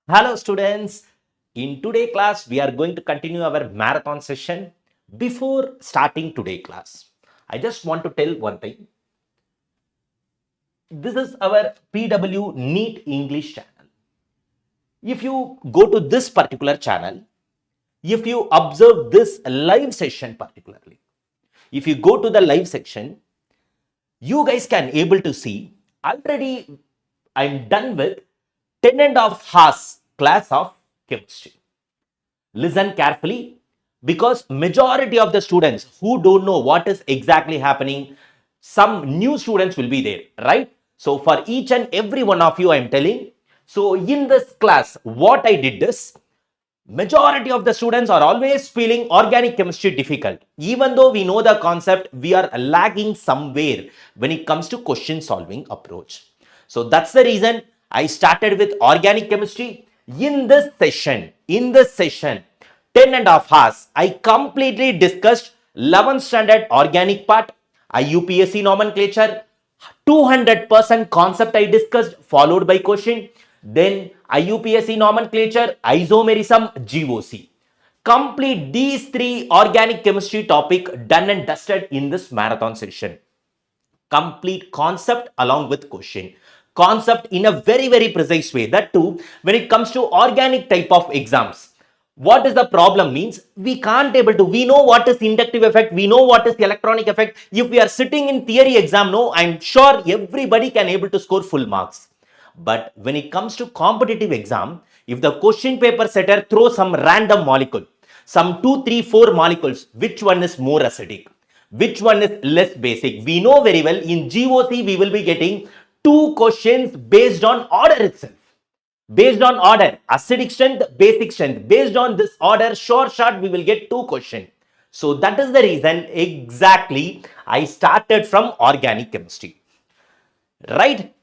Hello students, in today class we are going to continue our marathon session. Before starting today class, I just want to tell one thing. This is our PW NEET English channel. If you go to this particular channel, if you observe this live session particularly, if you go to the live section, you guys can able to see already I'm done with 10 and a half hours class of chemistry. Listen carefully, because majority of the students who don't know what is exactly happening, some new students will be there, right? So for each and every one of you, I am telling. So in this class, what I did is, majority of the students are always feeling organic chemistry difficult. Even though we know the concept, we are lagging somewhere when it comes to question solving approach. So that's the reason I started with organic chemistry. In this session, 10 and a half hours, I completely discussed 11th standard organic part, IUPAC nomenclature, 200% concept I discussed, followed by question. Then IUPAC nomenclature, isomerism, GOC. Complete these three organic chemistry topic done and dusted in this marathon session. Complete concept along with question. Concept in a very precise way. That too, when it comes to organic type of exams, what is the problem means we can't able to, we know what is inductive effect, we know what is the electronic effect. If we are sitting in theory exam, no, I'm sure everybody can able to score full marks. But when it comes to competitive exam, if the question paper setter throws some random molecule, some 2, 3, 4 molecules, which one is more acidic, which one is less basic, we know very well. In GOC we will be getting 2 questions based on order itself. Based on order, acidic strength, basic strength. Based on this order, short, we will get 2 questions. So that is the reason exactly I started from organic chemistry. Right?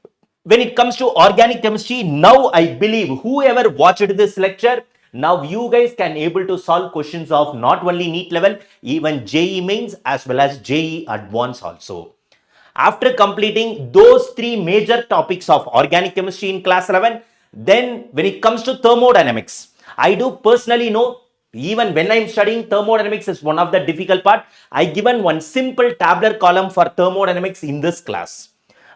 When it comes to organic chemistry, now I believe whoever watched this lecture, now you guys can able to solve questions of not only NEET level, even JEE mains as well as JEE advanced also. After completing those 3 major topics of organic chemistry in class 11, then when it comes to thermodynamics, I do personally know, even when I'm studying thermodynamics is one of the difficult part. I given one simple tabular column for thermodynamics in this class.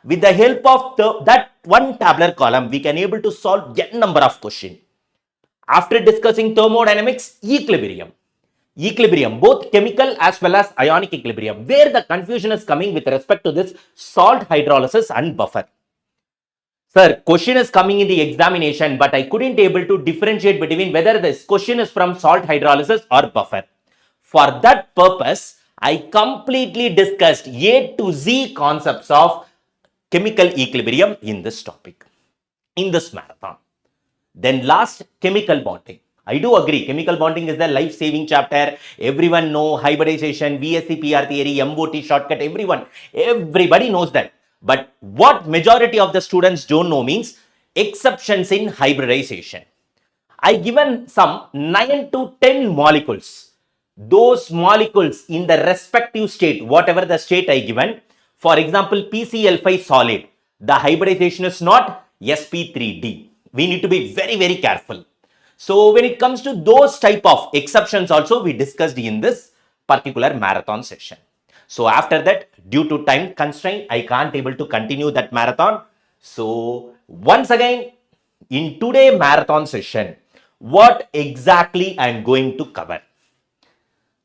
With the help of that one tabular column, we can able to solve n number of questions. After discussing thermodynamics, equilibrium, both chemical as well as ionic equilibrium, where the confusion is coming with respect to this salt hydrolysis and buffer. Sir, question is coming in the examination, but I couldn't able to differentiate between whether this question is from salt hydrolysis or buffer. For that purpose, I completely discussed A to Z concepts of chemical equilibrium in this topic, in this marathon. Then last, chemical bonding. I do agree, chemical bonding is the life-saving chapter. Everyone know hybridization, VSC PR theory, MOT shortcut, everybody knows that. But what majority of the students don't know means exceptions in hybridization. I given some 9 to 10 molecules. Those molecules in the respective state, whatever the state I given, for example, PCl5 solid, the hybridization is not sp3d. We need to be very careful. So when it comes to those type of exceptions also, we discussed in this particular marathon session. So after that, due to time constraint, I can't able to continue that marathon. So once again, in today marathon session, what exactly I am going to cover.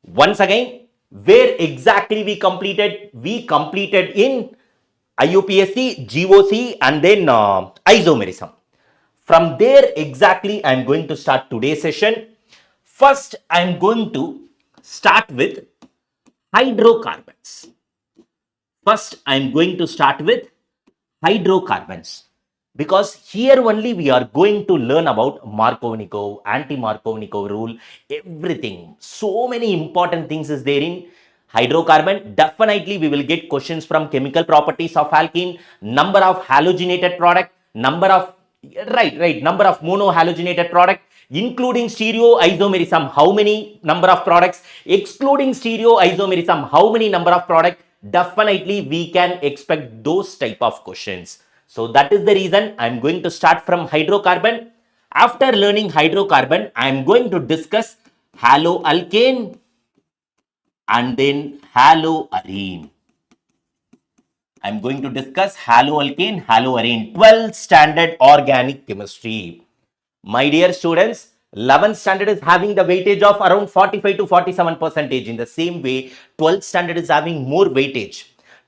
Once again, where exactly we completed? We completed in IUPAC, GOC and then isomerism. From there exactly I am going to start today's session. First, I am going to start with hydrocarbons. First, I am going to start with hydrocarbons, because here only we are going to learn about Markovnikov, anti-Markovnikov rule, everything. So many important things is there in hydrocarbon. Definitely we will get questions from chemical properties of alkene, number of halogenated product, number of monohalogenated product, including stereoisomerism, how many number of products, excluding stereoisomerism, how many number of product. Definitely we can expect those type of questions. So that is the reason I'm going to start from hydrocarbon. After learning hydrocarbon, I am going to discuss haloalkane and then haloarene. I'm going to discuss haloalkane, haloarene, 12th standard organic chemistry. My dear students, 11th standard is having the weightage of around 45 to 47%. In the same way, 12th standard is having more weightage.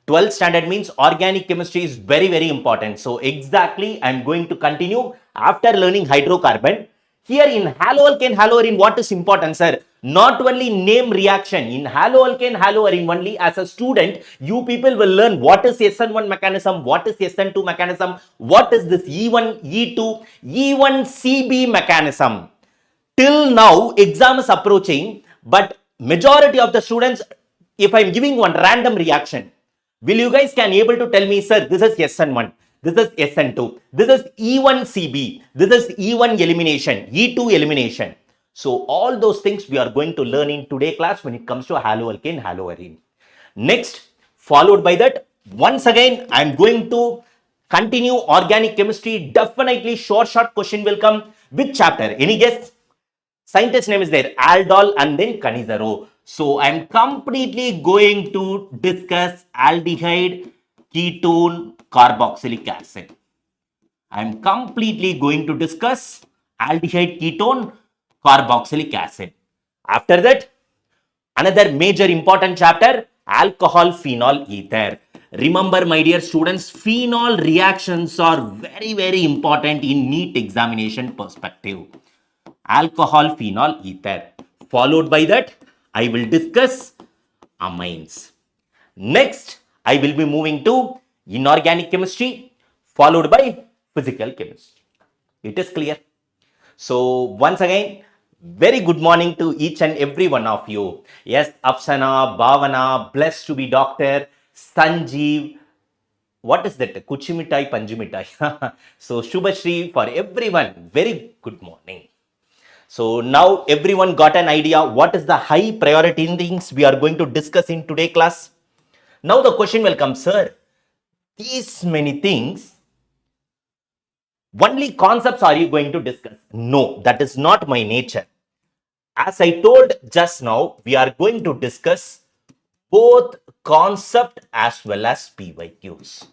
12th standard means organic chemistry is very, very important. So exactly, I'm going to continue after learning hydrocarbon. Here in haloalkane, haloarene, what is important, sir? Not only name reaction. In haloalkane, haloarene, only as a student, you people will learn what is SN1 mechanism, what is SN2 mechanism, what is this E1, E2, E1CB mechanism. Till now, exam is approaching, but majority of the students, if I'm giving one random reaction, will you guys can able to tell me, sir, this is SN1, this is SN2, this is E1CB, this is E1 elimination, E2 elimination. So all those things we are going to learn in today class when it comes to haloalkane, haloarene. Next, followed by that, once again, I'm going to continue organic chemistry. Definitely short question will come. Which chapter? Any guess? Scientist name is there, Aldol and then Canizaro. So I'm completely going to discuss aldehyde, ketone, carboxylic acid. I'm completely going to discuss aldehyde, ketone, carboxylic acid. After that, another major important chapter, alcohol, phenol, ether. Remember, my dear students, phenol reactions are very, very important in NEET examination perspective. Alcohol, phenol, ether. Followed by that, I will discuss amines. Next, I will be moving to inorganic chemistry, followed by physical chemistry. It is clear. So, once again, very good morning to each and every one of you. Yes, Apsana, Bhavana, blessed to be Dr. Sanjeev. What is that? Kuchimitai, Panjumitai. So, Shubhashri for everyone. Very good morning. So now everyone got an idea what is the high priority things we are going to discuss in today class. Now the question will come, sir, these many things, only concepts are you going to discuss? No, that is not my nature. As I told just now, we are going to discuss both concept as well as PYQs.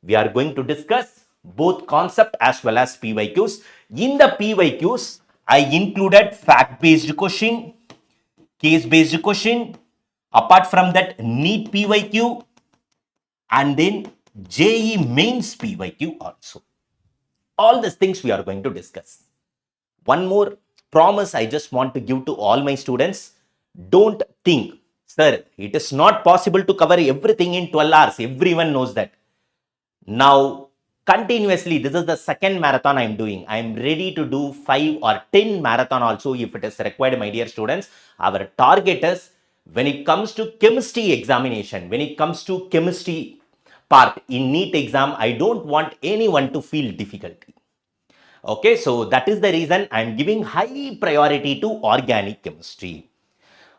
We are going to discuss both concept as well as PYQs. In the PYQs, I included fact-based question, case-based question, apart from that NEET PYQ, and then JEE mains PYQ also. All these things we are going to discuss. One more promise I just want to give to all my students. Don't think, sir, it is not possible to cover everything in 12 hours. Everyone knows that. Now, continuously, this is the second marathon I am doing. I am ready to do 5 or 10 marathon also if it is required, my dear students. Our target is when it comes to chemistry examination, when it comes to chemistry part in NEET exam, I don't want anyone to feel difficulty. Okay, so that is the reason I am giving high priority to organic chemistry.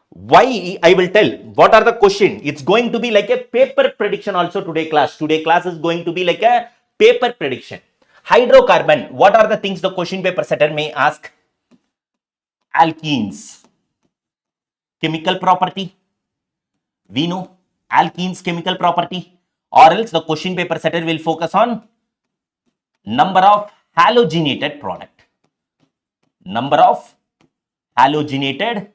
Why? I will tell. What are the question? It's going to be like a paper prediction also today class. Today class is going to be like a paper prediction. Hydrocarbon. What are the things the question paper setter may ask? Alkenes. Chemical property. We know alkenes chemical property. Or else the question paper setter will focus on number of halogenated product. Number of halogenated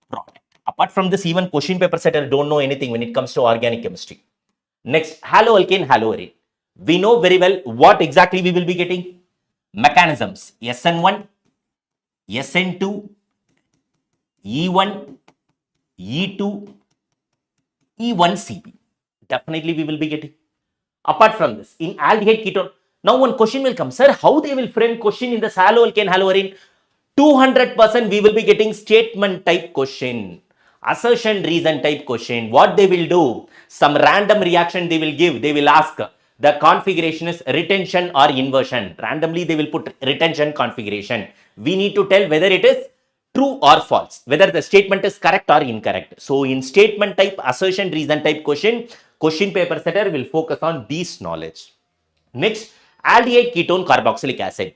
product. Apart from this, even question paper setter don't know anything when it comes to organic chemistry. Next, haloalkane, haloarene. We know very well what exactly we will be getting. Mechanisms, SN1, SN2, E1, E2, E1CB. Definitely we will be getting. Apart from this, in aldehyde ketone, now one question will come, sir, how they will frame question in this haloalkane, haloarene? 200% we will be getting statement type question, assertion reason type question. What they will do, some random reaction they will give, they will ask the configuration is retention or inversion. Randomly they will put retention configuration. We need to tell whether it is true or false, whether the statement is correct or incorrect. So in statement type, assertion reason type question paper setter will focus on these knowledge. Next, aldehyde ketone carboxylic acid.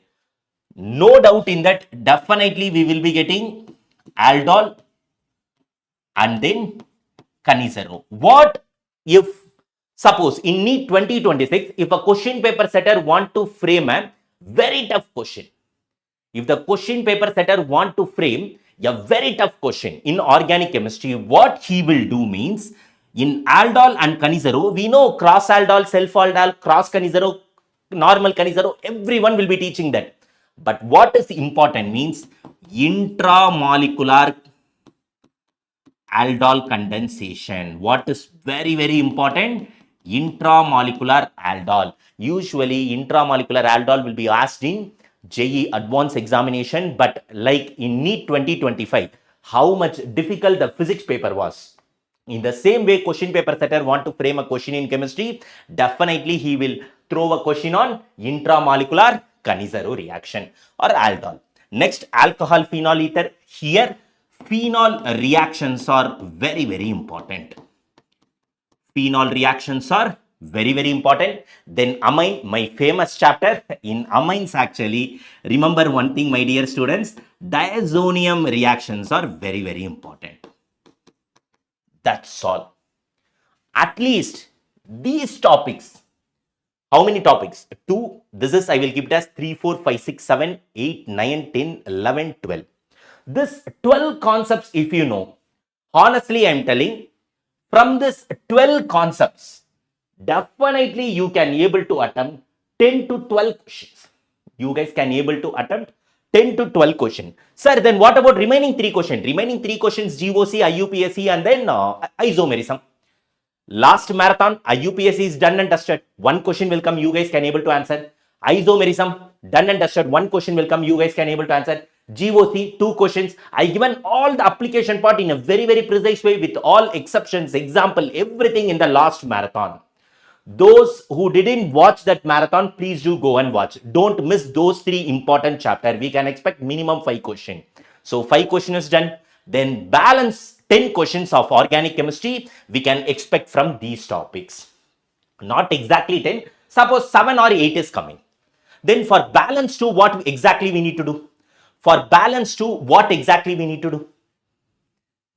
No doubt in that, definitely we will be getting aldol and then Canizero. What if, suppose in NEET 2026, if a question paper setter want to frame a very tough question, if the question paper setter want to frame a very tough question in organic chemistry, what he will do means, in aldol and Canizero, we know cross aldol, self aldol, cross Canizero, normal Canizero, everyone will be teaching that. But what is important means intramolecular aldol condensation. What is very, very important? Intramolecular aldol. Usually, intramolecular aldol will be asked in JE advanced examination, but like in NEET 2025, how much difficult the physics paper was. In the same way, question paper setter want to frame a question in chemistry, definitely he will throw a question on intramolecular Canizaro reaction or aldol. Next, alcohol phenol ether. Here, phenol reactions are very, very important. Phenol reactions are very, very important. Then amine, my famous chapter. In amines, actually, remember one thing, my dear students, diazonium reactions are very, very important. That's all. At least these topics, how many topics? 2. This is, I will keep it as 3, 4, 5, 6, 7, 8, 9, 10, 11, 12. This 12 concepts, if you know, honestly, I'm telling, from this 12 concepts, definitely you can able to attempt 10 to 12 questions. You guys can able to attempt 10 to 12 questions. Sir, then what about remaining 3 questions? Remaining 3 questions, GOC, IUPAC, and then isomerism. Last marathon, IUPAC is done and dusted. One question will come, you guys can able to answer. Isomerism, done and dusted. One question will come, you guys can able to answer. GOC, 2 questions. I given all the application part in a very, very precise way with all exceptions, example, everything in the last marathon. Those who didn't watch that marathon, please do go and watch. Don't miss those 3 important chapters. We can expect minimum 5 questions. So 5 questions is done. Then balance 10 questions of organic chemistry we can expect from these topics. Not exactly 10. Suppose 7 or 8 is coming. Then for balance 2, what exactly we need to do? For balance 2, what exactly we need to do?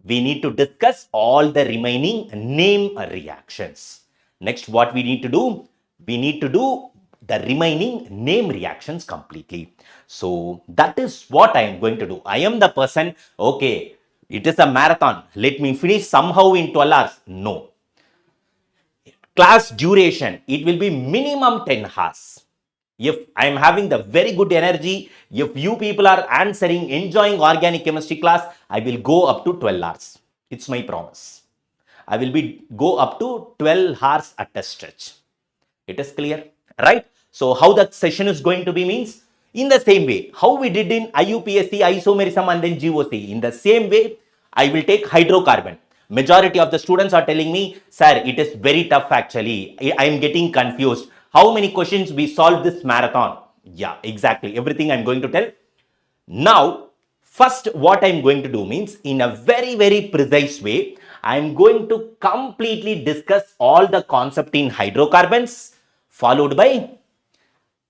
We need to discuss all the remaining name reactions. Next, what we need to do? We need to do the remaining name reactions completely. So that is what I am going to do. I am the person, okay, it is a marathon. Let me finish somehow in 12 hours. No. Class duration, it will be minimum 10 hours. If I am having the very good energy, if you people are answering, enjoying organic chemistry class, I will go up to 12 hours. It's my promise. I will be go up to 12 hours at a stretch. It is clear, right? So how the session is going to be means, in the same way, how we did in IUPSC, isomerism and then GOC, in the same way, I will take hydrocarbon. Majority of the students are telling me, sir, it is very tough actually. I am getting confused. How many questions we solved this marathon? Yeah, exactly. Everything I'm going to tell. Now, first what I'm going to do means, in a very, very precise way, I'm going to completely discuss all the concept in hydrocarbons, followed by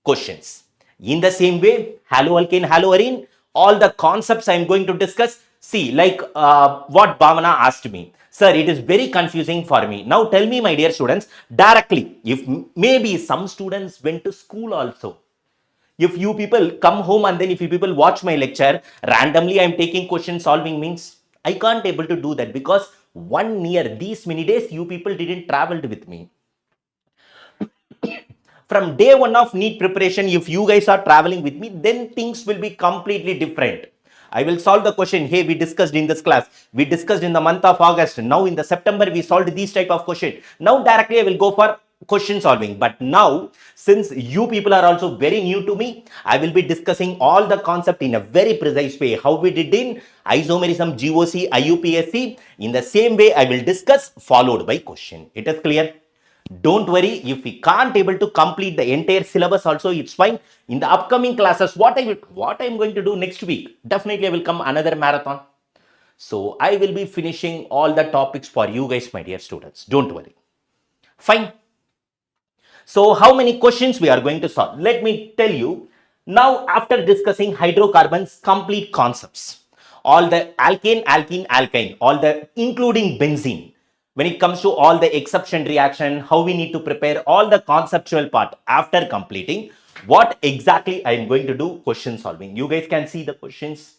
questions. In the same way, haloalkane, haloarine, all the concepts I'm going to discuss. See, like what Bhavana asked me. Sir, it is very confusing for me. Now tell me, my dear students, directly, if maybe some students went to school also. If you people come home and then if you people watch my lecture, randomly I'm taking question solving means I can't able to do that, because 1 year, these many days, you people didn't traveled with me. From day 1 of NEET preparation, if you guys are traveling with me, then things will be completely different. I will solve the question. Hey, we discussed in this class. We discussed in the month of August. Now in the September, we solved these type of question. Now directly I will go for question solving. But now, since you people are also very new to me, I will be discussing all the concept in a very precise way. How we did in isomerism, GOC, IUPSC. In the same way, I will discuss followed by question. It is clear? Don't worry, if we can't able to complete the entire syllabus also, it's fine. In the upcoming classes, what I'm going to do next week, definitely I will come another marathon. So I will be finishing all the topics for you guys, my dear students. Don't worry. Fine. So how many questions we are going to solve? Let me tell you. Now, after discussing hydrocarbons, complete concepts, all the alkane, alkene, alkyne, all the including benzene, when it comes to all the exception reaction, how we need to prepare all the conceptual part after completing, what exactly I am going to do, question solving. You guys can see the questions.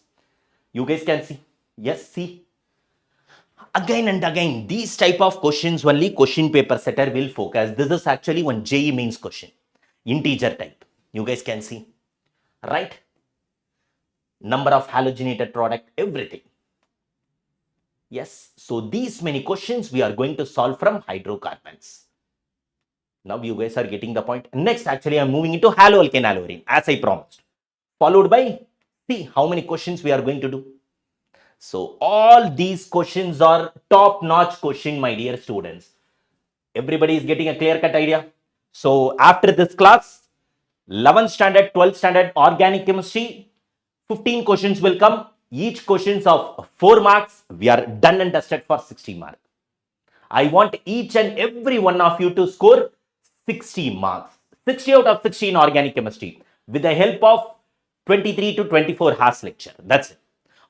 You guys can see. Yes, see. Again and again, these type of questions only question paper setter will focus. This is actually one JEE means question, integer type. You guys can see, right? Number of halogenated product, everything. Yes, so these many questions we are going to solve from hydrocarbons. Now you guys are getting the point. Next, actually, I'm moving into haloalkane, as I promised. Followed by, see how many questions we are going to do. So all these questions are top-notch question, my dear students. Everybody is getting a clear-cut idea. So after this class, 11th standard, 12th standard organic chemistry, 15 questions will come. Each questions of 4 marks. We are done and dusted for 60 marks. I want each and every one of you to score 60 marks. 60 out of 60 in organic chemistry with the help of 23 to 24 hours lecture. That's it.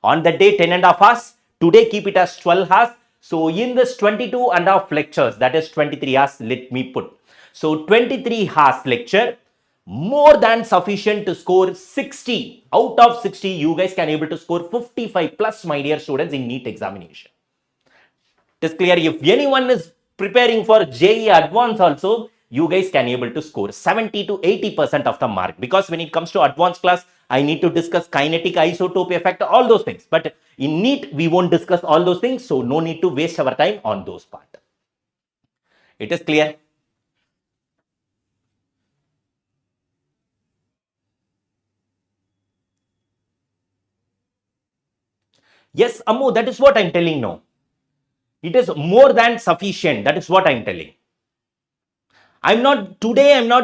On the day 10 and a half hours. Today keep it as 12 hours. So in this 22 and a half lectures, that is 23 hours, let me put. So 23 hours lecture, more than sufficient to score 60. Out of 60, you guys can able to score 55 plus, my dear students, in NEET examination. It is clear. If anyone is preparing for JEE advanced also, you guys can able to score 70 to 80% of the mark, because when it comes to advanced class, I need to discuss kinetic, isotope effect, all those things. But in NEET, we won't discuss all those things. So no need to waste our time on those part. It is clear. Yes, Ammu, that is what I'm telling now. It is more than sufficient. That is what I'm telling. I'm not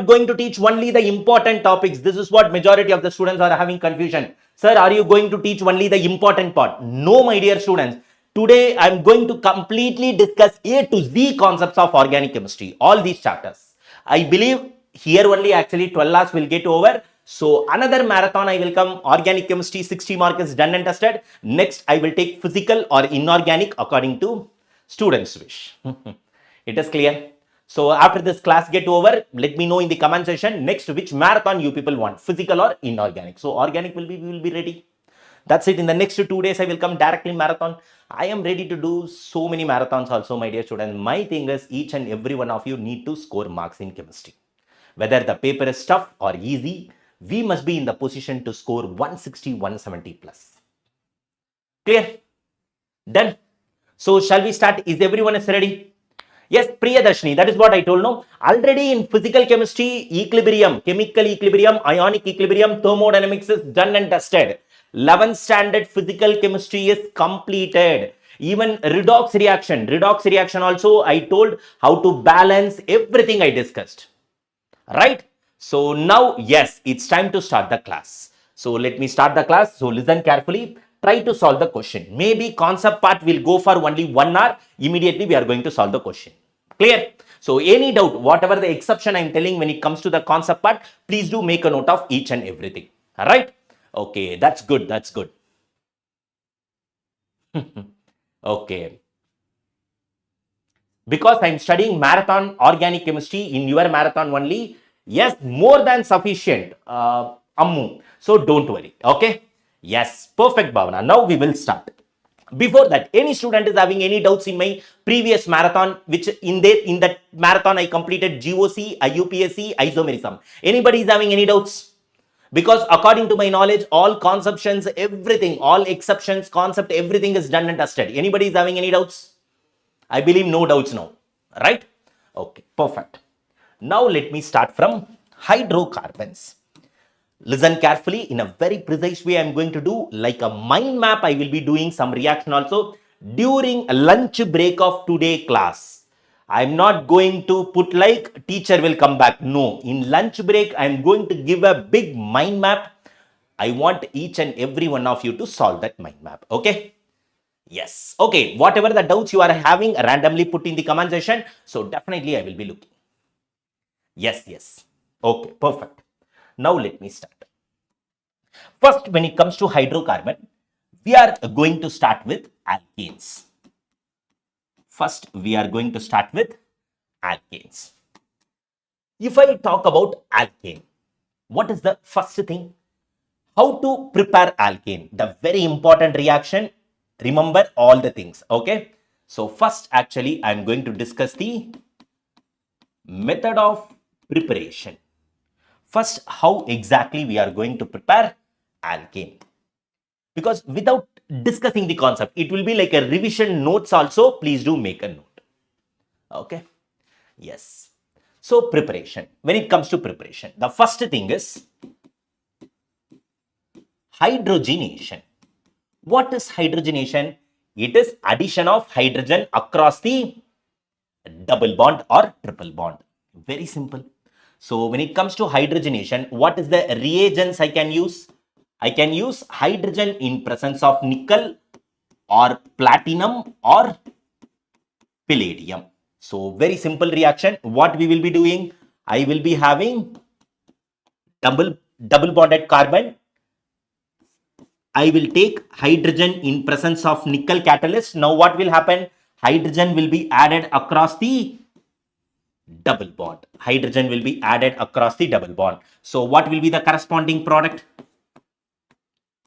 going to teach only the important topics. This is what majority of the students are having confusion. Sir, are you going to teach only the important part? No, my dear students. Today, I'm going to completely discuss A to Z concepts of organic chemistry. All these chapters. I believe here only actually 12 hours will get over. So another marathon I will come. Organic chemistry 60 marks is done and tested. Next, I will take physical or inorganic according to students' wish. It is clear. So after this class get over, let me know in the comment section next which marathon you people want, physical or inorganic. So organic we will be ready. That's it. In the next 2 days, I will come directly marathon. I am ready to do so many marathons also, my dear students. My thing is each and every one of you need to score marks in chemistry. Whether the paper is tough or easy, we must be in the position to score 160, 170 plus. Clear? Done. So shall we start? Is everyone is ready? Yes, Priyadarshini, that is what I told now. Already in physical chemistry, equilibrium, chemical equilibrium, ionic equilibrium, thermodynamics is done and dusted. 11th standard physical chemistry is completed. Even redox reaction also I told how to balance, everything I discussed. Right? So now, yes, it's time to start the class. So let me start the class. So listen carefully. Try to solve the question. Maybe concept part will go for only 1 hour. Immediately we are going to solve the question. Clear? So any doubt, whatever the exception I'm telling when it comes to the concept part, please do make a note of each and everything. All right? Okay, that's good. That's good. Okay. Because I'm studying marathon organic chemistry in your marathon only. Yes, more than sufficient, Ammu. So don't worry. Okay? Yes, perfect, Bhavana. Now we will start. Before that, any student is having any doubts in my previous marathon, which in that marathon I completed GOC, IUPAC, isomerism. Anybody is having any doubts? Because according to my knowledge, all conceptions, everything, all exceptions, concept, everything is done and dusted. Anybody is having any doubts? I believe no doubts now, right? Okay, perfect. Now let me start from hydrocarbons. Listen carefully. In a very precise way, I'm going to do like a mind map. I will be doing some reaction also during a lunch break of today class. I'm not going to put like teacher will come back. No, in lunch break, I'm going to give a big mind map. I want each and every one of you to solve that mind map. Okay? Yes. Okay. Whatever the doubts you are having, randomly put in the comment section. So definitely I will be looking. Yes, yes. Okay, perfect. Now let me start. First, when it comes to hydrocarbon, we are going to start with alkanes. First, we are going to start with alkanes. If I talk about alkane, what is the first thing? How to prepare alkane? The very important reaction. Remember all the things. Okay. So first, actually, I'm going to discuss the method of preparation. First, how exactly we are going to prepare alkane? Because without discussing the concept, it will be like a revision notes also. Please do make a note. Okay. Yes. So preparation. When it comes to preparation, the first thing is hydrogenation. What is hydrogenation? It is addition of hydrogen across the double bond or triple bond. Very simple. So when it comes to hydrogenation, what is the reagents I can use? I can use hydrogen in presence of nickel or platinum or palladium. So very simple reaction. What we will be doing? I will be having double bonded carbon. I will take hydrogen in presence of nickel catalyst. Now what will happen? Hydrogen will be added across the double bond. Hydrogen will be added across the double bond. So what will be the corresponding product?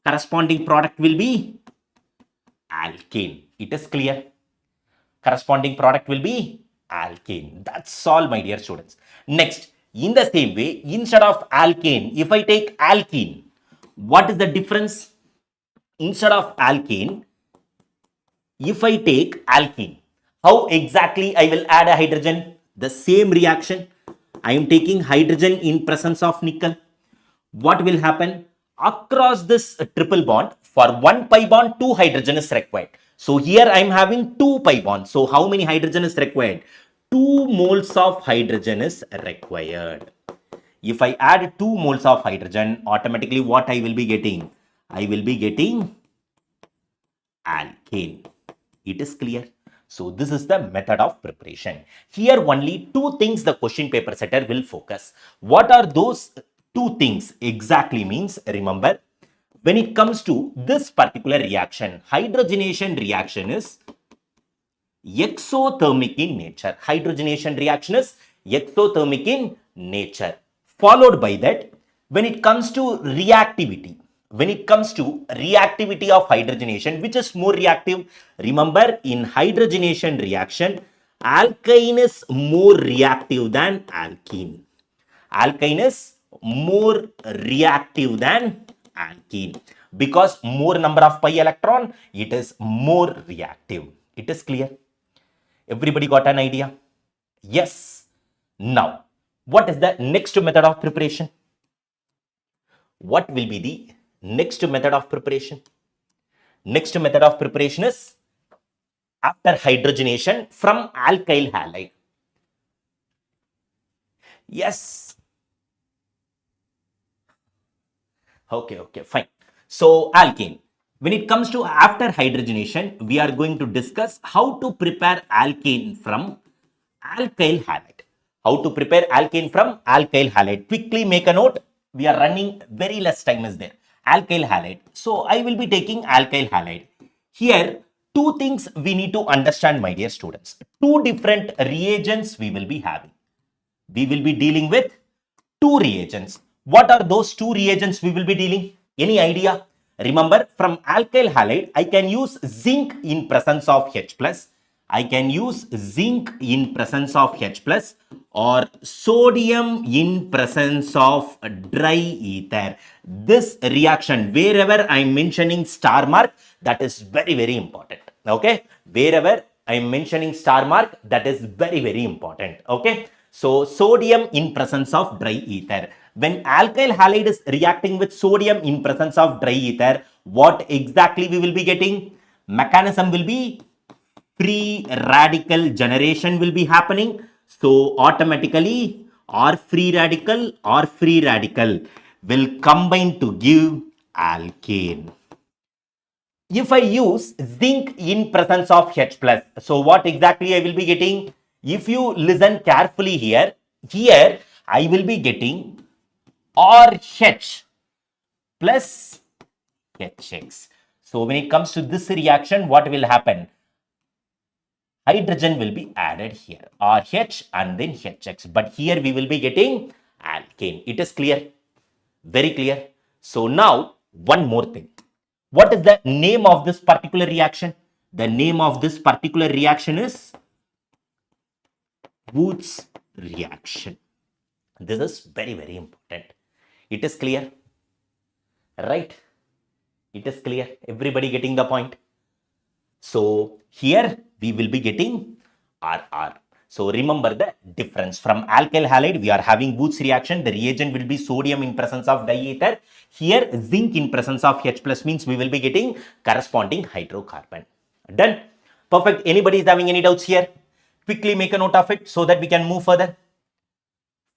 Corresponding product will be alkane. It is clear. Corresponding product will be alkane. That's all, my dear students. Next, in the same way, instead of alkane, if I take alkene, what is the difference? Instead of alkane, if I take alkene, how exactly I will add a hydrogen? The same reaction. I am taking hydrogen in presence of nickel. What will happen? Across this triple bond, for one pi bond, 2 hydrogen is required. So here I am having 2 pi bonds. So how many hydrogen is required? 2 moles of hydrogen is required. If I add 2 moles of hydrogen, automatically what I will be getting? I will be getting alkane. It is clear. So this is the method of preparation. Here only 2 things the question paper setter will focus. What are those 2 things exactly means? Remember, when it comes to this particular reaction, hydrogenation reaction is exothermic in nature. Hydrogenation reaction is exothermic in nature. Followed by that, when it comes to reactivity, of hydrogenation, which is more reactive? Remember, in hydrogenation reaction, alkyne is more reactive than alkene. Alkyne is more reactive than alkene because more number of pi electron, it is more reactive. It is clear. Everybody got an idea? Yes. Now, what is the next method of preparation? What will be the next method of preparation? Next method of preparation is after hydrogenation from alkyl halide. Yes. Okay, fine. So alkane. When it comes to after hydrogenation, we are going to discuss how to prepare alkane from alkyl halide. How to prepare alkane from alkyl halide. Quickly make a note. We are running very less time is there. Alkyl halide. So I will be taking alkyl halide. Here, 2 things we need to understand, my dear students. 2 different reagents we will be having. We will be dealing with 2 reagents. What are those 2 reagents we will be dealing? Any idea? Remember, from alkyl halide, I can use zinc in presence of H plus. I can use zinc in presence of H plus or sodium in presence of dry ether. This reaction, wherever I am mentioning star mark, that is very, very important. Okay. Wherever I am mentioning star mark, that is very, very important. Okay. So sodium in presence of dry ether. When alkyl halide is reacting with sodium in presence of dry ether, what exactly we will be getting? Mechanism will be free radical generation will be happening. So automatically free radical will combine to give alkane. If I use zinc in presence of H plus, so what exactly I will be getting? If you listen carefully here I will be getting RH plus HX. So when it comes to this reaction, what will happen? Hydrogen will be added here, RH and then HX. But here we will be getting alkane. It is clear? Very clear. So now one more thing. What is the name of this particular reaction? The name of this particular reaction is Woods reaction. This is very, very important. It is clear, right? It is clear. Everybody getting the point? So here we will be getting RR. So remember the difference. From alkyl halide, we are having Woods reaction. The reagent will be sodium in presence of diether. Here zinc in presence of H plus means we will be getting corresponding hydrocarbon. Done. Perfect. Anybody is having any doubts here? Quickly make a note of it so that we can move further.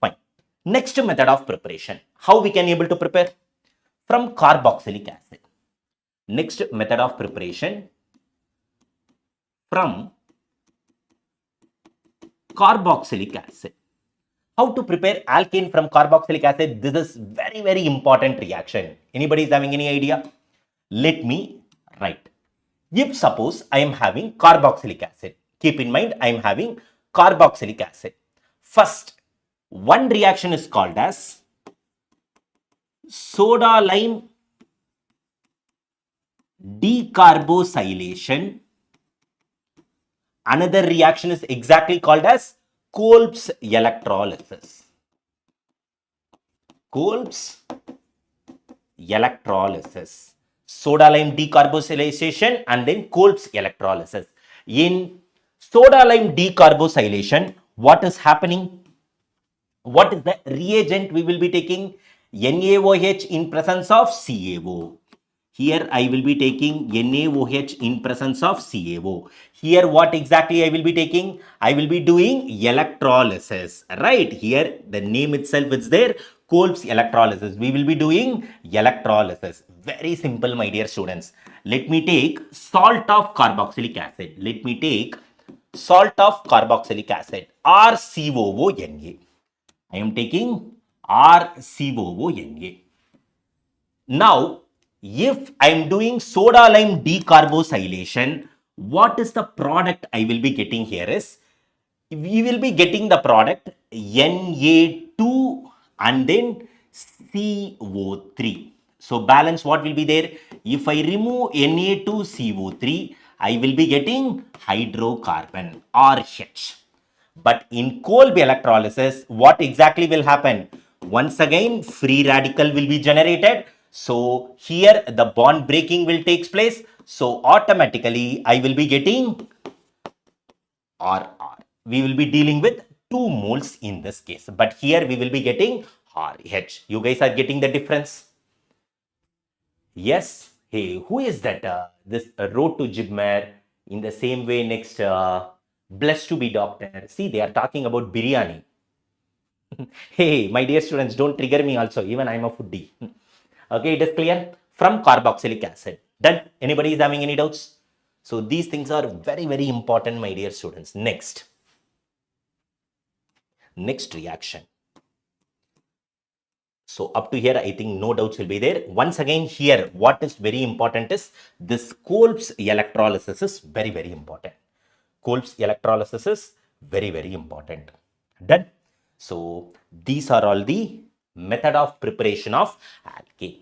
Fine. Next method of preparation. How we can able to prepare? From carboxylic acid. Next method of preparation from carboxylic acid. How to prepare alkane from carboxylic acid? This is very, very important reaction. Anybody is having any idea? Let me write. If suppose I am having carboxylic acid, keep in mind I am having carboxylic acid. First, one reaction is called as soda lime decarbosylation. Another reaction is exactly called as Kolb's electrolysis. Kolb's electrolysis. Soda lime decarbosylation and then Kolb's electrolysis. In soda lime decarbosylation, what is happening? What is the reagent we will be taking? NaOH in presence of CaO. Here I will be taking NaOH in presence of CaO. Here what exactly I will be taking? I will be doing electrolysis. Right here the name itself is there. Kolb's electrolysis. We will be doing electrolysis. Very simple, my dear students. Let me take salt of carboxylic acid. Let me take salt of carboxylic acid, RCOONA. I am taking RCOONA. Now, if I am doing soda lime decarbosylation, what is the product I will be getting here is, we will be getting the product Na2 and then CO3. So balance what will be there? If I remove Na2CO3, I will be getting hydrocarbon RH. But in Kolb electrolysis, what exactly will happen? Once again, free radical will be generated. So here the bond breaking will take place. So automatically I will be getting RR. We will be dealing with 2 moles in this case. But here we will be getting RH. You guys are getting the difference? Yes. Hey, who is that? This road to Jibmer. In the same way, next, blessed to be doctor. See, they are talking about biryani. Hey, my dear students, don't trigger me also. Even I'm a foodie. Okay, it is clear? From carboxylic acid. Done? Anybody is having any doubts? So these things are very, very important, my dear students. Next reaction. So up to here, I think no doubts will be there. Once again, here, what is very important is this Kolb's electrolysis is very, very important. Kolb's electrolysis is very, very important. Done. So these are all the method of preparation of alkane.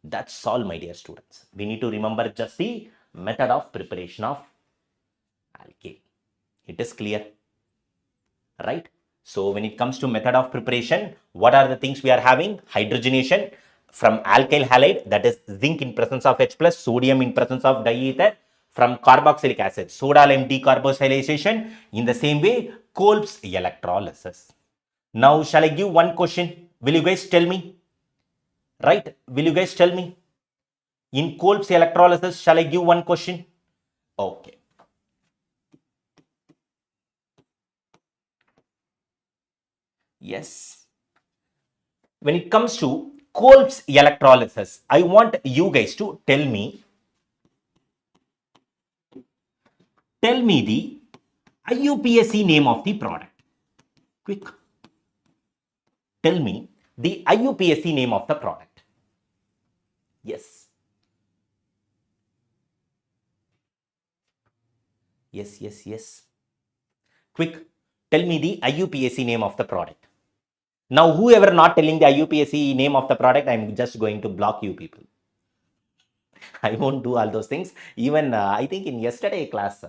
That's all, my dear students. We need to remember just the method of preparation of alkane. It is clear, right? So when it comes to method of preparation, what are the things we are having? Hydrogenation from alkyl halide, that is zinc in presence of H plus, sodium in presence of diether. From carboxylic acid, soda lime decarbosylation. In the same way, Kolb's electrolysis. Now, shall I give one question? Will you guys tell me? Right? Will you guys tell me? In Kolb's electrolysis, shall I give one question? Okay. Yes. When it comes to Kolb's electrolysis, I want you guys to tell me the IUPAC name of the product. Quick. Tell me the IUPAC name of the product. Yes. Yes, yes, yes. Quick, tell me the IUPAC name of the product. Now, whoever not telling the IUPAC name of the product, I'm just going to block you people. I won't do all those things. Even I think in yesterday class,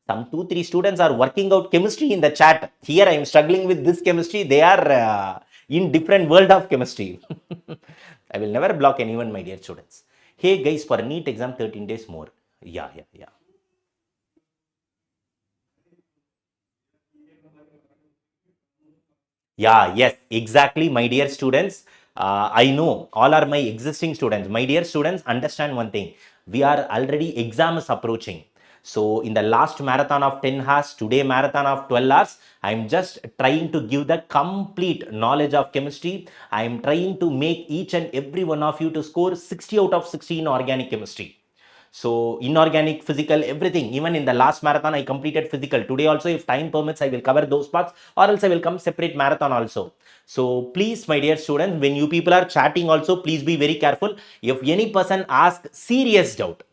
some 2-3 students are working out chemistry in the chat. Here I am struggling with this chemistry. They are in different world of chemistry. I will never block anyone, my dear students. Hey guys, for NEET exam, 13 days more. Yeah. Yeah, yes, exactly, my dear students. I know all are my existing students. My dear students, understand one thing. We are already exams approaching. So in the last marathon of 10 hours, today marathon of 12 hours, I'm just trying to give the complete knowledge of chemistry. I'm trying to make each and every one of you to score 60 out of 60 in organic chemistry. So inorganic, physical, everything. Even in the last marathon, I completed physical. Today also, if time permits, I will cover those parts, or else I will come separate marathon also. So please, my dear students, when you people are chatting also, please be very careful. If any person asks serious doubt,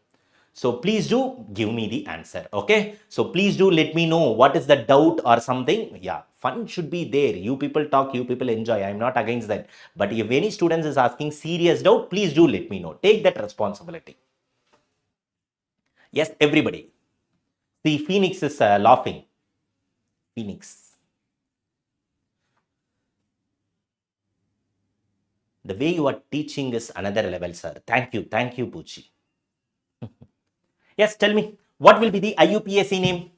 so please do give me the answer. Okay. So please do let me know what is the doubt or something. Yeah. Fun should be there. You people talk, you people enjoy. I'm not against that. But if any students is asking serious doubt, please do let me know. Take that responsibility. Yes, everybody. See, Phoenix is laughing. Phoenix. The way you are teaching is another level, sir. Thank you. Thank you, Puchi. Yes, tell me, what will be the IUPAC name?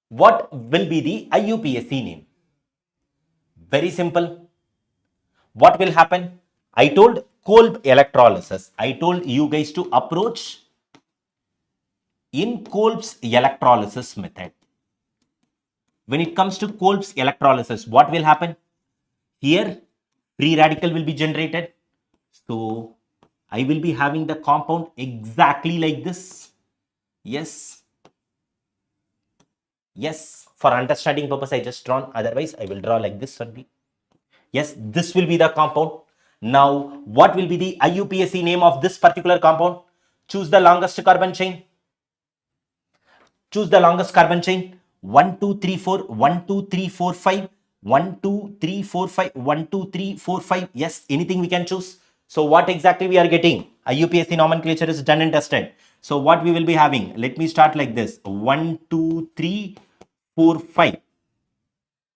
What will be the IUPAC name? Very simple. What will happen? I told cold electrolysis. I told you guys to approach in Kolb's electrolysis method. When it comes to Kolb's electrolysis, what will happen? Here, free radical will be generated. So I will be having the compound exactly like this. Yes. Yes. For understanding purpose, I just drawn. Otherwise, I will draw like this only. Yes, this will be the compound. Now, what will be the IUPAC name of this particular compound? Choose the longest carbon chain. Choose the longest carbon chain. 1, 2, 3, 4, 1, 2, 3, 4, 5. 1, 2, 3, 4, 5. 1, 2, 3, 4, 5. Yes, anything we can choose. So what exactly we are getting? IUPAC nomenclature is done and dusted. So what we will be having? Let me start like this. 1, 2, 3, 4, 5.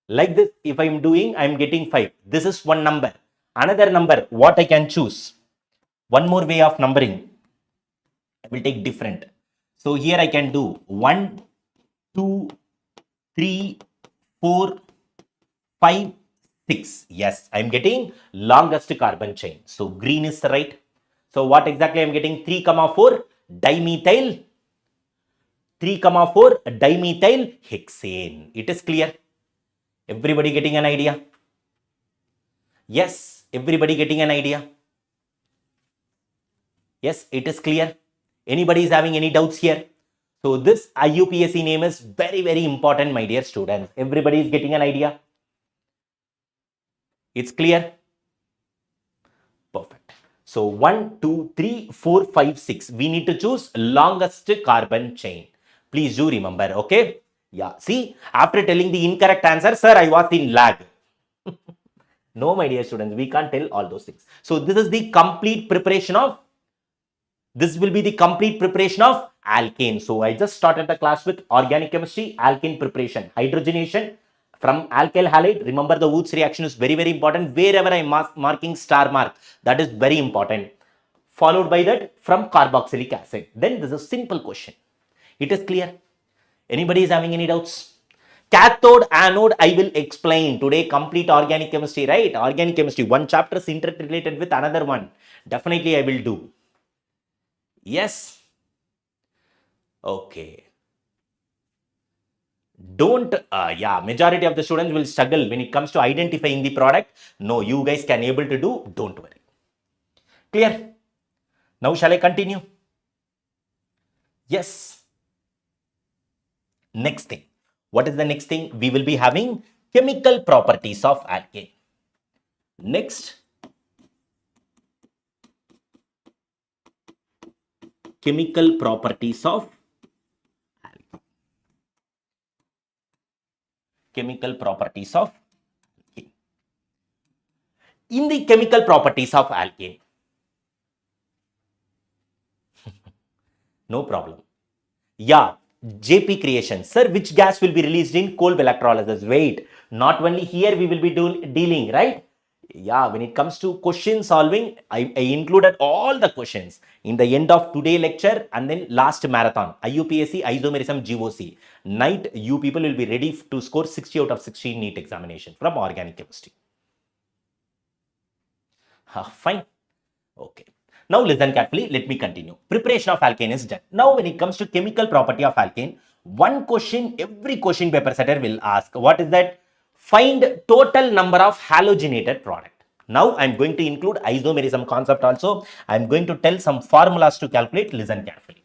Like this, if I am doing, I am getting 5. This is one number. Another number, what I can choose? One more way of numbering. I will take different. So here I can do 1, 2, 3, 4, 5, 6. Yes, I'm getting longest carbon chain. So green is right. So what exactly I'm getting? 3, 4 dimethyl 3, 4 dimethyl hexane. It is clear. Everybody getting an idea? Yes, everybody getting an idea? Yes, it is clear. Anybody is having any doubts here? So this IUPAC name is very, very important, my dear students. Everybody is getting an idea? It's clear? Perfect. So 1, 2, 3, 4, 5, 6. We need to choose longest carbon chain. Please do remember, okay? Yeah, see, after telling the incorrect answer, sir, I was in lag. No, my dear students, we can't tell all those things. So this is the complete preparation of This will be the complete preparation of alkane. So I just started the class with organic chemistry, alkane preparation, hydrogenation from alkyl halide. Remember the Woods reaction is very, very important. Wherever I am marking star mark, that is very important. Followed by that from carboxylic acid. Then this is a simple question. It is clear. Anybody is having any doubts? Cathode, anode, I will explain today. Complete organic chemistry, right? Organic chemistry. One chapter is interrelated with another one. Definitely I will do. Yes. Okay. Don't, yeah, majority of the students will struggle when it comes to identifying the product. No, you guys can able to do. Don't worry. Clear? Now shall I continue? Yes. Next thing. What is the next thing? We will be having chemical properties of alkane. Next, chemical properties of alkene. Chemical properties of alkene. In the chemical properties of alkane, no problem. Yeah, JP creation. Sir, which gas will be released in cold electrolysis? Wait, not only here we will be dealing, right? Yeah, when it comes to question solving, I included all the questions in the end of today lecture and then last marathon, IUPAC, isomerism, GOC. Night, you people will be ready to score 60 out of 60 NEET examination from organic chemistry. Fine. Okay. Now listen carefully. Let me continue. Preparation of alkane is done. Now when it comes to chemical property of alkane, one question every question paper setter will ask. What is that? Find total number of halogenated product. Now I am going to include isomerism concept also. I am going to tell some formulas to calculate. Listen carefully.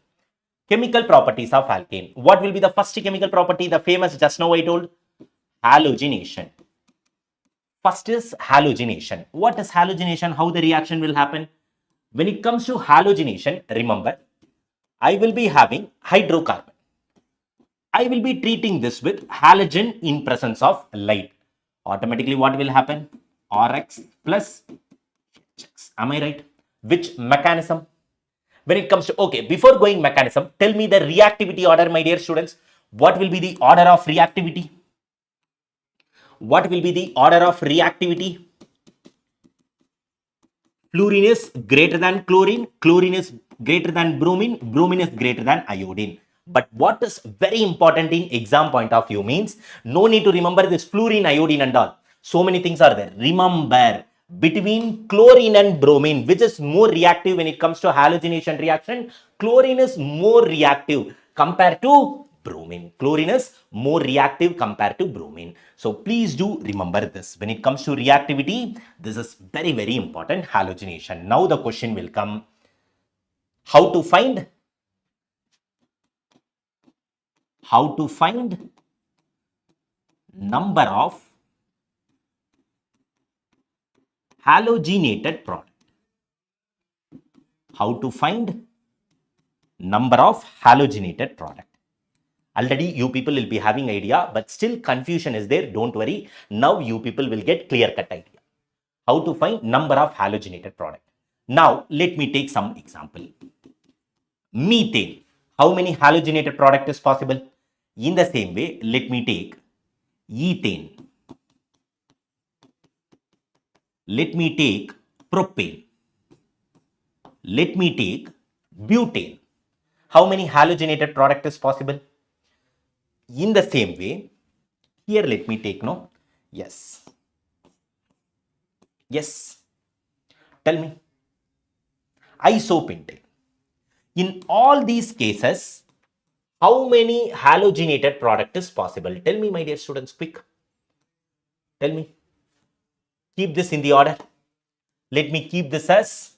Chemical properties of alkane. What will be the first chemical property? The famous just now I told halogenation. First is halogenation. What is halogenation? How the reaction will happen? When it comes to halogenation, remember, I will be having hydrocarbon. I will be treating this with halogen in presence of light. Automatically, what will happen? Rx plus Hx. Am I right? Which mechanism? When it comes to, okay, before going mechanism, tell me the reactivity order, my dear students. What will be the order of reactivity? What will be the order of reactivity? Fluorine is greater than chlorine, chlorine is greater than bromine, bromine is greater than iodine. But what is very important in exam point of view means, no need to remember this fluorine, iodine and all. So many things are there. Remember, between chlorine and bromine, which is more reactive when it comes to halogenation reaction, chlorine is more reactive compared to bromine. Chlorine is more reactive compared to bromine. So please do remember this. When it comes to reactivity, this is very, very important, halogenation. Now the question will come, how to find number of halogenated product. How to find number of halogenated product. Already you people will be having idea, but still confusion is there. Don't worry. Now you people will get clear-cut idea. How to find number of halogenated product. Now let me take some example. Methane. How many halogenated product is possible? In the same way, let me take ethane. Let me take propane. Let me take butane. How many halogenated product is possible? In the same way, here let me take, no? Yes. Yes. Tell me. Isopentane. In all these cases, how many halogenated product is possible? Tell me, my dear students, quick. Tell me. Keep this in the order. Let me keep this as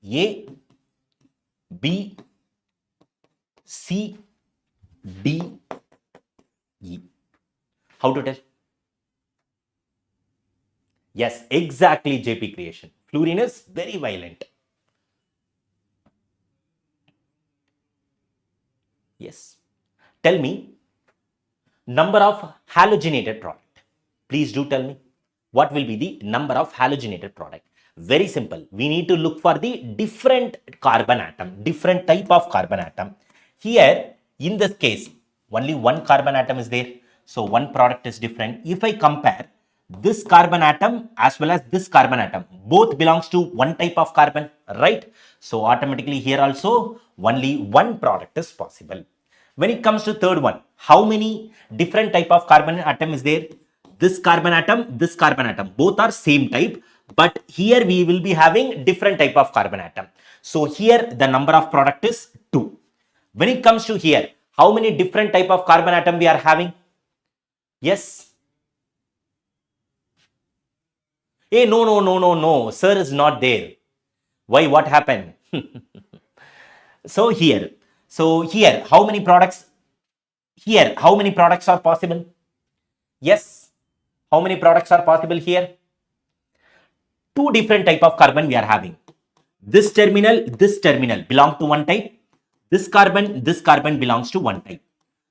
A, B, C, D, E. How to tell? Yes, exactly, JP creation. Fluorine is very violent. Yes. Tell me number of halogenated product. Please do tell me what will be the number of halogenated product. Very simple. We need to look for the different carbon atom, different type of carbon atom. Here, in this case, only one carbon atom is there. So, one product is different. If I compare this carbon atom as well as this carbon atom, both belongs to one type of carbon, right? So, automatically here also only one product is possible. When it comes to third one, how many different type of carbon atom is there? This carbon atom, both are same type, but here we will be having different type of carbon atom. So here the number of product is 2. When it comes to here, how many different type of carbon atom we are having? Yes. Hey, no, sir is not there. Why? What happened? So here, how many products? Here, how many products are possible? Yes. How many products are possible here? 2 different type of carbon we are having. This terminal belong to one type. This carbon belongs to one type.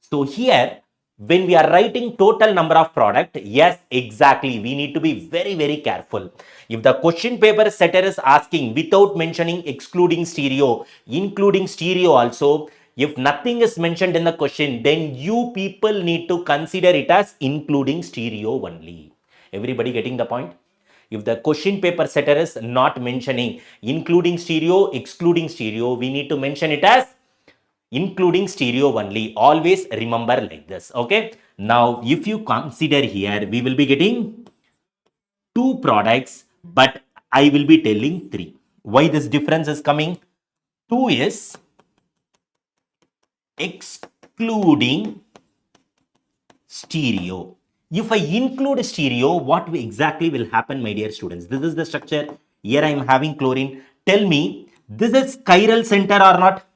So here, when we are writing total number of product, yes, exactly, we need to be very, very careful. If the question paper setter is asking without mentioning excluding stereo, including stereo also, if nothing is mentioned in the question, then you people need to consider it as including stereo only. Everybody getting the point? If the question paper setter is not mentioning including stereo, excluding stereo, we need to mention it as including stereo only. Always remember like this. Okay. Now, if you consider here, we will be getting two products, but I will be telling three. Why this difference is coming? Two is excluding stereo. If I include stereo, what exactly will happen, my dear students? This is the structure. Here I am having chlorine. Tell me, this is chiral center or not?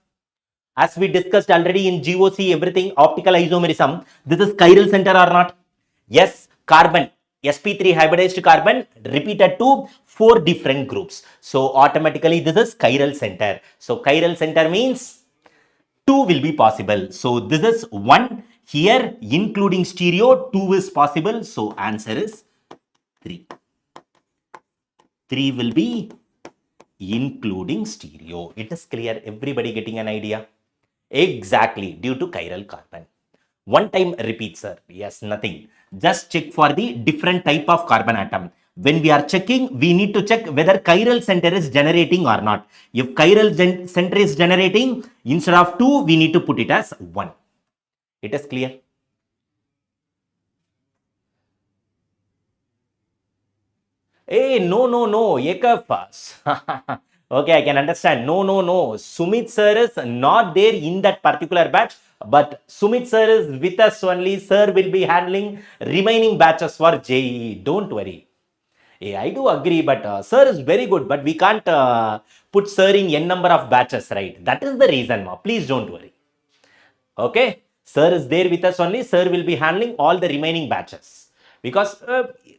As we discussed already in GOC, everything, optical isomerism, this is chiral center or not? Yes, carbon, sp3 hybridized carbon repeated to 4 different groups. So automatically this is chiral center. So chiral center means 2 will be possible. So this is 1 here, including stereo, 2 is possible. So answer is 3. 3 will be including stereo. It is clear. Everybody getting an idea? Exactly, due to chiral carbon. One time repeat, sir. Yes, nothing. Just check for the different type of carbon atom. When we are checking, we need to check whether chiral center is generating or not. If chiral center is generating, instead of 2, we need to put it as 1. It is clear. Hey, no, Ekafas. Okay, I can understand. No. Sumit sir is not there in that particular batch, but Sumit sir is with us only. Sir will be handling remaining batches for JEE. Don't worry. Hey, I do agree, but sir is very good, but we can't put sir in n number of batches, right? That is the reason. Please don't worry. Okay, sir is there with us only. Sir will be handling all the remaining batches because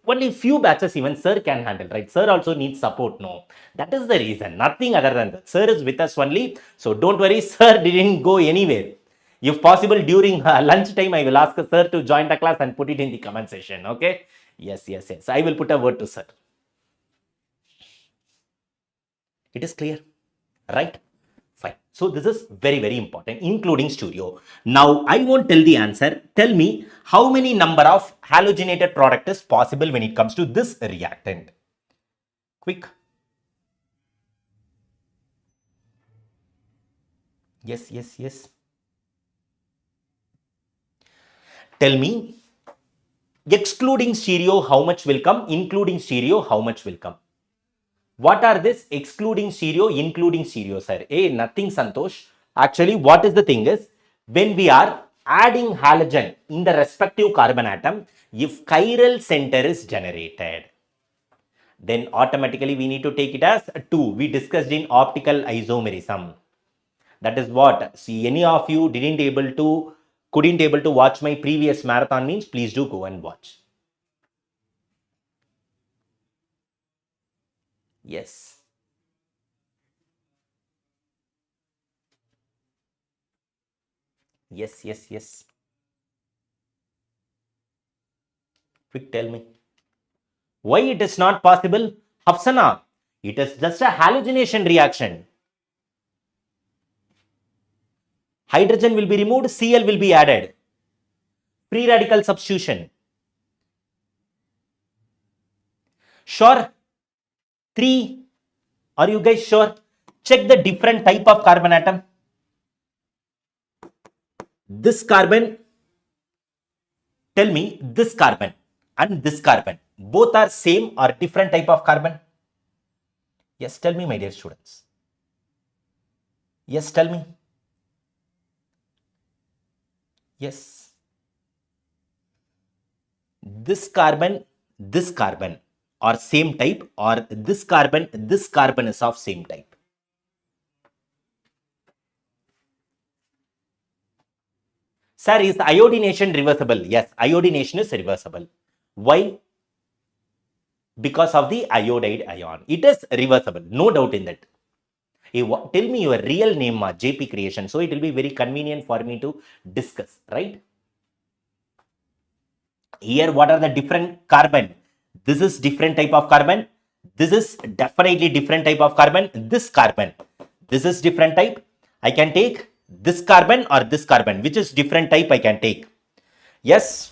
only few batches even sir can handle, right? Sir also needs support. No, that is the reason, nothing other than that. Sir is with us only, so don't worry. Sir didn't go anywhere. If possible, during lunch time, I will ask sir to join the class and put it in the comment section. Okay, yes, I will put a word to sir. It is clear, right? Fine. So this is very, very important, including stereo. Now I won't tell the answer. Tell me how many number of halogenated product is possible when it comes to this reactant. Quick. Yes. Tell me, excluding stereo, how much will come? Including stereo, how much will come? What are this excluding stereo, including stereo, sir? Nothing, Santosh. Actually, what is the thing is, when we are adding halogen in the respective carbon atom, if chiral center is generated, then automatically we need to take it as 2. We discussed in optical isomerism. That is what. See, any of you couldn't able to watch my previous marathon means, please do go and watch. Yes. Yes. Quick, tell me. Why it is not possible? Hafsana, it is just a halogenation reaction. Hydrogen will be removed, Cl will be added. Free radical substitution. Sure? 3. Are you guys sure? Check the different type of carbon atom. This carbon, tell me, this carbon and this carbon, both are same or different type of carbon? Yes, tell me, my dear students. Yes, tell me. Yes. This carbon are same type, or this carbon is of same type? Sir, is iodination reversible? Yes, iodination is reversible. Why? Because of the iodide ion. It is reversible, no doubt in that. Hey, tell me your real name, JP Creation. So it will be very convenient for me to discuss, right? Here, what are the different carbon? This is different type of carbon. This is definitely different type of carbon. This carbon, this is different type. I can take this carbon or this carbon, which is different type I can take. Yes.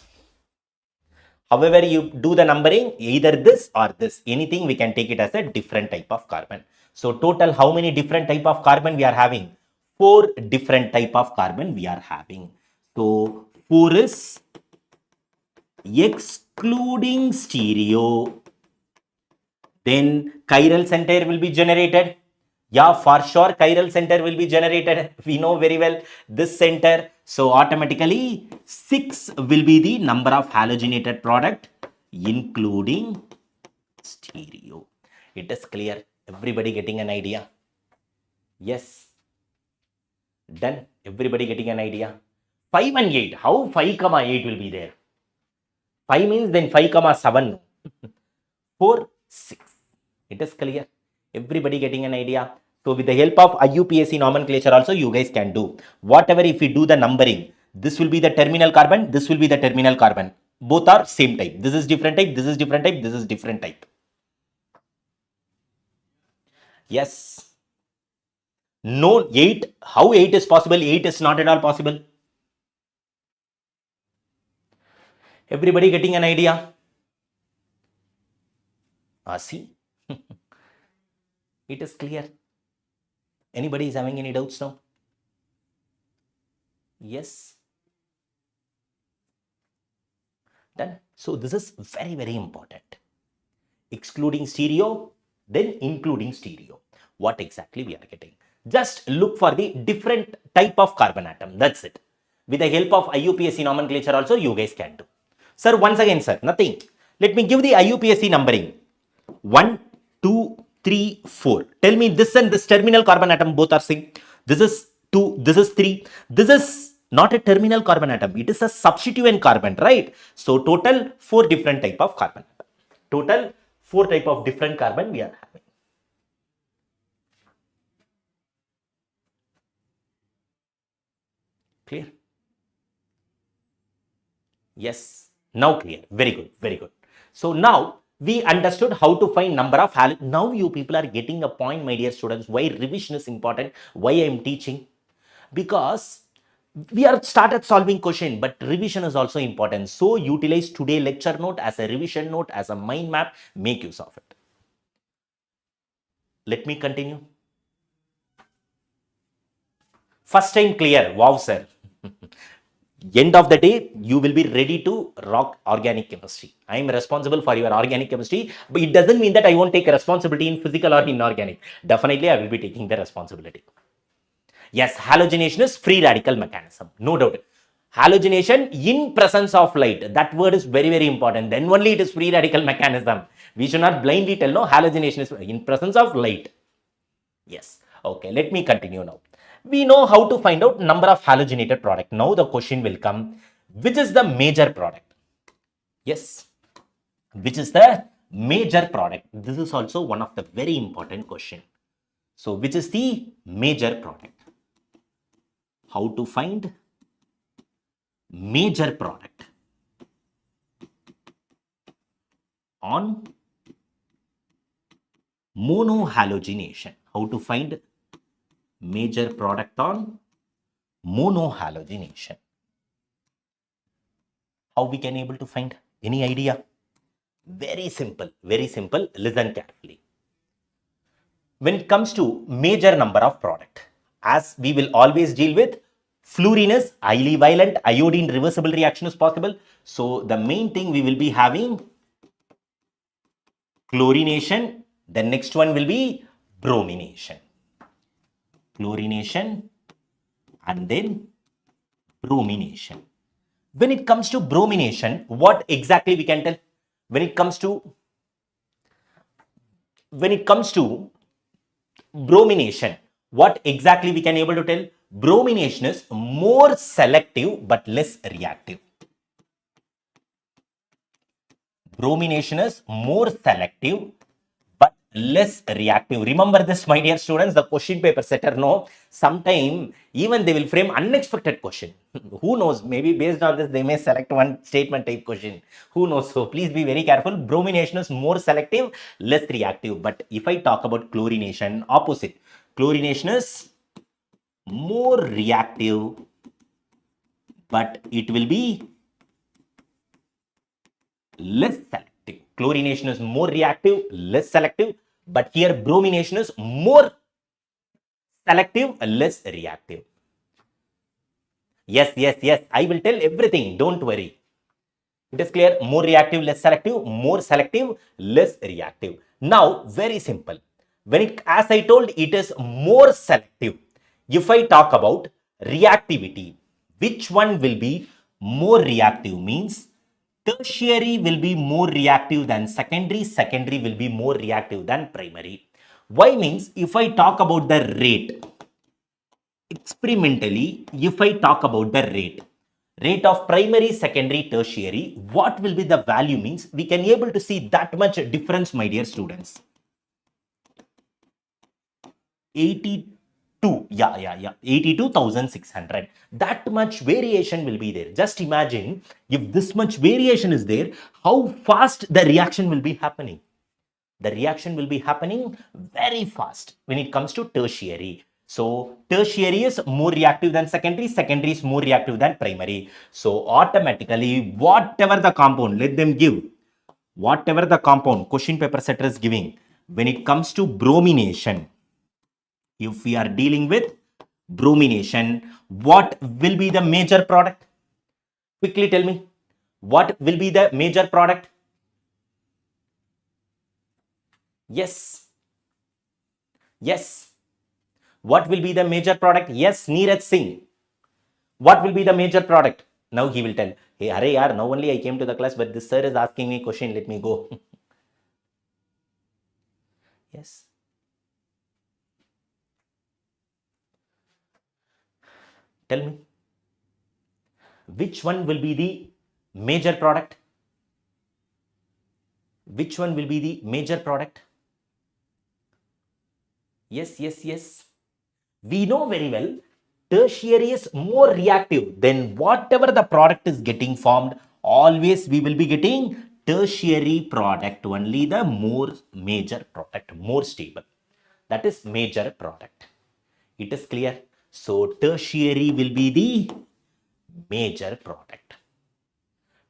However, you do the numbering, either this or this, anything we can take it as a different type of carbon. So total, how many different type of carbon we are having? 4 different type of carbon we are having. So 4 is excluding stereo. Then chiral center will be generated. Yeah, for sure, chiral center will be generated. We know very well this center. So automatically 6 will be the number of halogenated product, including stereo. It is clear. Everybody getting an idea? Yes. Done. Everybody getting an idea? 5 and 8. How 5 comma 8 will be there? 5 means then 5 comma 7. 4, 6. It is clear. Everybody getting an idea? So with the help of IUPAC nomenclature also you guys can do. Whatever if we do the numbering, this will be the terminal carbon, this will be the terminal carbon. Both are same type. This is different type, this is different type, this is different type. Yes. No, 8. How 8 is possible? 8 is not at all possible. Everybody getting an idea? See? It is clear. Anybody is having any doubts now? Yes. Done. So this is very, very important. Excluding stereo, then including stereo. What exactly we are getting? Just look for the different type of carbon atom. That's it. With the help of IUPAC nomenclature also you guys can do. Sir, once again, sir, nothing. Let me give the IUPAC numbering. 1, 2, 3, 4. Tell me this and this terminal carbon atom both are same. This is 2, this is 3. This is not a terminal carbon atom. It is a substituent carbon, right? So total 4 different type of carbon. Total 4 type of different carbon we are having. Clear? Yes. Now clear. Very good. Very good. So now we understood how to find number of halogens. Now you people are getting a point, my dear students, why revision is important, why I am teaching. Because we are started solving question, but revision is also important. So utilize today lecture note as a revision note, as a mind map, make use of it. Let me continue. First time clear. Wow, sir. End of the day, you will be ready to rock organic chemistry. I am responsible for your organic chemistry, but it doesn't mean that I won't take responsibility in physical or inorganic. Definitely, I will be taking the responsibility. Yes, halogenation is free radical mechanism. No doubt. Halogenation in presence of light. That word is very, very important. Then only it is free radical mechanism. We should not blindly tell, no, halogenation is in presence of light. Yes. Okay, let me continue now. We know how to find out number of halogenated product. Now the question will come, which is the major product? Yes. Which is the major product? This is also one of the very important question. So, which is the major product? How to find major product on monohalogenation? How to find major product on monohalogenation? How we can able to find? Any idea? Very simple, very simple. Listen carefully. When it comes to major number of product, as we will always deal with, fluorine is highly violent, iodine reversible reaction is possible. So the main thing we will be having chlorination. The next one will be bromination. Chlorination and then bromination. When it comes to bromination, what exactly we can tell? When it comes to bromination, what exactly we can able to tell? Bromination is more selective but less reactive. Bromination is more selective but less reactive. Remember this, my dear students, the question paper setter, no, sometime even they will frame unexpected question. Who knows, maybe based on this, they may select one statement type question. Who knows? So please be very careful. Bromination is more selective, less reactive. But if I talk about chlorination, opposite. Chlorination is more reactive, but it will be less selective. Chlorination is more reactive, less selective, but here bromination is more selective, less reactive. Yes. I will tell everything. Don't worry. It is clear. More reactive, less selective. More selective, less reactive. Now, very simple. When it, as I told, it is more selective. If I talk about reactivity, which one will be more reactive? Means tertiary will be more reactive than secondary. Secondary will be more reactive than primary. Why? Means if I talk about the rate, experimentally, if I talk about the rate of primary, secondary, tertiary, what will be the value? Means we can able to see that much difference, my dear students. 82, yeah, 82,600. That much variation will be there. Just imagine if this much variation is there, how fast the reaction will be happening. The reaction will be happening very fast when it comes to tertiary. So tertiary is more reactive than secondary, secondary is more reactive than primary. So automatically, whatever the compound, let them give, whatever the compound question paper setter is giving, when it comes to bromination, if we are dealing with bromination, what will be the major product? Quickly tell me, what will be the major product? Yes. What will be the major product? Yes, Neeraj Singh. What will be the major product? Now he will tell, hey, arey yaar, now only I came to the class, but this sir is asking me question, let me go. Yes. Tell me, which one will be the major product? Which one will be the major product? Yes. We know very well, tertiary is more reactive. Then whatever the product is getting formed, always we will be getting tertiary product, only the more major product, more stable. That is major product. It is clear. So tertiary will be the major product.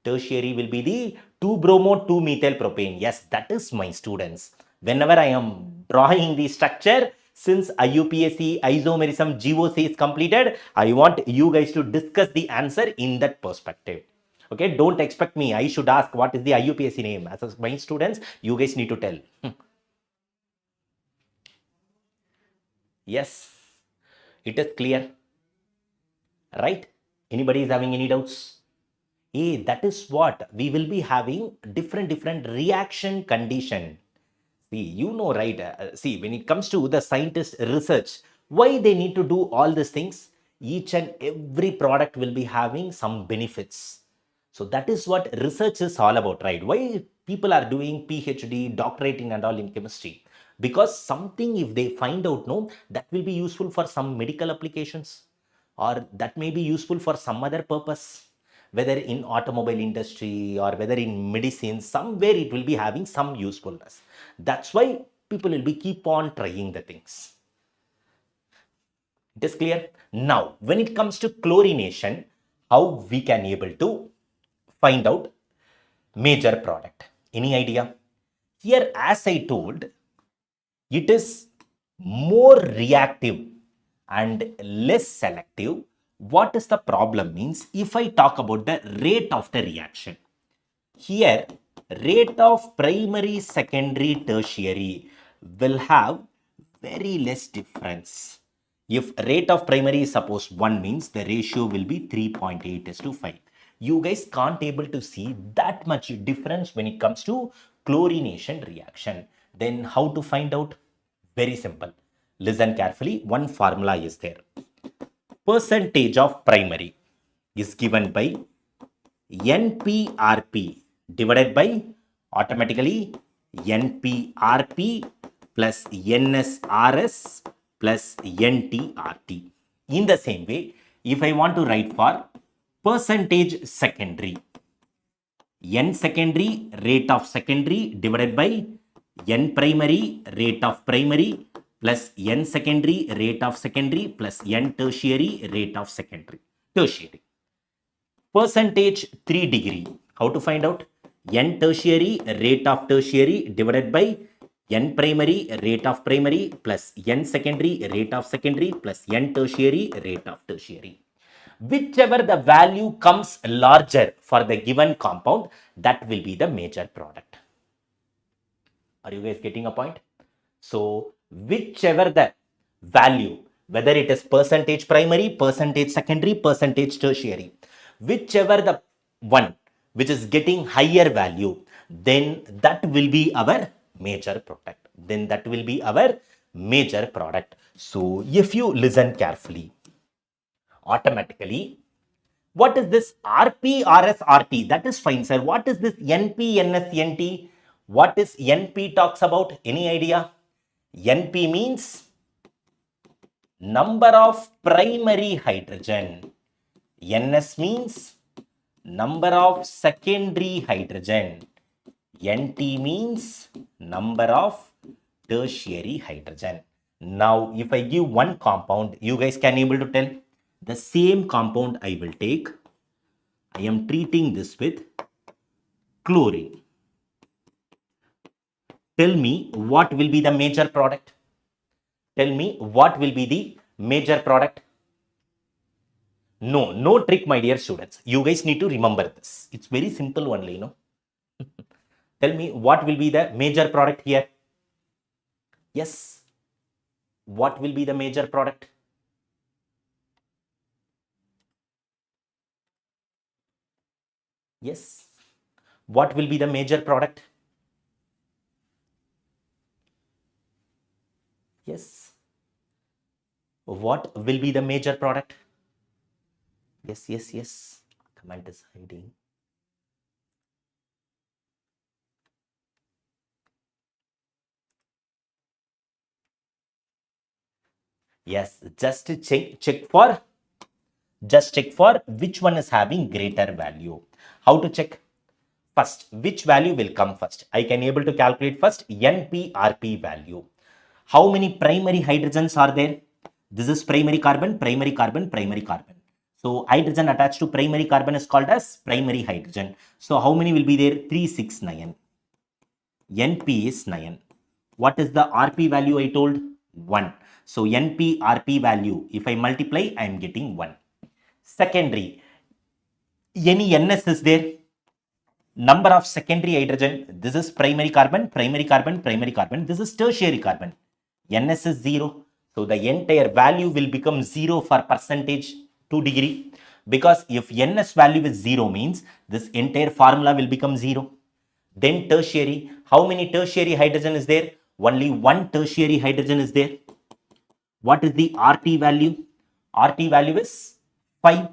Tertiary will be the 2-bromo 2-methyl propane. Yes, that is my students. Whenever I am drawing the structure, since IUPAC isomerism GOC is completed, I want you guys to discuss the answer in that perspective. Okay, don't expect me. I should ask what is the IUPAC name. As my students, you guys need to tell. Yes, it is clear. Right? Anybody is having any doubts? That is what we will be having different reaction condition. See, you know, right? See, when it comes to the scientist research, why they need to do all these things? Each and every product will be having some benefits. So that is what research is all about, right? Why people are doing PhD, doctorating and all in chemistry? Because something, if they find out, no, that will be useful for some medical applications, or that may be useful for some other purpose, whether in automobile industry or whether in medicine, somewhere it will be having some usefulness. That's why people will be keep on trying the things. It is clear. Now, when it comes to chlorination, how we can able to find out major product? Any idea? Here, as I told, it is more reactive and less selective. What is the problem? Means if I talk about the rate of the reaction, here rate of primary, secondary, tertiary will have very less difference. If rate of primary is suppose 1, means the ratio will be 3.8:5. You guys can't able to see that much difference when it comes to chlorination reaction. Then how to find out? Very simple. Listen carefully. One formula is there. Percentage of primary is given by NPRP divided by automatically NPRP plus NSRS plus NTRT. In the same way, if I want to write for percentage secondary, N secondary rate of secondary divided by N primary rate of primary plus N secondary rate of secondary plus N tertiary rate of secondary tertiary. Percentage 3 degree. How to find out? N tertiary rate of tertiary divided by N primary rate of primary plus N secondary rate of secondary plus N tertiary rate of tertiary. Whichever the value comes larger for the given compound, that will be the major product. Are you guys getting a point? So, whichever the value, whether it is percentage primary, percentage secondary, percentage tertiary, whichever the one which is getting higher value, then that will be our major product. Then that will be our major product. So, if you listen carefully, automatically, what is this RP, RS, RT? That is fine, sir. What is this NP, NS, NT? What is NP talks about? Any idea? NP means number of primary hydrogen. NS means number of secondary hydrogen. NT means number of tertiary hydrogen. Now, if I give one compound, you guys can able to tell the same compound I will take. I am treating this with chlorine. Tell me what will be the major product. Tell me what will be the major product. No trick, my dear students. You guys need to remember this. It's very simple only, Tell me what will be the major product here. Yes. What will be the major product? Yes. What will be the major product? Yes. What will be the major product? Yes. Comment is hiding. Yes, just check for which one is having greater value. How to check? First, which value will come first? I can able to calculate first NPRP value. How many primary hydrogens are there? This is primary carbon, primary carbon, primary carbon. So hydrogen attached to primary carbon is called as primary hydrogen. So how many will be there? 3, 6, 9. NP is 9. What is the RP value I told? 1. So NP RP value, if I multiply, I am getting 1. Secondary, any NS is there? Number of secondary hydrogen, this is primary carbon, primary carbon, primary carbon. This is tertiary carbon. NS is 0. So the entire value will become 0 for percentage 2 degree. Because if NS value is 0 means this entire formula will become 0. Then tertiary, how many tertiary hydrogen is there? Only one tertiary hydrogen is there. What is the RT value? RT value is 5.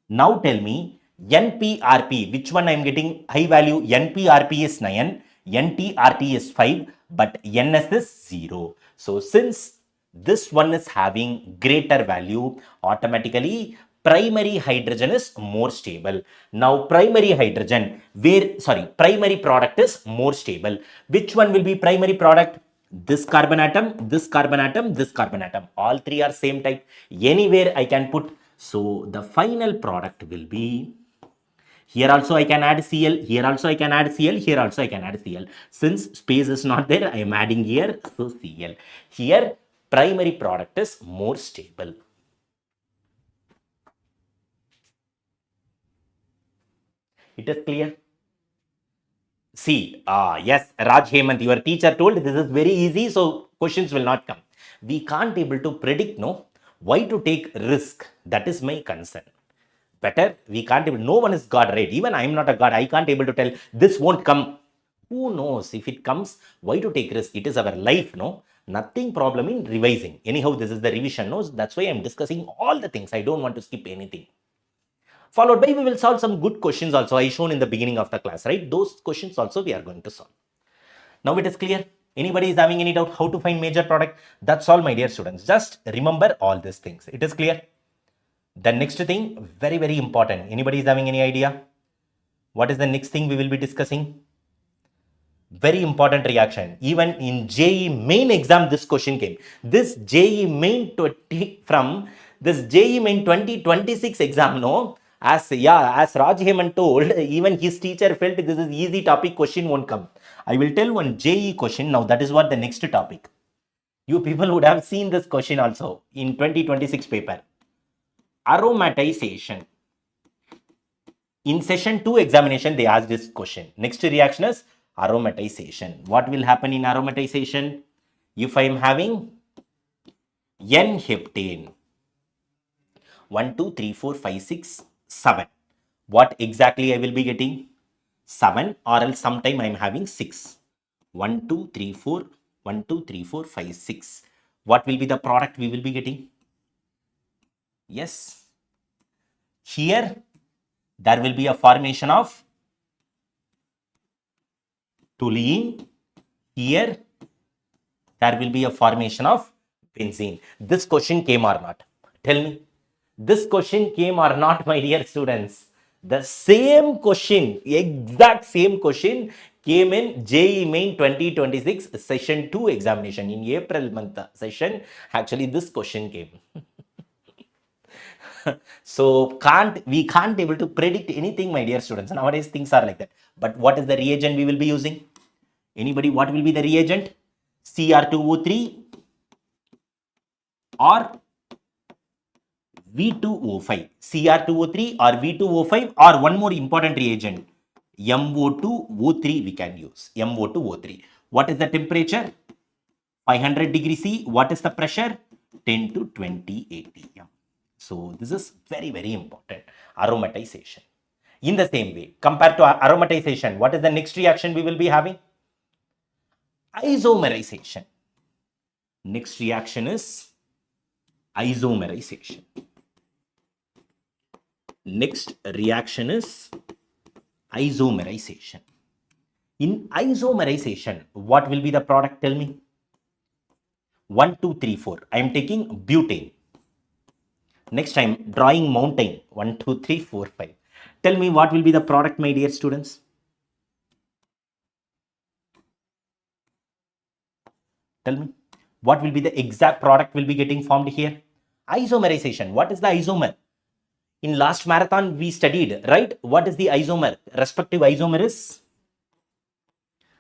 Now tell me NPRP, which one I am getting high value? NPRP is 9, NTRT is 5, but NS is 0. So since this one is having greater value, automatically primary hydrogen is more stable. Now primary hydrogen, primary product is more stable. Which one will be primary product? This carbon atom, this carbon atom, this carbon atom. All three are same type. Anywhere I can put. So the final product will be, here also I can add Cl, here also I can add Cl, here also I can add Cl. Since space is not there, I am adding here, so Cl. Here primary product is more stable. It is clear? See, yes, Raj Hemant, your teacher told this is very easy, so questions will not come. We can't able to predict, why to take risk? That is my concern. Better, we can't even, no one is God, right? Even I am not a God, I can't able to tell this won't come. Who knows if it comes? Why to take risk? It is our life, nothing problem in revising. Anyhow, this is the revision, that's why I'm discussing all the things. I don't want to skip anything. Followed by, we will solve some good questions also I shown in the beginning of the class, right? Those questions also we are going to solve. Now it is clear. Anybody is having any doubt how to find major product? That's all, my dear students. Just remember all these things. It is clear. The next thing, very, very important. Anybody is having any idea? What is the next thing we will be discussing? Very important reaction. Even in JEE main exam, this question came. This JEE main 2026 exam, no? As Raj Hemant told, even his teacher felt this is easy topic, question won't come. I will tell one JEE question now. That is what the next topic. You people would have seen this question also in 2026 paper. Aromatization. In session 2 examination, they asked this question. Next reaction is aromatization. What will happen in aromatization? If I am having N-heptane, 1, 2, 3, 4, 5, 6, 7. What exactly I will be getting? 7, or else sometime I am having 6. 1, 2, 3, 4, 1, 2, 3, 4, 5, 6. What will be the product we will be getting? Yes. Here, there will be a formation of toluene. Here, there will be a formation of benzene. This question came or not? Tell me. This question came or not, my dear students? The same question, exact same question came in JEE Main 2026 session 2 examination. In April month session, actually this question came. So we can't able to predict anything, my dear students. Nowadays things are like that. But what is the reagent we will be using? Anybody, what will be the reagent? Cr2O3 or V2O5. Cr2O3 or V2O5, or one more important reagent, MO2O3 we can use. MO2O3. What is the temperature? 500 degrees C. What is the pressure? 10 to 20 atm. So this is very, very important. Aromatization. In the same way, compared to aromatization, what is the next reaction we will be having? Isomerization. Next reaction is isomerization. Next reaction is isomerization. In isomerization, what will be the product? Tell me. 1, 2, 3, 4. I am taking butane. Next time, drawing mountain. 1, 2, 3, 4, 5. Tell me what will be the product, my dear students? Tell me. What will be the exact product will be getting formed here? Isomerization. What is the isomer? In last marathon, we studied, right? What is the isomer? Respective isomer is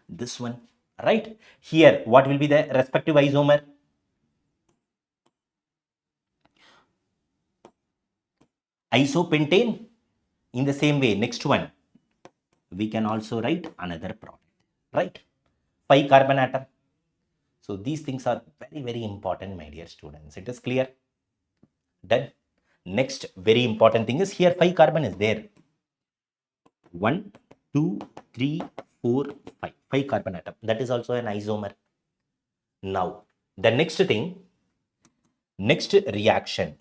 this one, right? Here, what will be the respective isomer? Isopentane. In the same way, next one, we can also write another product, right? 5 carbon atom. So these things are very, very important, my dear students. It is clear? Done. Next very important thing is here 5 carbon is there. 1, 2, 3, 4, 5. 5 carbon atom. That is also an isomer. Now, the next thing, next reaction.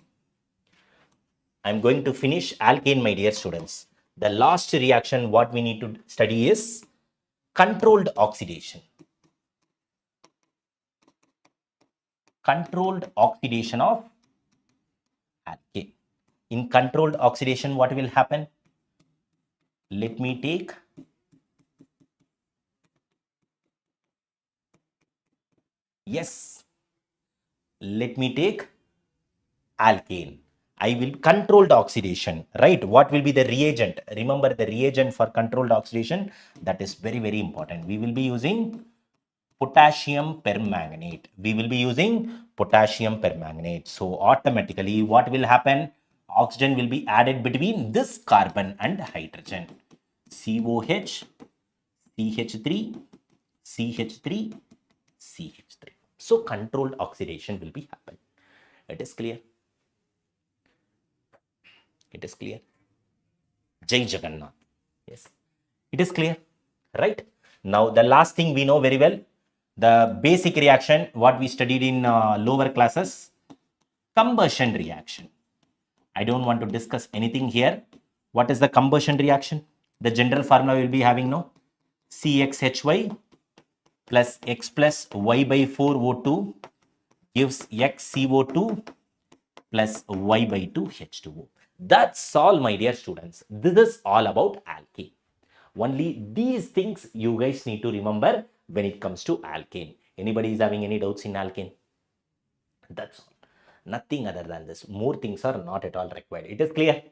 I'm going to finish alkane, my dear students. The last reaction what we need to study is controlled oxidation. Controlled oxidation of alkane. In controlled oxidation, what will happen? Let me take let me take alkane. I will controlled oxidation, right? What will be the reagent? Remember the reagent for controlled oxidation, that is very, very important. We will be using potassium permanganate. We will be using potassium permanganate. So automatically what will happen? Oxygen will be added between this carbon and hydrogen. COH, CH3, CH3, CH3. So controlled oxidation will be happen. It is clear. It is clear. Jai Jagannath. Yes, it is clear, right? Now the last thing we know very well, the basic reaction what we studied in lower classes, combustion reaction. I don't want to discuss anything here. What is the combustion reaction? The general formula will be having no CXHY plus X plus Y by 4 O2 gives X CO2 plus Y by 2 H2O. That's all, my dear students. This is all about alkane. Only these things you guys need to remember when it comes to alkane. Anybody is having any doubts in alkane? That's all. Nothing other than this. More things are not at all required. It is clear.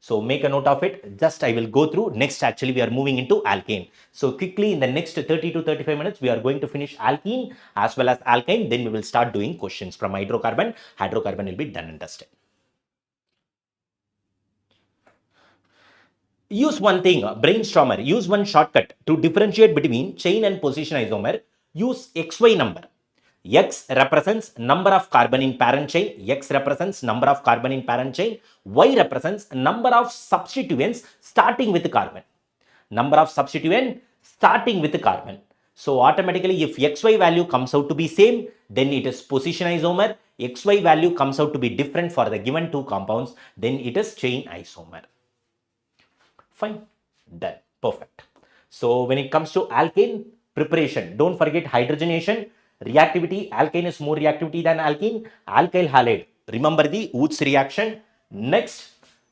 So make a note of it. Just I will go through. Next, actually, we are moving into alkane. So quickly in the next 30 to 35 minutes, we are going to finish alkene as well as alkyne. Then we will start doing questions from hydrocarbon. Hydrocarbon will be done and dusted. Use one thing, brainstormer. Use one shortcut to differentiate between chain and position isomer. Use XY number. X represents number of carbon in parent chain. X represents number of carbon in parent chain. Y represents number of substituents starting with carbon. Number of substituent starting with carbon. So automatically if XY value comes out to be same, then it is position isomer. XY value comes out to be different for the given two compounds, then it is chain isomer. Fine, done, perfect. So when it comes to alkane preparation, don't forget hydrogenation. Reactivity, alkane is more reactivity than alkene. Alkyl halide, remember the Woods reaction. Next,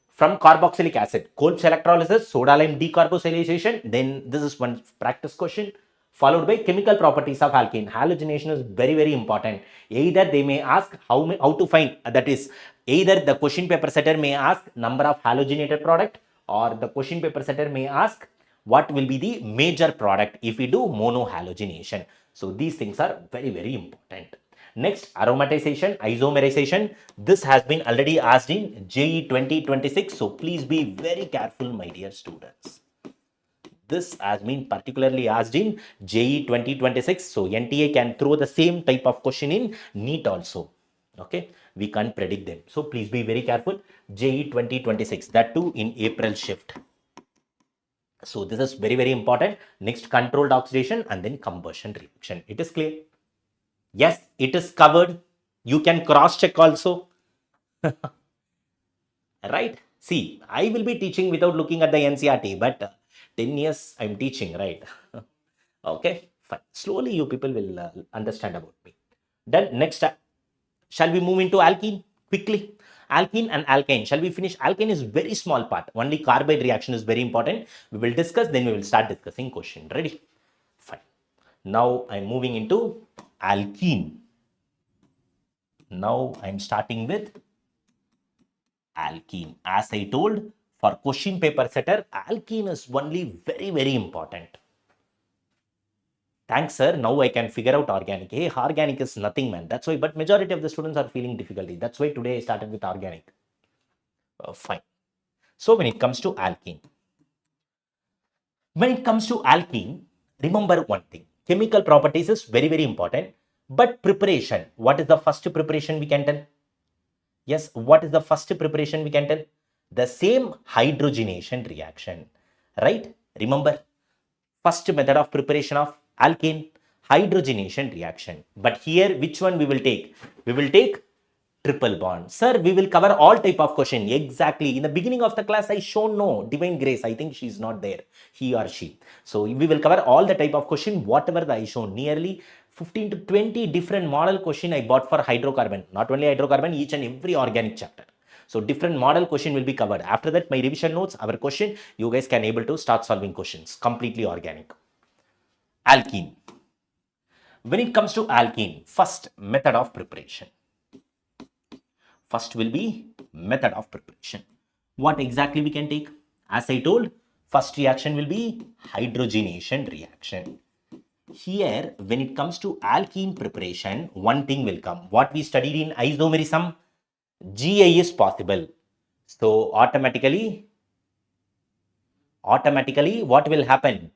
from carboxylic acid, Kolb's electrolysis, soda lime decarboxylation. Then this is one practice question, followed by chemical properties of alkane. Halogenation is very, very important. Either they may ask how to find, that is, either the question paper setter may ask number of halogenated product, or the question paper setter may ask what will be the major product if we do monohalogenation. So these things are very, very important. Next, aromatization, isomerization. This has been already asked in JEE 2026. So please be very careful, my dear students. This has been particularly asked in JEE 2026. So NTA can throw the same type of question in NEET also. Okay, we can't predict them. So please be very careful. JEE 2026, that too in April shift. So this is very, very important. Next, controlled oxidation and then combustion reaction. It is clear. Yes, it is covered. You can cross check also. Right? See, I will be teaching without looking at the NCRT, but 10 years I'm teaching, right? Okay, fine. Slowly you people will understand about me. Then next, shall we move into alkene quickly? Alkene and alkyne. Shall we finish? Alkane is very small part. Only carbide reaction is very important. We will discuss, then we will start discussing question. Ready? Fine. Now I'm moving into alkene. Now I'm starting with alkene. As I told, for question paper setter, alkene is only very, very important. Thanks, sir. Now I can figure out organic. Hey, organic is nothing, man. That's why, but majority of the students are feeling difficulty. That's why today I started with organic. Fine. So when it comes to alkene, remember one thing. Chemical properties is very, very important. But preparation, what is the first preparation we can tell? Yes, what is the first preparation we can tell? The same hydrogenation reaction, right? Remember, first method of preparation of alkane, hydrogenation reaction. But here, which one we will take? We will take triple bond. Sir, we will cover all type of question. Exactly. In the beginning of the class, I shown no divine grace. I think she's not there. He or she. So we will cover all the type of question, whatever I shown. Nearly 15 to 20 different model question I bought for hydrocarbon. Not only hydrocarbon, each and every organic chapter. So different model question will be covered. After that, my revision notes, our question, you guys can able to start solving questions. Completely organic. Alkene. When it comes to alkene, first method of preparation. First will be method of preparation. What exactly we can take? As I told, first reaction will be hydrogenation reaction. Here, when it comes to alkene preparation, one thing will come. What we studied in isomerism, GI is possible. So automatically what will happen?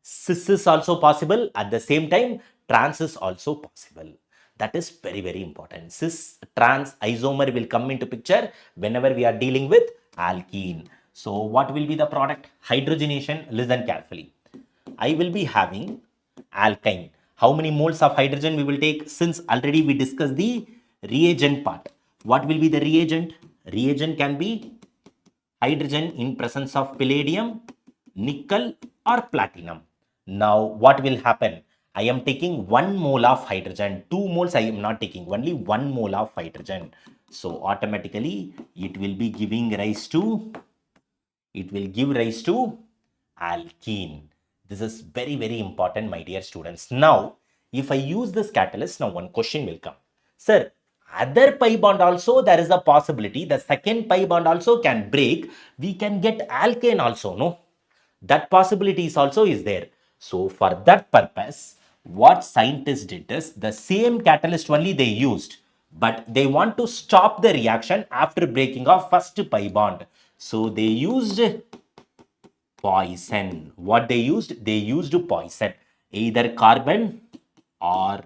Cis is also possible. At the same time, trans is also possible. That is very, very important. Cis trans isomer will come into picture whenever we are dealing with alkene. So what will be the product? Hydrogenation. Listen carefully. I will be having alkyne. How many moles of hydrogen we will take? Since already we discussed the reagent part. What will be the reagent? Reagent can be hydrogen in presence of palladium, nickel or platinum. Now what will happen? I am taking 1 mole of hydrogen. 2 moles I am not taking, only 1 mole of hydrogen. So automatically it will be giving rise to, alkene. This is very, very important, my dear students. Now, if I use this catalyst, now one question will come. Sir, other pi bond also, there is a possibility. The second pi bond also can break. We can get alkane also, no? That possibility is also is there. So for that purpose, what scientists did is the same catalyst only they used, but they want to stop the reaction after breaking off first pi bond. So they used poison. What they used? They used poison, either carbon, or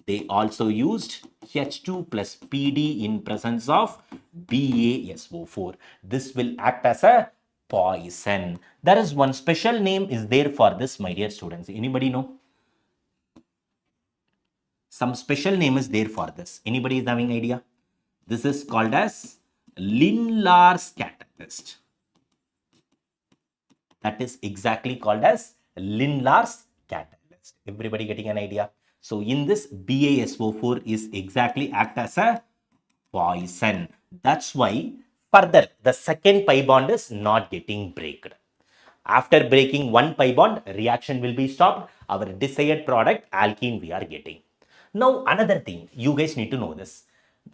they also used H2 plus PD in presence of BaSO4. This will act as a poison. There is one special name is there for this, my dear students. Anybody know? Some special name is there for this. Anybody is having idea? This is called as Lindlar's catalyst. That is exactly called as Lindlar's catalyst. Everybody getting an idea? So in this, BaSO4 is exactly act as a poison. That's why further the second pi bond is not getting breaked. After breaking one pi bond, reaction will be stopped. Our desired product, alkene, we are getting. Now, another thing, you guys need to know this.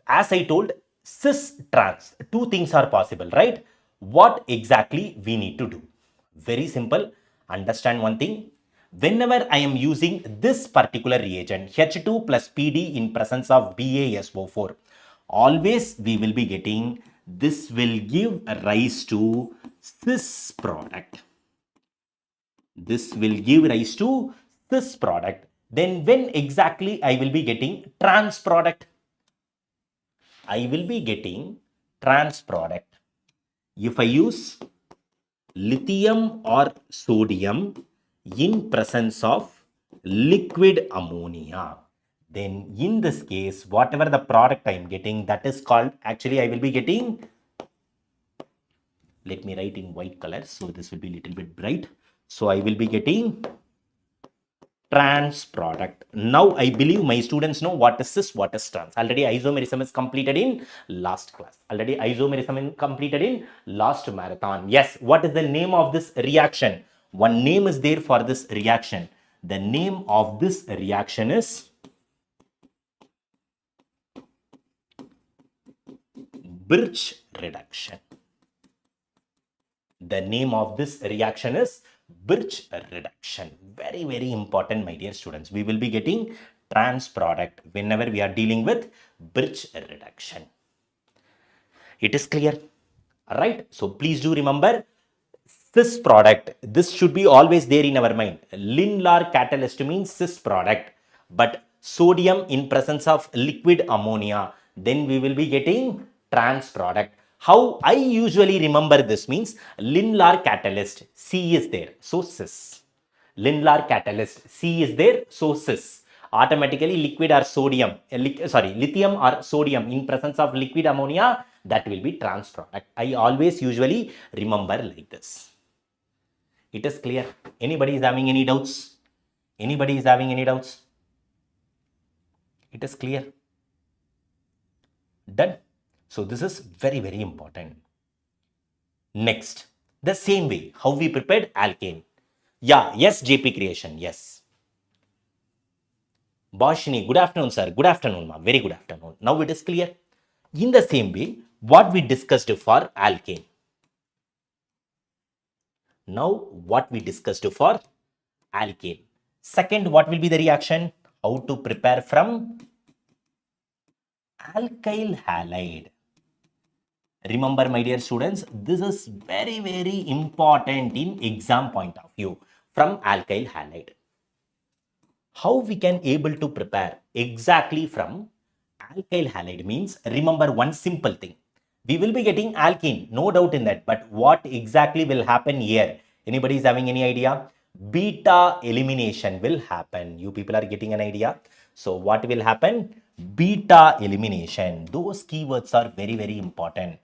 As I told, cis trans, two things are possible, right? What exactly we need to do? Very simple. Understand one thing. Whenever I am using this particular reagent, H2 plus PD in presence of BaSO4, always we will be getting, this will give rise to cis product. This will give rise to this product. Then when exactly I will be getting trans product? I will be getting trans product if I use lithium or sodium in presence of liquid ammonia. Then in this case, whatever the product I am getting, that is called, actually I will be getting, let me write in white color, so this will be a little bit bright. So I will be getting trans product. Now I believe my students know what is cis, what is trans. Already isomerism is completed in last class. Already isomerism is completed in last marathon. Yes, what is the name of this reaction? One name is there for this reaction. The name of this reaction is Birch reduction. The name of this reaction is Birch reduction. Very, very important, my dear students. We will be getting trans product whenever we are dealing with Birch reduction. It is clear, right? So please do remember this product. This should be always there in our mind. Lindlar catalyst means cis product, but sodium in presence of liquid ammonia, then we will be getting trans product. How I usually remember this means Lindlar catalyst, C is there, so cis. Lindlar catalyst, C is there, so cis. Automatically liquid or sodium, lithium or sodium in presence of liquid ammonia, that will be trans product. I always usually remember like this. It is clear. Anybody is having any doubts? Anybody is having any doubts? It is clear. Done. So this is very, very important. Next, the same way how we prepared alkane. Yeah, yes, JP creation, yes. Bashini, good afternoon, sir. Good afternoon, ma'am. Very good afternoon. Now it is clear. In the same way, what we discussed for alkane. Now, what we discussed for alkane. Second, what will be the reaction? How to prepare from alkyl halide. Remember, my dear students, this is very, very important in exam point of view from alkyl halide. How we can able to prepare exactly from alkyl halide means, remember one simple thing. We will be getting alkene, no doubt in that. But what exactly will happen here? Anybody is having any idea? Beta elimination will happen. You people are getting an idea. So what will happen? Beta elimination. Those keywords are very, very important.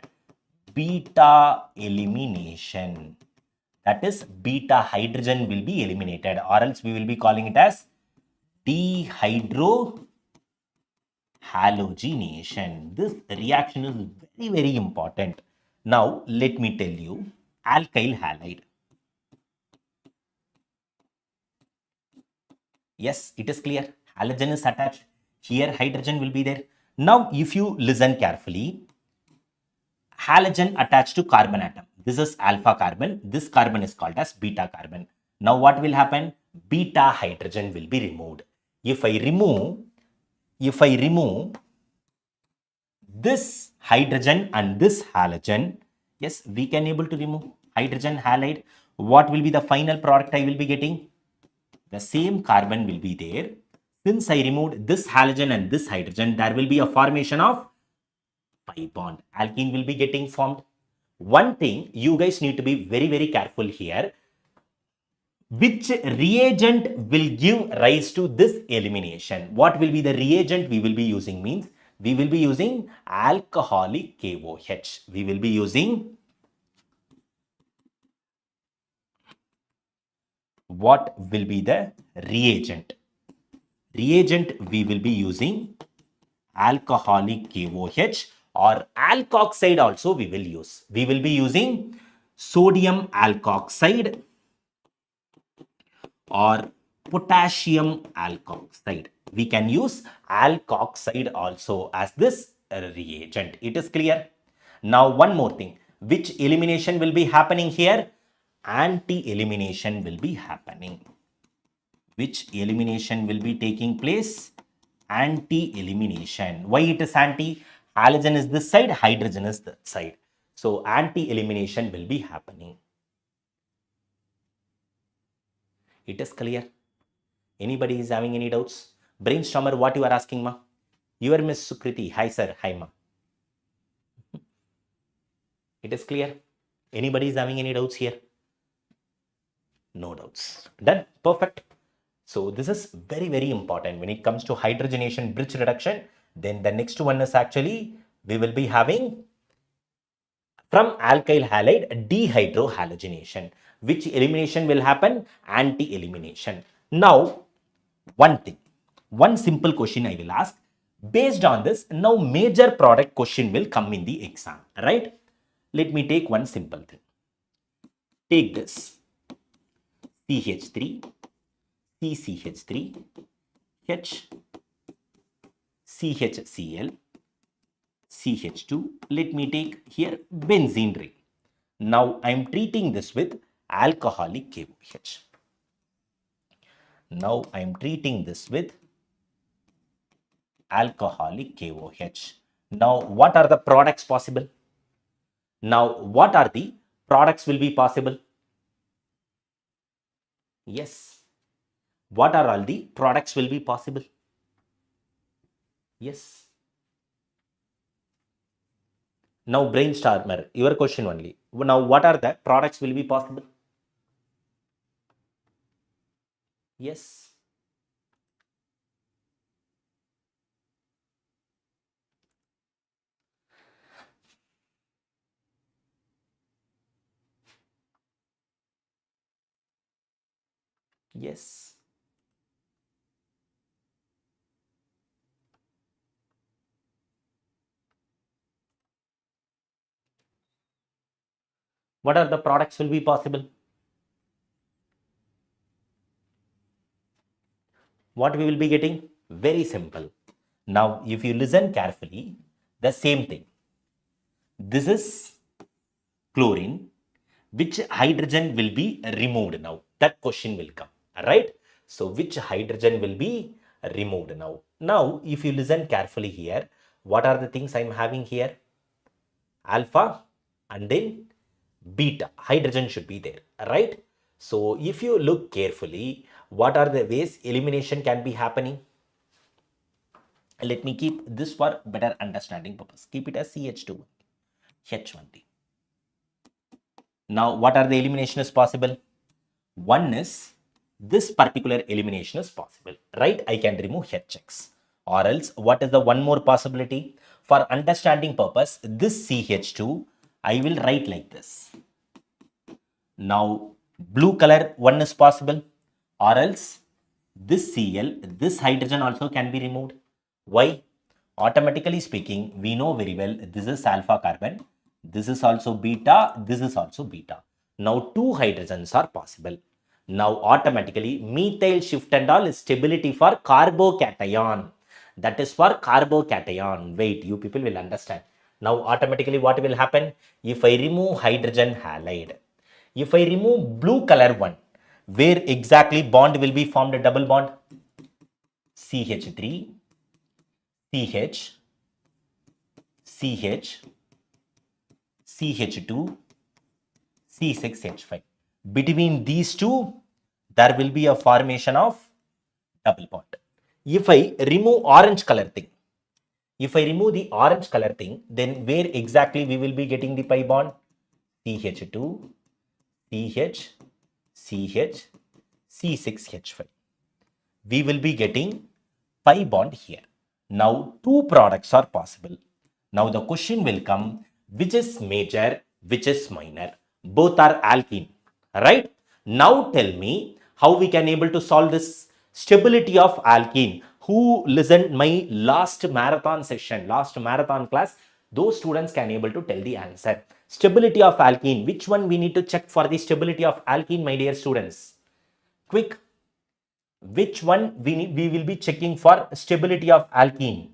Beta elimination. That is, beta hydrogen will be eliminated, or else we will be calling it as dehydrohalogenation. This reaction is very, very important. Now, let me tell you, alkyl halide. Yes, it is clear. Halogen is attached. Here, hydrogen will be there. Now, if you listen carefully, halogen attached to carbon atom. This is alpha carbon. This carbon is called as beta carbon. Now, what will happen? Beta hydrogen will be removed. If I remove this hydrogen and this halogen, yes, we can able to remove hydrogen halide. What will be the final product I will be getting? The same carbon will be there. Since I removed this halogen and this hydrogen, there will be a formation of pi bond. Alkene will be getting formed. One thing you guys need to be very, very careful here. Which reagent will give rise to this elimination? What will be the reagent we will be using? Means we will be using alcoholic KOH. We will be using what will be the reagent? Reagent we will be using alcoholic KOH, or alkoxide also we will use. We will be using sodium alkoxide or potassium alkoxide. We can use alkoxide also as this reagent. It is clear. Now, one more thing. Which elimination will be happening here? Anti-elimination will be happening. Which elimination will be taking place? Anti-elimination. Why it is anti? Halogen is this side, hydrogen is that side. So, anti-elimination will be happening. It is clear. Anybody is having any doubts? Brainstormer, what you are asking, ma? You are Miss Sukriti. Hi, sir. Hi, ma. It is clear. Anybody is having any doubts here? No doubts. Done. Perfect. So this is very, very important when it comes to hydrogenation bridge reduction. Then the next one is actually we will be having from alkyl halide dehydrohalogenation. Which elimination will happen? Anti-elimination. Now, one simple question I will ask. Based on this, now major product question will come in the exam, right? Let me take one simple thing. Take this CH3, CCH3, H, CHCl, CH2. Let me take here benzene ring. Now I am treating this with alcoholic KOH. Now I am treating this with alcoholic KOH. Now what are the products possible? Now what are the products will be possible? Yes. What are all the products will be possible? Yes. Now brainstormer, your question only. Now what are the products will be possible? Yes. Yes. What are the products will be possible? What we will be getting? Very simple. Now, if you listen carefully, the same thing. This is chlorine. Which hydrogen will be removed now? That question will come, right? So, which hydrogen will be removed now? Now, if you listen carefully here, what are the things I am having here? Alpha and then beta. Hydrogen should be there, right? So, if you look carefully, what are the ways elimination can be happening? Let me keep this for better understanding purpose. Keep it as CH2, H1. Now, what are the elimination is possible? One is this particular elimination is possible, right? I can remove HX. Or else, what is the one more possibility? For understanding purpose, this CH2, I will write like this. Now, blue color one is possible, or else This Cl, this hydrogen also can be removed. Why? Automatically speaking, we know very well this is alpha carbon, this is also beta, this is also beta. Now two hydrogens are possible. Now automatically methyl shift and all is stability for carbocation. That is for carbocation. Wait, you people will understand. Now automatically what will happen? If I remove hydrogen halide, if I remove blue color one, where exactly bond will be formed, a double bond? CH3, CH, CH, CH2, C6H5. Between these two, there will be a formation of double bond. If I remove orange color thing, if I remove the orange color thing, then where exactly we will be getting the pi bond? CH2, CH, CH, C6H5. We will be getting pi bond here. Now two products are possible. Now the question will come, which is major, which is minor? Both are alkene, right? Now tell me how we can able to solve this stability of alkene. Who listened my last marathon session, last marathon class? Those students can able to tell the answer. Stability of alkene. Which one we need to check for the stability of alkene, my dear students? Quick. Which one we will be checking for stability of alkene?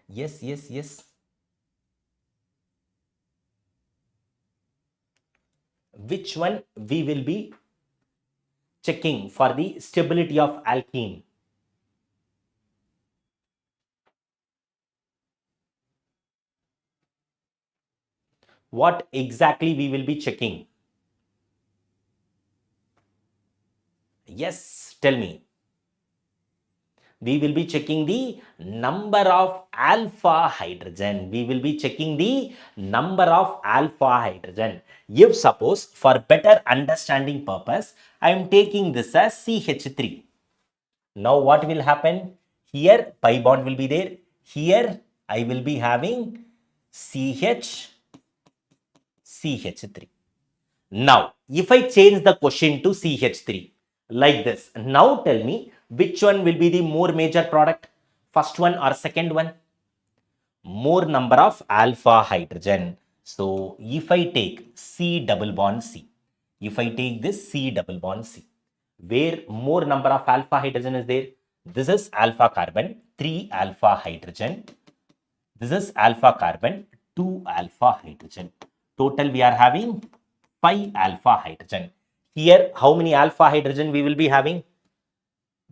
Yes, yes, yes. Which one we will be checking for the stability of alkene? What exactly we will be checking? Yes, tell me. We will be checking the number of alpha hydrogen. We will be checking the number of alpha hydrogen. If suppose for better understanding purpose, I am taking this as CH3. Now what will happen? Here pi bond will be there. Here I will be having CH, CH3. Now, if I change the question to CH3 like this, now tell me which one will be the more major product, first one or second one? More number of alpha hydrogen. So, if I take C double bond C, if I take this C double bond C, where more number of alpha hydrogen is there? This is alpha carbon, 3 alpha hydrogen. This is alpha carbon, 2 alpha hydrogen. Total we are having 5 alpha hydrogen. Here, how many alpha hydrogen we will be having?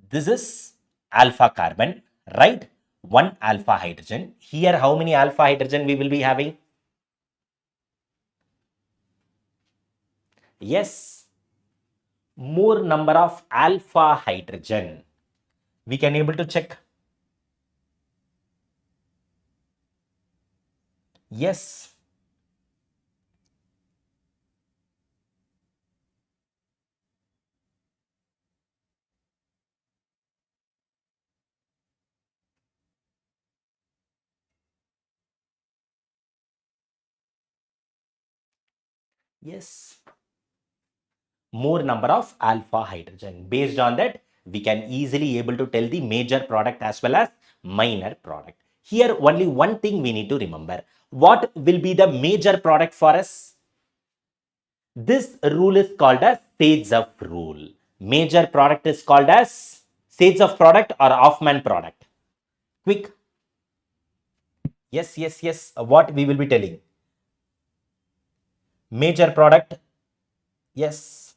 This is alpha carbon, right? 1 alpha hydrogen. Here, how many alpha hydrogen we will be having? Yes, more number of alpha hydrogen. We can able to check. Yes. Yes. More number of alpha hydrogen. Based on that, we can easily able to tell the major product as well as minor product. Here only one thing we need to remember. What will be the major product for us? This rule is called as Sage-Zuff rule. Major product is called as Sage-Zuff product or Hoffman product. Quick. Yes, yes, yes. What we will be telling? Major product. Yes.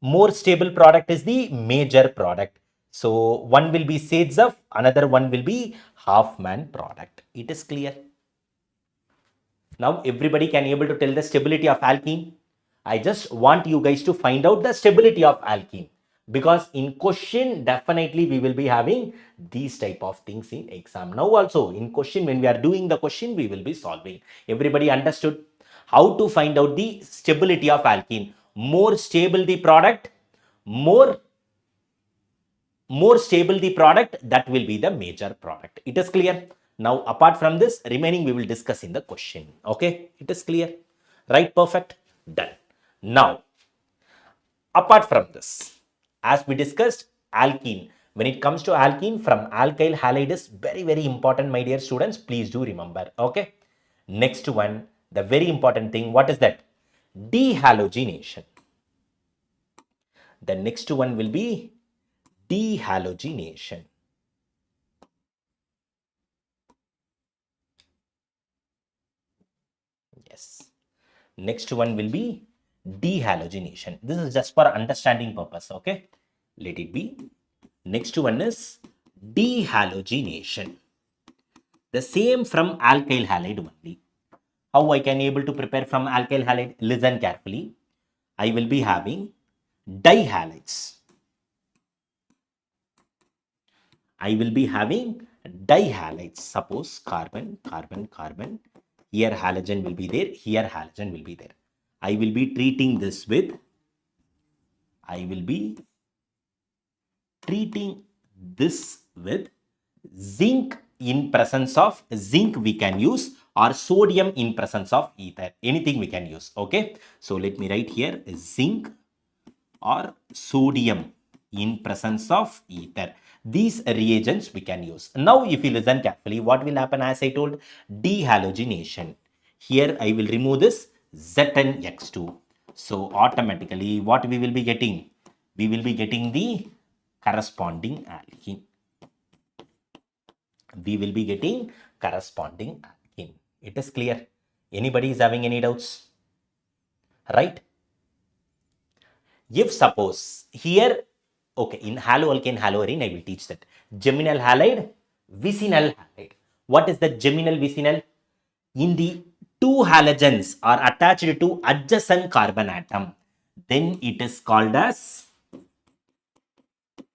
More stable product is the major product. So one will be Sage-Zuff, another one will be Hoffman product. It is clear. Now everybody can able to tell the stability of alkene. I just want you guys to find out the stability of alkene, because in question definitely we will be having these type of things in exam. Now also in question, when we are doing the question, we will be solving. Everybody understood how to find out the stability of alkene? More stable the product, more stable the product, that will be the major product. It is clear. Now apart from this, remaining we will discuss in the question. Okay, it is clear, right? Perfect, done. Now, apart from this, as we discussed, alkene. When it comes to alkene, from alkyl halide is very, very important, my dear students. Please do remember. Okay. Next one, the very important thing, what is that? Dehalogenation. The next one will be dehalogenation. Yes. Next one will be dehalogenation. This is just for understanding purpose. Okay. Let it be. Next one is dehalogenation. The same from alkyl halide only. How I can able to prepare from alkyl halide? Listen carefully. I will be having dihalides. I will be having dihalides. Suppose carbon, carbon, carbon. Here halogen will be there. Here halogen will be there. I will be treating this with, I will be treating this with zinc. In presence of zinc we can use, or sodium in presence of ether. Anything we can use. Okay. So let me write here zinc or sodium in presence of ether. These reagents we can use. Now, if you listen carefully, what will happen? As I told, dehalogenation. Here I will remove this ZnX2. So automatically what we will be getting? We will be getting the corresponding alkene. We will be getting corresponding alkene. It is clear. Anybody is having any doubts? Right? If suppose here, okay, in haloalkane, haloarine, I will teach that. Geminal halide, vicinal halide. What is the geminal vicinal? In the two halogens are attached to adjacent carbon atom, then it is called as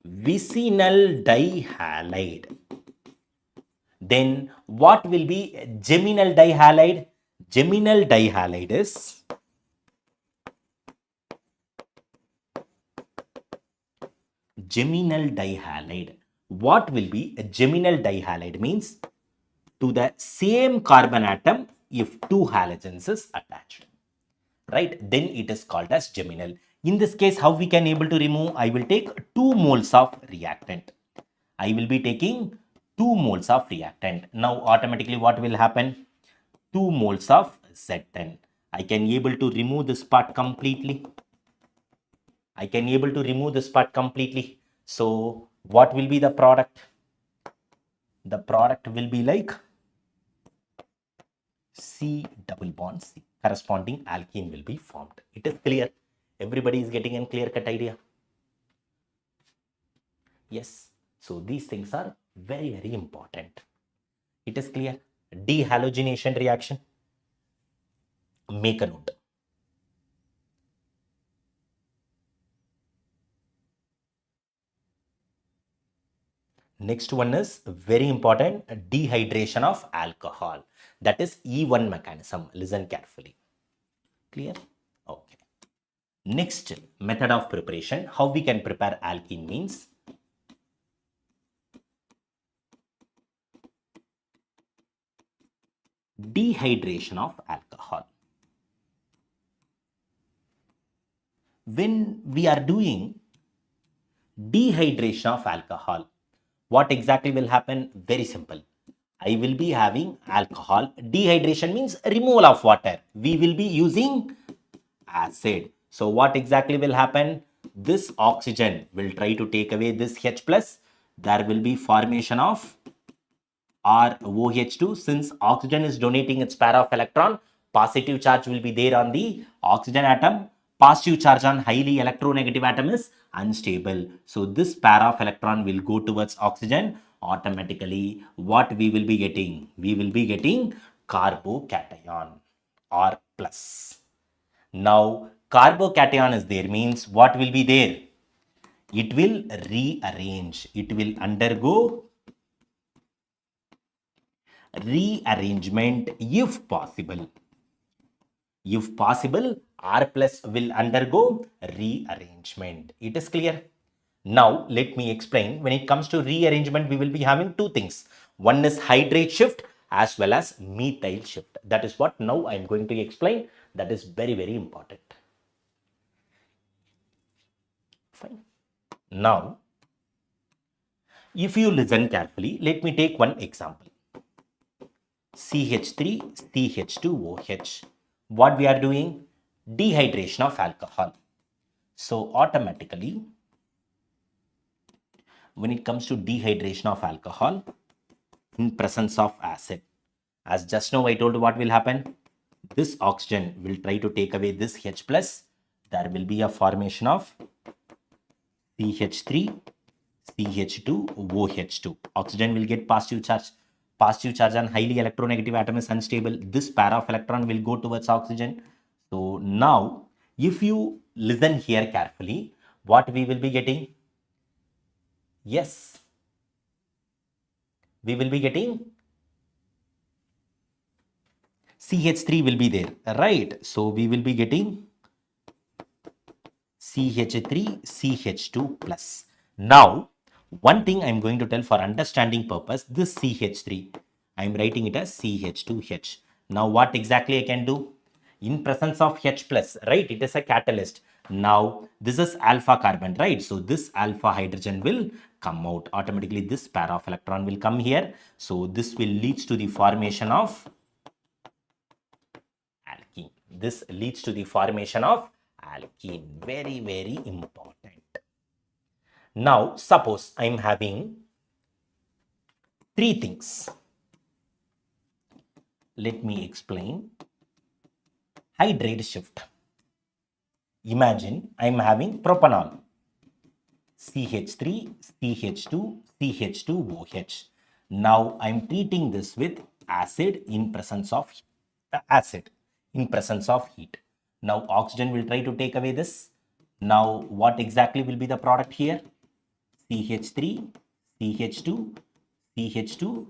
vicinal dihalide. Then what will be geminal dihalide? Geminal dihalide is geminal dihalide. What will be a geminal dihalide? Means to the same carbon atom if two halogens is attached, right? Then it is called as geminal. In this case, how we can able to remove? I will take 2 moles of reactant. I will be taking 2 moles of reactant. Now automatically what will happen? 2 moles of Z10. I can able to remove this part completely. I can able to remove this part completely. So what will be the product? The product will be like C double bond C. Corresponding alkene will be formed. It is clear. Everybody is getting a clear cut idea. Yes. So these things are very, very important. It is clear. Dehalogenation reaction. Make a note. Next one is very important, dehydration of alcohol. That is E1 mechanism. Listen carefully. Clear? Okay. Next method of preparation, how we can prepare alkene means dehydration of alcohol. When we are doing dehydration of alcohol, what exactly will happen? Very simple. I will be having alcohol. Dehydration means removal of water. We will be using acid. So what exactly will happen? This oxygen will try to take away this H plus. There will be formation of ROH2. Since oxygen is donating its pair of electron, positive charge will be there on the oxygen atom. Positive charge on highly electronegative atom is unstable. So this pair of electron will go towards oxygen. Automatically, what we will be getting? We will be getting carbocation or plus. Now, carbocation is there means what will be there? It will rearrange. It will undergo rearrangement if possible. If possible, R plus will undergo rearrangement. It is clear. Now, let me explain. When it comes to rearrangement, we will be having two things. One is hydrate shift as well as methyl shift. That is what now I am going to explain. That is very, very important. Fine. Now, if you listen carefully, let me take one example. CH3, CH2OH. What we are doing? Dehydration of alcohol. So automatically, when it comes to dehydration of alcohol in presence of acid, as just now I told you what will happen, this oxygen will try to take away this H plus. There will be a formation of CH3, CH2, OH2. Oxygen will get positive charge. Positive charge on highly electronegative atom is unstable. This pair of electron will go towards oxygen. So now, if you listen here carefully, what we will be getting? Yes, we will be getting CH3 will be there, right? So we will be getting CH3, CH2 plus. Now, one thing I'm going to tell for understanding purpose, this CH3, I'm writing it as CH2H. Now, what exactly I can do? In presence of H plus, right? It is a catalyst. Now, this is alpha carbon, right? So, this alpha hydrogen will come out. Automatically, this pair of electron will come here. So, this will lead to the formation of alkene. This leads to the formation of alkene. Very, very important. Now, suppose I am having three things. Let me explain. Hydrate shift. Imagine I am having propanol. CH3, CH2, CH2OH. Now, I am treating this with acid in presence of heat. Now, oxygen will try to take away this. Now, what exactly will be the product here? CH3, CH2, CH2,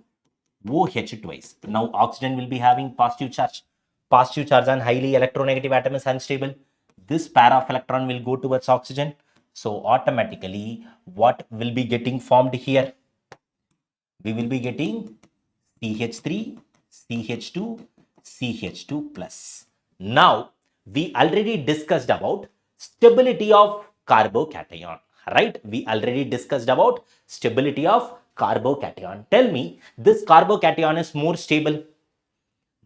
OH twice. Now, oxygen will be having positive charge. Positive charge on highly electronegative atom is unstable. This pair of electron will go towards oxygen. So, automatically, what will be getting formed here? We will be getting CH3, CH2, CH2 plus. Now, we already discussed about stability of carbocation, right? We already discussed about stability of carbocation. Tell me, this carbocation is more stable?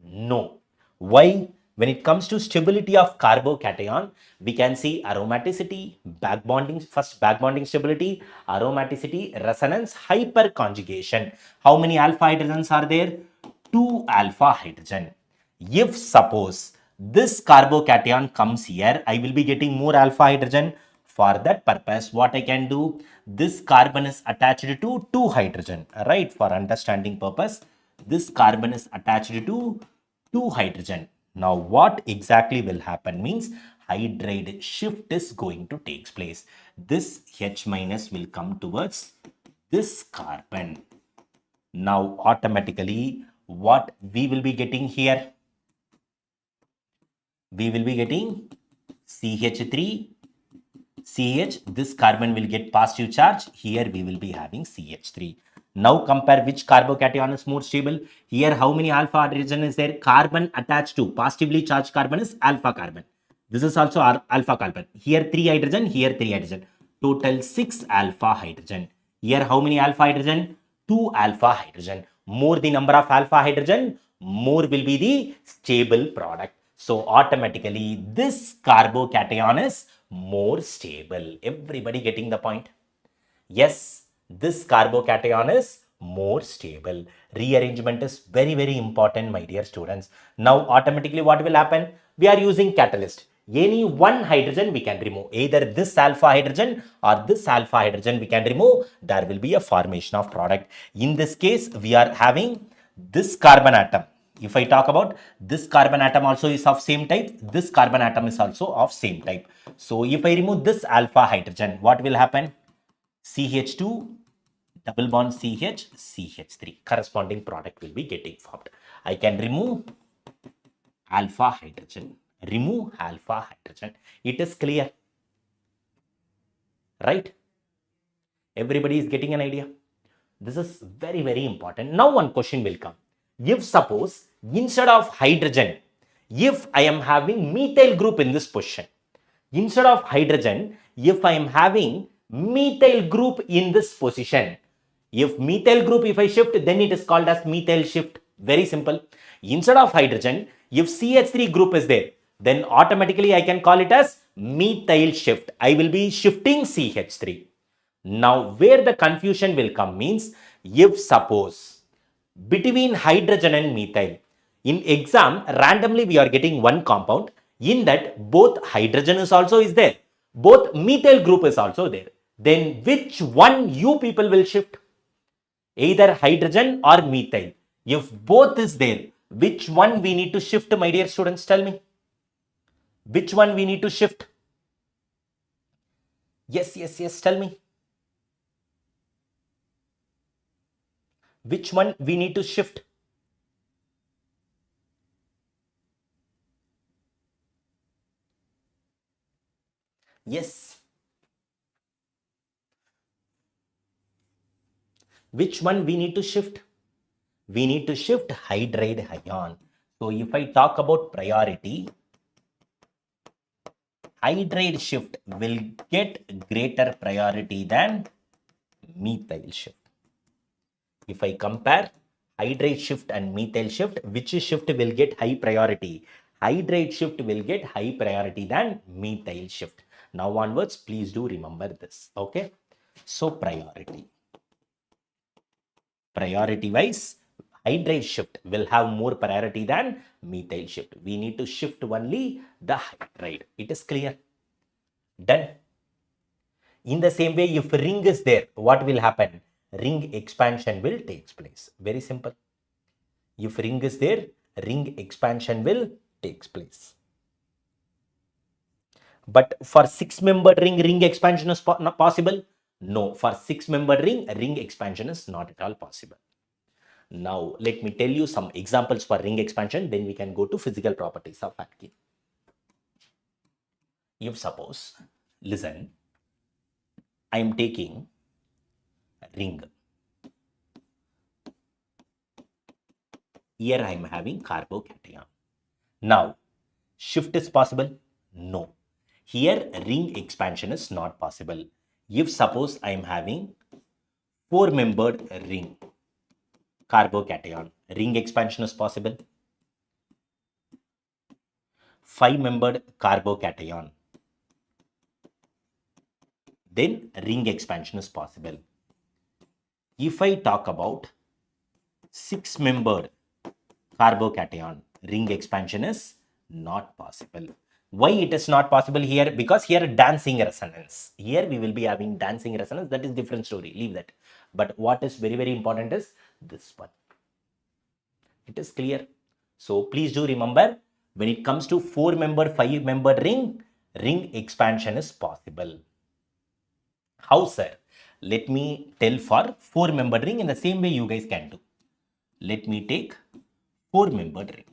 No. Why? When it comes to stability of carbocation, we can see aromaticity, back bonding, first back bonding stability, aromaticity, resonance, hyperconjugation. How many alpha hydrogens are there? 2 alpha hydrogen. If suppose this carbocation comes here, I will be getting more alpha hydrogen. For that purpose, what I can do, this carbon is attached to 2 hydrogen, right? For understanding purpose, this carbon is attached to 2 hydrogen. Now, what exactly will happen means hydride shift is going to take place. This H minus will come towards this carbon. Now, automatically, what we will be getting here? We will be getting CH3, CH, this carbon will get positive charge. Here we will be having CH3. Now compare which carbocation is more stable. Here how many alpha hydrogen is there? Carbon attached to positively charged carbon is alpha carbon. This is also alpha carbon. Here 3 hydrogen, here 3 hydrogen. Total 6 alpha hydrogen. Here how many alpha hydrogen? 2 alpha hydrogen. More the number of alpha hydrogen, more will be the stable product. So automatically this carbocation is more stable. Everybody getting the point? Yes, this carbocation is more stable. Rearrangement is very, very important, my dear students. Now, automatically what will happen? We are using catalyst. Any one hydrogen we can remove. Either this alpha hydrogen or this alpha hydrogen we can remove. There will be a formation of product. In this case, we are having this carbon atom. If I talk about this carbon atom also is of same type, this carbon atom is also of same type. So, if I remove this alpha hydrogen, what will happen? CH2, double bond CH, CH3. Corresponding product will be getting formed. I can remove alpha hydrogen. Remove alpha hydrogen. It is clear. Right? Everybody is getting an idea. This is very, very important. Now, one question will come. If suppose instead of hydrogen, if I am having methyl group in this position, instead of hydrogen, if I am having methyl group in this position. If methyl group, if I shift, then it is called as methyl shift. Very simple. Instead of hydrogen, if CH3 group is there, then automatically I can call it as methyl shift. I will be shifting CH3. Now, where the confusion will come means, if suppose between hydrogen and methyl, in exam, randomly we are getting one compound, in that both hydrogen is also is there, both methyl group is also there. Then which one you people will shift? Either hydrogen or methyl. If both is there, which one we need to shift, my dear students? Tell me. Which one we need to shift? Yes, tell me. Which one we need to shift? Yes. Which one we need to shift? We need to shift hydride ion. So if I talk about priority, hydride shift will get greater priority than methyl shift. If I compare hydride shift and methyl shift, which shift will get high priority? Hydride shift will get high priority than methyl shift. Now onwards, please do remember this. Okay. So priority wise, hydride shift will have more priority than methyl shift. We need to shift only the hydride. It is clear. Done. In the same way, if ring is there, what will happen? Ring expansion will take place. Very simple. If ring is there, ring expansion will take place. But for 6-membered ring, ring expansion is not possible? No, for 6-membered ring expansion is not at all possible. Now, let me tell you some examples for ring expansion, then we can go to physical properties of alkene. If suppose, listen, I am taking a ring. Here I am having carbocation. Now, shift is possible? No. Here ring expansion is not possible. If suppose I am having 4-membered ring, carbocation, ring expansion is possible. 5-membered carbocation, then ring expansion is possible. If I talk about 6-membered carbocation, ring expansion is not possible. Why it is not possible here? Because here dancing resonance. Here we will be having dancing resonance. That is different story. Leave that. But what is very, very important is this one. It is clear. So please do remember, when it comes to 4-membered, 5-membered ring, ring expansion is possible. How, sir? Let me tell for 4-membered ring in the same way you guys can do. Let me take 4-membered ring.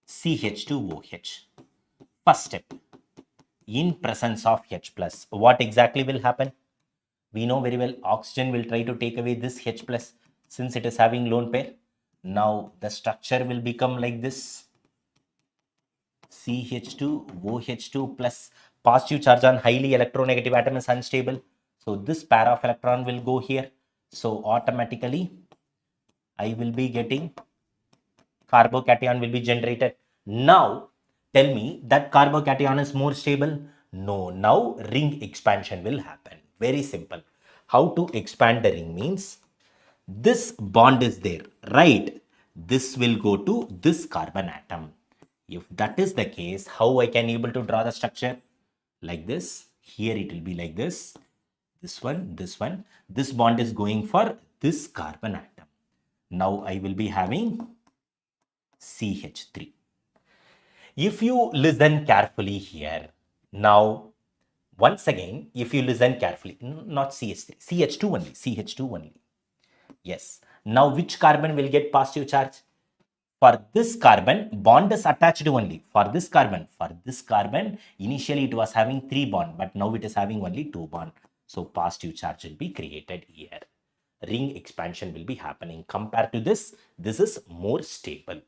CH2OH. First step, in presence of H plus, what exactly will happen? We know very well oxygen will try to take away this H plus since it is having lone pair. Now the structure will become like this. CH2OH2 plus, positive charge on highly electronegative atom is unstable. So this pair of electron will go here. So automatically I will be getting carbocation will be generated. Now tell me that carbocation is more stable? No. Now ring expansion will happen. Very simple. How to expand the ring means, this bond is there, right? This will go to this carbon atom. If that is the case, how I can able to draw the structure? Like this. Here it will be like this. This one, this one. This bond is going for this carbon atom. Now I will be having CH3. If you listen carefully here, now once again, if you listen carefully, not CH3, CH2 only, CH2 only. Yes. Now which carbon will get positive charge? For this carbon, bond is attached only. For this carbon, initially it was having 3 bond, but now it is having only 2 bond. So positive charge will be created here. Ring expansion will be happening. Compared to this is more stable.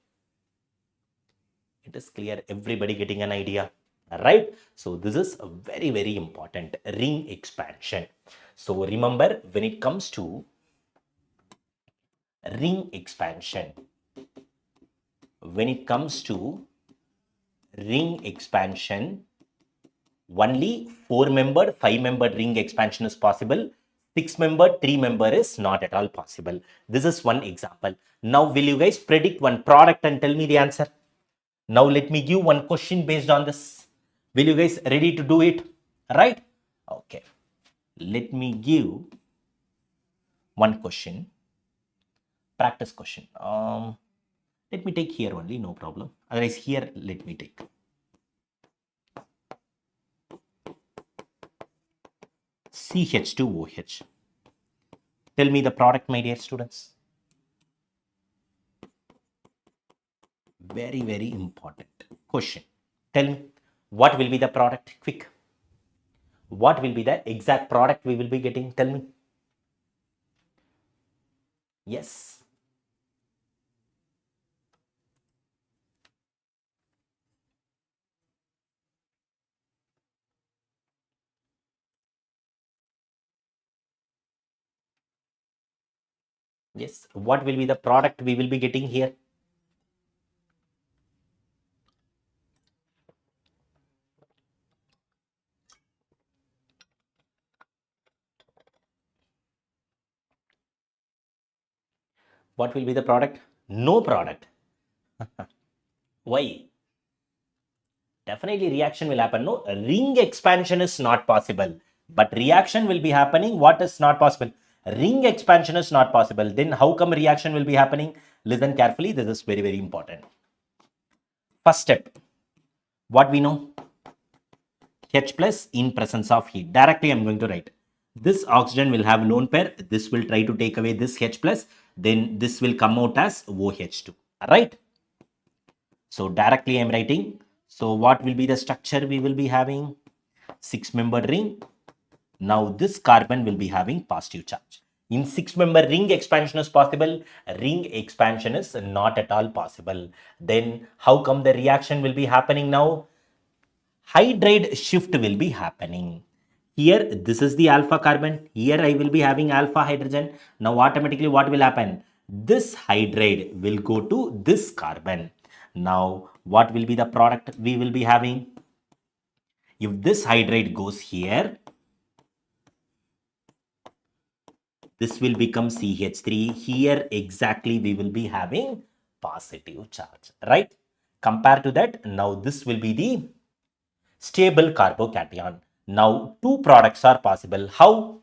It is clear, everybody getting an idea. right? So this is a very, very important, ring expansion. So remember, when it comes to ring expansion, when it comes to ring expansion, only 4-membered, 5-membered ring expansion is possible. 6-membered, 3-member is not at all possible. This is one example. Now, will you guys predict one product and tell me the answer? Now, let me give one question based on this. Will you guys ready to do it? Right? Okay. Let me give one question. Practice question. Let me take here only, no problem. Otherwise, here, let me take. CH2OH. Tell me the product, my dear students. Very, very important question. Tell me, what will be the product? Quick. What will be the exact product we will be getting? Tell me. Yes. Yes. What will be the product we will be getting here? What will be the product? No product. Why? Definitely reaction will happen. No, ring expansion is not possible. But reaction will be happening. What is not possible? Ring expansion is not possible. Then how come reaction will be happening? Listen carefully. This is very, very important. First step. What we know? H plus in presence of heat. Directly I'm going to write. This oxygen will have lone pair. This will try to take away this H plus. Then this will come out as OH2. Right? So directly I'm writing. So what will be the structure we will be having? 6-membered ring. Now this carbon will be having positive charge. In 6-member ring expansion is possible. Ring expansion is not at all possible. Then how come the reaction will be happening now? Hydride shift will be happening. Here, this is the alpha carbon. Here, I will be having alpha hydrogen. Now, automatically, what will happen? This hydride will go to this carbon. Now, what will be the product we will be having? If this hydride goes here, this will become CH3. Here, exactly, we will be having positive charge, right? Compared to that, now this will be the stable carbocation. Now, two products are possible. How?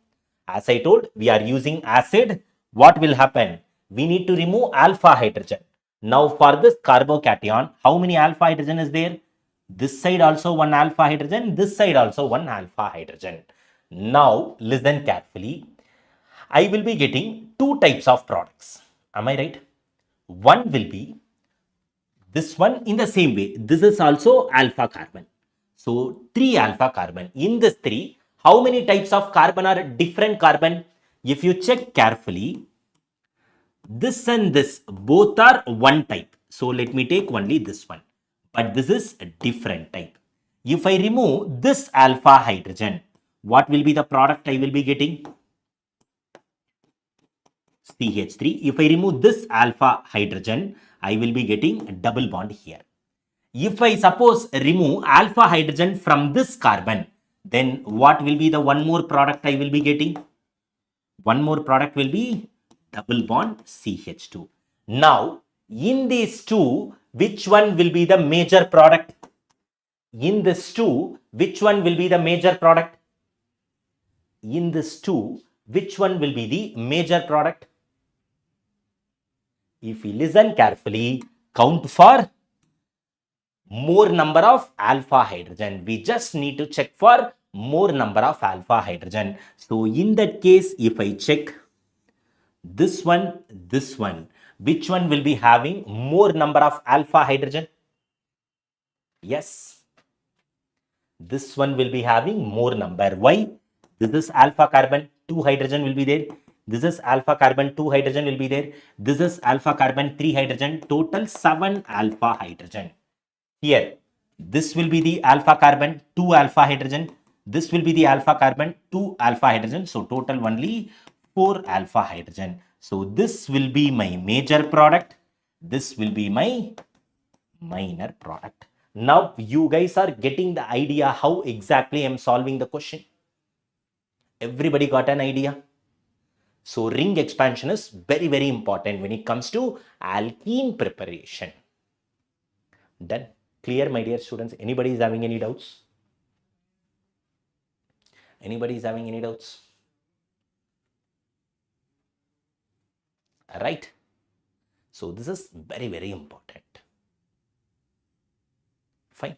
As I told, we are using acid. What will happen? We need to remove alpha hydrogen. Now, for this carbocation, how many alpha hydrogen is there? This side also one alpha hydrogen, this side also one alpha hydrogen. Now, listen carefully. I will be getting two types of products. Am I right? One will be this one in the same way. This is also alpha carbon. So 3 alpha carbon. In this 3, how many types of carbon are different carbon? If you check carefully, this and this both are one type. So let me take only this one. But this is a different type. If I remove this alpha hydrogen, what will be the product I will be getting? CH3. If I remove this alpha hydrogen, I will be getting a double bond here. If I suppose remove alpha hydrogen from this carbon, then what will be the one more product I will be getting? One more product will be double bond CH2. Now, in these two, which one will be the major product? In this two, which one will be the major product? In this two, which one will be the major product? If we listen carefully, count for more number of alpha hydrogen. We just need to check for more number of alpha hydrogen. So in that case, if I check this one, which one will be having more number of alpha hydrogen? Yes, this one will be having more number. Why? This is alpha carbon, 2 hydrogen will be there. This is alpha carbon, 2 hydrogen will be there. This is alpha carbon, 3 hydrogen, total 7 alpha hydrogen. Here, This will be the alpha carbon, 2 alpha hydrogen. This will be the alpha carbon, 2 alpha hydrogen. So total only 4 alpha hydrogen. So this will be my major product. This will be my minor product. Now you guys are getting the idea how exactly I'm solving the question. Everybody got an idea? So ring expansion is very, very important when it comes to alkene preparation. Done. Clear, my dear students? Anybody is having any doubts? Anybody is having any doubts? Right. So this is very, very important. Fine.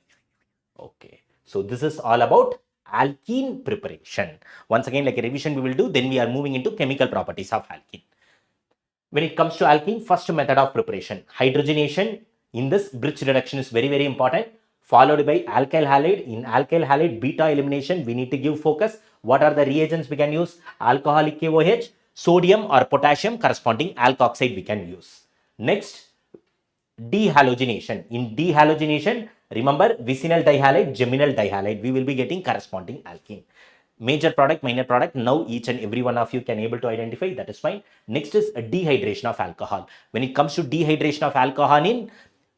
Okay. So this is all about alkene preparation. Once again, like a revision we will do, then we are moving into chemical properties of alkene. When it comes to alkene, first method of preparation, hydrogenation. In this, bridge reduction is very, very important, followed by alkyl halide. In alkyl halide beta elimination, we need to give focus. What are the reagents we can use? Alcoholic KOH, sodium or potassium corresponding alkoxide we can use. Next, dehalogenation. In dehalogenation, remember vicinal dihalide, geminal dihalide, we will be getting corresponding alkene. Major product, minor product, now each and every one of you can able to identify, that is fine. Next is a dehydration of alcohol. When it comes to dehydration of alcohol in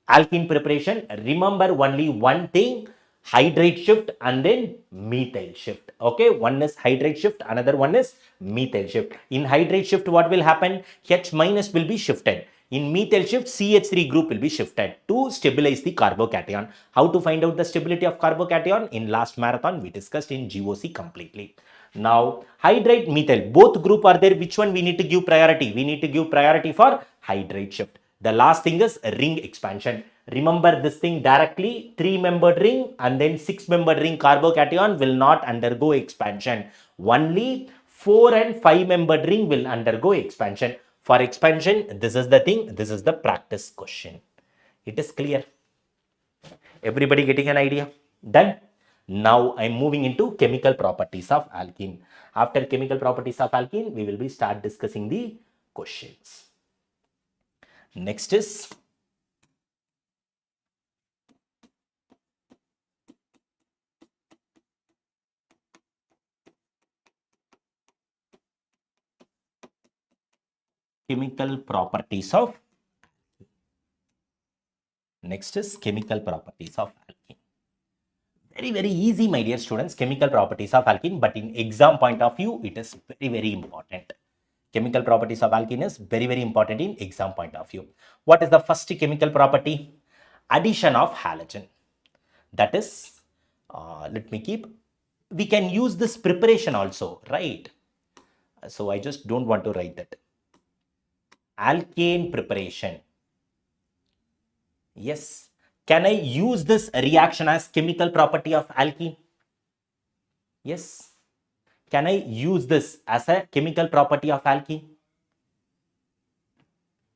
alkene preparation, remember only one thing, hydrate shift and then methyl shift. Okay, one is hydrate shift, another one is methyl shift. In hydrate shift, what will happen? H minus will be shifted. In methyl shift, CH3 group will be shifted to stabilize the carbocation. How to find out the stability of carbocation? In last marathon, we discussed in GOC completely. Now, hydrate, methyl, both group are there. Which one we need to give priority? We need to give priority for hydrate shift. The last thing is ring expansion. Remember this thing directly, 3-membered ring and then 6-membered ring carbocation will not undergo expansion. Only 4 and 5-membered ring will undergo expansion. For expansion, this is the thing, this is the practice question. It is clear. Everybody getting an idea? Done. Now I'm moving into chemical properties of alkene. After chemical properties of alkene, we will be start discussing the questions. Next is chemical properties of chemical properties of alkene. Very, very easy, my dear students, chemical properties of alkene, but in exam point of view, it is very, very important. Chemical properties of alkene is very, very important in exam point of view. What is the first chemical property? Addition of halogen. That is, let me keep, we can use this preparation also, right? So I just don't want to write that. Alkane preparation. Yes. Can I use this reaction as chemical property of alkene? Yes. Can I use this as a chemical property of alkene?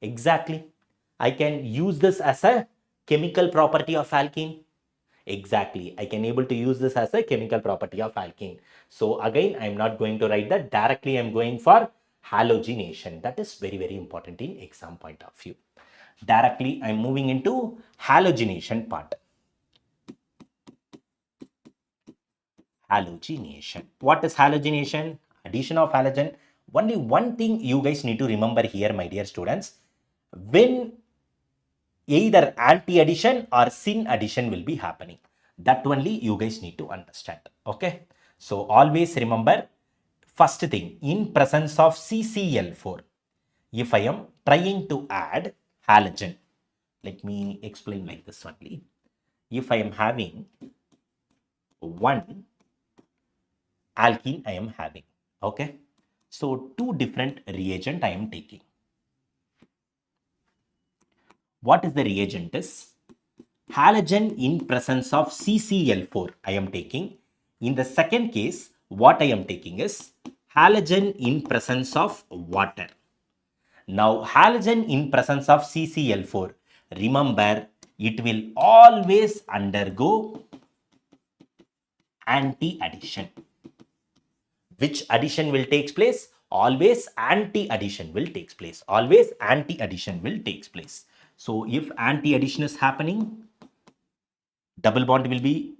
Exactly. I can use this as a chemical property of alkene. Exactly. I can able to use this as a chemical property of alkene. So again, I'm not going to write that. Directly, I'm going for halogenation. That is very, very important in exam point of view. Directly, I'm moving into halogenation part. Halogenation. What is halogenation? Addition of halogen. Only one thing you guys need to remember here, my dear students. When either anti-addition or syn addition will be happening, that only you guys need to understand. Okay. So always remember, first thing, in presence of CCl4, if I am trying to add halogen, let me explain like this only. If I am having one alkene I am having, okay, so two different reagent I am taking. What is the reagent is halogen in presence of CCl4 I am taking. In the second case, what I am taking is halogen in presence of water. Now halogen in presence of CCl4, remember it will always undergo anti-addition. Which addition will take place? Always anti-addition will take place. Always anti-addition will take place. So if anti-addition is happening, double bond will be,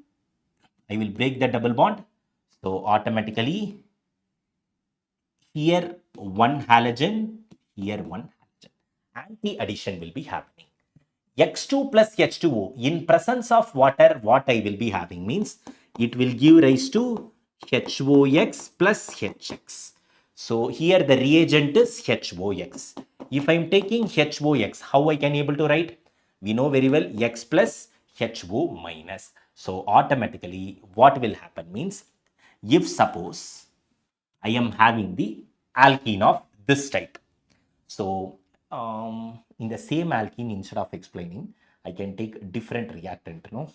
I will break the double bond. So automatically here one halogen, here one halogen. Anti-addition will be happening. X2 plus H2O in presence of water, what I will be having means it will give rise to HOX plus HX. So here the reagent is HOX. If I am taking HOX, how I can able to write? We know very well X plus HO minus. So automatically what will happen means, if suppose I am having the alkene of this type. So in the same alkene, instead of explaining, I can take different reactant, no?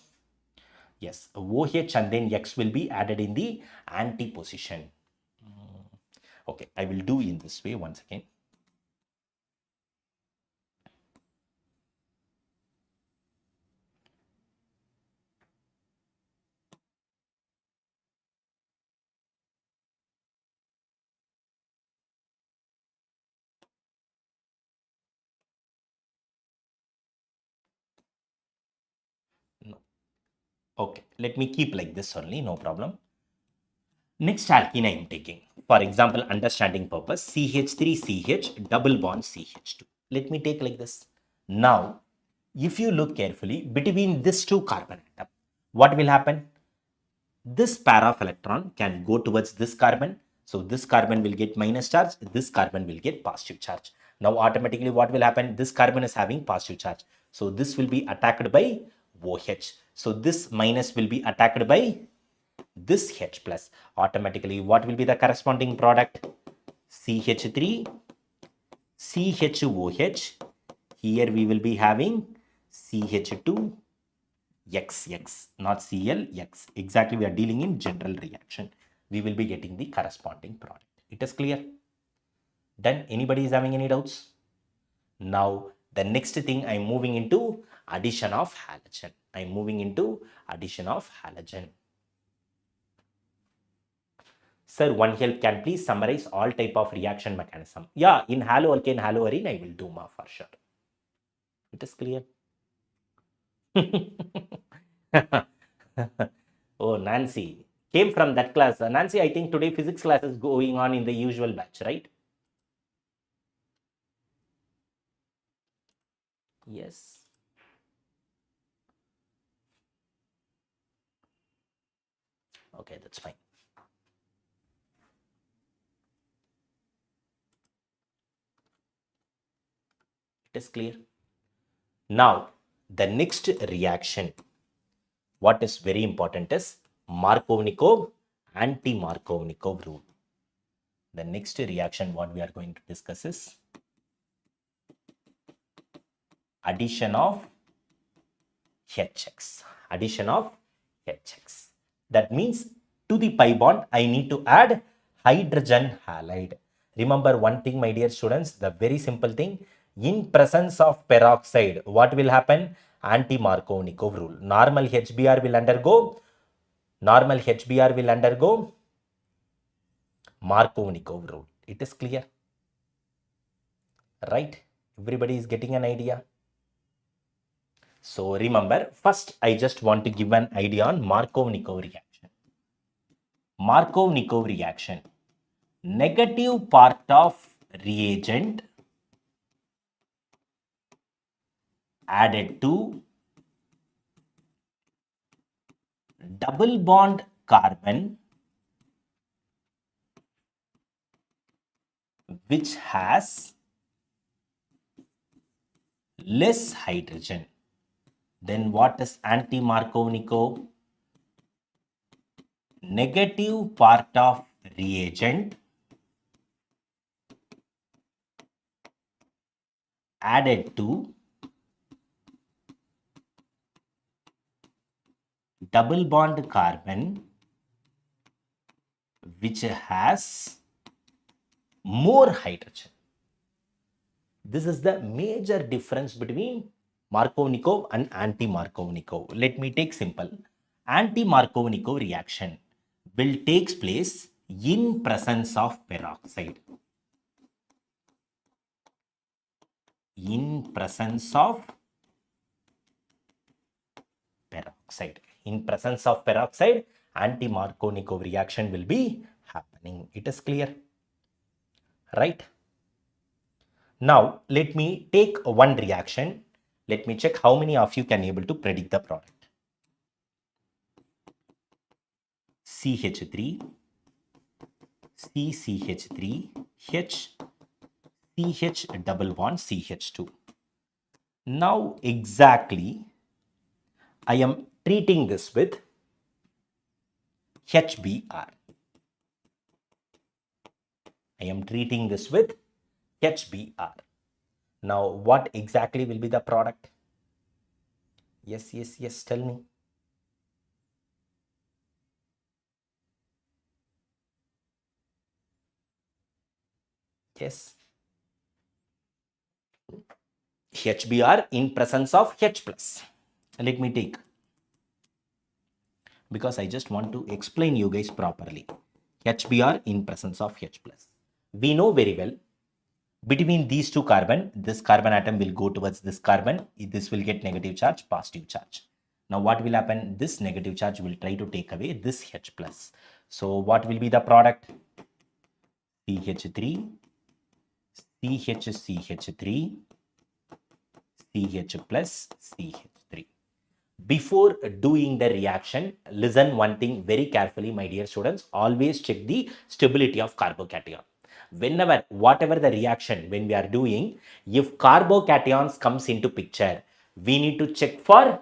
Yes, OH and then X will be added in the anti position. Okay, I will do in this way once again. No. Okay, let me keep like this only, no problem. Next alkene I am taking. For example, understanding purpose, CH3CH double bond CH2. Let me take like this. Now, if you look carefully between these two carbon atom, what will happen? This pair of electron can go towards this carbon. So this carbon will get minus charge, this carbon will get positive charge. Now automatically what will happen? This carbon is having positive charge. So this will be attacked by OH. So this minus will be attacked by this H plus. Automatically what will be the corresponding product? CH3, CHOH. Here we will be having CH2, XX, not Cl, X. Exactly, we are dealing in general reaction. We will be getting the corresponding product. It is clear? Done? Anybody is having any doubts? Now, the next thing I am moving into addition of halogen. I am moving into addition of halogen. Sir, one help, can please summarize all type of reaction mechanism? Yeah, in haloalkane, haloarine, I will do ma for sure. It is clear? Oh, Nancy came from that class. Nancy, I think today physics class is going on in the usual batch, right? Yes. Okay, that's fine. It is clear. Now, the next reaction, what is very important is Markovnikov, anti-Markovnikov rule. The next reaction, what we are going to discuss is addition of HX. Addition of HX. That means to the pi bond, I need to add hydrogen halide. Remember one thing, my dear students, the very simple thing. In presence of peroxide, what will happen? Anti-Markovnikov rule. Normal HBr will undergo Markovnikov rule. It is clear, right? Everybody is getting an idea. So remember, first I just want to give an idea on Markovnikov reaction. Markovnikov reaction. Negative part of reagent added to double bond carbon which has less hydrogen. Then what is anti-Markovnikov? Negative part of reagent added to double bond carbon which has more hydrogen. This is the major difference between Markovnikov and anti-Markovnikov. Let me take simple. Anti-Markovnikov reaction will take place in presence of peroxide. In presence of peroxide. peroxide. In presence of peroxide, anti-Markovnikov reaction will be happening. It is clear, right? Now, let me take one reaction. Let me check how many of you can able to predict the product. CH3, CCH3, H, CH double bond CH2. Now, exactly, I am treating this with HBr. I am treating this with HBr. Now, what exactly will be the product? Yes, tell me. Yes. HBr in presence of H plus. Let me take, because I just want to explain you guys properly. HBr in presence of H plus. We know very well, between these two carbon, this carbon atom will go towards this carbon. This will get negative charge, positive charge. Now what will happen? This negative charge will try to take away this H plus. So what will be the product? CH3, CH3, CH plus, CH3. Before doing the reaction, listen one thing very carefully, my dear students. Always check the stability of carbocation. Whenever, whatever the reaction, when we are doing, if carbocations comes into picture, we need to check for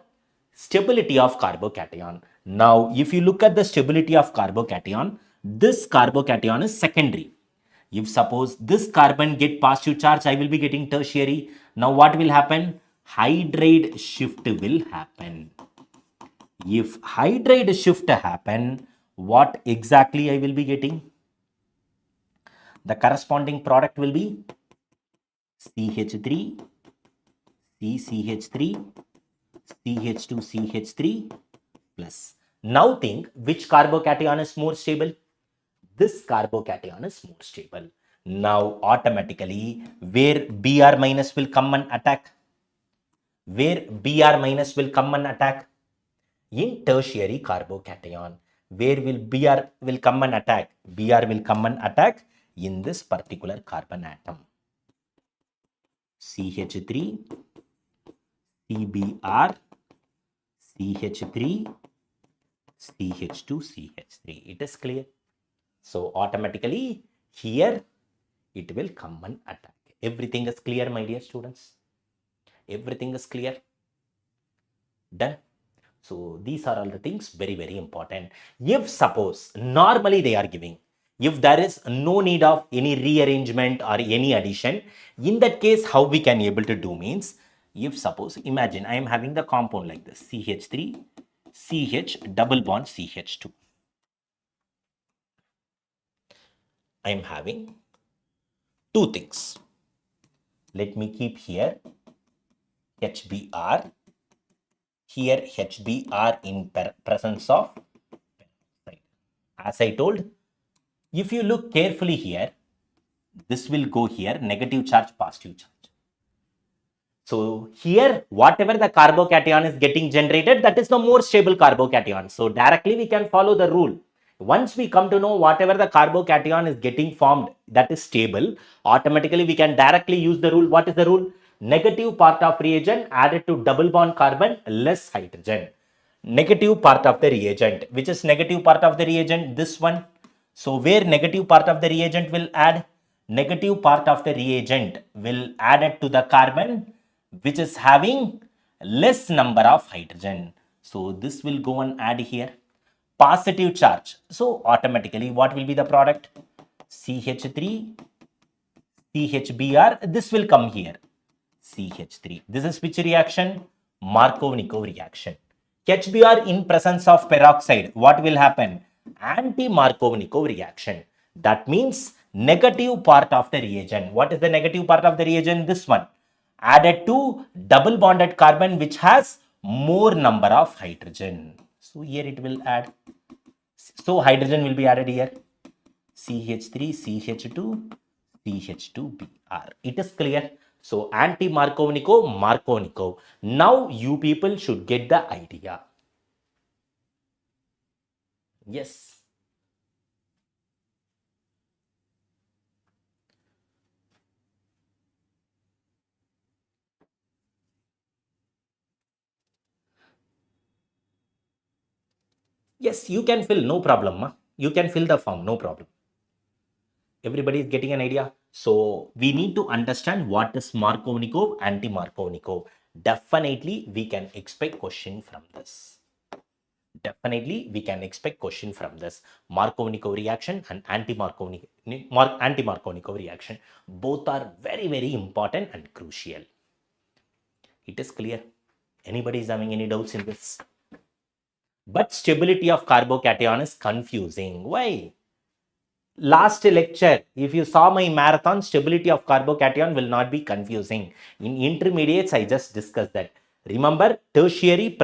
stability of carbocation. Now, if you look at the stability of carbocation, this carbocation is secondary. If suppose this carbon get positive charge, I will be getting tertiary. Now what will happen? Hydride shift will happen. If hydride shift happen, what exactly I will be getting? The corresponding product will be CH3, CCH3, CH2, CH3 plus. Now think which carbocation is more stable? This carbocation is more stable. Now automatically where Br minus will come and attack? Where Br minus will come and attack? In tertiary carbocation. Where will Br will come and attack? Br will come and attack in this particular carbon atom. CH3, CBr, CH3, CH2, CH3. It is clear. So automatically here it will come and attack. Everything is clear, my dear students. Everything is clear. Done. So these are all the things very important. If suppose normally they are giving, if there is no need of any rearrangement or any addition, in that case how we can able to do means, if suppose imagine I am having the compound like this, CH3, CH double bond CH2. I am having two things. Let me keep here HBr, here HBr in presence of peroxide. As I told, if you look carefully here, this will go here, negative charge, positive charge. So here, whatever the carbocation is getting generated, that is the more stable carbocation. So directly we can follow the rule. Once we come to know whatever the carbocation is getting formed, that is stable, automatically we can directly use the rule. What is the rule? Negative part of reagent added to double bond carbon less hydrogen. Negative part of the reagent. Which is negative part of the reagent? This one. So where negative part of the reagent will add? Negative part of the reagent will add it to the carbon which is having less number of hydrogen. So this will go and add here. Positive charge. So automatically what will be the product? CH3, CHBr. This will come here. CH3. This is which reaction? Markovnikov reaction. HBr in presence of peroxide. What will happen? Anti-Markovnikov reaction. That means negative part of the reagent. What is the negative part of the reagent? This one. Added to double bonded carbon which has more number of hydrogen. So here it will add. So hydrogen will be added here. CH3, CH2, CH2Br. It is clear. So anti-Markovnikov, Markovnikov. Now you people should get the idea. Yes. Yes, you can fill, no problem. Ma. You can fill the form, no problem. Everybody is getting an idea. So we need to understand what is Markovnikov, anti-Markovnikov. Definitely we can expect question from this. Definitely we can expect question from this. Markovnikov reaction and anti-Markovnikov reaction. Both are very, very important and crucial. It is clear. Anybody is having any doubts in this? But stability of carbocation is confusing. Why? Last lecture, if you saw my marathon, stability of carbocation will not be confusing. In intermediates, I just discussed that. Remember, tertiary,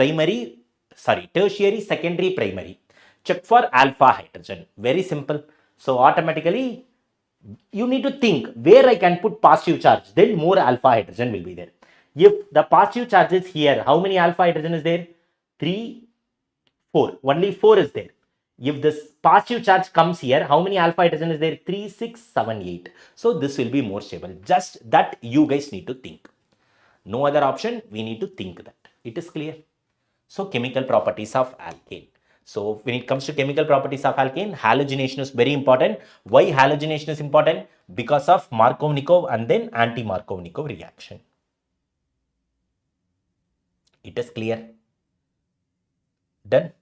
secondary, primary. Check for alpha hydrogen. Very simple. So automatically, you need to think where I can put positive charge, then more alpha hydrogen will be there. If the positive charge is here, how many alpha hydrogen is there? 3, 4. Only 4 is there. If this positive charge comes here, how many alpha hydrogen is there? 3, 6, 7, 8. So this will be more stable. Just that you guys need to think. No other option. We need to think that. It is clear. So chemical properties of alkane. So when it comes to chemical properties of alkane, halogenation is very important. Why halogenation is important? Because of Markovnikov and then anti-Markovnikov reaction. It is clear. Done.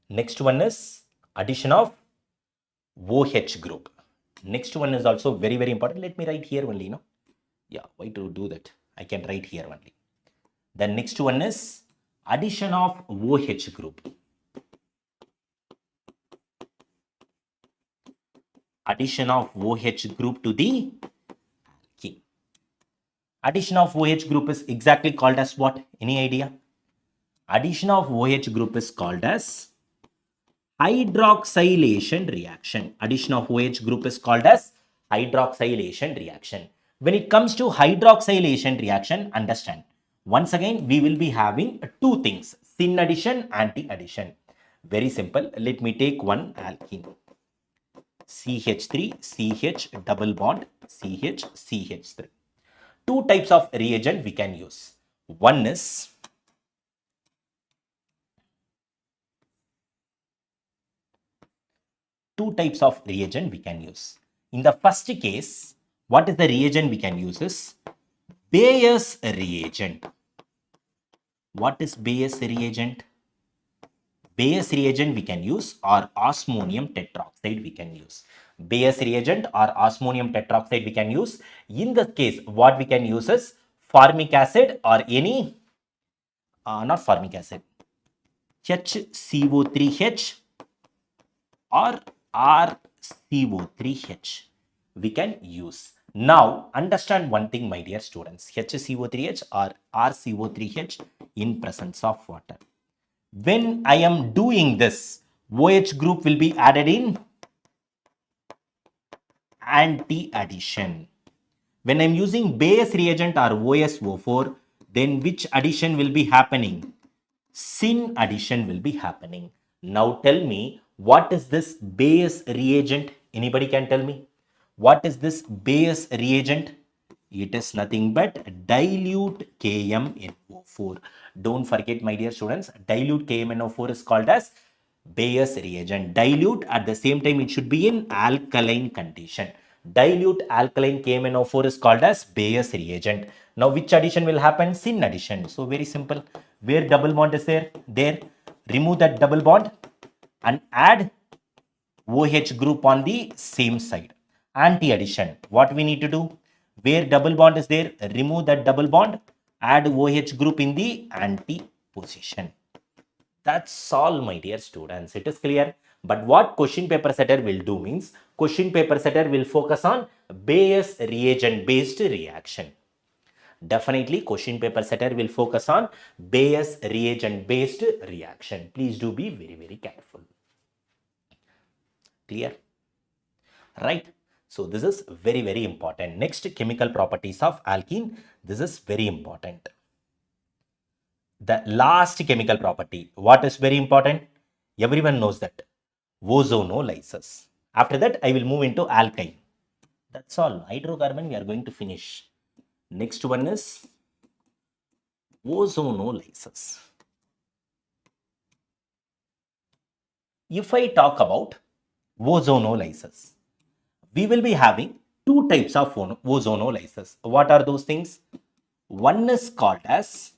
Next one is addition of OH group. Next one is also very, very important. Let me write here only, no? Yeah, why to do that? I can write here only. The next one is addition of OH group. Addition of OH group to the alkene. Addition of OH group is exactly called as what? Any idea? Addition of OH group is called as hydroxylation reaction. Addition of OH group is called as hydroxylation reaction. When it comes to hydroxylation reaction, understand. Once again, we will be having two things, syn addition, anti-addition. Very simple. Let me take one alkene. CH3, CH double bond, CH, CH3. Two types of reagent we can use. One is two types of reagent we can use. In the first case, what is the reagent we can use is Bayes reagent. What is Bayes reagent? Bayes reagent we can use or osmonium tetroxide we can use. Bayes reagent or osmonium tetroxide we can use. In this case, what we can use is formic acid or any, not formic acid, HCO3H or RCO3H we can use. Now understand one thing, my dear students, HCO3H or RCO3H in presence of water. When I am doing this, OH group will be added in anti-addition. When I am using Bayes reagent or OSO4, then which addition will be happening? Syn addition will be happening. Now tell me, what is this Bayes reagent? Anybody can tell me? What is this Bayes reagent? It is nothing but dilute KMNO4. Don't forget, my dear students, dilute KMNO4 is called as Bayes reagent. Dilute, at the same time, it should be in alkaline condition. Dilute alkaline KMNO4 is called as Bayes reagent. Now, which addition will happen? Syn addition. So, very simple. Where double bond is there? There. Remove that double bond and add OH group on the same side. Anti-addition. What we need to do? Where double bond is there, remove that double bond, add OH group in the anti position. That's all, my dear students. It is clear. But what question paper setter will do means, question paper setter will focus on Bayes reagent based reaction. Definitely question paper setter will focus on Bayes reagent based reaction. Please do be very, very careful. Clear? Right? So this is very, very important. Next, chemical properties of alkene. This is very important. The last chemical property. What is very important? Everyone knows that. Ozonolysis. After that, I will move into alkyne. That's all. Hydrocarbon we are going to finish. Next one is ozonolysis. If I talk about ozonolysis, we will be having two types of ozonolysis. What are those things? One is called as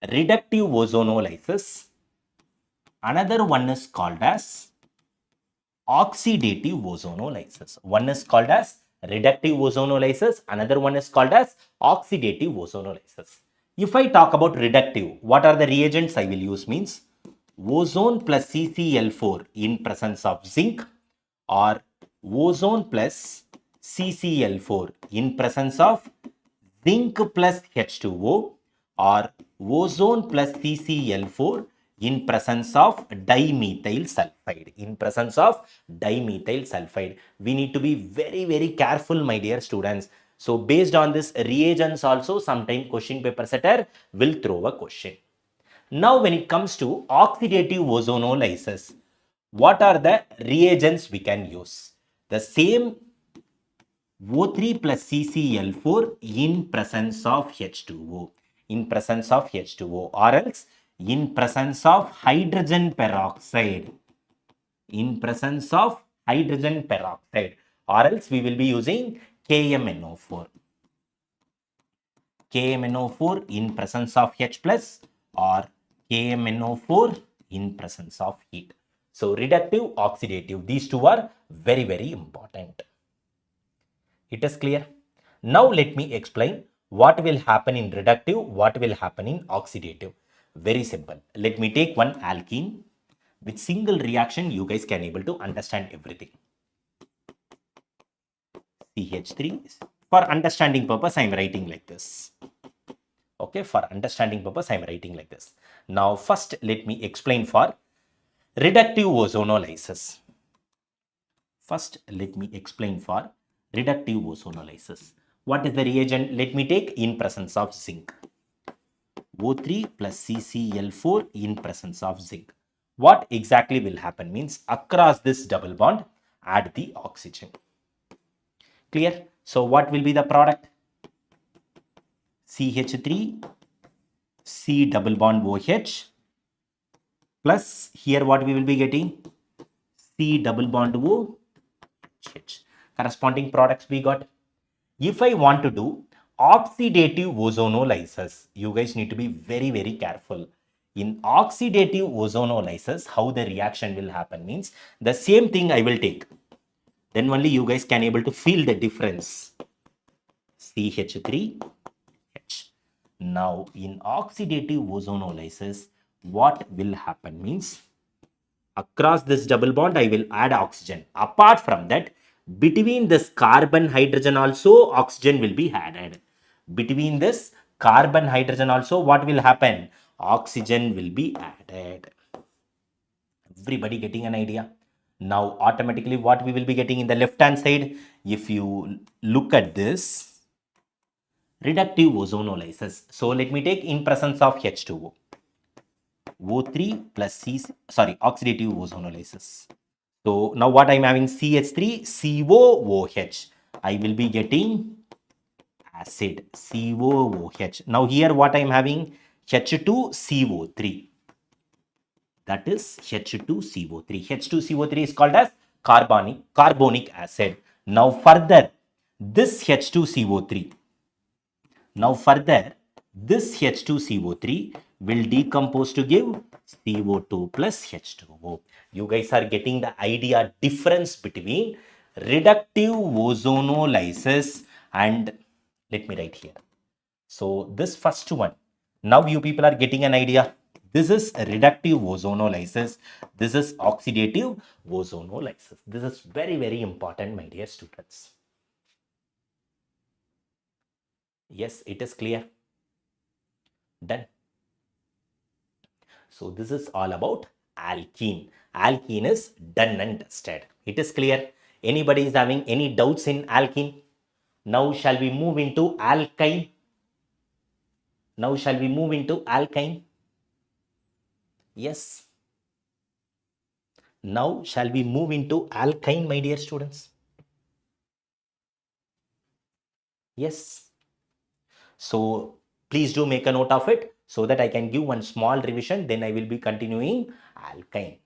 reductive ozonolysis. Another one is called as oxidative ozonolysis. One is called as reductive ozonolysis. Another one is called as oxidative ozonolysis. If I talk about reductive, what are the reagents I will use means ozone plus CCl4 in presence of zinc, or ozone plus CCl4 in presence of zinc plus H2O, or ozone plus CCl4 in presence of dimethyl sulfide. In presence of dimethyl sulfide. We need to be very careful, my dear students. So based on this reagents also, sometime question paper setter will throw a question. Now when it comes to oxidative ozonolysis, what are the reagents we can use? The same O3 plus CCl4 in presence of H2O. In presence of H2O, or else in presence of hydrogen peroxide. In presence of hydrogen peroxide, or else we will be using KMNO4. KMNO4 in presence of H plus, or KMNO4 in presence of heat. So reductive, oxidative, these two are very important. It is clear. Now let me explain what will happen in reductive, what will happen in oxidative. Very simple. Let me take one alkene. With single reaction, you guys can able to understand everything. CH3. For understanding purpose, I am writing like this. Okay, for understanding purpose, I am writing like this. Now, first, let me explain for reductive ozonolysis. First, let me explain for reductive ozonolysis. What is the reagent? Let me take in presence of zinc. O3 plus CCl4 in presence of zinc. What exactly will happen means across this double bond, add the oxygen. Clear? So what will be the product? CH3, C double bond OH, plus here what we will be getting? C double bond OH. Corresponding products we got. If I want to do oxidative ozonolysis, you guys need to be very careful. In oxidative ozonolysis, how the reaction will happen means the same thing I will take. Then only you guys can able to feel the difference. CH3H. Now in oxidative ozonolysis, what will happen means across this double bond, I will add oxygen. Apart from that, between this carbon hydrogen also, oxygen will be added. Between this carbon hydrogen also, what will happen? Oxygen will be added. Everybody getting an idea? Now, automatically, what we will be getting in the left-hand side? If you look at this, reductive ozonolysis. So, let me take in presence of H2O. O3 plus C, sorry, oxidative ozonolysis. So now what I'm having CH3 COOH. I will be getting acid COOH. Now here what I'm having H2CO3. That is H2CO3. H2CO3 is called as carbonic acid. Now further this H2CO3. Now further this H2CO3 will decompose to give CO2 plus H2O. You guys are getting the idea difference between reductive ozonolysis and, let me write here. So this first one, now you people are getting an idea. This is reductive ozonolysis. This is oxidative ozonolysis. This is very important, my dear students. Yes, it is clear. Done. So this is all about alkene. Alkene is done and dusted. It is clear. Anybody is having any doubts in alkene? Now shall we move into alkyne? Now shall we move into alkyne? Yes. Now, shall we move into alkyne, my dear students? Yes. So, please do make a note of it so that I can give one small revision. Then I will be continuing alkyne.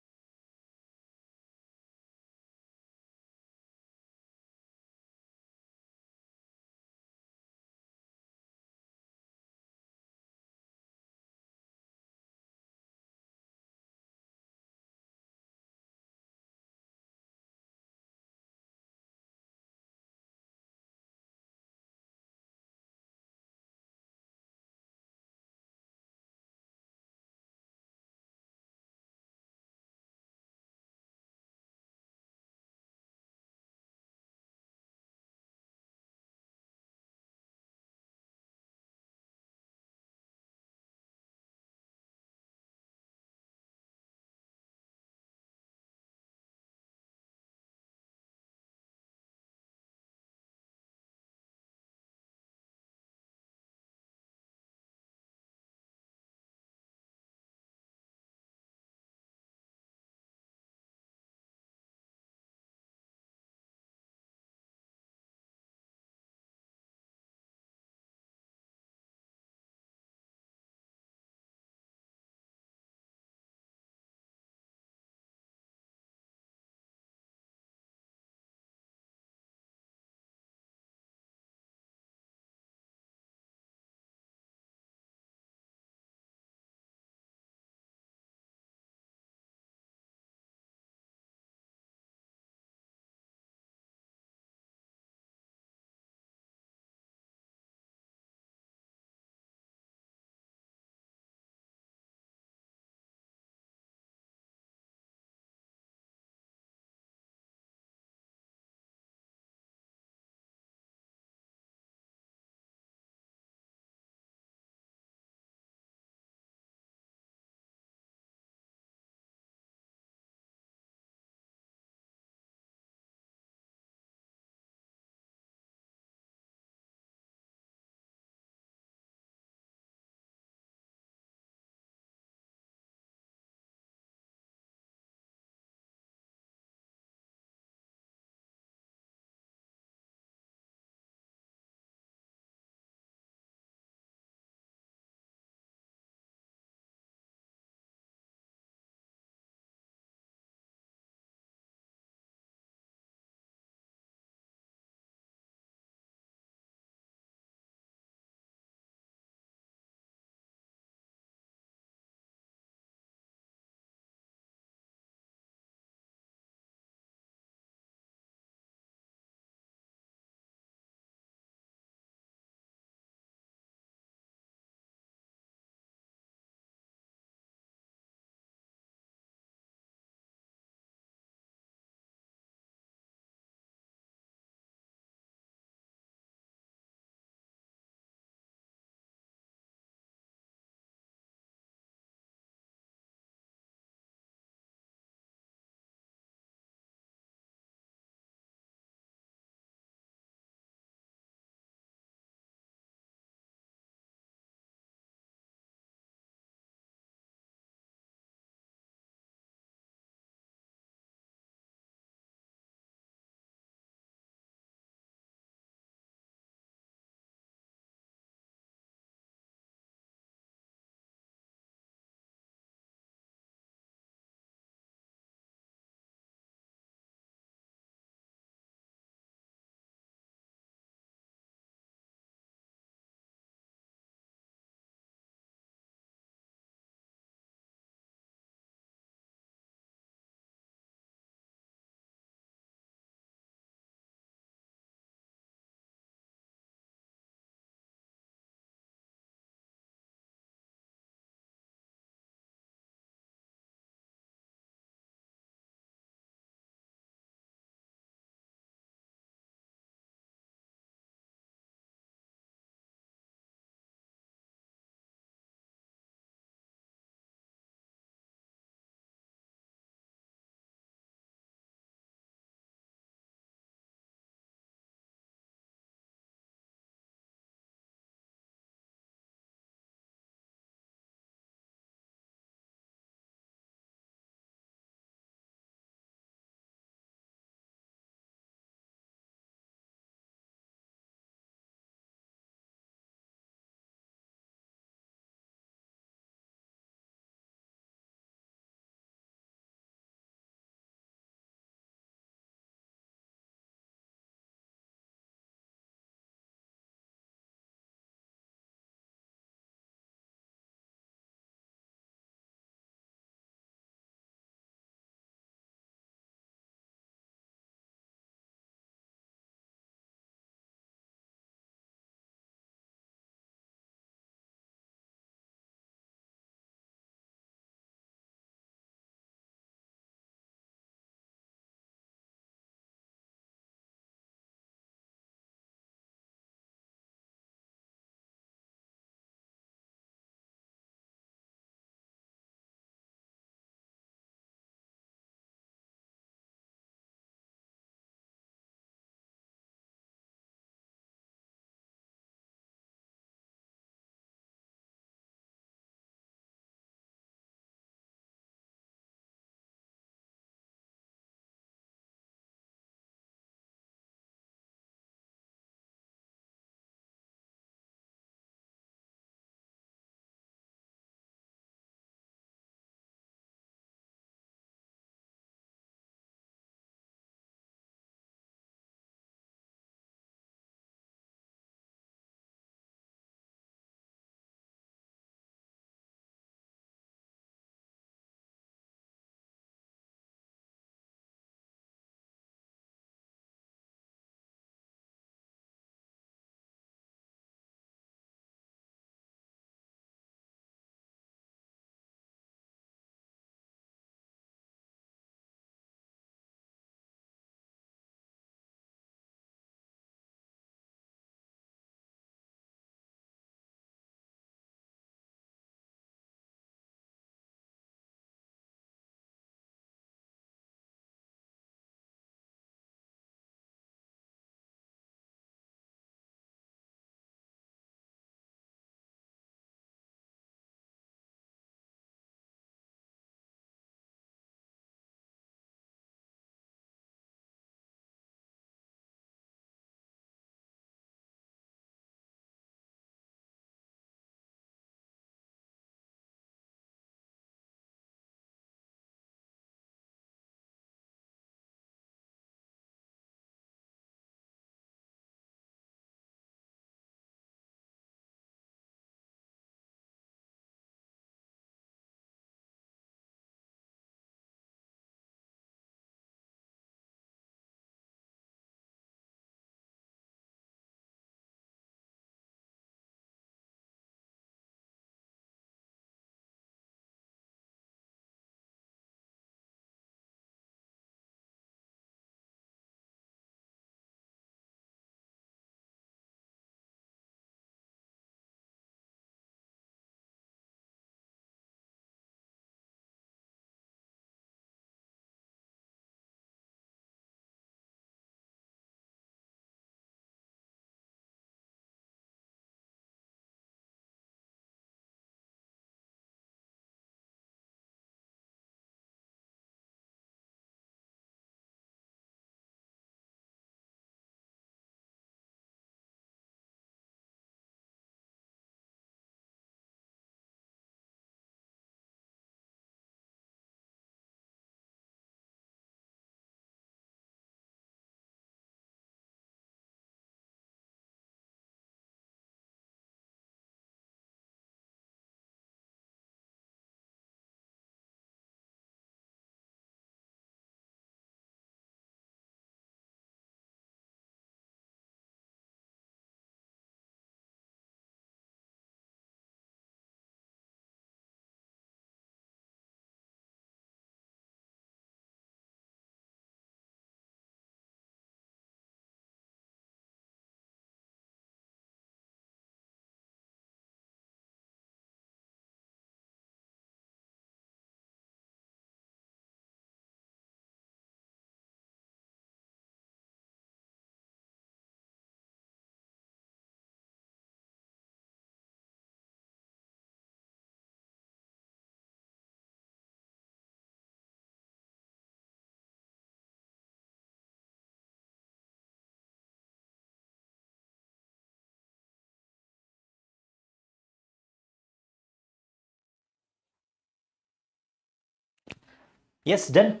Yes, done.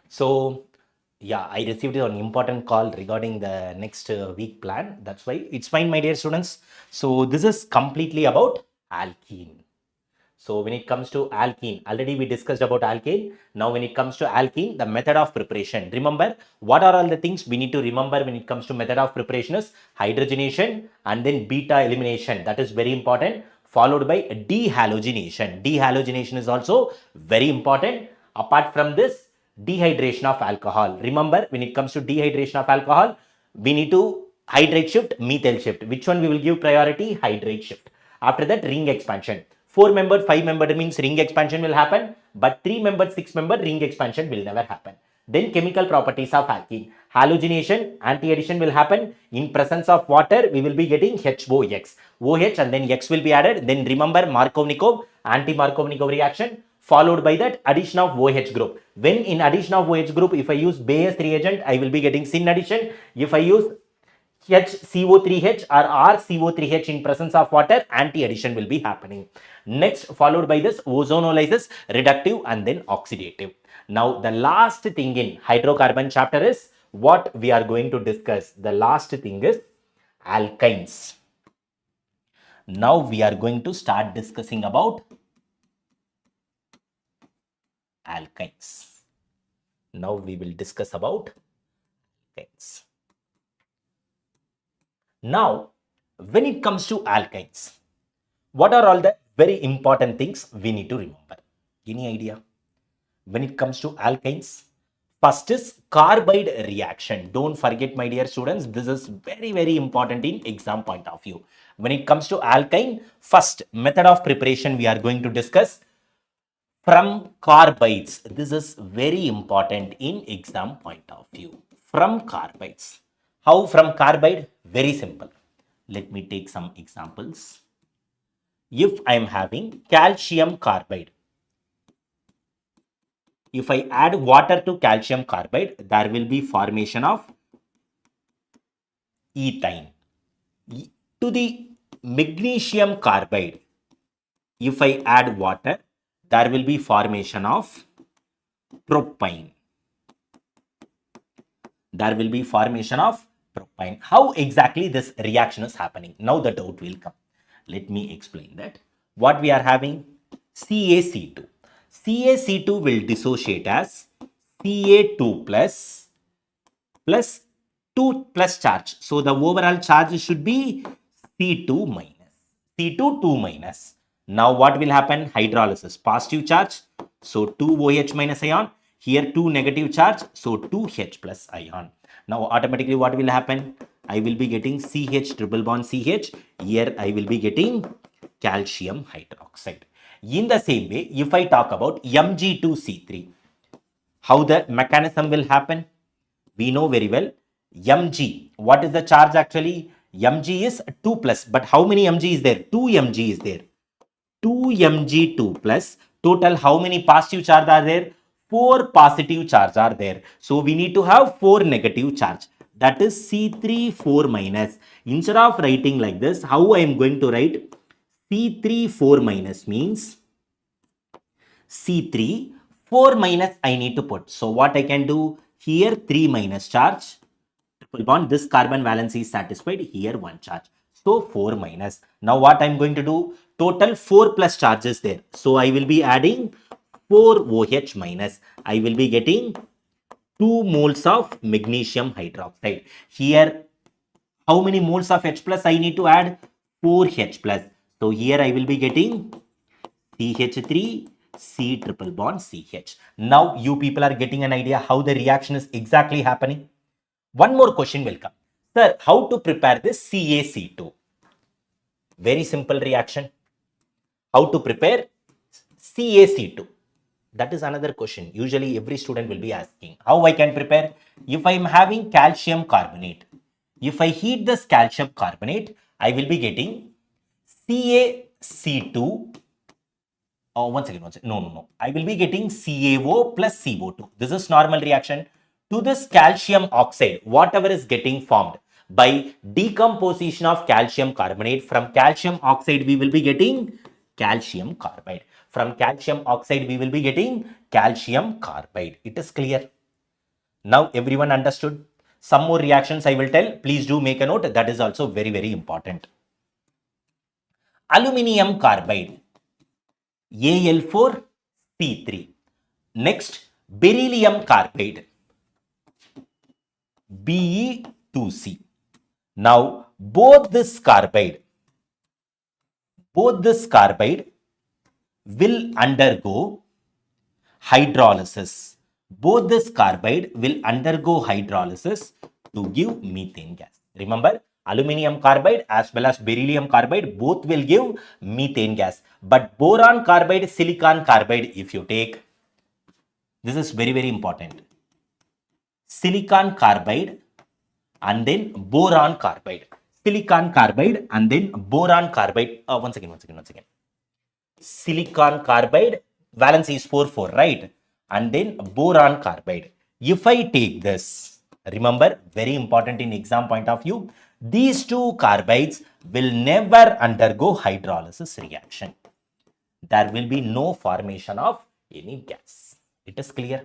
So yeah, I received an important call regarding the next week plan. That's why it's fine, my dear students. So this is completely about alkene. So when it comes to alkene, already we discussed about alkane. Now when it comes to alkene, the method of preparation. Remember, what are all the things we need to remember when it comes to method of preparation is hydrogenation and then beta elimination. That is very important. Followed by dehalogenation. Dehalogenation is also very important. Apart from this, dehydration of alcohol. Remember, when it comes to dehydration of alcohol, we need to hydrate shift, methyl shift. Which one we will give priority? Hydrate shift. After that, ring expansion. 4-membered, 5-membered means ring expansion will happen, but 3-membered, 6-membered ring expansion will never happen. Then chemical properties of alkene. Halogenation, anti-addition will happen. In presence of water, we will be getting HOX. OH and then X will be added. Then remember Markovnikov, anti-Markovnikov reaction, followed by that addition of OH group. When in addition of OH group, if I use Bayes reagent, I will be getting syn addition. If I use HCO3H or RCO3H in presence of water, anti-addition will be happening. Next, followed by this ozonolysis, reductive and then oxidative. Now, the last thing in hydrocarbon chapter is what we are going to discuss. The last thing is alkynes. Now, we are going to start discussing about alkynes. Now, we will discuss about alkynes. Now, when it comes to alkynes, what are all the very important things we need to remember? Any idea? When it comes to alkynes, first is carbide reaction. Don't forget, my dear students, this is very, very important in exam point of view. When it comes to alkyne, first method of preparation we are going to discuss from carbides. This is very important in exam point of view. From carbides. How from carbide? Very simple. Let me take some examples. If I am having calcium carbide, if I add water to calcium carbide, there will be formation of ethyne. To the magnesium carbide, if I add water, there will be formation of propine. There will be formation of propine. How exactly this reaction is happening? Now the doubt will come. Let me explain that. What we are having? CaC2. CaC2 will dissociate as Ca2 plus 2 plus charge. So the overall charge should be C2 minus. C2 2 minus. Now what will happen? Hydrolysis. Positive charge. So 2 OH minus ion. Here 2 negative charge. So 2H plus ion. Now automatically what will happen? I will be getting CH triple bond CH. Here I will be getting calcium hydroxide. In the same way, if I talk about Mg2C3, how the mechanism will happen? We know very well. Mg, what is the charge actually? Mg is 2 plus, but how many Mg is there? 2 Mg is there. 2 Mg2 plus, total how many positive charge are there? 4 positive charge are there. So we need to have 4 negative charge. That is C3 4 minus. Instead of writing like this, how I am going to write? C3 4 minus means C3 4 minus I need to put. So what I can do here, 3 minus charge, triple bond, this carbon valence is satisfied, here 1 charge. So 4 minus. Now what I'm going to do, total 4 plus charges there. So I will be adding 4 OH minus. I will be getting 2 moles of magnesium hydroxide. Here, how many moles of H plus I need to add? 4H plus. So here I will be getting CH3 C triple bond CH. Now you people are getting an idea how the reaction is exactly happening. One more question will come. Sir, how to prepare this CaC2? Very simple reaction. How to prepare CaC2? That is another question. Usually every student will be asking. How I can prepare? If I am having calcium carbonate, if I heat this calcium carbonate, I will be getting CaC2. Oh, once again. No. I will be getting CaO plus CO2. This is normal reaction. To this calcium oxide, whatever is getting formed by decomposition of calcium carbonate, from calcium oxide, we will be getting calcium carbide. From calcium oxide, we will be getting calcium carbide. It is clear. Now everyone understood? Some more reactions I will tell. Please do make a note. That is also very, very important. Aluminium carbide, Al4C3. Next, beryllium carbide, Be2C. Now, both this carbide will undergo hydrolysis. Both this carbide will undergo hydrolysis to give methane gas. Remember, aluminium carbide as well as beryllium carbide both will give methane gas. But boron carbide, silicon carbide, if you take, this is very, very important. Silicon carbide and then boron carbide. Silicon carbide and then boron carbide. One second. Silicon carbide, valence is 4, right? And then boron carbide. If I take this, remember, very important in exam point of view, these two carbides will never undergo hydrolysis reaction. There will be no formation of any gas. It is clear.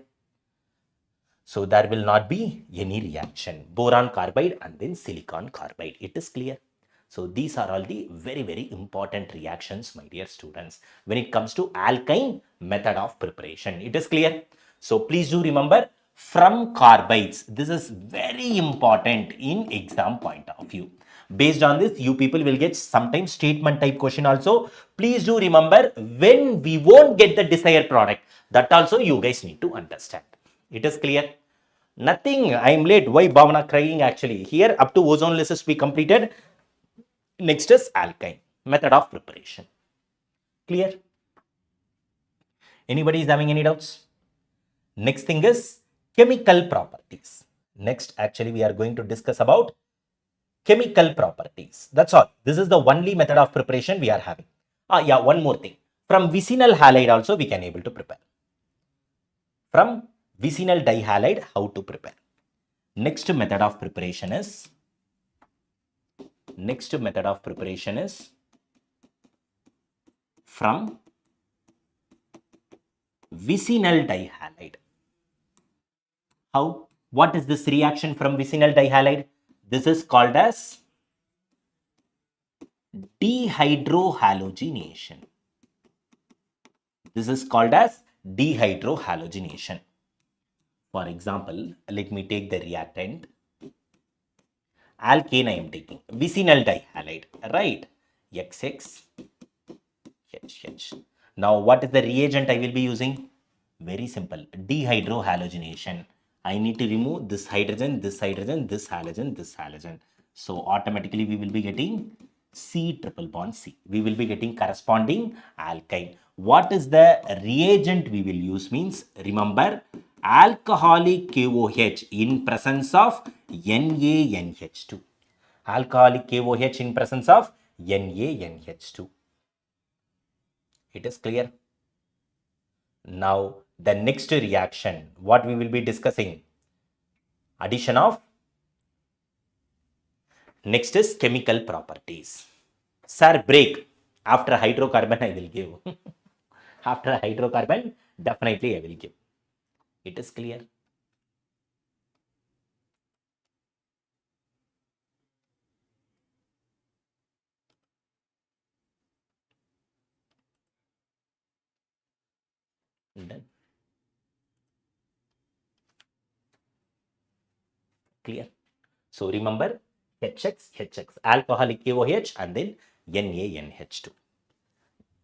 So there will not be any reaction. Boron carbide and then silicon carbide. It is clear. So these are all the very, very important reactions, my dear students, when it comes to alkyne method of preparation. It is clear. So please do remember, from carbides, this is very important in exam point of view. Based on this, you people will get sometimes statement type question also. Please do remember, when we won't get the desired product, that also you guys need to understand. It is clear. Nothing, I am late. Why Bhavana crying actually? Here up to ozonolysis we completed. Next is alkyne method of preparation. Clear? Anybody is having any doubts? Next thing is chemical properties. Next, actually, we are going to discuss about chemical properties. That's all. This is the only method of preparation we are having. Yeah, one more thing. From vicinal halide also we can able to prepare. From vicinal dihalide, how to prepare. Next method of preparation is from vicinal dihalide. How? What is this reaction from vicinal dihalide? This is called as dehydrohalogenation. This is called as dehydrohalogenation. For example, let me take the reactant. Alkane I am taking. Vicinal dihalide, right? XX, Now, what is the reagent I will be using? Very simple. Dehydrohalogenation. I need to remove this hydrogen, this hydrogen, this halogen, this halogen. So, automatically we will be getting C triple bond C. We will be getting corresponding alkyne. What is the reagent we will use means, remember, alcoholic KOH in presence of NaNH2. Alcoholic KOH in presence of NaNH2. It is clear. Now, the next reaction, what we will be discussing, addition of, next is chemical properties. Sir, break. After hydrocarbon, I will give. After hydrocarbon, definitely I will give. It is clear. Done. Clear. So remember, HX, alcoholic KOH and then NaNH2.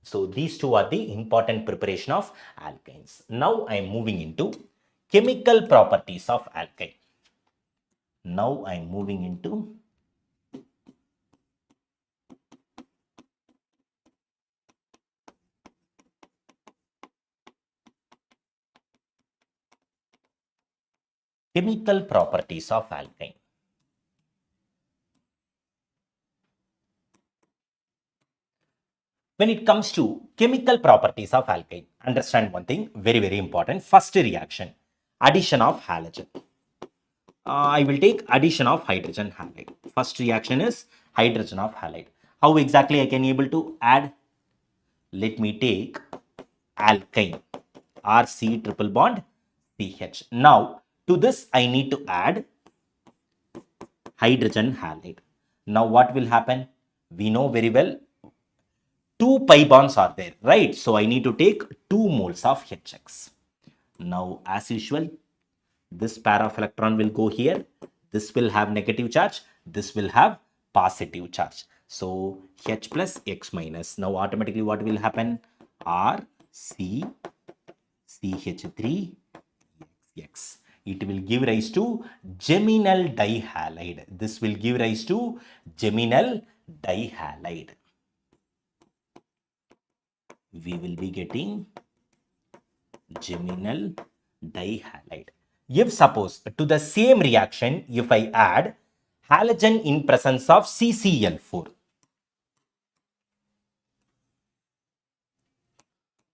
So these two are the important preparation of alkynes. Now I am moving into chemical properties of alkyne. Now I am moving into chemical properties of alkyne. When it comes to chemical properties of alkyne, understand one thing, very, very important. First reaction, addition of halogen. I will take addition of hydrogen halide. First reaction is hydrogen of halide. How exactly I can able to add? Let me take alkyne. RC triple bond CH. Now, to this I need to add hydrogen halide. Now, what will happen? We know very well 2 pi bonds are there, right? So, I need to take 2 moles of HX. Now, as usual, this pair of electron will go here. This will have negative charge. This will have positive charge. So, H plus X minus. Now, automatically what will happen? R, C, CH3, X. It will give rise to geminal dihalide. This will give rise to geminal dihalide. We will be getting geminal dihalide. If suppose to the same reaction, if I add halogen in presence of CCl4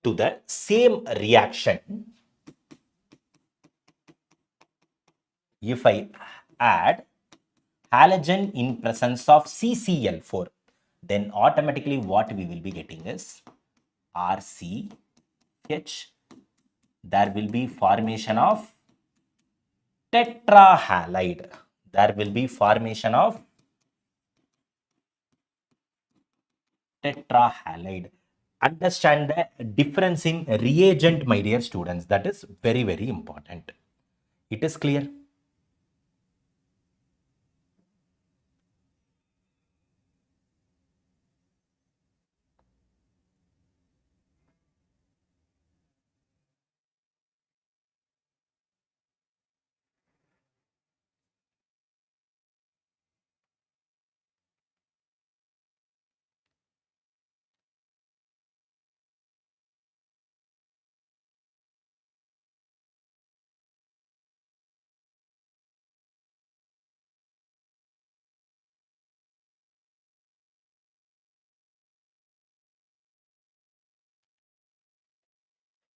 to the same reaction, if I add halogen in presence of CCl4, then automatically what we will be getting is RCH. There will be formation of tetrahalide. There will be formation of tetrahalide. Understand the difference in reagent, my dear students. That is very, very important. It is clear.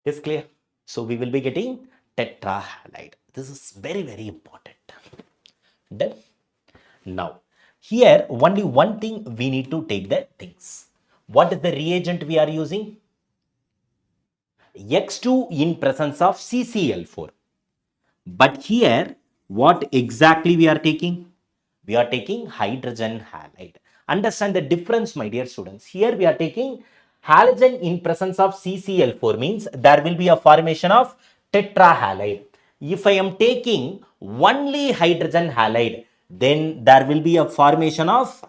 It is clear. So we will be getting tetrahalide. This is very, very important. Done. Now, here only one thing we need to take the things. What is the reagent we are using? X2 in presence of CCl4. But here, what exactly we are taking? We are taking hydrogen halide. Understand the difference, my dear students. Here we are taking halogen in presence of CCl4 means there will be a formation of tetrahalide. If I am taking only hydrogen halide, then there will be a formation of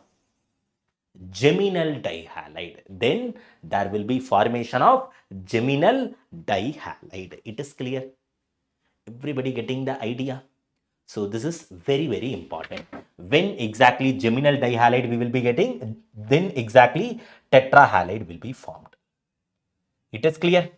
geminal dihalide. Then there will be formation of geminal dihalide. It is clear. Everybody getting the idea? So this is very, very important. When exactly geminal dihalide we will be getting, then exactly tetrahalide will be formed. It is clear?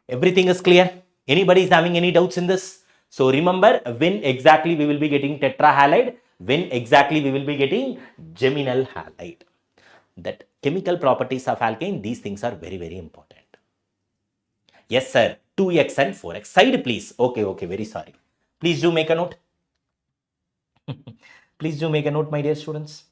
Everything is clear? Anybody is having any doubts in this? So remember, when exactly we will be getting tetrahalide, when exactly we will be getting geminal halide. That chemical properties of alkane, these things are very, very important. Yes, sir. 2x and 4x. Side, please. Okay, very sorry. Please do make a note. Please do make a note, my dear students.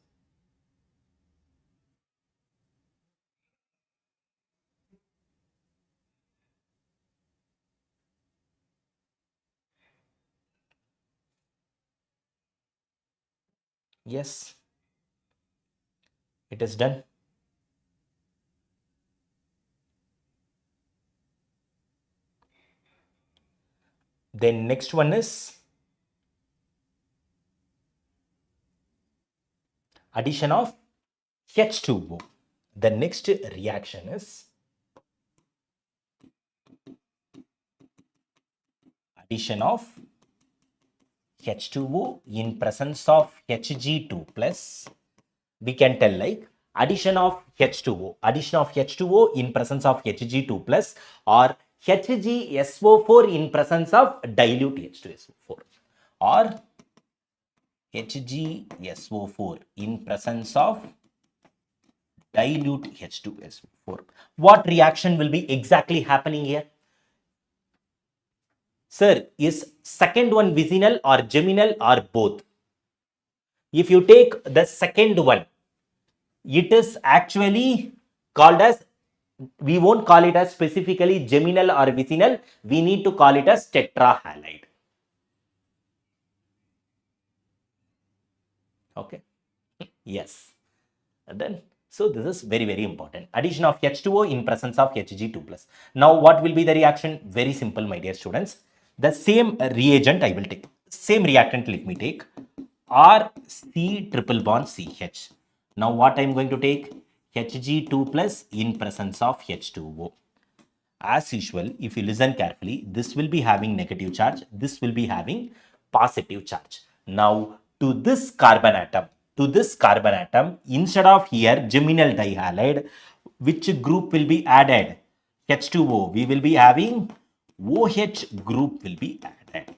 Yes, it is done. Then next one is addition of H2O. The next reaction is addition of H2O in presence of Hg2 plus. We can tell like addition of H2O in presence of Hg2 plus or HgSO4 in presence of dilute H2SO4 or HgSO4 in presence of dilute H2SO4. What reaction will be exactly happening here? Sir, is second one vicinal or geminal or both? If you take the second one, it is actually called as We won't call it as specifically geminal or vicinal. We need to call it as tetrahalide. Okay. Yes. And then, so this is very, very important. Addition of H2O in presence of Hg2 plus. Now, what will be the reaction? Very simple, my dear students. The same reagent I will take. Same reactant, let me take. RC triple bond CH. Now, what I am going to take? Hg2 plus in presence of H2O. As usual, if you listen carefully, this will be having negative charge, this will be having positive charge. Now, to this carbon atom, instead of here geminal dihalide, which group will be added? H2O. We will be having OH group will be added.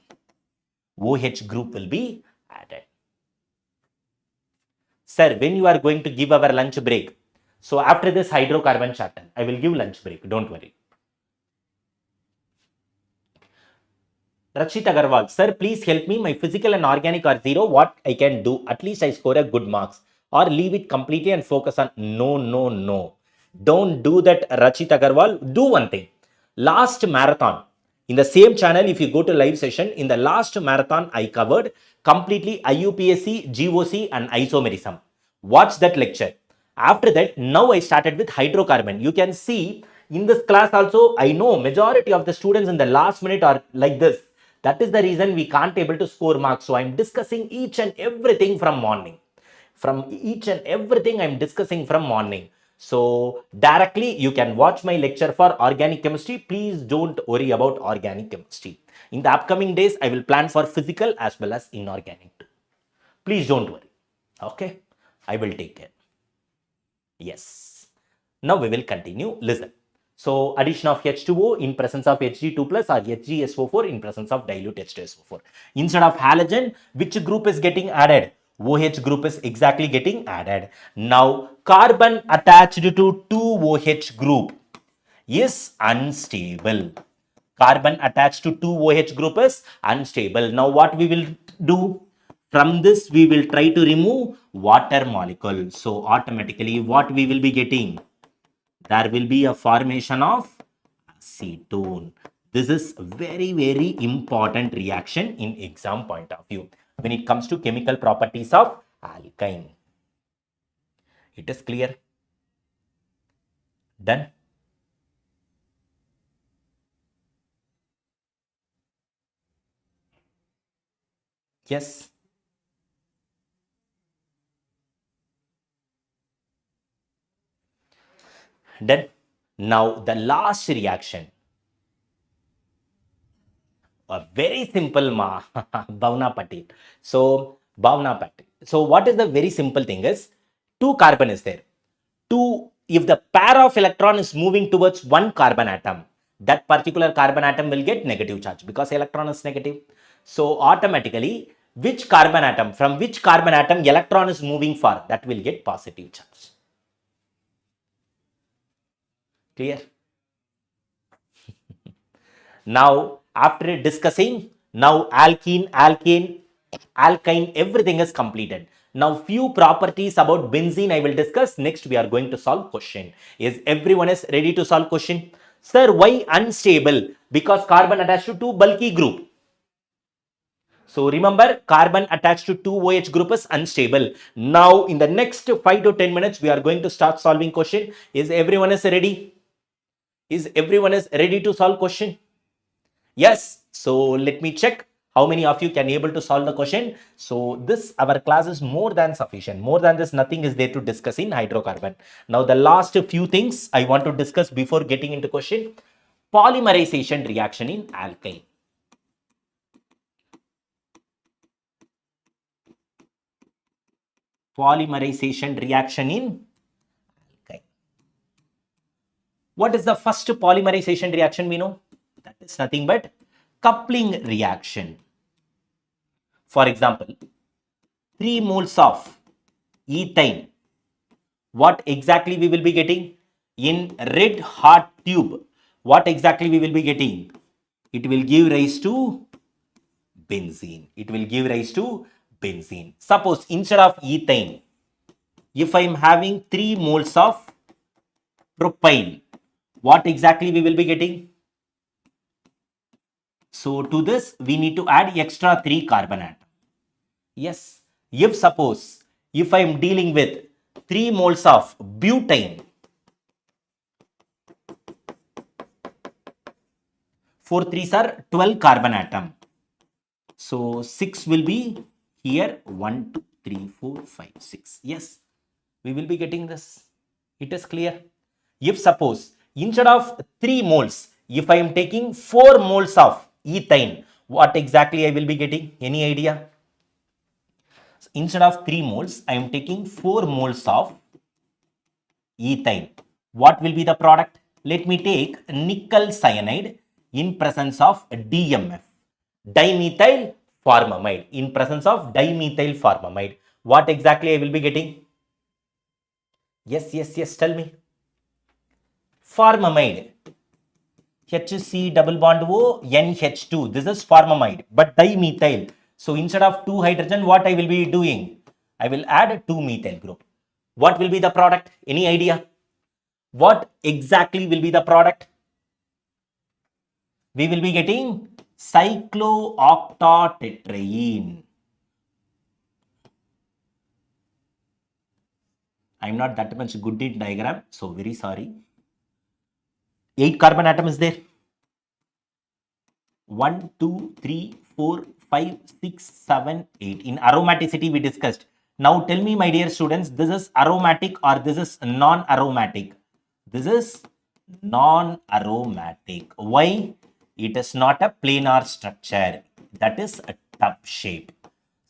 OH group will be added. Sir, when you are going to give our lunch break? So after this hydrocarbon chapter, I will give lunch break. Don't worry. Rakshit Agarwal, sir, please help me. My physical and organic are 0. What I can do? At least I score a good marks. Or leave it completely and focus on. No. Don't do that, Rakshit Agarwal. Do one thing. Last marathon, in the same channel, if you go to live session, in the last marathon, I covered completely IUPAC, GOC and isomerism. Watch that lecture. After that, now I started with hydrocarbon. You can see in this class also, I know majority of the students in the last minute are like this. That is the reason we can't able to score marks. So I'm discussing each and everything from morning. I'm discussing from morning. So directly you can watch my lecture for organic chemistry. Please don't worry about organic chemistry. In the upcoming days, I will plan for physical as well as inorganic too. Please don't worry. Okay. I will take care. Yes. Now we will continue. Listen. So addition of H2O in presence of Hg2 plus or HgSO4 in presence of dilute H2SO4. Instead of halogen, which group is getting added? OH group is exactly getting added. Now carbon attached to 2OH group is unstable. Carbon attached to 2OH group is unstable. Now what we will do? From this we will try to remove water molecule. So automatically what we will be getting? There will be a formation of acetone. This is very, very important reaction in exam point of view when it comes to chemical properties of alkyne. It is clear? Done? Yes. Done? Now the last reaction. A very simple ma Bhavna Patil. So Bhavna Patil. So what is the very simple thing is 2 carbon is there. 2, if the pair of electron is moving towards one carbon atom, that particular carbon atom will get negative charge because electron is negative. So automatically which carbon atom, from which carbon atom electron is moving for, that will get positive charge. Clear? Now, after discussing, now alkene, alkane, alkyne, everything is completed. Now, few properties about benzene I will discuss. Next, we are going to solve question. Is everyone is ready to solve question? Sir, why unstable? Because carbon attached to 2 bulky group. So remember, carbon attached to 2 OH group is unstable. Now, in the next 5 to 10 minutes, we are going to start solving question. Is everyone is ready? Is everyone is ready to solve question? Yes. So let me check how many of you can able to solve the question. So this, our class is more than sufficient. More than this, nothing is there to discuss in hydrocarbon. Now the last few things I want to discuss before getting into question. Polymerization reaction in alkyne. Polymerization reaction in alkyne. What is the first polymerization reaction we know? That is nothing but coupling reaction. For example, 3 moles of ethane. What exactly we will be getting? In red hot tube, what exactly we will be getting? It will give rise to benzene. It will give rise to benzene. Suppose instead of ethane, if I am having 3 moles of propyl, what exactly we will be getting? So to this, we need to add extra 3 carbon atom. Yes, if suppose, if I am dealing with 3 moles of butane, 4 3s are 12 carbon atom. So 6 will be here, 1, 2, 3, 4, 5, 6. Yes, we will be getting this. It is clear. If suppose, instead of 3 moles, if I am taking 4 moles of ethane, what exactly I will be getting? Any idea? So instead of 3 moles, I am taking 4 moles of ethane. What will be the product? Let me take nickel cyanide in presence of DMF, dimethyl formamide, in presence of dimethyl formamide. What exactly I will be getting? Yes, yes, yes, tell me. Formamide. HC double bond O, NH2. This is formamide, but dimethyl. So instead of 2 hydrogen, what I will be doing? I will add 2 methyl group. What will be the product? Any idea? What exactly will be the product? We will be getting cyclooctatetraene. I'm not that much good in diagram, so very sorry. 8 carbon atom is there. 1, 2, 3, 4, 5, 6, 7, 8. In aromaticity, we discussed. Now tell me, my dear students, this is aromatic or this is non-aromatic? This is non-aromatic. Why? It is not a planar structure. That is a tub shape.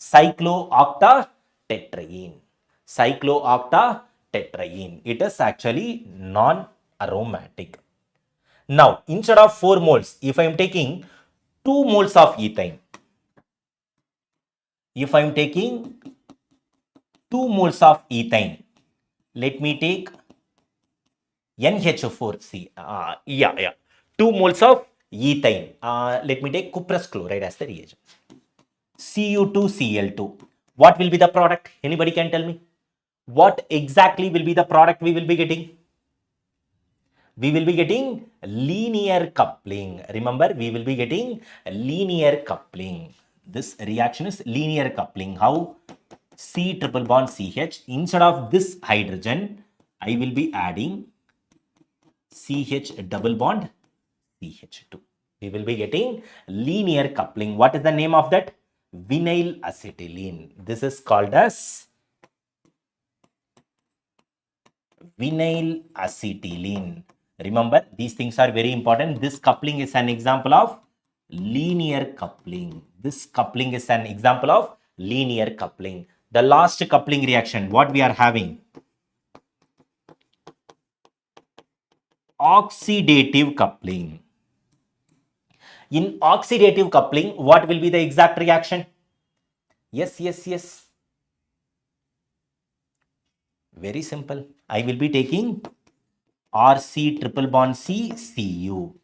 Cyclooctatetraene. Cyclooctatetraene. It is actually non-aromatic. Now, instead of 4 moles, if I am taking 2 moles of ethane, if I am taking 2 moles of ethane, let me take NH4C. Yeah. 2 moles of ethane. Let me take cuprous chloride as the reagent. Cu2Cl2. What will be the product? Anybody can tell me? What exactly will be the product we will be getting? We will be getting linear coupling. Remember, we will be getting linear coupling. This reaction is linear coupling. How? C triple bond CH. Instead of this hydrogen, I will be adding CH double bond CH2. We will be getting linear coupling. What is the name of that? Vinyl acetylene. This is called as vinyl acetylene. Remember, these things are very important. This coupling is an example of linear coupling. This coupling is an example of linear coupling. The last coupling reaction, what we are having? Oxidative coupling. In oxidative coupling, what will be the exact reaction? Yes. Very simple. I will be taking RC triple bond C, Cu.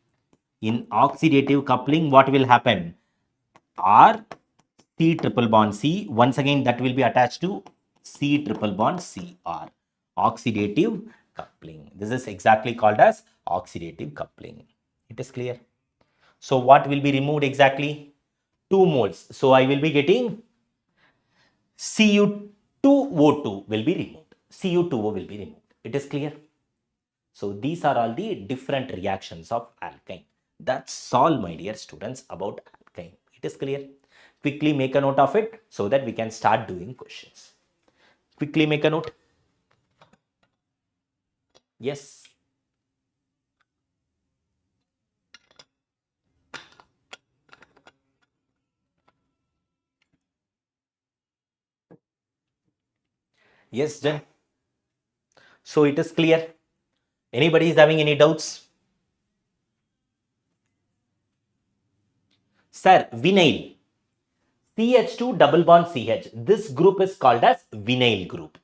In oxidative coupling, what will happen? R C triple bond C. Once again, that will be attached to C triple bond Cr. Oxidative coupling. This is exactly called as oxidative coupling. It is clear. So what will be removed exactly? 2 moles. So I will be getting Cu2O2 will be removed. Cu2O will be removed. It is clear. So these are all the different reactions of alkyne. That's all, my dear students, about alkyne. It is clear. Quickly make a note of it so that we can start doing questions. Quickly make a note. Yes. Yes, done. So it is clear. Anybody is having any doubts? Sir, vinyl. CH2 double bond CH. This group is called as vinyl group.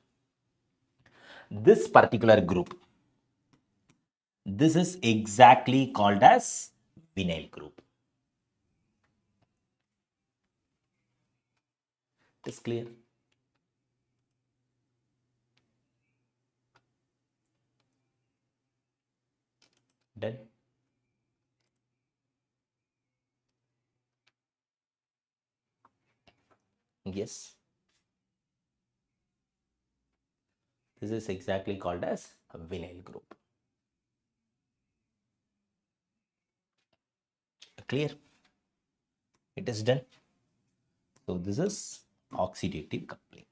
This particular group, this is exactly called as vinyl group. It is clear. Done. Yes. This is exactly called as a vinyl group. Clear? It is done. So this is oxidative coupling.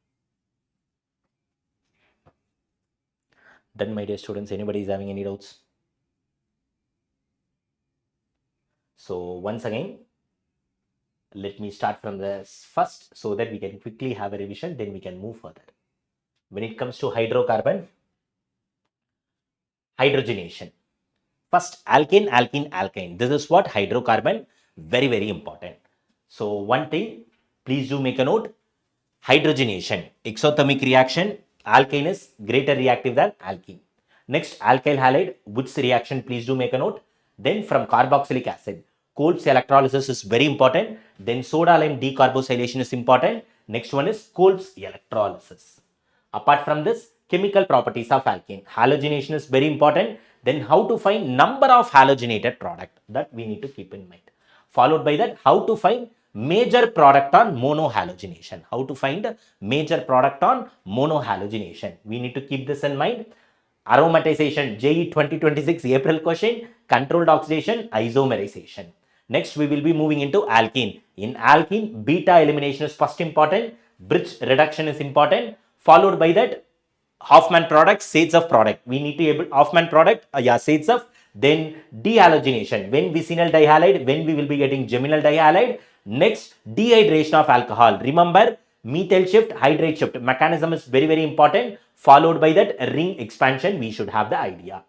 Done, my dear students. Anybody is having any doubts? So once again, let me start from this first so that we can quickly have a revision, then we can move further. When it comes to hydrocarbon, hydrogenation. First, alkane, alkene, alkyne. This is what hydrocarbon, very, very important. So one thing, please do make a note. Hydrogenation, exothermic reaction, alkane is greater reactive than alkene. Next, alkyl halide, which reaction, please do make a note. Then from carboxylic acid, Coles electrolysis is very important. Then soda lime decarboxylation is important. Next one is Coles electrolysis. Apart from this, chemical properties of alkane. Halogenation is very important. Then how to find number of halogenated product, that we need to keep in mind. Followed by that, how to find major product on monohalogenation. How to find major product on monohalogenation. We need to keep this in mind. Aromatization, JE 2026 April question, controlled oxidation, isomerization. Next, we will be moving into alkene. In alkene, beta elimination is first important, bridge reduction is important, followed by that, Hoffman product, shades of product. We need to able Hoffman product, shades of, then dehalogenation. When vicinal dihalide, when we will be getting geminal dihalide. Next, dehydration of alcohol. Remember, methyl shift, hydrate shift mechanism is very, very important. Followed by that, ring expansion, we should have the idea.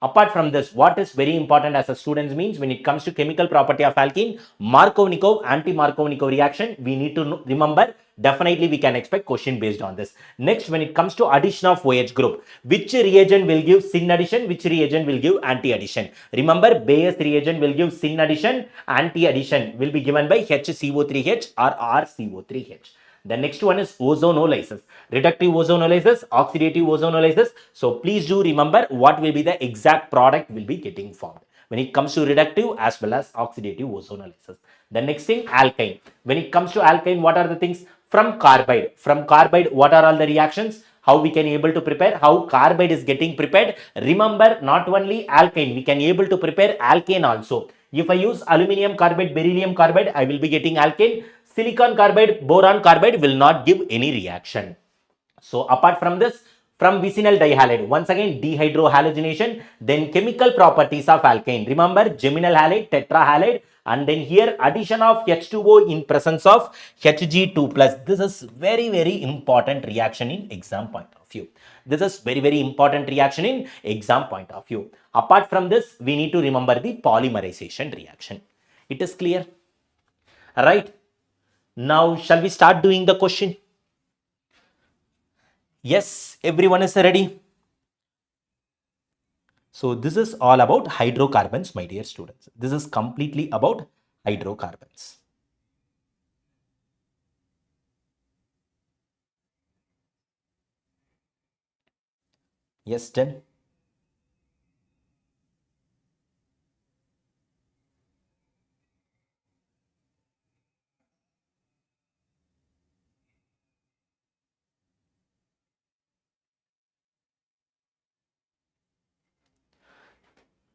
Apart from this, what is very important as a student means when it comes to chemical property of alkene, Markovnikov, anti-Markovnikov reaction, we need to remember. Definitely we can expect question based on this. Next, when it comes to addition of OH group, which reagent will give syn addition, which reagent will give anti-addition? Remember, Bayes reagent will give syn addition, anti-addition will be given by HCO3H or RCO3H. The next one is ozonolysis, reductive ozonolysis, oxidative ozonolysis. So please do remember what will be the exact product will be getting formed when it comes to reductive as well as oxidative ozonolysis. The next thing, alkyne. When it comes to alkyne, what are the things? From carbide. From carbide, what are all the reactions? How we can able to prepare? How carbide is getting prepared? Remember, not only alkyne, we can able to prepare alkane also. If I use aluminum carbide, beryllium carbide, I will be getting alkane. Silicon carbide, boron carbide will not give any reaction. So apart from this, from vicinal dihalide, once again dehydrohalogenation, then chemical properties of alkane. Remember, geminal halide, tetrahalide, and then here addition of H2O in presence of Hg2 plus. This is very, very important reaction in exam point of view. This is very, very important reaction in exam point of view. Apart from this, we need to remember the polymerization reaction. It is clear, right? Now, shall we start doing the question? Yes, everyone is ready. So, this is all about hydrocarbons, my dear students. This is completely about hydrocarbons. Yes, done.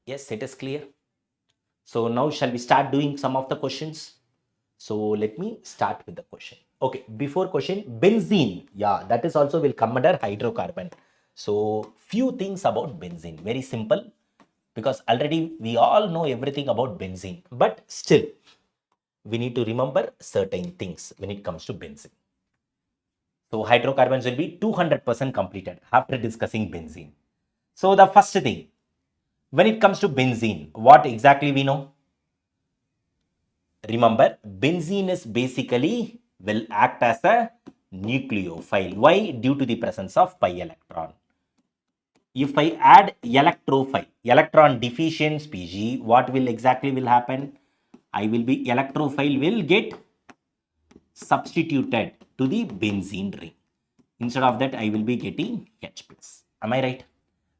Yes, it is clear. So, now shall we start doing some of the questions? So, let me start with the question. Okay, before question, benzene. Yeah, that is also will come under hydrocarbon. So, few things about benzene. Very simple, because already we all know everything about benzene. But still, we need to remember certain things when it comes to benzene. So hydrocarbons will be 200% completed after discussing benzene. So the first thing, when it comes to benzene, what exactly we know? Remember, benzene is basically will act as a nucleophile. Why? Due to the presence of pi electron. If I add electrophile, electron deficient species, what will exactly will happen? I will be electrophile will get substituted to the benzene ring. Instead of that, I will be getting H plus. Am I right?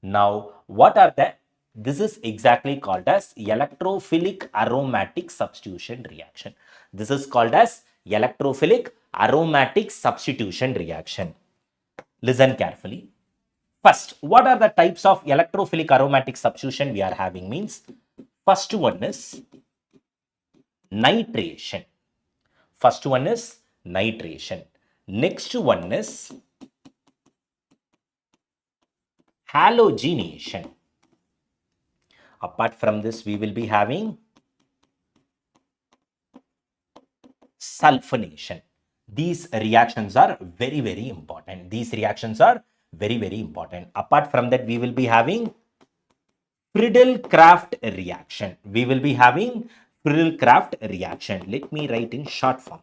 Now, what are the This is exactly called as electrophilic aromatic substitution reaction. This is called as electrophilic aromatic substitution reaction. Listen carefully. First, what are the types of electrophilic aromatic substitution we are having means? First one is nitration. First one is nitration. Next one is halogenation. Apart from this, we will be having sulfonation. These reactions are very, very important. These reactions are very, very important. Apart from that, we will be having Friedel-Crafts reaction. We will be having Friedel-Crafts reaction. Let me write in short form.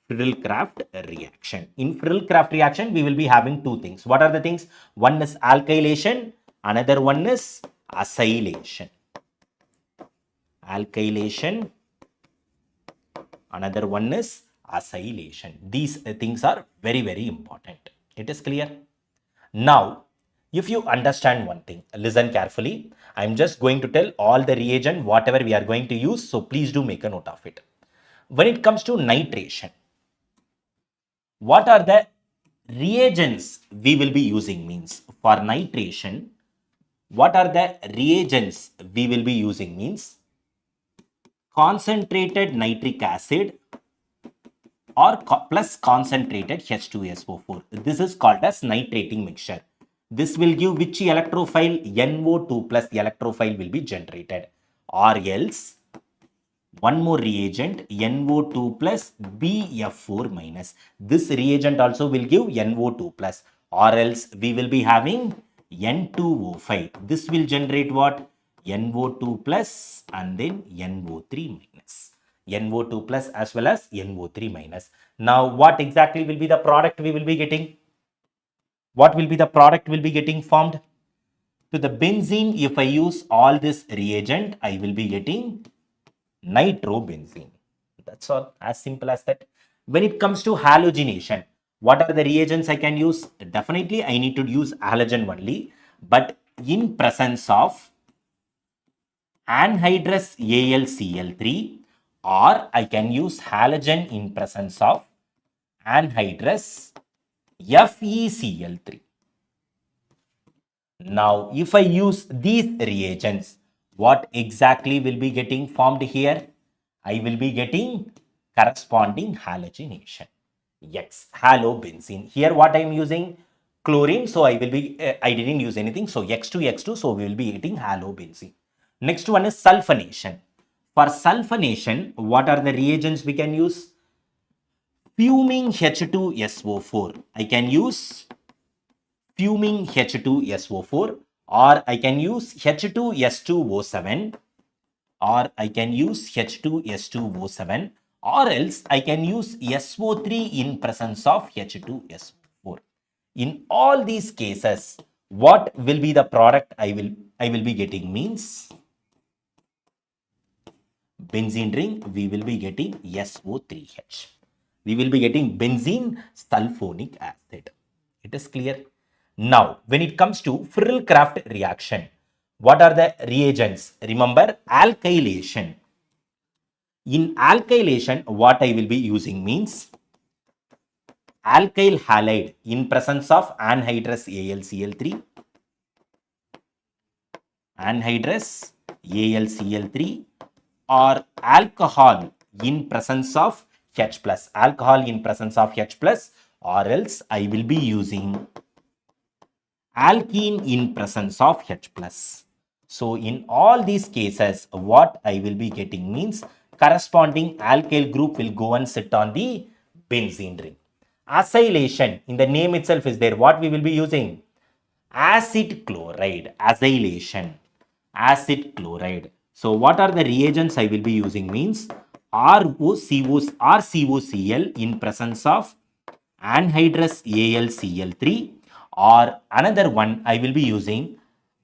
Friedel-Crafts reaction. In Friedel-Crafts reaction, we will be having two things. What are the things? One is alkylation. Another one is acylation. Alkylation. Another one is acylation. These things are very, very important. It is clear. Now, if you understand one thing, listen carefully. I'm just going to tell all the reagent, whatever we are going to use. So please do make a note of it. When it comes to nitration, what are the reagents we will be using means for nitration? What are the reagents we will be using means concentrated nitric acid or plus concentrated H2SO4. This is called as nitrating mixture. This will give which electrophile? NO2 plus electrophile will be generated, or else one more reagent NO2 plus BF4 minus. This reagent also will give NO2 plus, or else we will be having N2O5. This will generate what? NO2 plus and then NO3 minus. NO2 plus as well as NO3 minus. Now, what exactly will be the product we will be getting? What will be the product will be getting formed? To the benzene, if I use all this reagent, I will be getting nitrobenzene. That's all, as simple as that. When it comes to halogenation, what are the reagents I can use? Definitely, I need to use halogen only, but in presence of anhydrous AlCl3, or I can use halogen in presence of anhydrous FeCl3. Now, if I use these reagents, what exactly will be getting formed here? I will be getting corresponding halogenation. Yes, halobenzene. Here what I am using? Chlorine. So I will be, I didn't use anything. So X2, so we will be getting halobenzene. Next one is sulfonation. For sulfonation, what are the reagents we can use? Fuming H2SO4. I can use fuming H2SO4, or I can use H2S2O7, or I can use H2S2O7, or else I can use SO3 in presence of H2SO4. In all these cases, what will be the product I will be getting means benzene ring, we will be getting SO3H. We will be getting benzene sulfonic acid. It is clear. Now, when it comes to Friedel-Crafts reaction, what are the reagents? Remember, alkylation. In alkylation, what I will be using means alkyl halide in presence of anhydrous AlCl3, anhydrous AlCl3, or alcohol in presence of H plus, alcohol in presence of H plus, or else I will be using alkene in presence of H plus. So in all these cases, what I will be getting means corresponding alkyl group will go and sit on the benzene ring. Acylation, in the name itself is there. What we will be using? Acid chloride. Acylation. Acid chloride. So what are the reagents I will be using means RCOCl in presence of anhydrous AlCl3, or another one I will be using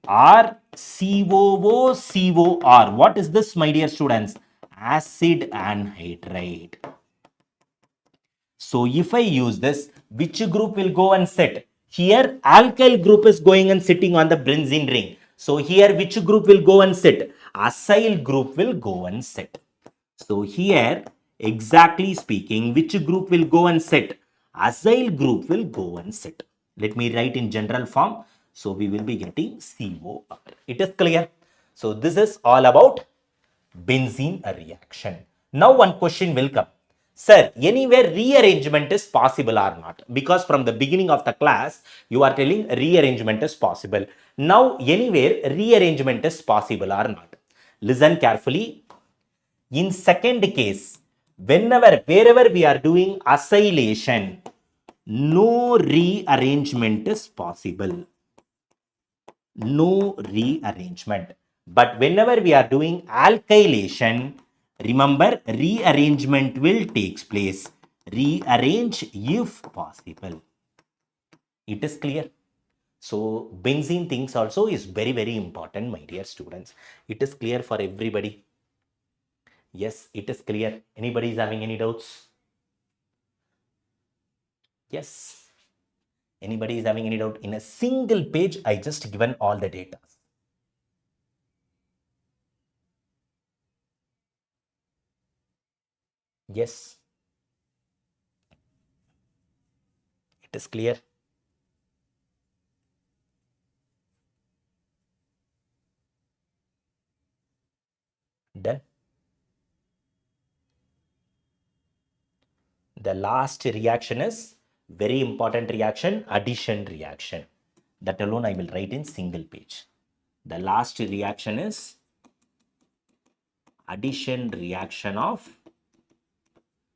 RCOOCOR. What is this, my dear students? Acid anhydride. So if I use this, which group will go and sit? Here alkyl group is going and sitting on the benzene ring. So here which group will go and sit? Acyl group will go and sit. So here, exactly speaking, which group will go and sit? Acyl group will go and sit. Let me write in general form. So we will be getting COR. It is clear. So this is all about benzene reaction. Now one question will come. Sir, anywhere rearrangement is possible or not? Because from the beginning of the class, you are telling rearrangement is possible. Now, anywhere rearrangement is possible or not? Listen carefully. In second case, wherever we are doing acylation, no rearrangement is possible. No rearrangement. But whenever we are doing alkylation, remember rearrangement will take place. Rearrange if possible. It is clear. So benzene things also is very important, my dear students. It is clear for everybody. Yes, it is clear. Anybody is having any doubts? Yes. Anybody is having any doubt? In a single page, I just given all the data. Yes. It is clear. Done. The last reaction is very important reaction, addition reaction. That alone I will write in single page. The last reaction is addition reaction of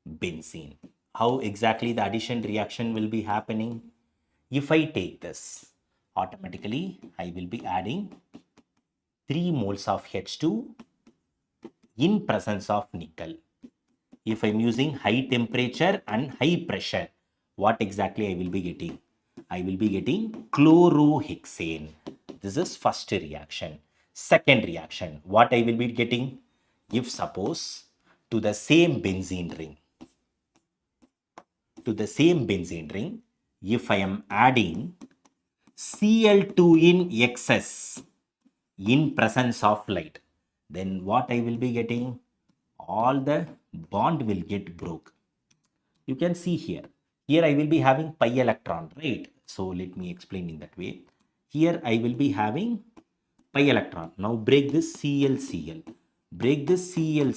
benzene. How exactly the addition reaction will be happening? If I take this, automatically I will be adding 3 moles of H2 in presence of nickel. If I'm using high temperature and high pressure, what exactly I will be getting? I will be getting chlorohexane. This is first reaction. Second reaction, what I will be getting? If suppose to the same benzene ring, if I am adding Cl2 in excess in presence of light, then what I will be getting? All the bond will get broke. You can see here. Here I will be having pi electron, right? So let me explain in that way. Here I will be having pi electron. Now break this Cl. Break this Cl.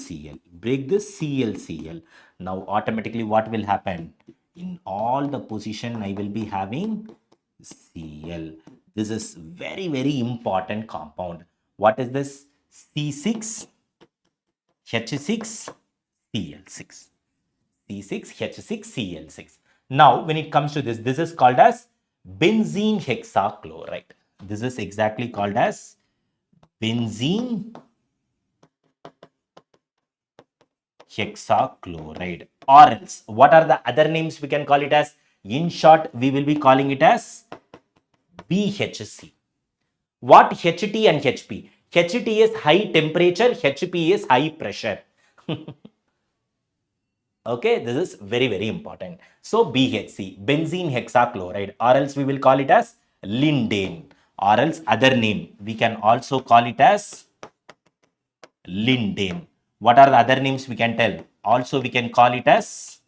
Break this Cl. Now automatically what will happen? In all the position I will be having Cl. This is very important compound. What is this? C6 H6 Cl6. C6H6Cl6. Now, when it comes to this, this is called as benzene hexachloride. This is exactly called as benzene hexachloride. Or else, what are the other names we can call it as? In short, we will be calling it as BHC. What HT and HP? HT is high temperature, HP is high pressure. Okay, this is very important. So BHC, benzene hexachloride, or else we will call it as lindane, or else other name we can also call it as lindane. What are the other names we can tell? Also we can call it as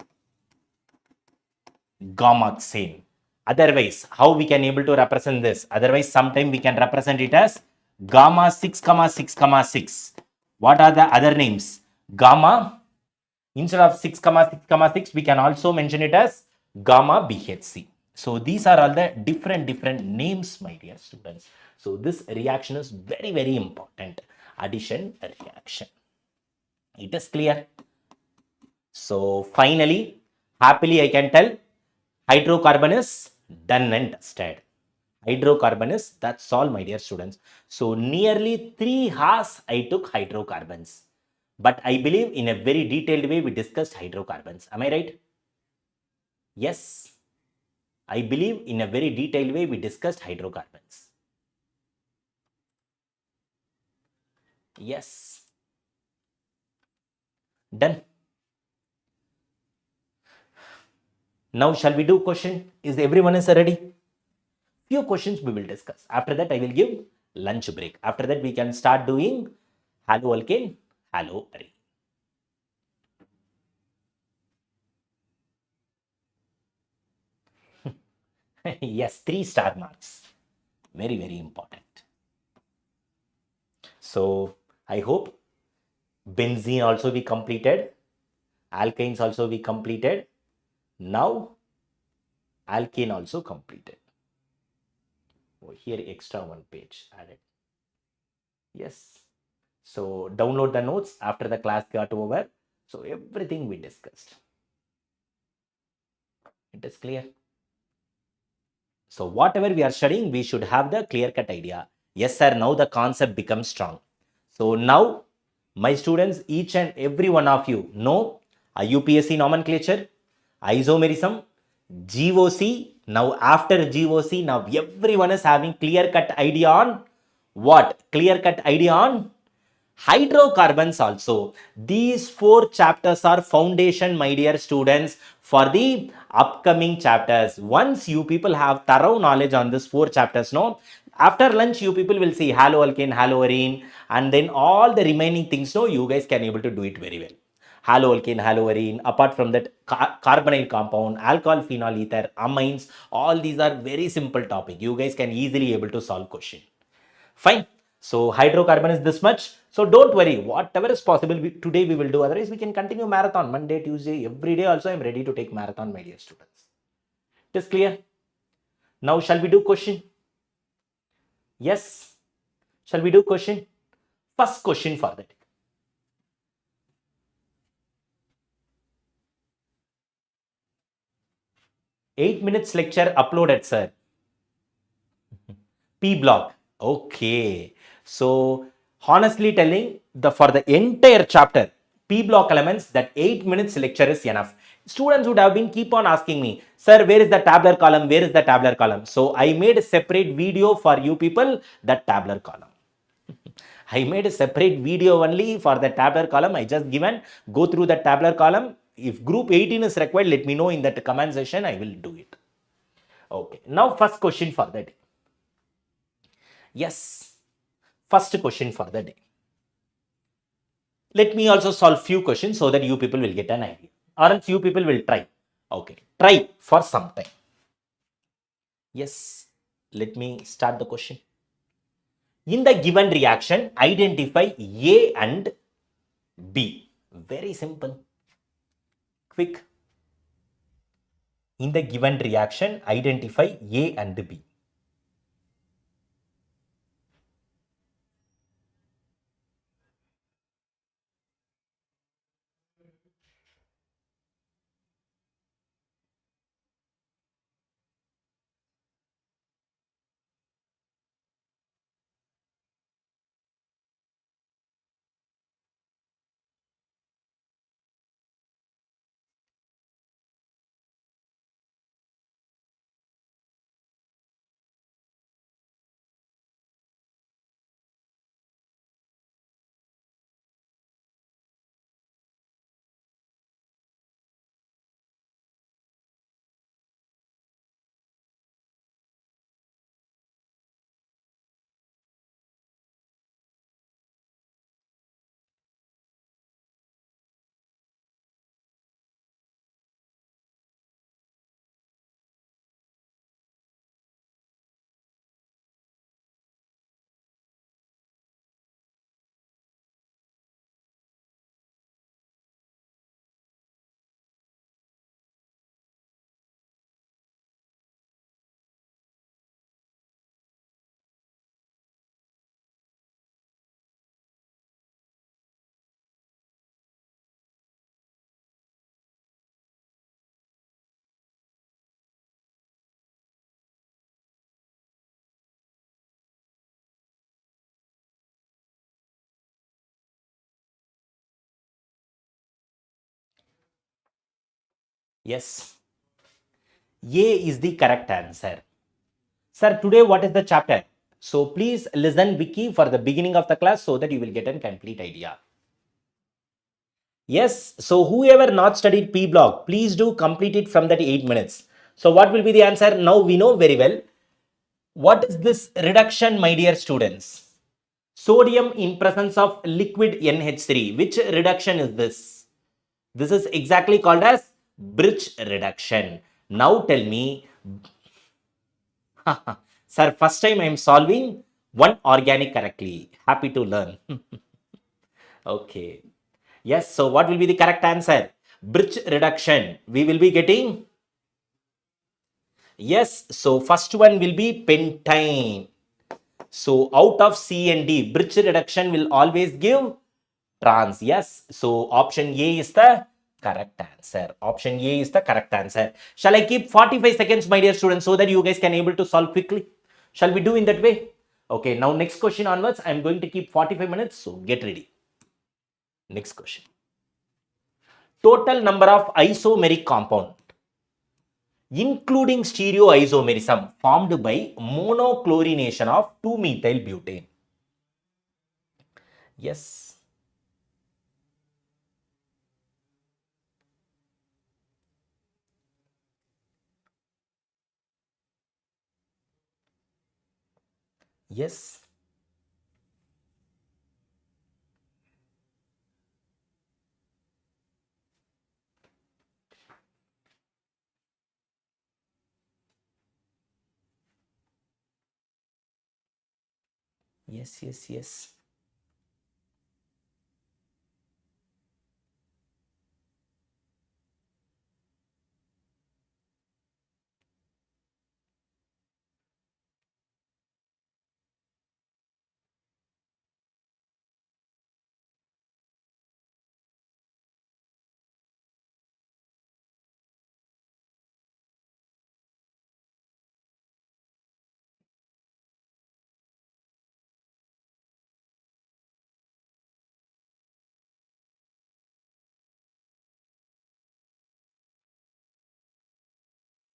gamoxane. Otherwise, how we can able to represent this? Otherwise, sometime we can represent it as gamma 6,6,6. What are the other names? Gamma. Instead of 6,6,6, we can also mention it as gamma BHC. So these are all the different names, my dear students. So this reaction is very important. Addition reaction. It is clear. So finally, happily I can tell hydrocarbon is done and dusted. Hydrocarbon is, that's all, my dear students. So nearly 3 hours I took hydrocarbons. But I believe in a very detailed way we discussed hydrocarbons. Am I right? Yes. I believe in a very detailed way we discussed hydrocarbons. Yes. Done. Now shall we do question? Is everyone is ready? Few questions we will discuss. After that I will give lunch break. After that, we can start doing haloalkane, haloarene. Yes, 3-star marks. Very, very important. So I hope benzene also be completed. Alkanes also be completed. Now alkane also completed. Oh, here extra one page added. Yes. So download the notes after the class got over. So everything we discussed. It is clear. So whatever we are studying, we should have the clear-cut idea. Yes, sir. Now the concept becomes strong. So now, my students, each and every one of you know UPSC nomenclature, isomerism, GOC. Now after GOC, now everyone is having clear-cut idea on what? Clear-cut idea on hydrocarbons also. These 4 chapters are foundation, my dear students, for the upcoming chapters. Once you people have thorough knowledge on this 4 chapters, no, after lunch you people will see haloalkane, haloarene, and then all the remaining things, no, you guys can able to do it very well. Haloalkane, haloarene, apart from that carbonyl compound, alcohol, phenol, ether, amines, all these are very simple topic. You guys can easily able to solve question. Fine. So hydrocarbon is this much. So don't worry, whatever is possible today we will do. Otherwise, we can continue marathon Monday, Tuesday, every day. Also, I am ready to take marathon, my dear students. It is clear. Now, shall we do question? Yes. Shall we do question? First question for that. 8 minutes lecture uploaded, sir. P block. Okay. So honestly telling, for the entire chapter, P block elements, that 8 minutes lecture is enough. Students would have been keep on asking me, sir, where is the tabular column? Where is the tabular column? So I made a separate video for you people, that tabular column. I made a separate video only for the tabular column. I just given, go through the tabular column. If group 18 is required, let me know in that comment section. I will do it. Okay. Now first question for that. Yes. First question for the day. Let me also solve few questions so that you people will get an idea. Or else you people will try. Okay. Try for some time. Yes. Let me start the question. In the given reaction, identify A and B. Very simple. Quick. In the given reaction, identify A and B. Yes. A is the correct answer. Sir, today what is the chapter? So please listen Vicky for the beginning of the class so that you will get a complete idea. Yes, so whoever not studied P block, please do complete it from that 8 minutes. So what will be the answer? Now we know very well. What is this reduction, my dear students? Sodium in presence of liquid NH3. Which reduction is this? This is exactly called as bridge reduction. Now tell me, sir, first time I am solving one organic correctly. Happy to learn. Okay. Yes, so what will be the correct answer? Bridge reduction. We will be getting, yes, so first one will be pentane. So out of C and D, bridge reduction will always give trans. Yes, so option A is the correct answer. Option A is the correct answer. Shall I keep 45 seconds, my dear students, so that you guys can able to solve quickly? Shall we do in that way? Okay, now next question onwards, I'm going to keep 45 minutes, so get ready. Next question. Total number of isomeric compound, including stereoisomerism, formed by monochlorination of 2-methyl butane. Yes. Yes. Yes, yes, yes.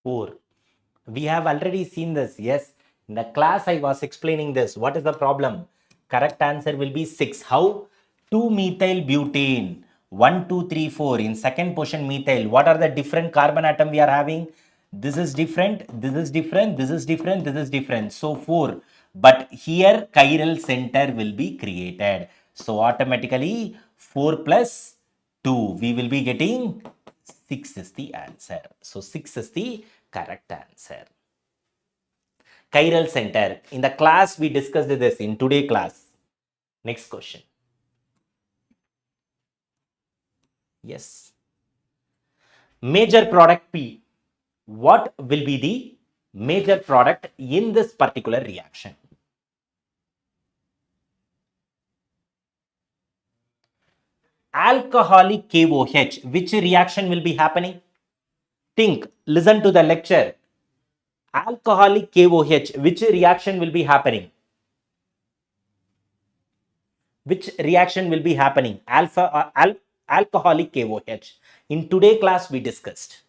Four. We have already seen this. Yes. In the class, I was explaining this. What is the problem? Correct answer will be 6. How? 2-methyl butane. 1, 2, 3, 4. In second position, methyl. What are the different carbon atom we are having? This is different. This is different. This is different. This is different. So 4. But here, chiral center will be created. So automatically 4 plus 2. We will be getting 6 is the answer. So 6 is the correct answer. Chiral center. In the class, we discussed this in today class. Next question. Yes. Major product P. What will be the major product in this particular reaction? Alcoholic KOH. Which reaction will be happening? Think. Listen to the lecture. Alcoholic KOH. Which reaction will be happening? Which reaction will be happening? Alcoholic KOH. In today class, we discussed.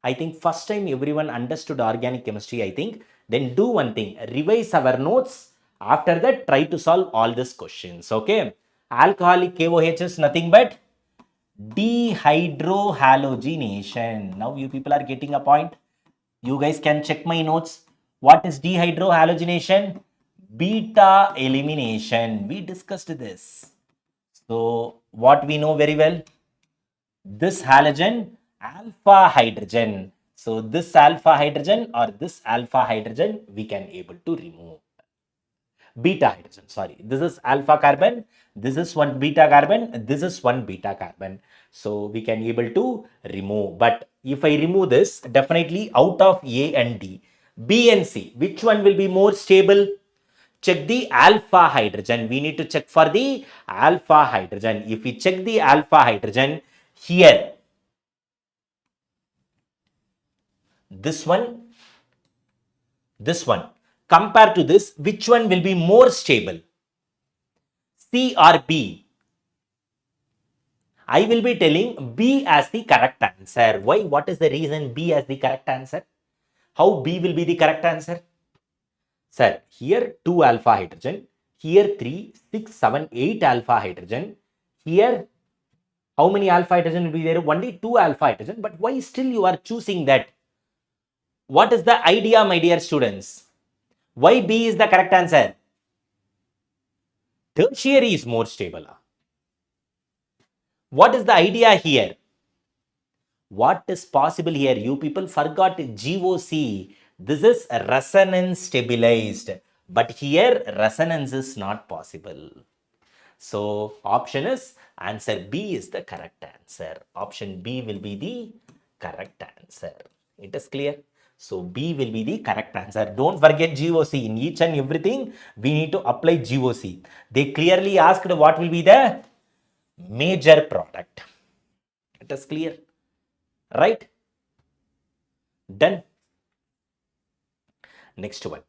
I think first time everyone understood organic chemistry, I think. Then do one thing, revise our notes. After that, try to solve all these questions. Okay. Alcoholic KOH is nothing but dehydrohalogenation. Now you people are getting a point. You guys can check my notes. What is dehydrohalogenation? Beta elimination. We discussed this. So what we know very well, this halogen, alpha hydrogen. So this alpha hydrogen or this alpha hydrogen, we can able to remove. Beta hydrogen, sorry. This is alpha carbon. This is one beta carbon. This is one beta carbon. So we can able to remove. But if I remove this, definitely out of A and D, B and C, which one will be more stable? Check the alpha hydrogen. We need to check for the alpha hydrogen. If we check the alpha hydrogen here, this one, compared to this, which one will be more stable? C or B? I will be telling B as the correct answer. Why? What is the reason B as the correct answer? How B will be the correct answer? Sir, here 2 alpha hydrogen, here 3, 6, 7, 8 alpha hydrogen. Here, how many alpha hydrogen will be there? Only 2 alpha hydrogen. But why still you are choosing that? What is the idea, my dear students? Why B is the correct answer? Tertiary is more stable. What is the idea here? What is possible here? You people forgot GOC. This is resonance stabilized. But here resonance is not possible. So option is answer B is the correct answer. Option B will be the correct answer. It is clear. So B will be the correct answer. Don't forget GOC. In each and everything, we need to apply GOC. They clearly asked what will be the major product. It is clear. Right? Done. Next one.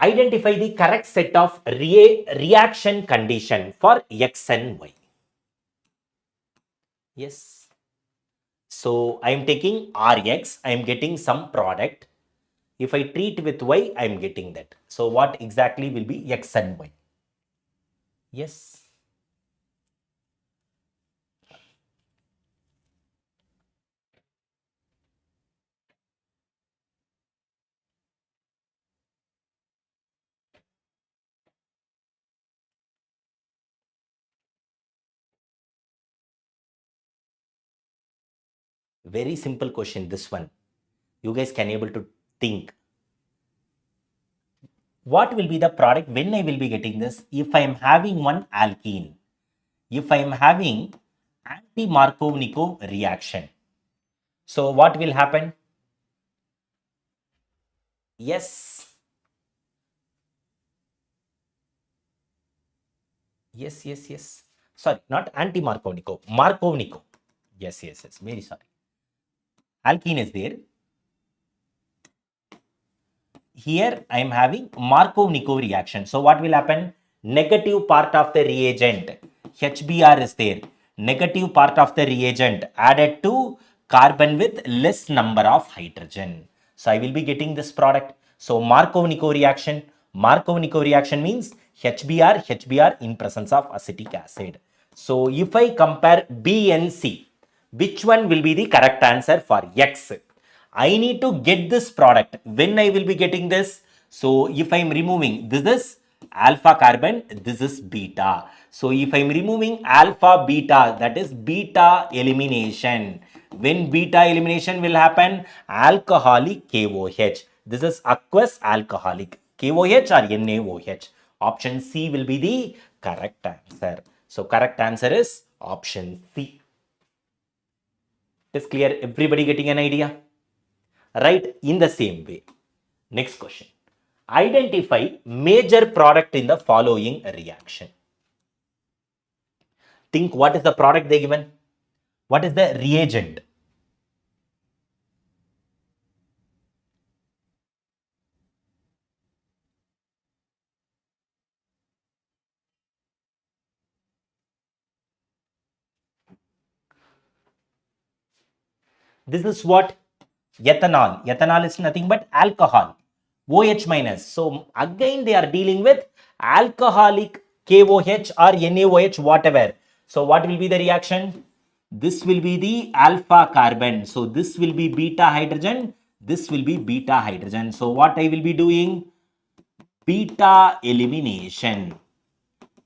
Identify the correct set of reaction condition for X and Y. Yes. So I am taking Rx, I am getting some product. If I treat with Y, I am getting that. So what exactly will be X and Y? Yes. Very simple question, this one. You guys can able to think. What will be the product when I will be getting this? If I am having one alkene, if I am having anti-Markovnikov reaction. So what will happen? Yes. Yes. Sorry, not anti-Markovnikov. Markovnikov. Yes. Very sorry. Alkene is there. Here I am having Markovnikov reaction. So what will happen? Negative part of the reagent, HBr is there. Negative part of the reagent added to carbon with less number of hydrogen. So I will be getting this product. So Markovnikov reaction means HBr in presence of acetic acid. So if I compare B and C, which one will be the correct answer for X? I need to get this product. When I will be getting this? So if I am removing, this is alpha carbon, this is beta. So if I am removing alpha beta, that is beta elimination. When beta elimination will happen? Alcoholic KOH. This is aqueous alcoholic. KOH or NaOH. Option C will be the correct answer. So correct answer is option C. It is clear? Everybody getting an idea? Right? In the same way. Next question. Identify major product in the following reaction. Think what is the product they given? What is the reagent? This is what? Ethanol. Ethanol is nothing but alcohol. OH minus. So again they are dealing with alcoholic KOH or NaOH whatever. So what will be the reaction? This will be the alpha carbon. So this will be beta hydrogen. This will be beta hydrogen. So what I will be doing? Beta elimination.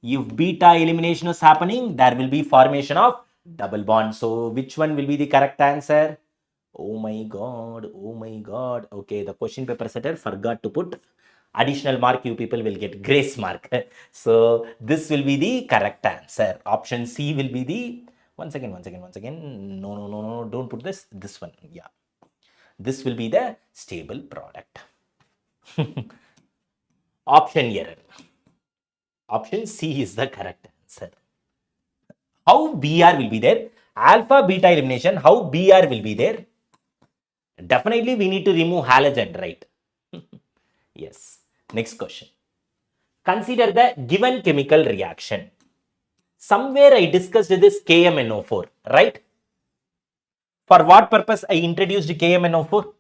If beta elimination is happening, there will be formation of double bond. So which one will be the correct answer? Oh my god. Okay, the question paper setter forgot to put additional mark. You people will get grace mark. So this will be the correct answer. Option C will be the once again. No, don't put this one. Yeah, this will be the stable product. Option error. Option C is the correct answer. How Br will be there? Alpha beta elimination. How Br will be there? Definitely we need to remove halogen, right? Yes. Next question. Consider the given chemical reaction. Somewhere I discussed this KMNO4, right? For what purpose I introduced KMNO4?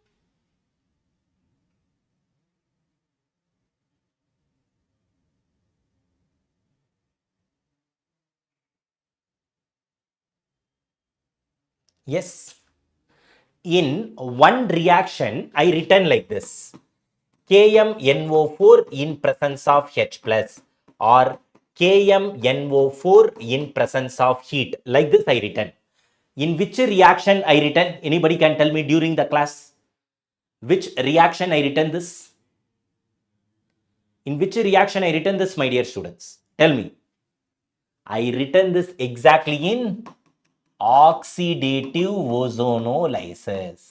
Yes. in one reaction, I written like this. KMNO4 in presence of H plus or KMNO4 in presence of heat. Like this I written. In which reaction I written? Anybody can tell me during the class? Which reaction I written this? In which reaction I written this, my dear students? Tell me. I written this exactly in oxidative ozonolysis.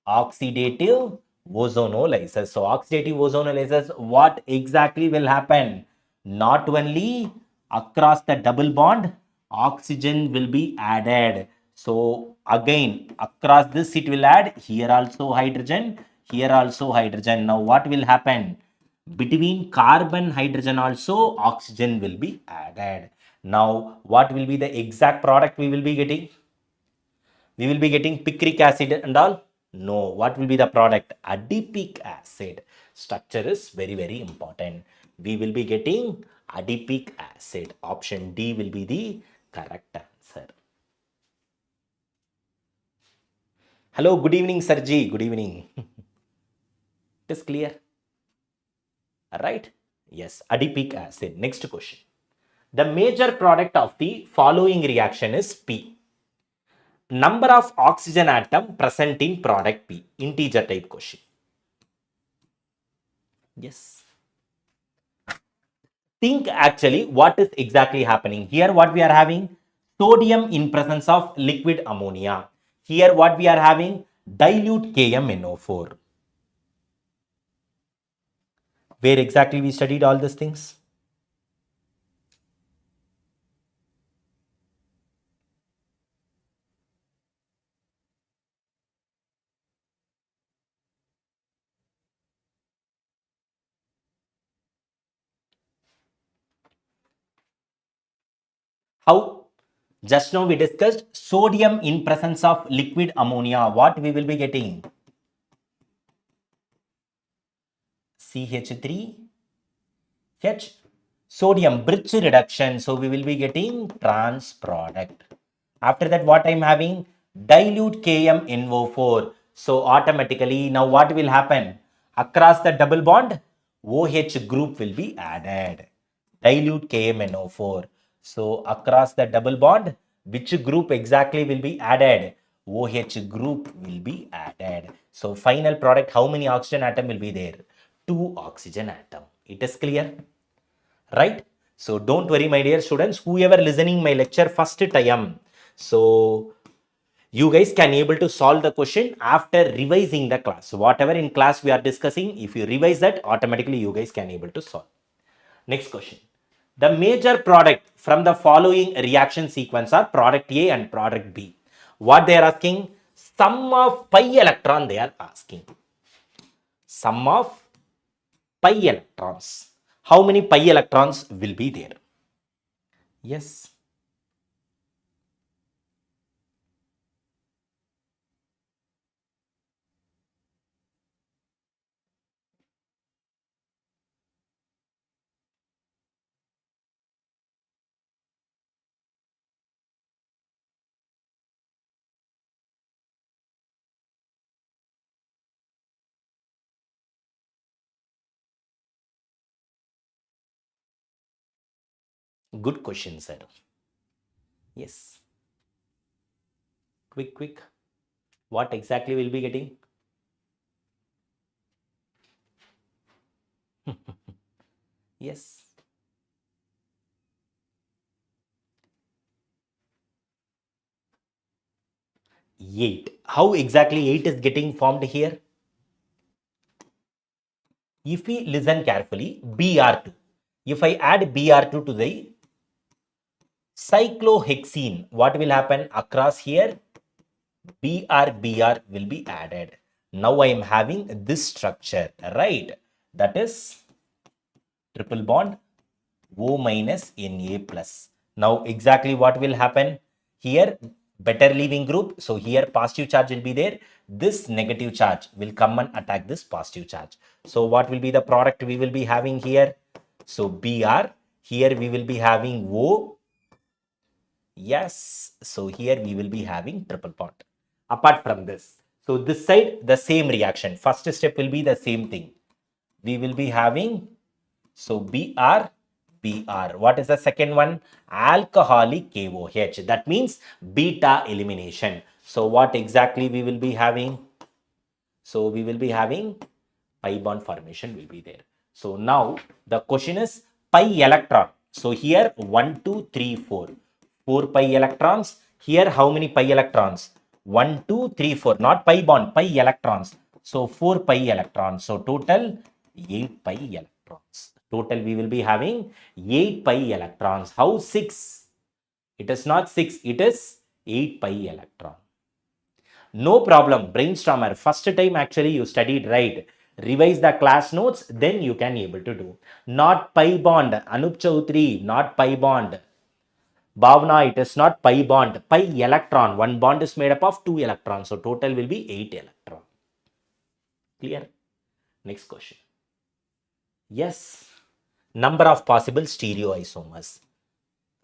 Oxidative ozonolysis. So oxidative ozonolysis, what exactly will happen? Not only across the double bond, oxygen will be added. So again, across this it will add, here also hydrogen, here also hydrogen. Now what will happen? Between carbon, hydrogen also, oxygen will be added. Now what will be the exact product we will be getting? We will be getting picric acid and all. No, what will be the product? Adipic acid. Structure is very, very important. We will be getting adipic acid. Option D will be the correct answer. Hello, good evening, Sarji. Good evening. It is clear. Right? Yes, adipic acid. Next question. The major product of the following reaction is P. Number of oxygen atom present in product P. Integer type question. Yes. Think actually what is exactly happening. Here what we are having? Sodium in presence of liquid ammonia. Here what we are having? Dilute KMNO4. Where exactly we studied all these things? How? Just now we discussed sodium in presence of liquid ammonia. What we will be getting? CH3 H sodium bridge reduction. So we will be getting trans product. After that, what I'm having? Dilute KMNO4. So automatically, now what will happen? Across the double bond, OH group will be added. Dilute KMNO4. So across the double bond, which group exactly will be added? OH group will be added. So final product, how many oxygen atom will be there? 2 oxygen atom. It is clear? Right? So don't worry, my dear students, whoever listening my lecture first time, so you guys can able to solve the question after revising the class. So whatever in class we are discussing, if you revise that, automatically you guys can able to solve. Next question. The major product from the following reaction sequence are product A and product B. What they are asking? Sum of pi electron they are asking. Sum of pi electrons. How many pi electrons will be there? Yes. Good question, sir. Yes. Quick, quick. What exactly will be getting? Yes. 8. How exactly 8 is getting formed here? If we listen carefully, Br2. If I add Br2 to the cyclohexene, what will happen? Across here, Br will be added. Now I am having this structure, right? That is triple bond O minus Na plus. Now exactly what will happen? Here better leaving group. So here positive charge will be there. This negative charge will come and attack this positive charge. So what will be the product we will be having here? So Br. Here we will be having O. Yes. So here we will be having triple bond. Apart from this, so this side, the same reaction. First step will be the same thing. We will be having, so Br, Br. What is the second one? Alcoholic KOH. That means beta elimination. So what exactly we will be having? So we will be having pi bond formation will be there. So now the question is pi electron. So here 1, 2, 3, 4. 4 pi electrons. Here how many pi electrons? 1, 2, 3, 4. Not pi bond, pi electrons. So 4 pi electrons. So total 8 pi electrons. Total we will be having 8 pi electrons. How 6? It is not 6. It is 8 pi electron. No problem, brainstormer. First time actually you studied right. Revise the class notes, then you can able to do. Not pi bond. Anup Chaudhary, not pi bond. Bhavna, it is not pi bond. Pi electron. One bond is made up of 2 electrons. So total will be 8 electron. Clear? Next question. Yes. Number of possible stereoisomers.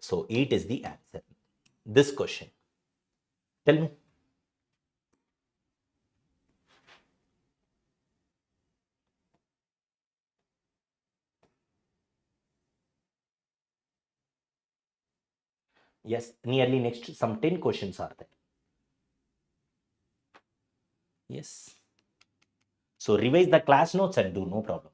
So 8 is the answer. This question. Tell me. Yes, nearly next some 10 questions are there. Yes. So revise the class notes and do, no problem.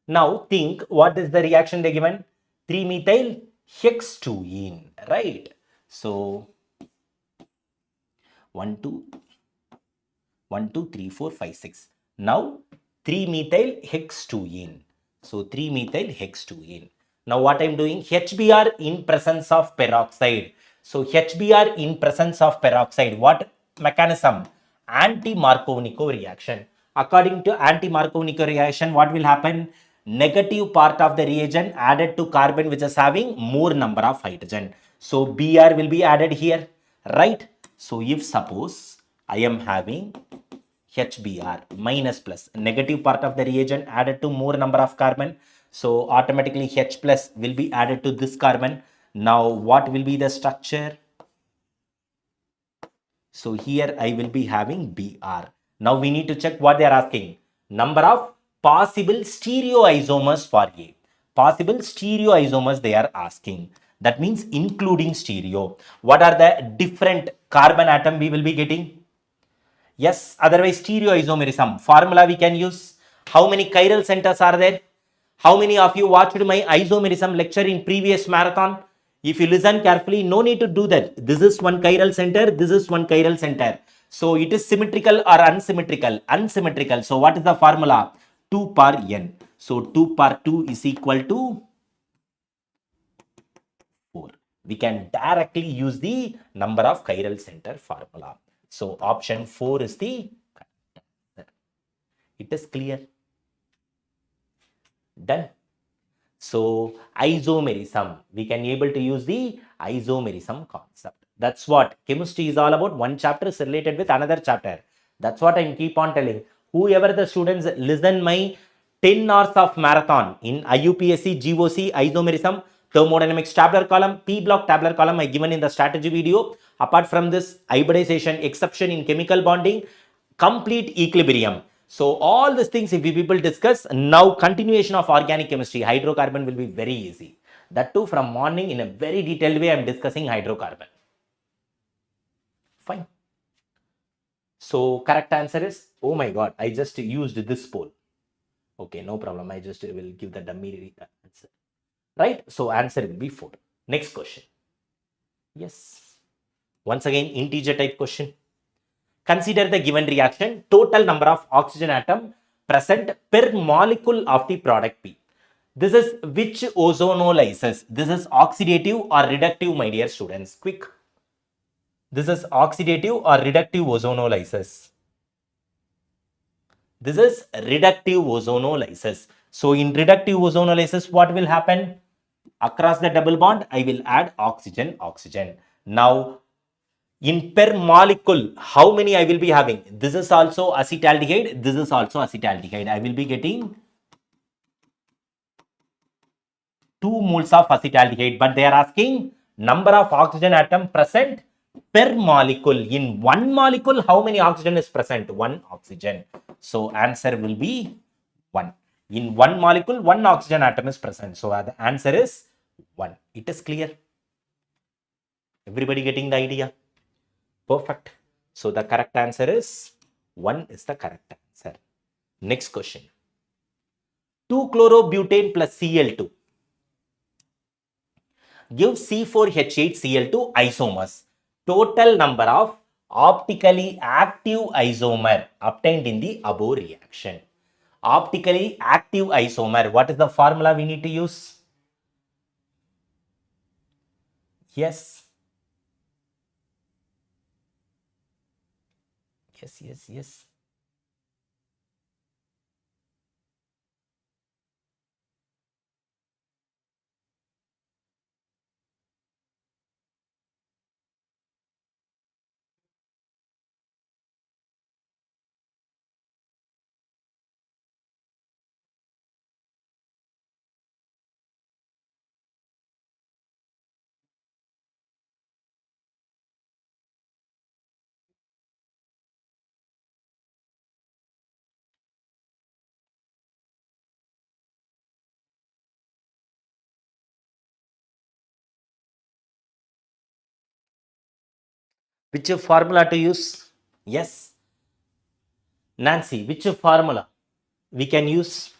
Now think, what is the reaction they given? 3-methyl hextuene, right? So 1, 2, 1, 2, 3, 4, 5, 6. Now 3-methyl hextuene. So 3-methyl hextuene. Now what I'm doing? HBr in presence of peroxide. So HBr in presence of peroxide. What mechanism? Anti-Markovnikov reaction. According to anti-Markovnikov reaction, what will happen? Negative part of the reagent added to carbon which is having more number of hydrogen. So Br will be added here, right? So if suppose I am having HBr minus plus, negative part of the reagent added to more number of carbon, so automatically H plus will be added to this carbon. Now what will be the structure? So here I will be having Br. Now we need to check what they are asking. Number of possible stereoisomers for A. Possible stereoisomers they are asking. That means including stereo. What are the different carbon atom we will be getting? Yes, otherwise stereoisomerism. Formula we can use. How many chiral centers are there? How many of you watched my isomerism lecture in previous marathon? If you listen carefully, no need to do that. This is one chiral center, this is one chiral center. So it is symmetrical or unsymmetrical? Unsymmetrical. So what is the formula? 2 par n. So 2 par 2 is equal to 4. We can directly use the number of chiral center formula. So option 4 is the correct answer. It is clear. Done. So isomerism, we can able to use the isomerism concept. That's what chemistry is all about. One chapter is related with another chapter. That's what I keep on telling. Whoever the students listen my 10 hours of marathon in IUPSC, GOC, isomerism, thermodynamics tabular column, P block tabular column I given in the strategy video. Apart from this, hybridization, exception in chemical bonding, complete equilibrium. So all these things if we people discuss, now continuation of organic chemistry, hydrocarbon will be very easy. That too from morning in a very detailed way I am discussing hydrocarbon. Fine. So correct answer is, oh my god, I just used this poll. Okay, no problem. I just will give the dummy answer. Right? So answer will be 4. Next question. Yes. Once again, integer type question. Consider the given reaction, total number of oxygen atom present per molecule of the product P. This is which ozonolysis? This is oxidative or reductive, my dear students? Quick. This is oxidative or reductive ozonolysis? This is reductive ozonolysis. So in reductive ozonolysis, what will happen? Across the double bond, I will add oxygen, oxygen. Now, in per molecule, how many I will be having? This is also acetaldehyde. This is also acetaldehyde. I will be getting 2 moles of acetaldehyde. But they are asking number of oxygen atom present per molecule. In one molecule, how many oxygen is present? One oxygen. So answer will be 1. In one molecule, one oxygen atom is present. So the answer is 1. It is clear. Everybody getting the idea? Perfect. So the correct answer is 1 is the correct answer. Next question. 2-chlorobutane plus Cl2 gives C4H8Cl2 isomers. Total number of optically active isomer obtained in the above reaction. Optically active isomer. What is the formula we need to use? Yes. Yes. Which formula to use? Yes. Nancy, which formula we can use?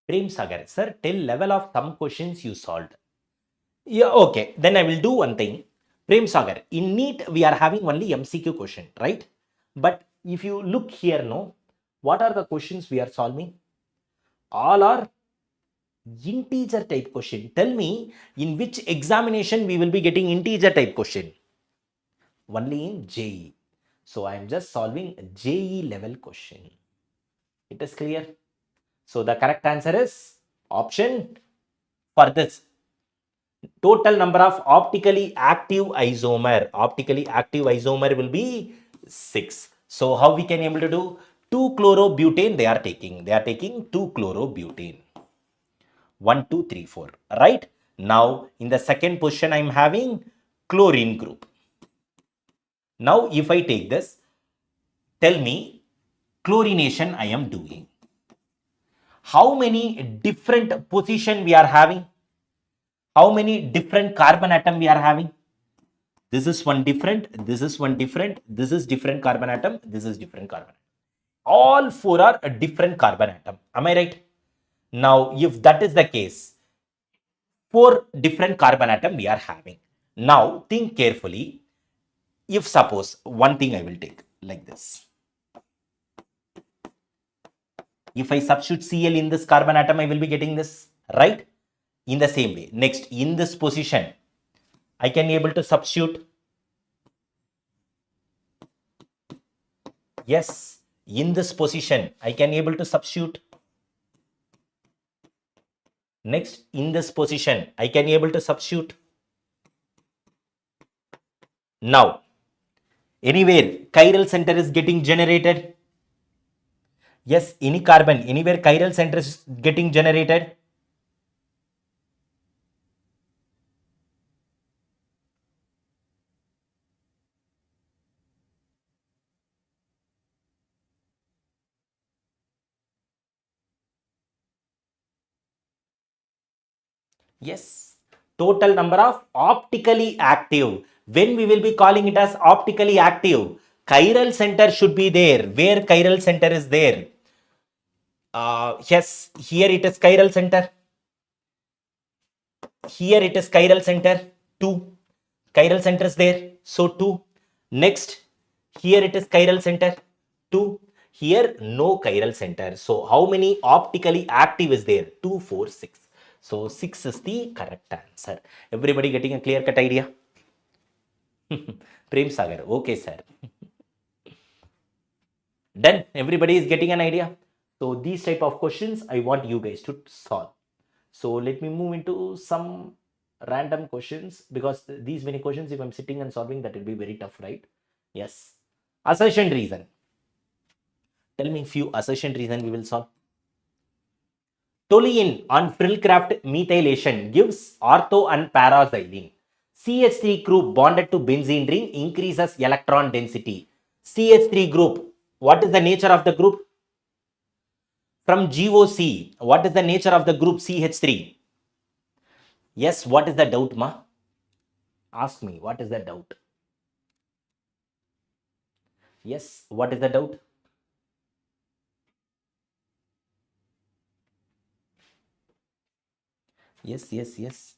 Prem Sagar, sir, till level of some questions you solved. Yeah, okay. Then I will do one thing. Prem Sagar, in NEET, we are having only MCQ question, right? But if you look here, no, what are the questions we are solving? All are integer type question. Tell me, in which examination we will be getting integer type question? Only in JE. So I am just solving a JE level question. It is clear. So the correct answer is option for this. Total number of optically active isomer. Optically active isomer will be 6. So how we can able to do? 2-chlorobutane they are taking. They are taking 2-chlorobutane. 1, 2, 3, 4. Right? Now in the second position I am having chlorine group. Now if I take this, tell me chlorination I am doing. How many different position we are having? How many different carbon atom we are having? This is one different, this is one different, this is different carbon atom, this is different carbon atom. All 4 are a different carbon atom. Am I right? Now, if that is the case, 4 different carbon atom we are having. Now, think carefully. If suppose one thing I will take like this. If I substitute Cl in this carbon atom, I will be getting this, right? In the same way. Next, in this position, I can be able to substitute. Yes, in this position, I can be able to substitute. Next, in this position, I can be able to substitute. Now, anywhere chiral center is getting generated. Yes, any carbon, anywhere chiral center is getting generated. Yes, total number of optically active. When we will be calling it as optically active, chiral center should be there. Where chiral center is there? Yes, here it is chiral center. Here it is chiral center 2. Chiral center is there. So 2. Next, here it is chiral center 2. Here, no chiral center. So, how many optically active is there? 2, 4, 6. So, 6 is the correct answer. Everybody getting a clear-cut idea? Prem Sagar. Okay, sir. Then everybody is getting an idea. So, these type of questions I want you guys to solve. So, let me move into some random questions, because these many questions, if I'm sitting and solving, that will be very tough, right? Yes. Assertion reason. Tell me few assertion reason we will solve. Toluene on Frillcraft methylation gives ortho and paraxylene. CH3 group bonded to benzene ring increases electron density. CH3 group, what is the nature of the group? From GOC, what is the nature of the group CH3? Yes, what is the doubt, ma? Ask me, what is the doubt? Yes, what is the doubt? Yes, yes, yes.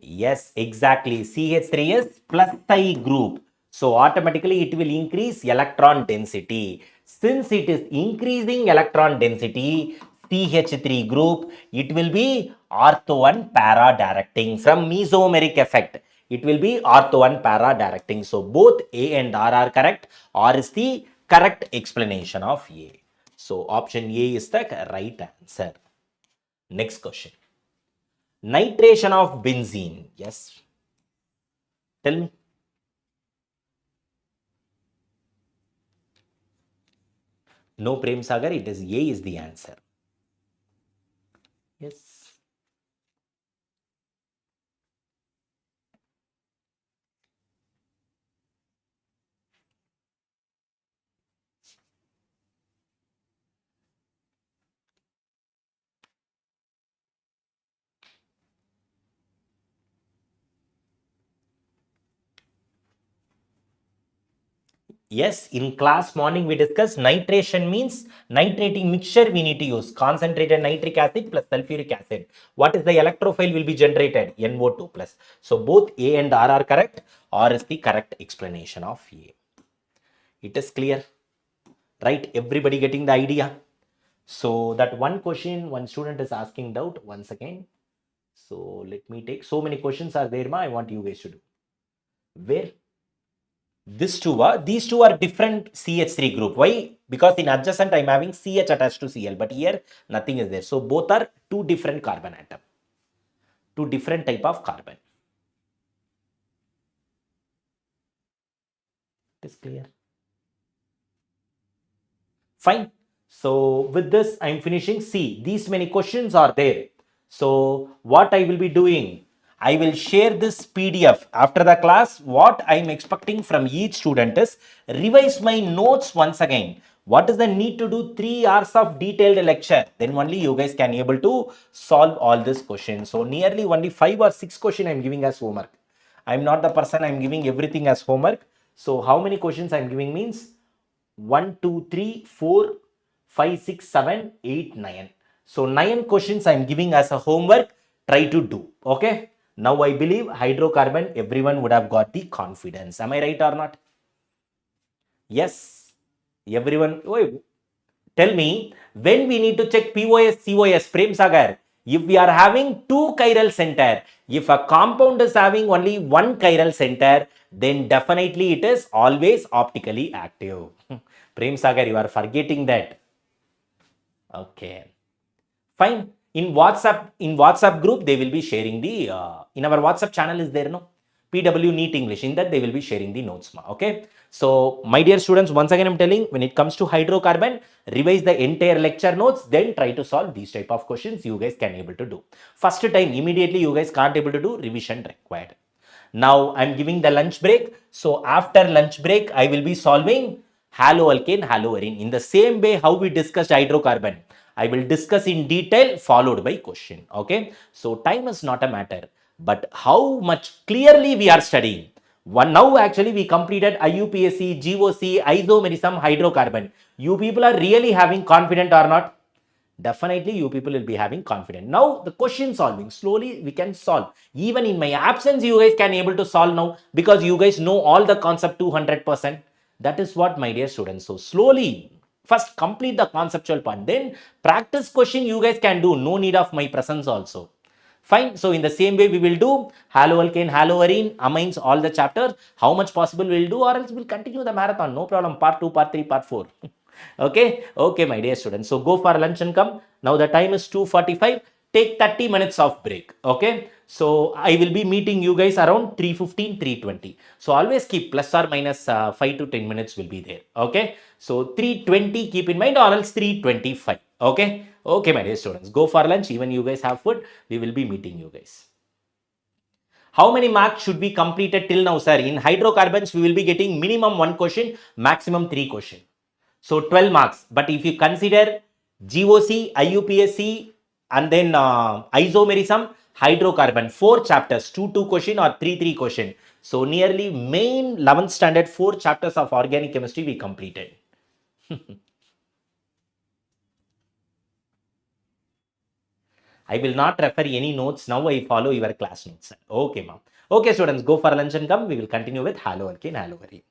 Yes, exactly. CH3 is plus I group. So automatically it will increase electron density. Since it is increasing electron density, CH3 group, it will be ortho and para directing from mesomeric effect. It will be ortho and para directing. So both A and R are correct. R is the correct explanation of A. So option A is the right answer. Next question. Nitration of benzene. Yes. Tell me. No, Prem Sagar, it is A is the answer. Yes. Yes, in class morning we discussed nitration means nitrating mixture we need to use. Concentrated nitric acid plus sulfuric acid. What is the electrophile will be generated? NO2 plus. So both A and R are correct. R is the correct explanation of A. It is clear, right? Everybody getting the idea? So that one question, one student is asking doubt once again. So let me take, so many questions are there, ma, I want you guys to do. Where? These two are different CH3 group. Why? Because in adjacent I'm having CH attached to Cl, but here nothing is there. So both are two different carbon atom, two different type of carbon. It is clear. Fine. So with this, I'm finishing. See, these many questions are there. So what I will be doing, I will share this PDF after the class. What I'm expecting from each student is revise my notes once again. What is the need to do 3 hours of detailed lecture? Then only you guys can able to solve all these questions. So nearly only 5 or 6 questions I'm giving as homework. I'm not the person I'm giving everything as homework. So how many questions I'm giving means 1, 2, 3, 4, 5, 6, 7, 8, 9. So 9 questions I am giving as a homework. Try to do. Okay. Now I believe hydrocarbon, everyone would have got the confidence. Am I right or not? Yes. Everyone. Wait, tell me, when we need to check POS, COS, Prem Sagar, if we are having two chiral center, if a compound is having only one chiral center, then definitely it is always optically active. Prem Sagar, you are forgetting that. Okay. Fine. In WhatsApp group, they will be sharing the, in our WhatsApp channel is there, no? PW NEET English. In that, they will be sharing the notes. Okay. So, my dear students, once again, I'm telling, when it comes to hydrocarbon, revise the entire lecture notes, then try to solve these type of questions you guys can able to do. First time, immediately you guys can't able to do, revision required. Now, I'm giving the lunch break. So, after lunch break, I will be solving haloalkane, haloarine. In the same way how we discussed hydrocarbon, I will discuss in detail followed by question. Okay. So time is not a matter, but how much clearly we are studying. One now actually we completed IUPAC, GOC, isomerism, hydrocarbon. You people are really having confident or not? definitely you people will be having confidence. Now the question solving, slowly we can solve. Even in my absence, you guys can able to solve now because you guys know all the concept 200%. That is what, my dear students. So slowly, first complete the conceptual part, then practice question you guys can do. No need of my presence also. Fine. So in the same way, we will do haloalkane, haloarine, amines, all the chapters. How much possible we'll do, or else we'll continue the marathon. No problem. Part 2, part 3, part 4. Okay. Okay, my dear students. So go for lunch and come. Now the time is 2:45. Take 30 minutes of break. Okay. So I will be meeting you guys around 3:15, 3:20. So always keep plus or minus 5 to 10 minutes will be there. Okay. So 3:20 keep in mind, or else 3:25. Okay. Okay, my dear students. Go for lunch. Even you guys have food. We will be meeting you guys. How many marks should be completed till now, sir? In hydrocarbons, we will be getting minimum 1 question, maximum 3 question. So 12 marks. But if you consider GOC, IUPSC, and then isomerism, hydrocarbon, 4 chapters, 2 question or 3 question. So nearly main 11th standard 4 chapters of organic chemistry we completed. I will not refer any notes. Now I follow your class notes. Okay, ma'am. Okay, students, go for lunch and come. We will continue with haloalkane, haloarine.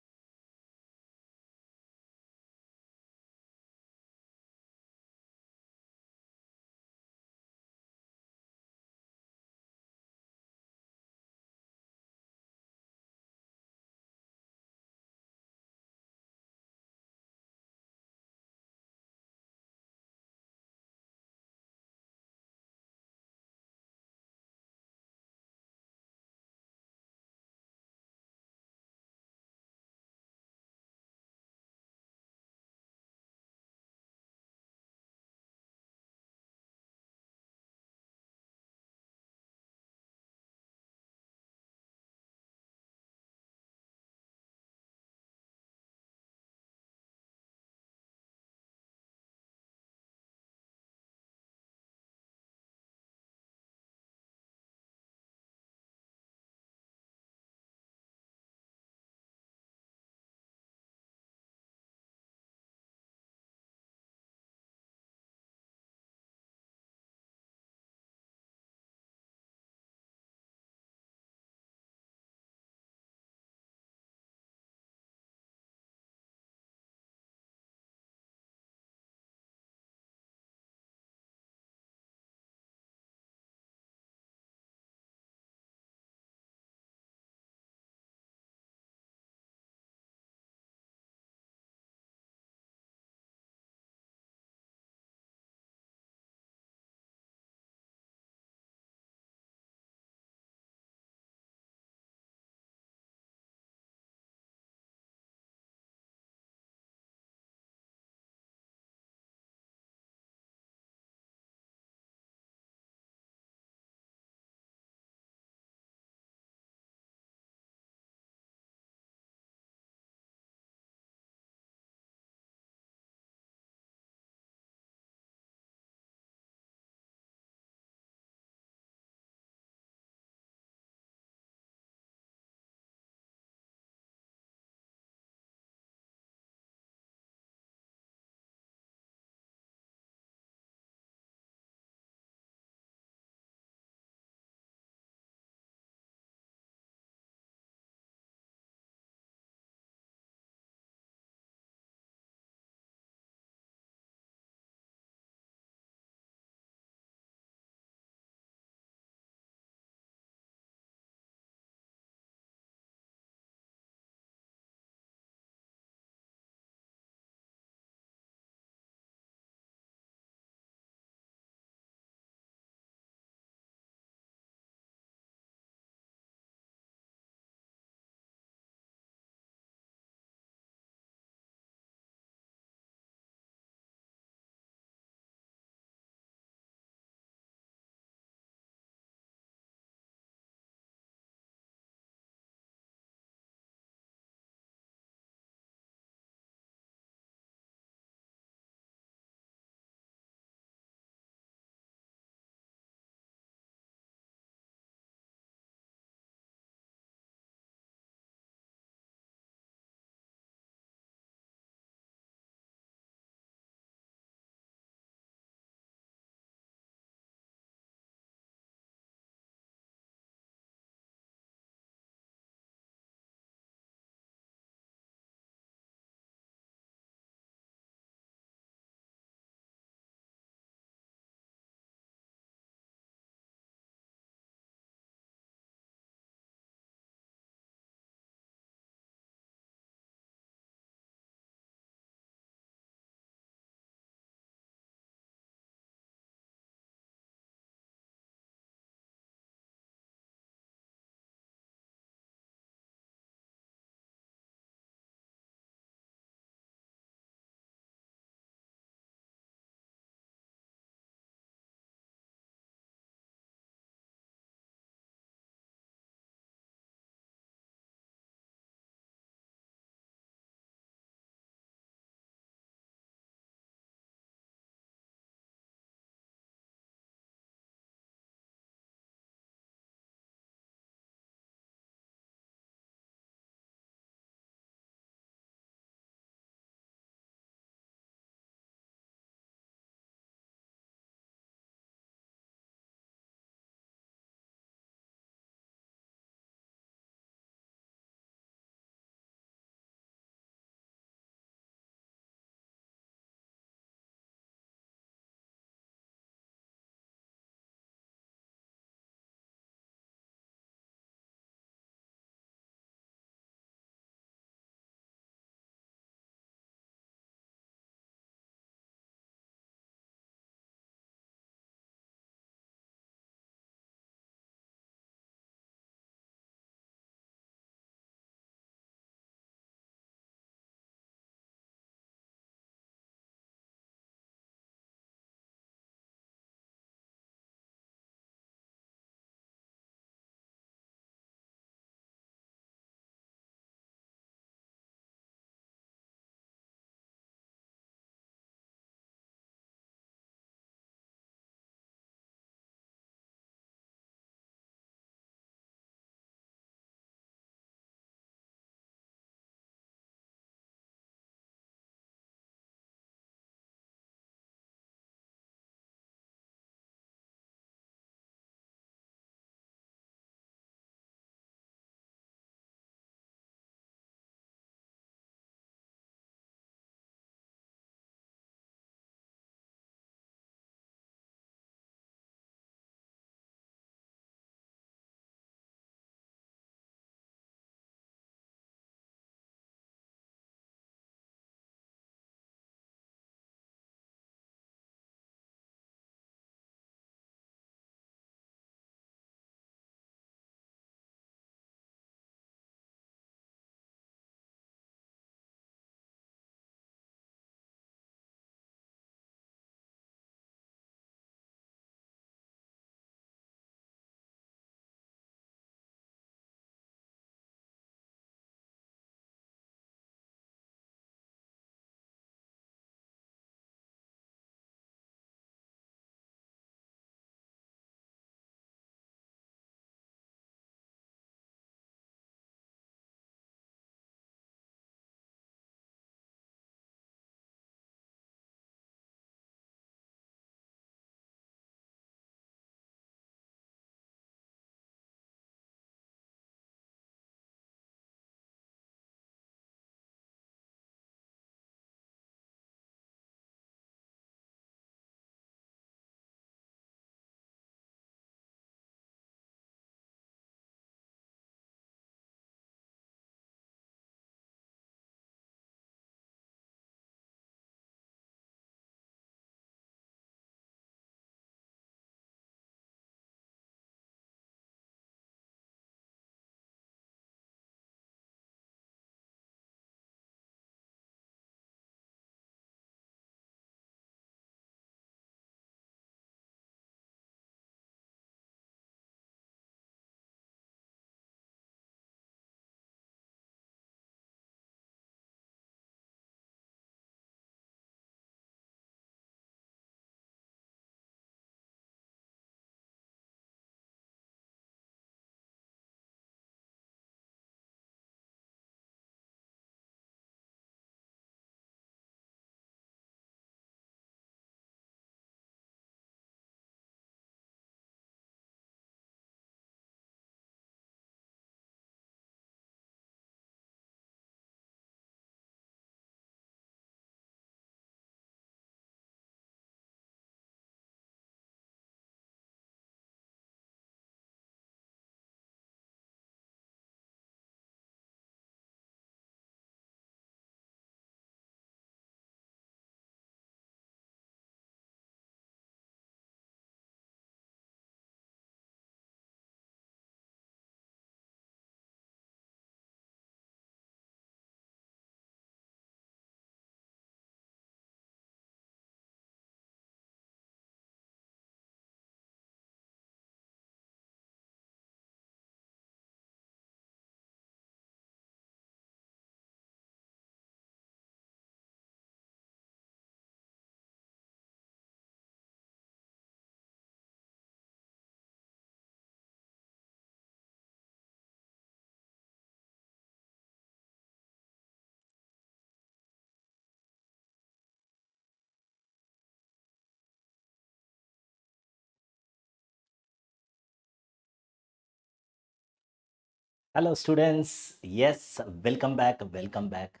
Hello students. Yes, welcome back. Welcome back.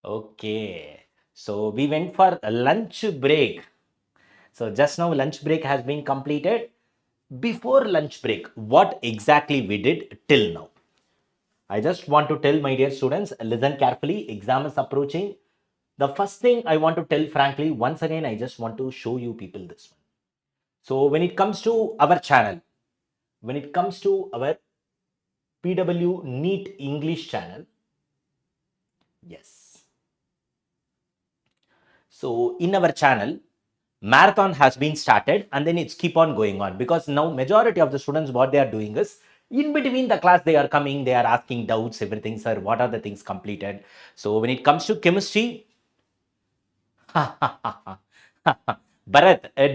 Okay. So we went for a lunch break. So just now lunch break has been completed. Before lunch break, what exactly we did till now? I just want to tell my dear students, listen carefully. Exam is approaching. The first thing I want to tell frankly, once again, I just want to show you people this one. So when it comes to our channel, when it comes to our PW NEET English channel, yes. So in our channel, marathon has been started and then it's keep on going on, because now majority of the students, what they are doing is in between the class, they are coming, they are asking doubts, everything, sir, what are the things completed? So when it comes to chemistry, Bharat,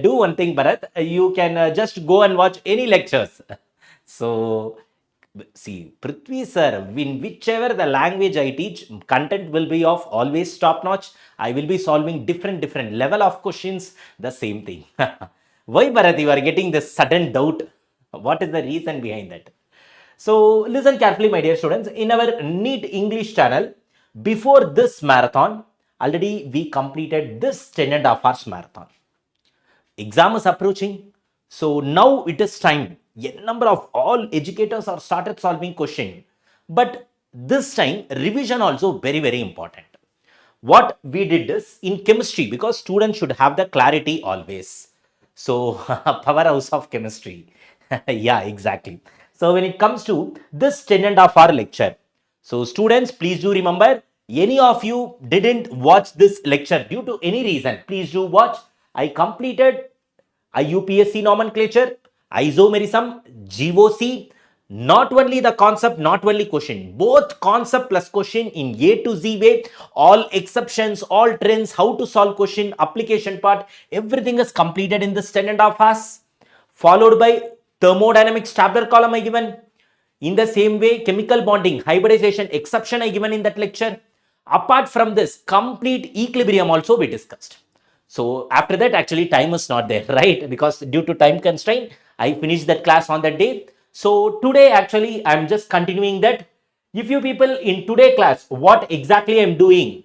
do one thing, Bharat. You can just go and watch any lectures. So, see, Prithvi sir, in whichever the language I teach, content will be of always top notch. I will be solving different level of questions, the same thing. Why, Bharat, you are getting this sudden doubt? What is the reason behind that? So, listen carefully, my dear students. In our NEET English channel, before this marathon, already we completed this 10.5 hours marathon. Exam is approaching. So now it is time. A number of all educators are started solving question. But this time, revision also very important. What we did is in chemistry, because students should have the clarity always. So powerhouse of chemistry. Yeah, exactly. So when it comes to this 10.5 hour lecture, so students, please do remember, any of you didn't watch this lecture due to any reason, please do watch. I completed IUPAC nomenclature, isomerism, GOC, not only the concept, not only question, both concept plus question in A to Z way, all exceptions, all trends, how to solve question, application part, everything is completed in this 10.5 hours, followed by thermodynamics tabular column I given. In the same way, chemical bonding, hybridization, exception I given in that lecture. Apart from this, complete equilibrium also we discussed. So after that, actually time is not there, right? Because due to time constraint, I finished that class on that day. So today, actually, I'm just continuing that. If you people in today class, what exactly I'm doing,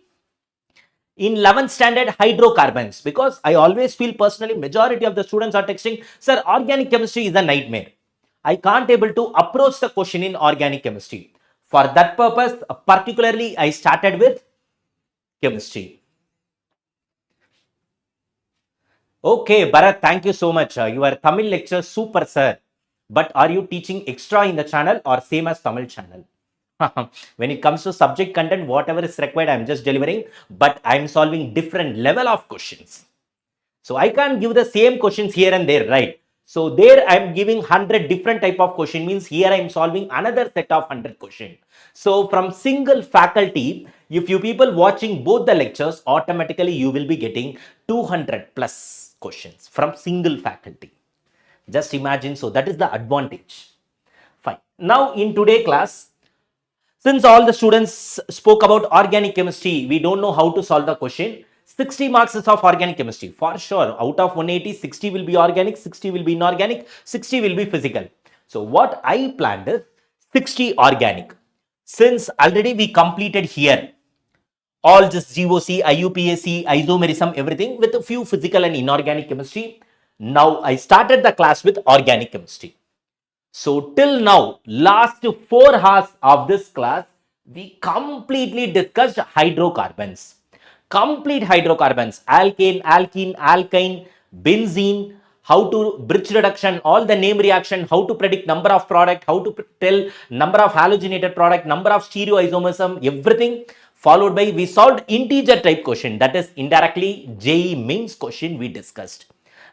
in 11th standard hydrocarbons, because I always feel personally majority of the students are texting, sir, organic chemistry is a nightmare. I can't able to approach the question in organic chemistry. For that purpose, particularly I started with chemistry. Okay, Bharat, thank you so much. Your Tamil lecture super, sir. But are you teaching extra in the channel or same as Tamil channel? When it comes to subject content, whatever is required, I'm just delivering, but I'm solving different level of questions. So I can't give the same questions here and there, right? So there I'm giving 100 different type of question, means here I'm solving another set of 100 question. So from single faculty, if you people watching both the lectures, automatically you will be getting 200 plus questions from single faculty. Just imagine, so that is the advantage. Fine. Now in today class, since all the students spoke about organic chemistry, we don't know how to solve the question. 60 marks is of organic chemistry. For sure, out of 180, 60 will be organic, 60 will be inorganic, 60 will be physical. So what I planned is 60 organic. Since already we completed here, all just GOC, IUPAC, isomerism, everything with a few physical and inorganic chemistry. Now I started the class with organic chemistry. So till now, last 4 hours of this class, we completely discussed hydrocarbons. Complete hydrocarbons, alkane, alkene, alkyne, benzene, how to bridge reduction, all the name reaction, how to predict number of product, how to tell number of halogenated product, number of stereoisomerism, everything. Followed by, we solved integer type question, that is indirectly JEE mains question we discussed.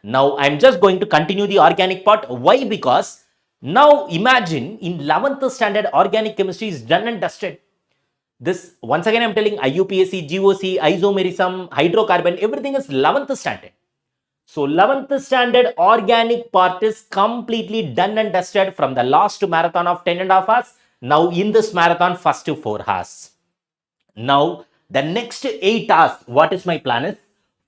Now I'm just going to continue the organic part. Why? Because now imagine in 11th standard organic chemistry is done and dusted. This once again I'm telling IUPAC, GOC, isomerism, hydrocarbon, everything is 11th standard. So 11th standard organic part is completely done and dusted from the last marathon of 10.5 hours. Now in this marathon, first 4 hours. Now the next 8 hours, what is my plan is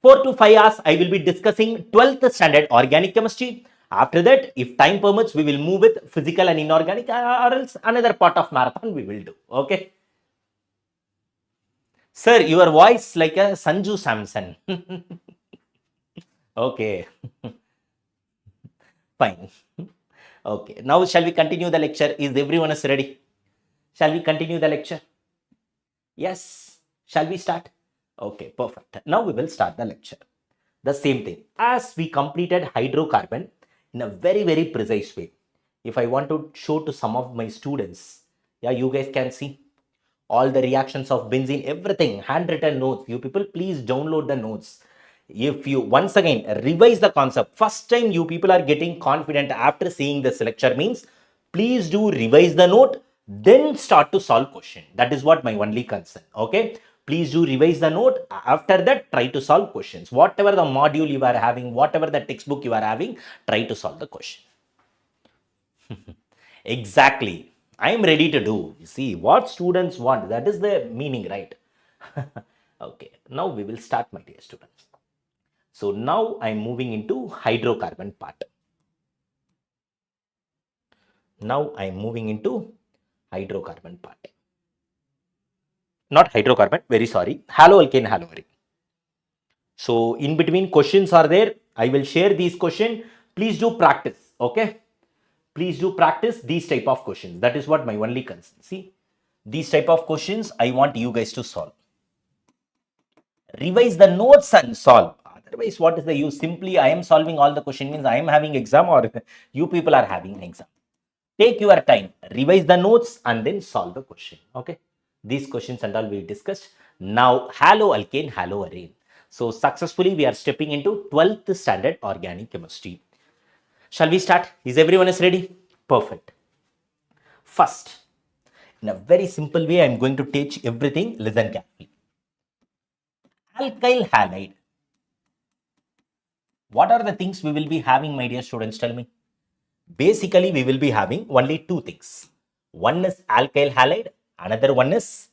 4 to 5 hours I will be discussing 12th standard organic chemistry, After that, if time permits, we will move with physical and inorganic, or else another part of marathon we will do. Okay. Sir, your voice like a Sanju Samson. Okay. Fine. Okay. Now, shall we continue the lecture? Is everyone is ready? Shall we continue the lecture? Yes. Shall we start? Okay, perfect. Now we will start the lecture. The same thing. As we completed hydrocarbon in a very, very precise way. If I want to show to some of my students, yeah, you guys can see all the reactions of benzene, everything, handwritten notes. You people, please download the notes. If you once again revise the concept, first time you people are getting confident after seeing this lecture means, please do revise the note, then start to solve question. That is what my only concern. Okay. Please do revise the note. After that, try to solve questions. Whatever the module you are having, whatever the textbook you are having, try to solve the question. Exactly. I am ready to do. You see, what students want, that is the meaning, right? Okay. Now we will start, my dear students. So now I am moving into hydrocarbon part. Now I am moving into hydrocarbon part. Not hydrocarbon, very sorry. Haloalkane, haloarine. So in between questions are there. I will share these questions. Please do practice. Okay. Please do practice these type of questions. That is what my only concern. See, these type of questions I want you guys to solve. Revise the notes and solve. Otherwise, what is the use? Simply I am solving all the question means I am having exam, or you people are having exam. Take your time, revise the notes and then solve the question. Okay. These questions and all we discussed. Now, haloalkane, haloarine. So successfully we are stepping into 12th standard organic chemistry. Shall we start? Is everyone is ready? Perfect. First, in a very simple way, I am going to teach everything. Listen carefully. Alkyl halide. What are the things we will be having, my dear students? Tell me. Basically, we will be having only two things. One is alkyl halide, another one is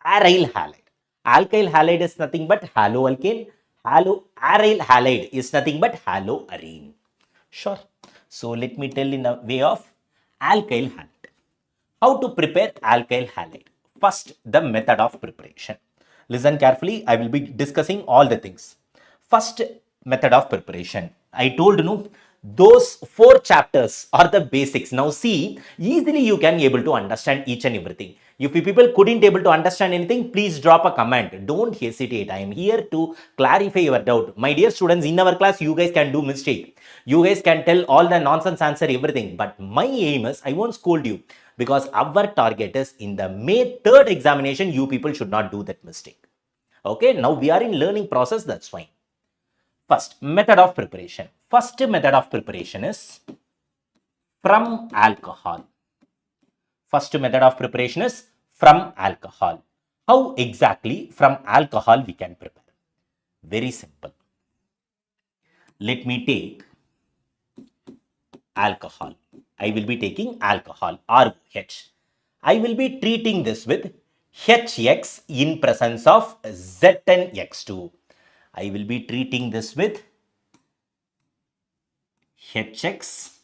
aryl halide. Alkyl halide is nothing but haloalkane. Aryl halide is nothing but haloarine. Sure. So let me tell in a way of alkyl halide. How to prepare alkyl halide? First, the method of preparation. Listen carefully. I will be discussing all the things. First, method of preparation. I told you those 4 chapters are the basics. Now see, easily you can able to understand each and everything. If you people couldn't able to understand anything, please drop a comment. Don't hesitate. I am here to clarify your doubt. My dear students, in our class, you guys can do mistake. You guys can tell all the nonsense answer, everything. But my aim is, I won't scold you, because our target is in the May 3rd examination, you people should not do that mistake. Okay, now we are in learning process, that's fine. First, method of preparation. First method of preparation is from alcohol. First method of preparation is from alcohol. How exactly from alcohol we can prepare? Very simple. Let me take alcohol. I will be taking alcohol, ROH. I will be treating this with HX in presence of ZnX2. I will be treating this with HX.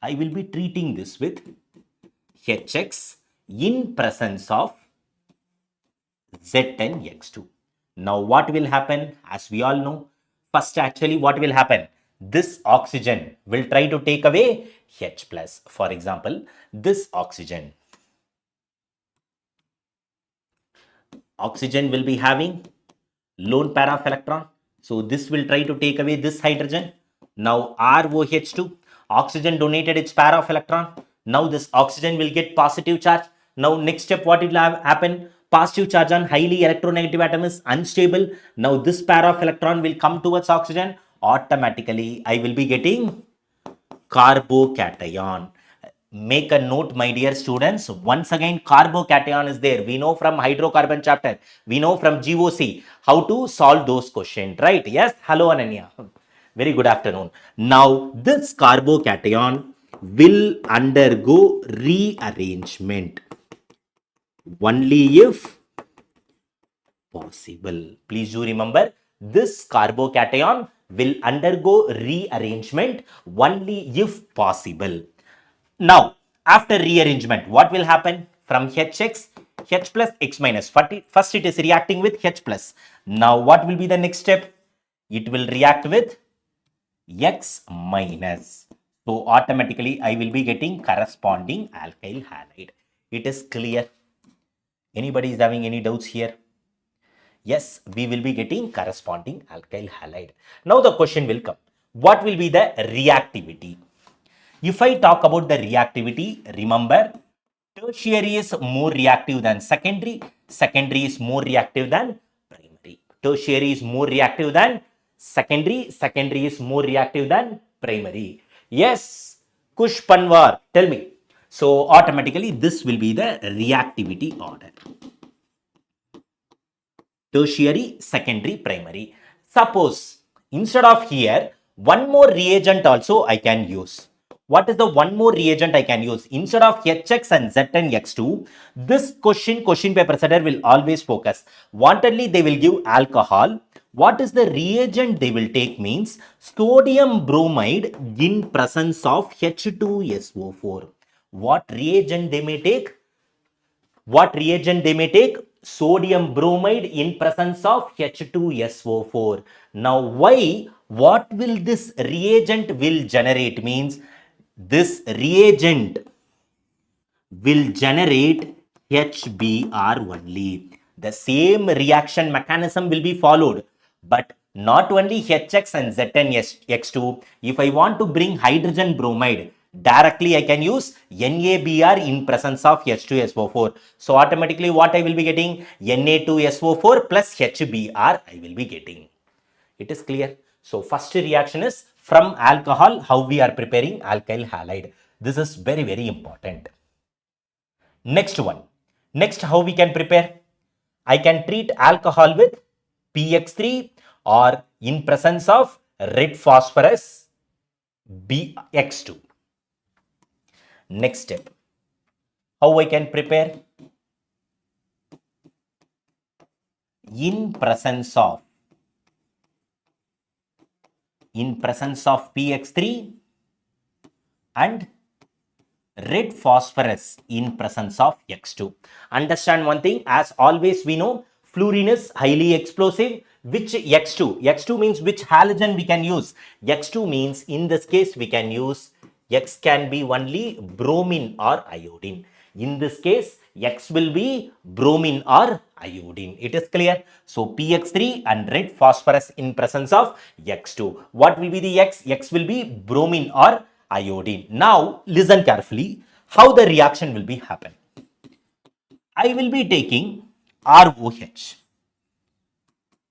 I will be treating this with HX in presence of ZnX2. Now what will happen? As we all know, first actually what will happen? This oxygen will try to take away H plus. For example, this oxygen will be having lone pair of electron. So this will try to take away this hydrogen. Now ROH2, oxygen donated its pair of electron. Now this oxygen will get positive charge. Now next step, what will happen? Positive charge on highly electronegative atom is unstable. Now this pair of electron will come towards oxygen. Automatically, I will be getting carbocation. Make a note, my dear students. Once again, carbocation is there. We know from hydrocarbon chapter. We know from GOC how to solve those questions, right? Yes. Hello, Ananya. Very good afternoon. Now, this carbocation will undergo rearrangement only if possible. Please do remember, this carbocation will undergo rearrangement only if possible. Now, after rearrangement, what will happen? From HX, H plus X minus. First it is reacting with H plus. Now, what will be the next step? It will react with X minus. So, automatically, I will be getting corresponding alkyl halide. It is clear. Anybody is having any doubts here? Yes, we will be getting corresponding alkyl halide. Now, the question will come. What will be the reactivity? If I talk about the reactivity, remember, tertiary is more reactive than secondary. Secondary is more reactive than primary. Tertiary is more reactive than secondary. Secondary is more reactive than primary. Yes, Kush Panwar, tell me. So, automatically, this will be the reactivity order. Tertiary, secondary, primary. Suppose, instead of here, one more reagent also I can use. What is the one more reagent I can use? Instead of HX and ZnX2, this question paper setter will always focus. Wantedly, they will give alcohol. What is the reagent they will take means sodium bromide in presence of H2SO4. What reagent they may take? What reagent they may take? Sodium bromide in presence of H2SO4. Now, why? What will this reagent will generate means this reagent will generate HBr only. The same reaction mechanism will be followed, but not only HX and ZnX2. If I want to bring hydrogen bromide, directly I can use NABr in presence of H2SO4. So automatically what I will be getting? Na2SO4 plus HBr I will be getting. It is clear. So first reaction is from alcohol, how we are preparing alkyl halide. This is very, very important. Next one. Next, how we can prepare? I can treat alcohol with PX3 or in presence of red phosphorus BX2. Next step. How I can prepare? In presence of PX3 and red phosphorus in presence of X2. Understand one thing, as always we know, fluorine is highly explosive. Which X2? X2 means which halogen we can use? X2 means in this case we can use, X can be only bromine or iodine. In this case, X will be bromine or iodine. It is clear. So PX3 and red phosphorus in presence of X2. What will be the X? X will be bromine or iodine. Now listen carefully how the reaction will be happen. I will be taking ROH.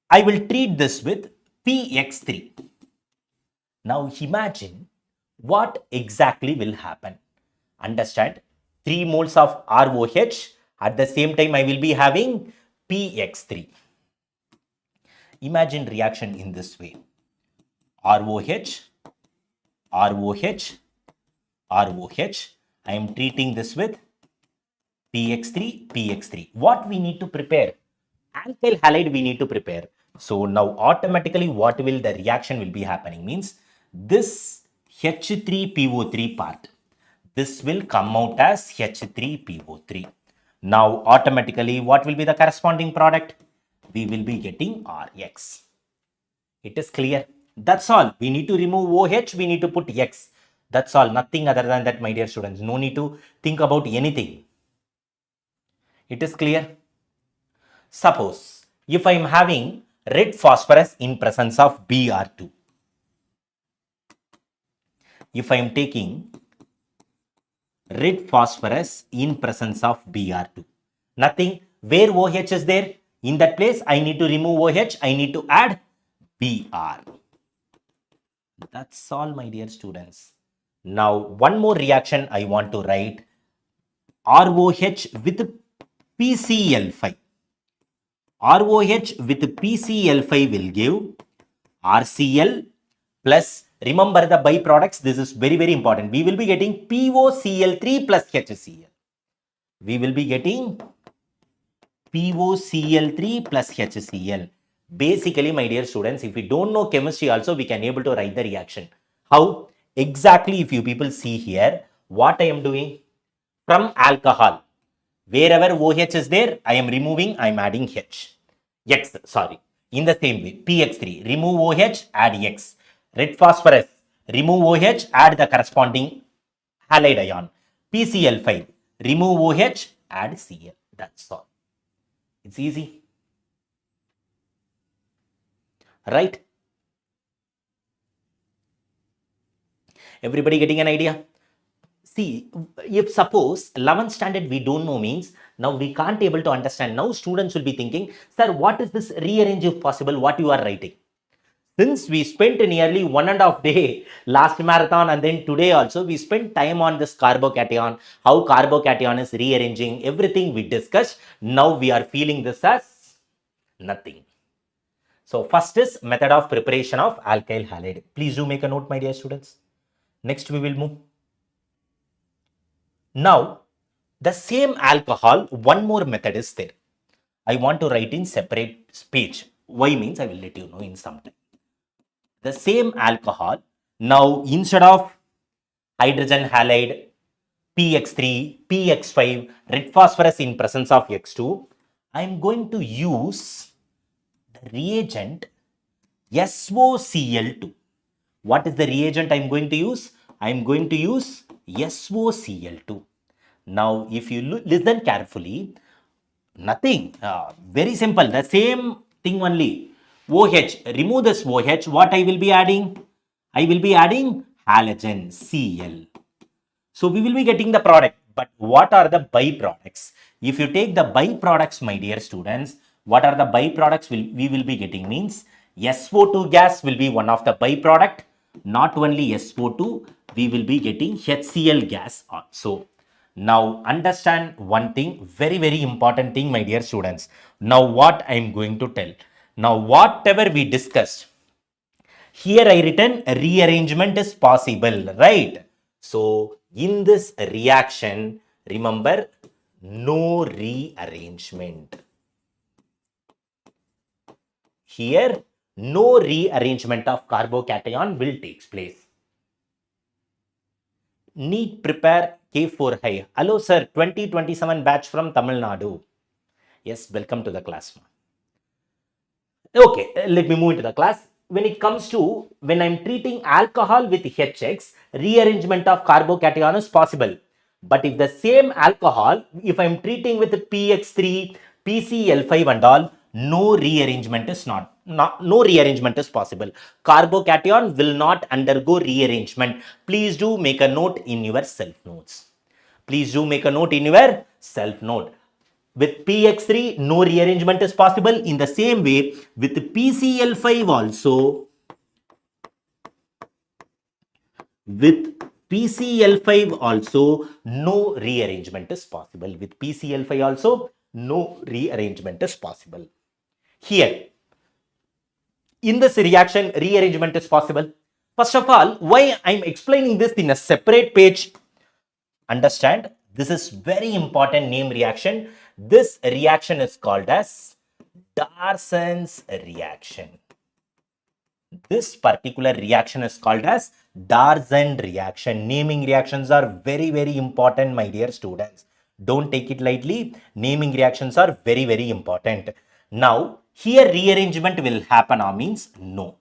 I will treat this with PX3. Now imagine what exactly will happen. Understand, 3 moles of ROH, at the same time I will be having PX3. Imagine reaction in this way. ROH, ROH, ROH. I am treating this with PX3, PX3. What we need to prepare? Alkyl halide we need to prepare. So now automatically what will the reaction will be happening means this H3PO3 part, this will come out as H3PO3. Now automatically what will be the corresponding product? We will be getting RX. It is clear. That's all. We need to remove OH, we need to put X. That's all. Nothing other than that, my dear students. No need to think about anything. It is clear. Suppose if I am having red phosphorus in presence of Br2. If I am taking red phosphorus in presence of Br2. Nothing. Where OH is there? In that place, I need to remove OH. I need to add Br. That's all, my dear students. Now, one more reaction I want to write. ROH with PCl5. ROH with PCl5 will give RCl plus, remember the byproducts, this is very, very important. We will be getting POCl3 plus HCl. We will be getting POCl3 plus HCl. Basically, my dear students, if we don't know chemistry also, we can able to write the reaction. How? Exactly, if you people see here, what I am doing? From alcohol, wherever OH is there, I am removing, I am adding H. X, sorry. In the same way, PX3, remove OH, add X. Red phosphorus, remove OH, add the corresponding halide ion. PCl5, remove OH, add Cl. That's all. It's easy, right? Everybody getting an idea? See, if suppose 11th standard we don't know means, now we can't able to understand. Now students will be thinking, sir, what is this rearrange if possible, what you are writing? Since we spent nearly 1.5 day last marathon and then today also, we spent time on this carbocation, how carbocation is rearranging, everything we discussed. Now we are feeling this as nothing. So first is method of preparation of alkyl halide. Please do make a note, my dear students. Next we will move. Now, the same alcohol, one more method is there. I want to write in separate page. Why means I will let you know in some time. The same alcohol, now instead of hydrogen halide, PX3, PX5, red phosphorus in presence of X2, I am going to use the reagent SOCl2. What is the reagent I am going to use? I am going to use SOCl2. Now, if you listen carefully, nothing, very simple, the same thing only. OH, remove this OH, what I will be adding? I will be adding halogen, Cl. So we will be getting the product, but what are the byproducts? If you take the byproducts, my dear students, what are the byproducts we will be getting means SO2 gas will be one of the byproduct. Not only SO2, we will be getting HCl gas also. Now understand one thing, very, very important thing, my dear students. Now what I am going to tell. Now whatever we discussed, here I written rearrangement is possible, right? So in this reaction, remember no rearrangement. Here no rearrangement of carbocation will take place. NEET prepare K4 high. Hello sir, 2027 batch from Tamil Nadu. Yes, welcome to the class. Okay, let me move into the class. When it comes to, when I'm treating alcohol with HX, rearrangement of carbocation is possible. But if the same alcohol, if I'm treating with PX3, PCl5 and all, no rearrangement is no rearrangement is possible. Carbocation will not undergo rearrangement. Please do make a note in your self notes. Please do make a note in your self note. With PX3, no rearrangement is possible. In the same way, with PCl5 also, with PCl5 also, no rearrangement is possible. With PCl5 also, no rearrangement is possible. Here, in this reaction, rearrangement is possible. First of all, why I'm explaining this in a separate page? Understand, this is very important name reaction. This reaction is called as Darson's reaction. This particular reaction is called as Darson reaction. Naming reactions are very, very important, my dear students. Don't take it lightly. Naming reactions are very, very important. Now, here rearrangement will happen or means no.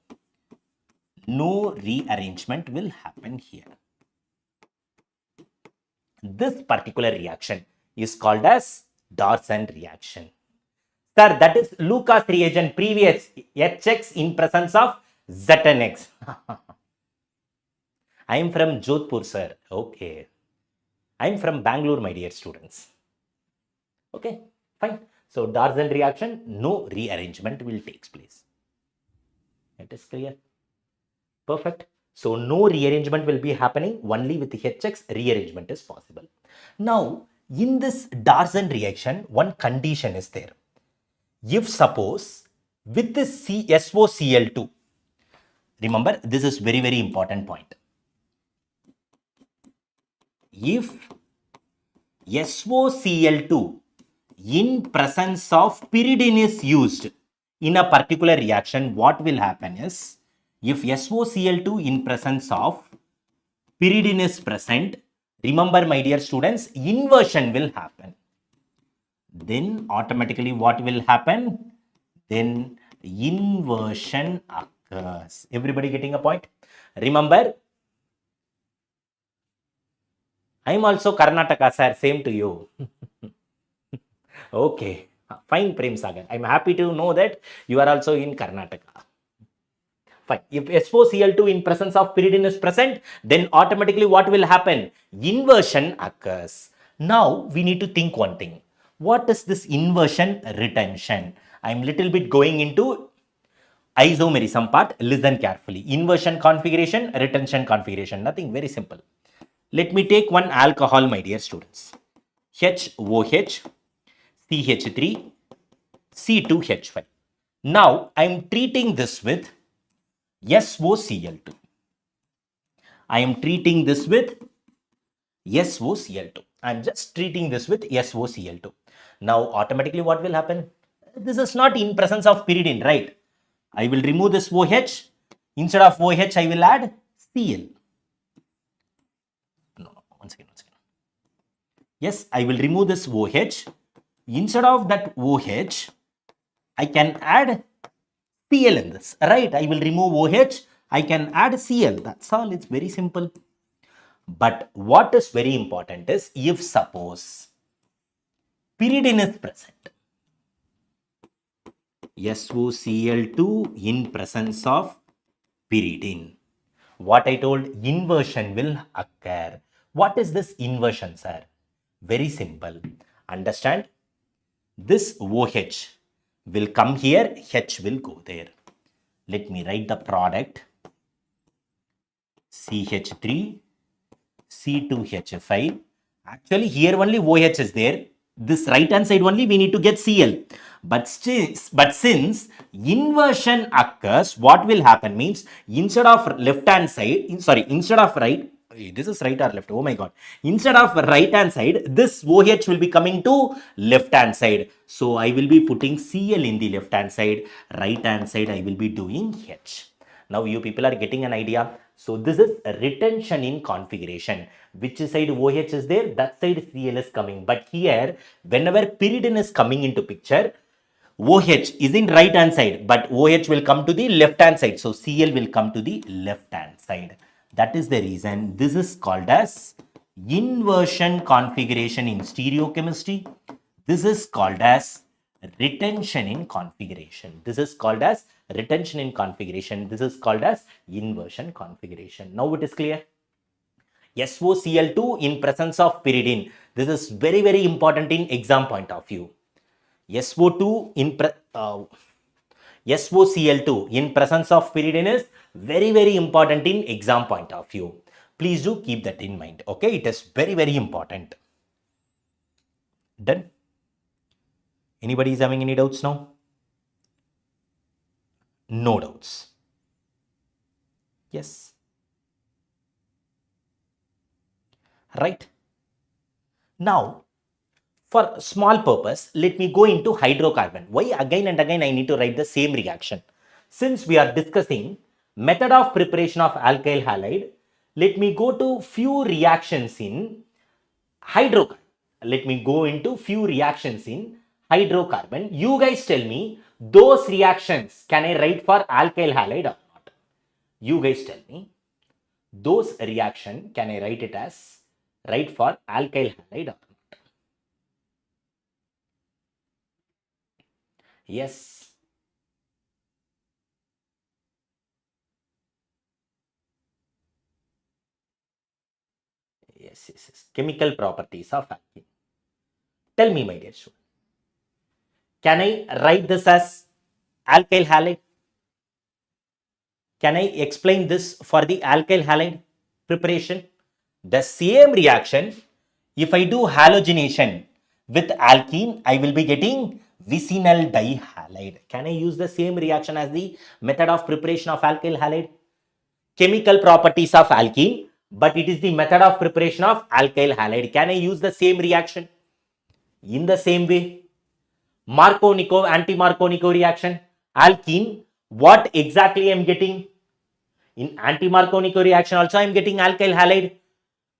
No rearrangement will happen here. This particular reaction is called as Darson reaction. Sir, that is Lucas reagent previous HX in presence of ZNX. I am from Jodhpur, sir. Okay. I am from Bangalore, my dear students. Okay, fine. So Darson reaction, no rearrangement will take place. It is clear. Perfect. So no rearrangement will be happening, only with the HX rearrangement is possible. Now, in this Darson reaction, one condition is there. If suppose with this SOCl2, remember this is very, very important point. If SOCl2 in presence of pyridine is used, in a particular reaction, what will happen is, if SOCl2 in presence of pyridine is present, remember my dear students, inversion will happen. Then automatically what will happen? Then inversion occurs. Everybody getting a point? Remember, I am also Karnataka, sir. Same to you. Okay. Fine, Prem Sagar. I'm happy to know that you are also in Karnataka. Fine. If SOCl2 in presence of pyridine is present, then automatically what will happen? Inversion occurs. Now we need to think one thing. What is this inversion retention? I'm little bit going into isomerism part. Listen carefully. Inversion configuration, retention configuration. Nothing, very simple. Let me take one alcohol, my dear students. HOH, CH3, C2H5. Now I'm treating this with SOCl2. I am treating this with SOCl2. I am just treating this with SOCl2. Now automatically what will happen? This is not in presence of pyridine, right? I will remove this OH. Instead of OH, I will add Cl. No, one second. Yes, I will remove this OH. Instead of that OH, I can add Cl in this, right? I will remove OH. I can add Cl. That's all. It's very simple. But what is very important is, if suppose pyridine is present, SOCl2 in presence of pyridine, what I told, inversion will occur. What is this inversion, sir? Very simple. Understand? This OH will come here, H will go there. Let me write the product. CH3, C2H5. Actually, here only OH is there. This right hand side only we need to get Cl. But since inversion occurs, what will happen means, instead of left hand side, instead of right, this is right or left, oh my god, instead of right hand side, this OH will be coming to left hand side. So I will be putting Cl in the left hand side, right hand side I will be doing H. Now you people are getting an idea. So this is retention in configuration. Which side OH is there, that side Cl is coming. But here, whenever pyridine is coming into picture, OH is in right hand side, but OH will come to the left hand side. So Cl will come to the left hand side. That is the reason this is called as inversion configuration in stereochemistry. This is called as retention in configuration. This is called as retention in configuration. This is called as inversion configuration. Now it is clear. SOCl2 in presence of pyridine. This is very, very important in exam point of view. SO2 in SOCl2 in presence of pyridine is very, very important in exam point of view. Please do keep that in mind. Okay, it is very, very important. Done? Anybody is having any doubts now? No doubts. Yes. Right. Now, for small purpose, let me go into hydrocarbon. Why again and again I need to write the same reaction? Since we are discussing method of preparation of alkyl halide, let me go to few reactions in hydrocarbon. Let me go into few reactions in hydrocarbon. You guys tell me those reactions, can I write for alkyl halide or not? You guys tell me those reaction, can I write it as write for alkyl halide or not? Yes. Yes. Chemical properties of alkene. Tell me, my dear student, can I write this as alkyl halide? Can I explain this for the alkyl halide preparation? The same reaction, if I do halogenation with alkene, I will be getting vicinal dihalide. Can I use the same reaction as the method of preparation of alkyl halide? Chemical properties of alkene, but it is the method of preparation of alkyl halide. Can I use the same reaction? In the same way, Markovnikov, anti-Markovnikov reaction. Alkene, what exactly I'm getting? In anti-Markovnikov reaction also I'm getting alkyl halide.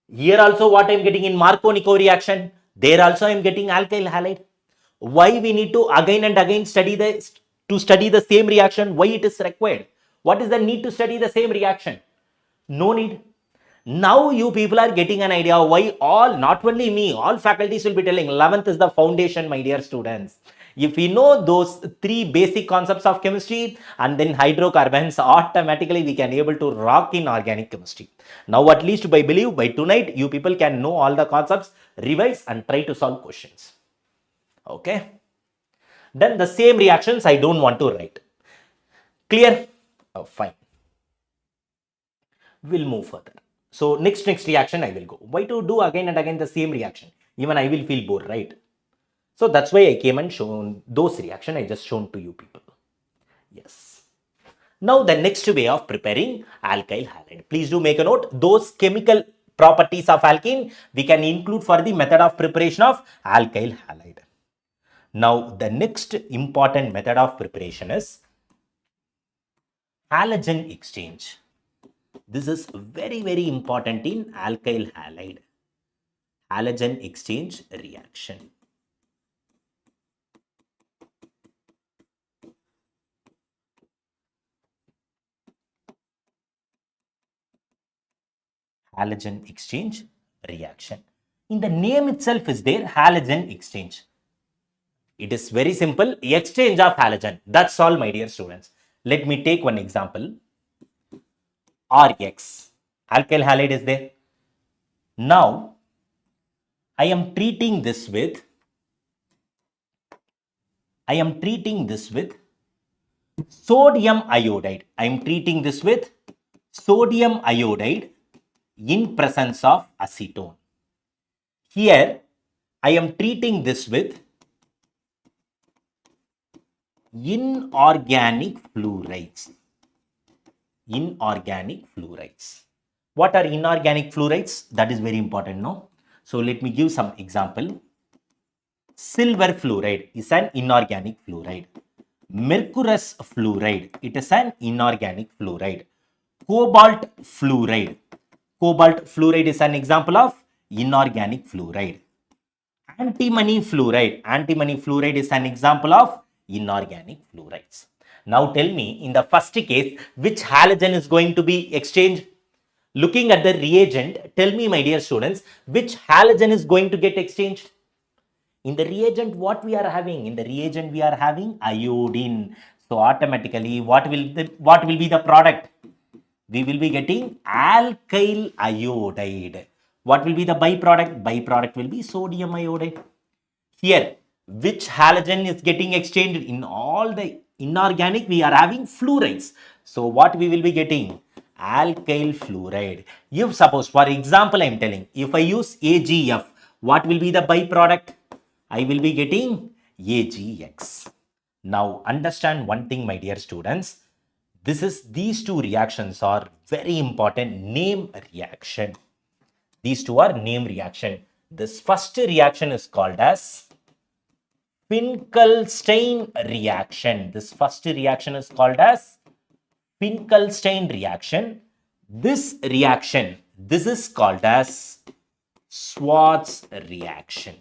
Here also what I'm getting in Markovnikov reaction, there also I'm getting alkyl halide. Why we need to again and again study the same reaction? Why it is required? What is the need to study the same reaction? No need. Now you people are getting an idea why not only me, all faculties will be telling 11th is the foundation, my dear students. If we know those three basic concepts of chemistry and then hydrocarbons, automatically we can able to rock in organic chemistry. Now at least by believe by tonight you people can know all the concepts, revise and try to solve questions. Okay. Then the same reactions I don't want to write. Clear? Oh, fine. We'll move further. So next reaction I will go. Why to do again and again the same reaction? Even I will feel bored, right? So that's why I came and shown those reaction I just shown to you people. Yes. Now the next way of preparing alkyl halide. Please do make a note. Those chemical properties of alkene we can include for the method of preparation of alkyl halide. Now the next important method of preparation is halogen exchange. This is very important in alkyl halide. Halogen exchange reaction. Halogen exchange reaction. In the name itself is there, halogen exchange. It is very simple, exchange of halogen. That's all, my dear students. Let me take one example. RX, alkyl halide is there. Now, I am treating this with sodium iodide. I am treating this with sodium iodide in presence of acetone. Here, I am treating this with inorganic fluorides. Inorganic fluorides. What are inorganic fluorides? That is very important, no? So let me give some example. Silver fluoride is an inorganic fluoride. Mercurous fluoride, it is an inorganic fluoride. Cobalt fluoride. Cobalt fluoride is an example of inorganic fluoride. Antimony fluoride. Antimony fluoride is an example of inorganic fluorides. Now tell me, in the first case, which halogen is going to be exchanged? Looking at the reagent, tell me, my dear students, which halogen is going to get exchanged? In the reagent, what we are having? In the reagent, we are having iodine. So automatically, what will be the product? We will be getting alkyl iodide. What will be the byproduct? Byproduct will be sodium iodide. Here, which halogen is getting exchanged? In all the inorganic, we are having fluorides. So what we will be getting? Alkyl fluoride. If suppose, for example, I am telling, if I use AgF, what will be the byproduct? I will be getting AgX. Now understand one thing, my dear students. These two reactions are very important name reaction. These two are name reaction. This first reaction is called as Finkelstein reaction. This first reaction is called as Finkelstein reaction. This reaction, this is called as Schwarz reaction.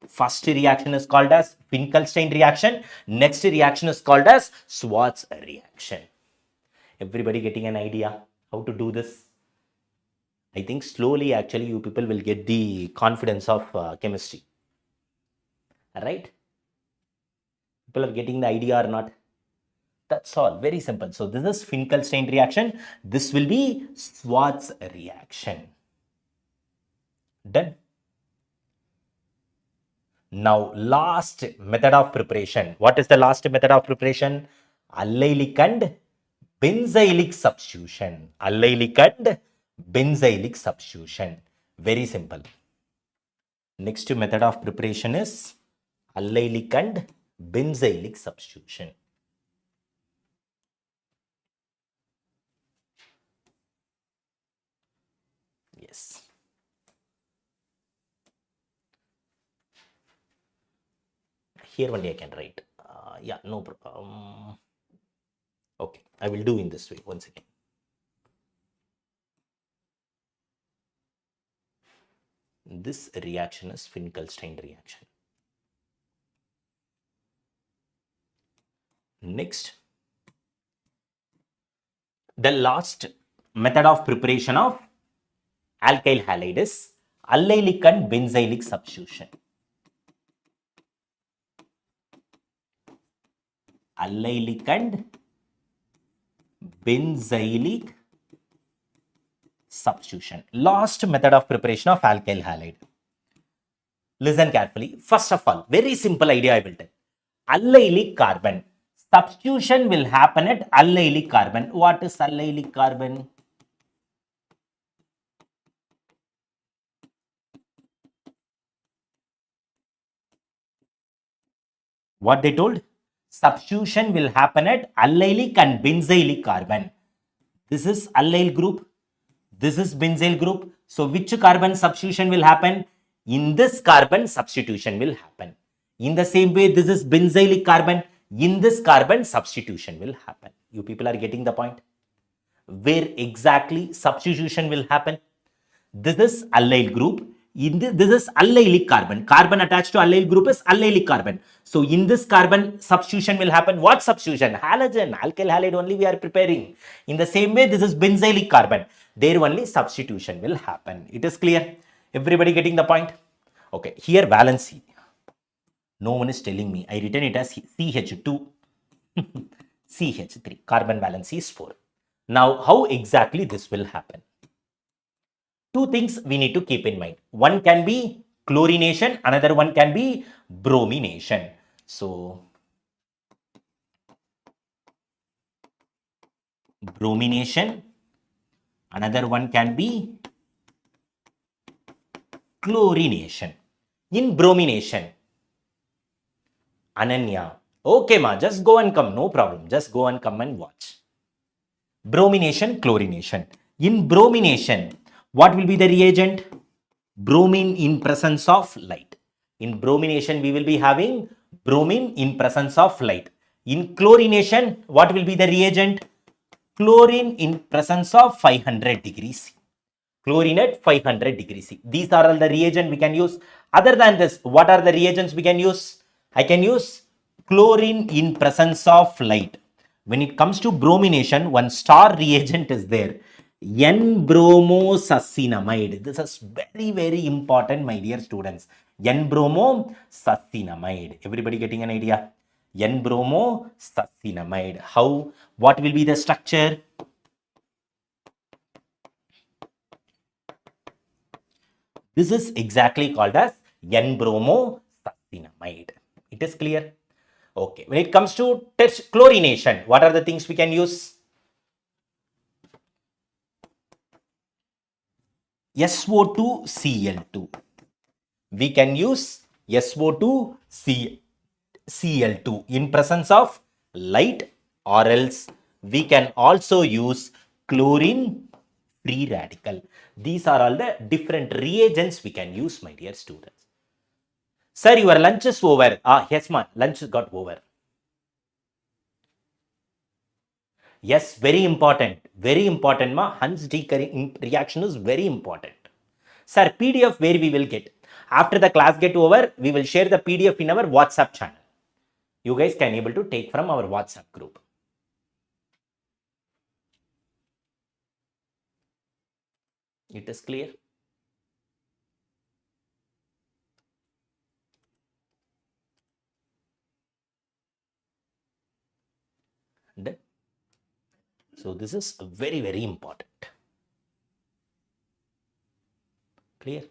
First reaction is called as Finkelstein reaction. Next reaction is called as Schwarz reaction. Everybody getting an idea how to do this? I think slowly actually you people will get the confidence of chemistry. Right? People are getting the idea or not? That's all. Very simple. So this is Finkelstein reaction. This will be Schwarz reaction. Done. Now, last method of preparation. What is the last method of preparation? Allylic and benzylic substitution. Allylic and benzylic substitution. Very simple. Next method of preparation is allylic and benzylic substitution. Yes. Here only I can write. Yeah, no problem. Okay, I will do in this way once again. This reaction is Finkelstein reaction. Next, the last method of preparation of alkyl halide is allylic and benzylic substitution. Allylic and benzylic substitution. Last method of preparation of alkyl halide. Listen carefully. First of all, very simple idea I will tell. Allylic carbon. Substitution will happen at allylic carbon. What is allylic carbon? What they told? Substitution will happen at allylic and benzylic carbon. This is allyl group. This is benzyl group. So which carbon substitution will happen? In this carbon substitution will happen. In the same way, this is benzylic carbon. In this carbon substitution will happen. You people are getting the point? Where exactly substitution will happen? This is allyl group. This is allylic carbon. Carbon attached to allyl group is allylic carbon. So in this carbon substitution will happen. What substitution? Halogen. Alkyl halide only we are preparing. In the same way, this is benzylic carbon. There only substitution will happen. It is clear? Everybody getting the point? Okay. Here valency. No one is telling me. I written it as CH2, CH3. Carbon valency is 4. Now, how exactly this will happen? Two things we need to keep in mind. One can be chlorination, another one can be bromination. So, bromination, another one can be chlorination. In bromination, Ananya, okay ma, just go and come, no problem, just go and come and watch. Bromination, chlorination. In bromination, what will be the reagent? Bromine in presence of light. In bromination, we will be having bromine in presence of light. In chlorination, what will be the reagent? Chlorine in presence of 500 degrees C. Chlorine at 500 degrees C. These are all the reagents we can use. Other than this, what are the reagents we can use? I can use chlorine in presence of light. When it comes to bromination, one star reagent is there. N-bromosuccinamide. This is very, very important, my dear students. N-bromosuccinamide. Everybody getting an idea? N-bromosuccinamide. How? What will be the structure? This is exactly called as N-bromosuccinamide. It is clear? Okay. When it comes to chlorination, what are the things we can use? SO2Cl2. We can use SO2Cl2 in presence of light, or else we can also use chlorine free radical. These are all the different reagents we can use, my dear students. Sir, your lunch is over. Yes, ma, lunch got over. Yes, very important. Very important, ma. Hans reaction is very important. Sir, PDF where we will get? After the class get over, we will share the PDF in our WhatsApp channel. You guys can able to take from our WhatsApp group. It is clear? Done. So this is very, very important. Clear?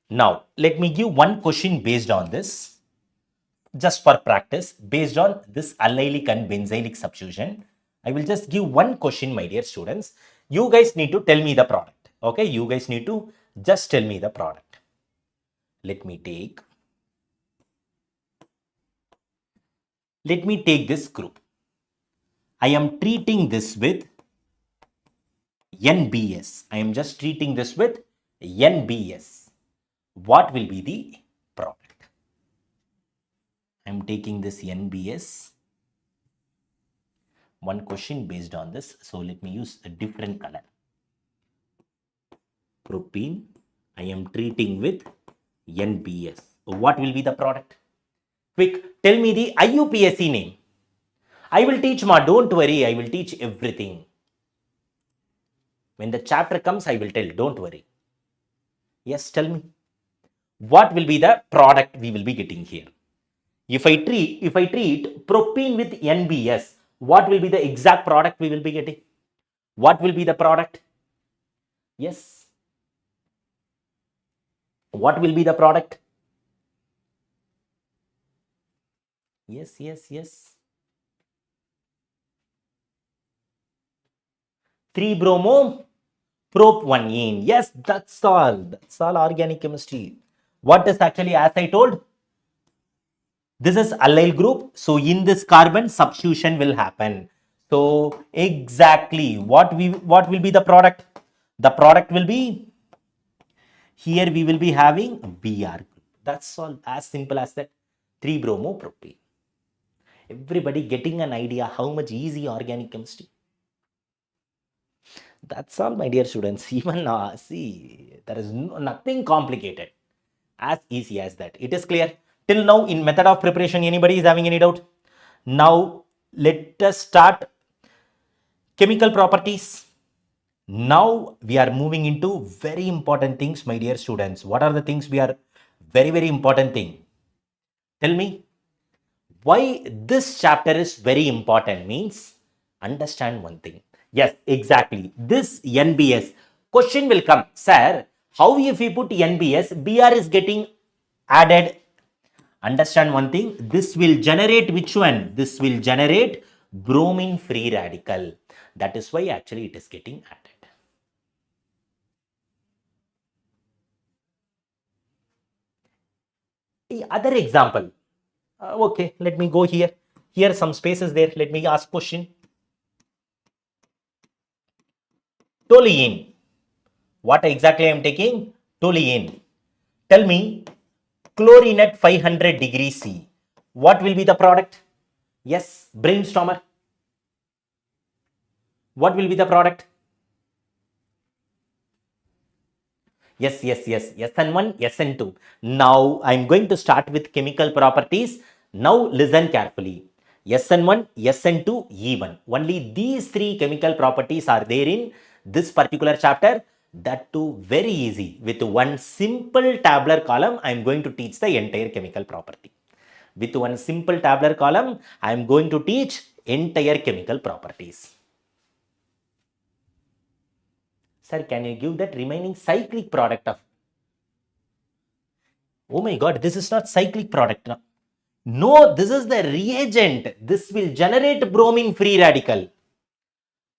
Now, let me give one question based on this, just for practice, based on this allylic and benzylic substitution. I will just give one question, my dear students. You guys need to tell me the product. Okay, you guys need to just tell me the product. Let me take this group. I am treating this with NBS. I am just treating this with NBS. What will be the product? I'm taking this NBS. One question based on this. So let me use a different color. Propene. I am treating with NBS. What will be the product? Quick, tell me the IUPAC name. I will teach ma, don't worry, I will teach everything. When the chapter comes, I will tell, don't worry. Yes, tell me. What will be the product we will be getting here? If I treat propene with NBS, what will be the exact product we will be getting? What will be the product? Yes. What will be the product? Yes, yes, yes. 3-bromo propionine. Yes, that's all. That's all organic chemistry. What is actually, as I told, this is allyl group. So in this carbon, substitution will happen. So exactly what will be the product? The product will be, here we will be having Br group. That's all, as simple as that. 3-bromo propane. Everybody getting an idea how much easy organic chemistry. That's all, my dear students. Even see, there is nothing complicated. As easy as that. It is clear. Till now, in method of preparation, anybody is having any doubt? Now, let us start chemical properties. Now, we are moving into very important things, my dear students. What are the things we are very, very important thing? Tell me. Why this chapter is very important means understand one thing. Yes, exactly. This NBS question will come. Sir, how if we put NBS, Br is getting added? Understand one thing. This will generate which one? This will generate bromine free radical. That is why actually it is getting added. The other example. Okay, let me go here. Here some spaces there. Let me ask question. Toluene. What exactly I am taking? Toluene. Tell me, chlorine at 500 degrees C. What will be the product? Yes, brainstormer. What will be the product? Yes, yes, yes. SN1, SN2. Now, I'm going to start with chemical properties. Now, listen carefully. SN1, SN2, E1. Only these three chemical properties are there in this particular chapter. That too very easy. With one simple tabular column, I'm going to teach the entire chemical property. With one simple tabular column, I'm going to teach entire chemical properties. Sir, can you give that remaining cyclic product of? Oh my God, this is not cyclic product. No, this is the reagent. This will generate bromine free radical.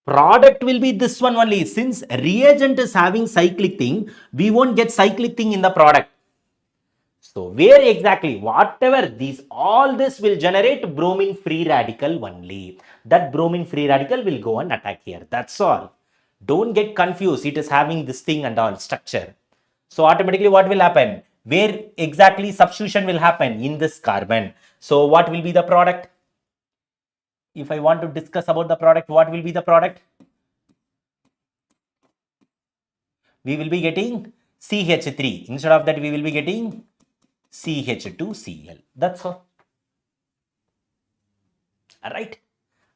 Product will be this one only. Since reagent is having cyclic thing, we won't get cyclic thing in the product. So where exactly, whatever these, all this will generate bromine free radical only. That bromine free radical will go and attack here. That's all. Don't get confused. It is having this thing and all structure. So automatically what will happen? Where exactly substitution will happen? In this carbon. So what will be the product? If I want to discuss about the product, what will be the product? We will be getting CH3. Instead of that, we will be getting CH2Cl. That's all. Alright.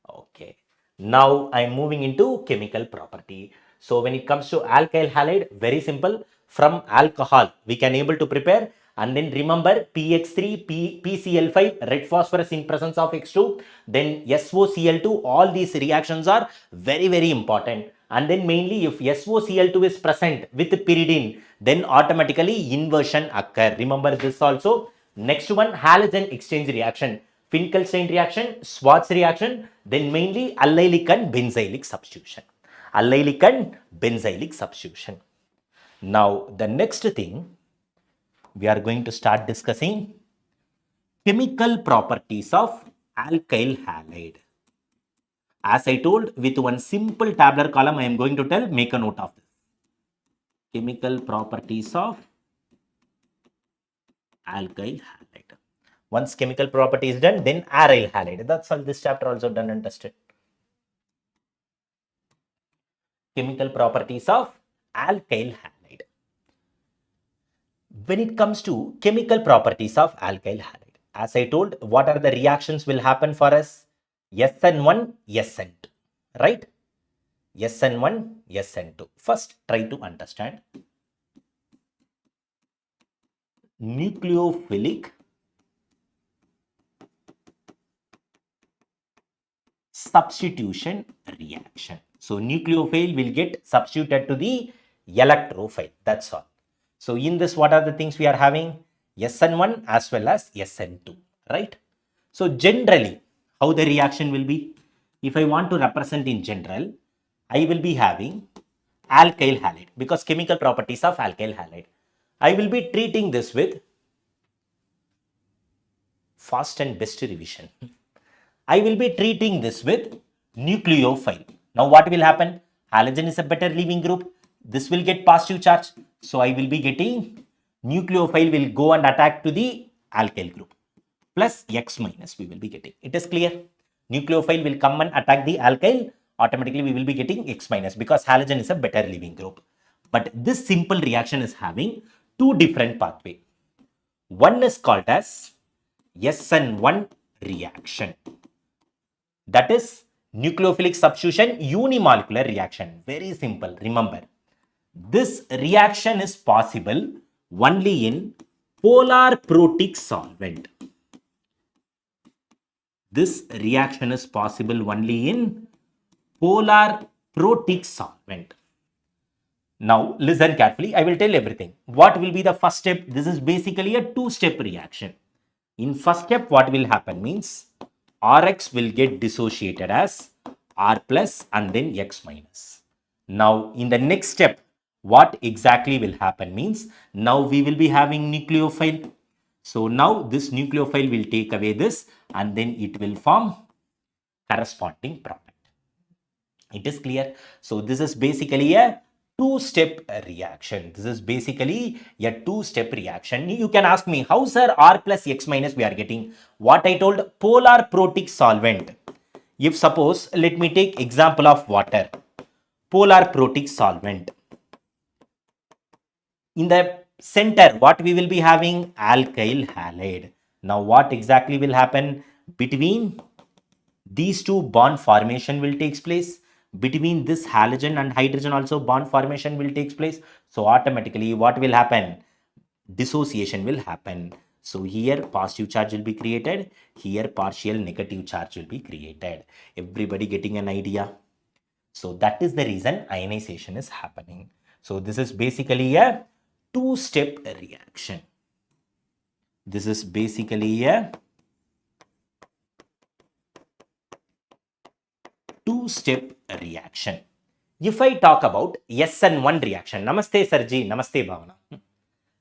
Okay. Now I'm moving into chemical property. So when it comes to alkyl halide, very simple. From alcohol, we can able to prepare. And then remember PX3, PCl5, red phosphorus in presence of X2, then SOCl2, all these reactions are very, very important. And then mainly if SOCl2 is present with pyridine, then automatically inversion occur. Remember this also. Next one, halogen exchange reaction. Finkelstein reaction, Schwarz reaction, then mainly allylic and benzylic substitution. Allylic and benzylic substitution. Now, the next thing, we are going to start discussing chemical properties of alkyl halide. As I told, with one simple tabular column, I am going to tell, make a note of this. Chemical properties of alkyl halide. Once chemical property is done, then aryl halide. That's all. This chapter also done and dusted. Chemical properties of alkyl halide. When it comes to chemical properties of alkyl halide, as I told, what are the reactions will happen for us? SN1, SN2, right? SN1, SN2. First, try to understand nucleophilic substitution reaction. So, nucleophile will get substituted to the electrophile. That's all. So, in this, what are the things we are having? SN1 as well as SN2, right? So, generally, how the reaction will be? If I want to represent in general, I will be having alkyl halide because chemical properties of alkyl halide. I will be treating this with fast and best revision. I will be treating this with nucleophile. Now what will happen? Halogen is a better leaving group. This will get positive charge. So I will be getting nucleophile will go and attack to the alkyl group. Plus X minus we will be getting. It is clear. Nucleophile will come and attack the alkyl. Automatically we will be getting X minus because halogen is a better leaving group. But this simple reaction is having two different pathways. One is called as SN1 reaction. That is nucleophilic substitution unimolecular reaction. Very simple. Remember, this reaction is possible only in polar protic solvent. This reaction is possible only in polar protic solvent. Now, listen carefully. I will tell everything. What will be the first step? This is basically a two-step reaction. In first step, what will happen means Rx will get dissociated as R plus and then X minus. Now, in the next step, what exactly will happen means now we will be having nucleophile. So, now this nucleophile will take away this and then it will form corresponding product. It is clear. So, this is basically a two-step reaction. This is basically a two-step reaction. You can ask me, how sir R plus X minus we are getting? What I told, polar protic solvent. If suppose, let me take example of water. Polar protic solvent. In the center, what we will be having? Alkyl halide. Now, what exactly will happen? Between these two bond formation will take place. Between this halogen and hydrogen also bond formation will take place. So automatically what will happen? Dissociation will happen. So here positive charge will be created. Here partial negative charge will be created. Everybody getting an idea? So that is the reason ionization is happening. So this is basically a two-step reaction. This is basically a two-step reaction. If I talk about SN1 reaction, Namaste Sarji, Namaste Bhavana.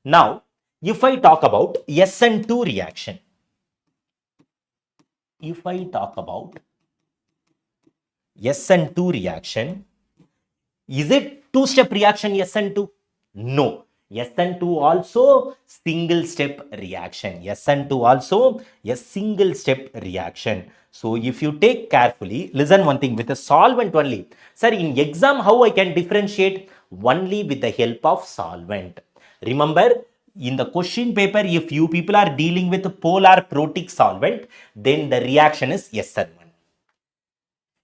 Now, if I talk about SN2 reaction, if I talk about SN2 reaction, is it two-step reaction SN2? No. SN2 also single step reaction. SN2 also a single step reaction. So if you take carefully, listen one thing, with a solvent only. Sir, in exam, how I can differentiate? Only with the help of solvent. Remember, in the question paper, if you people are dealing with polar protic solvent, then the reaction is SN1.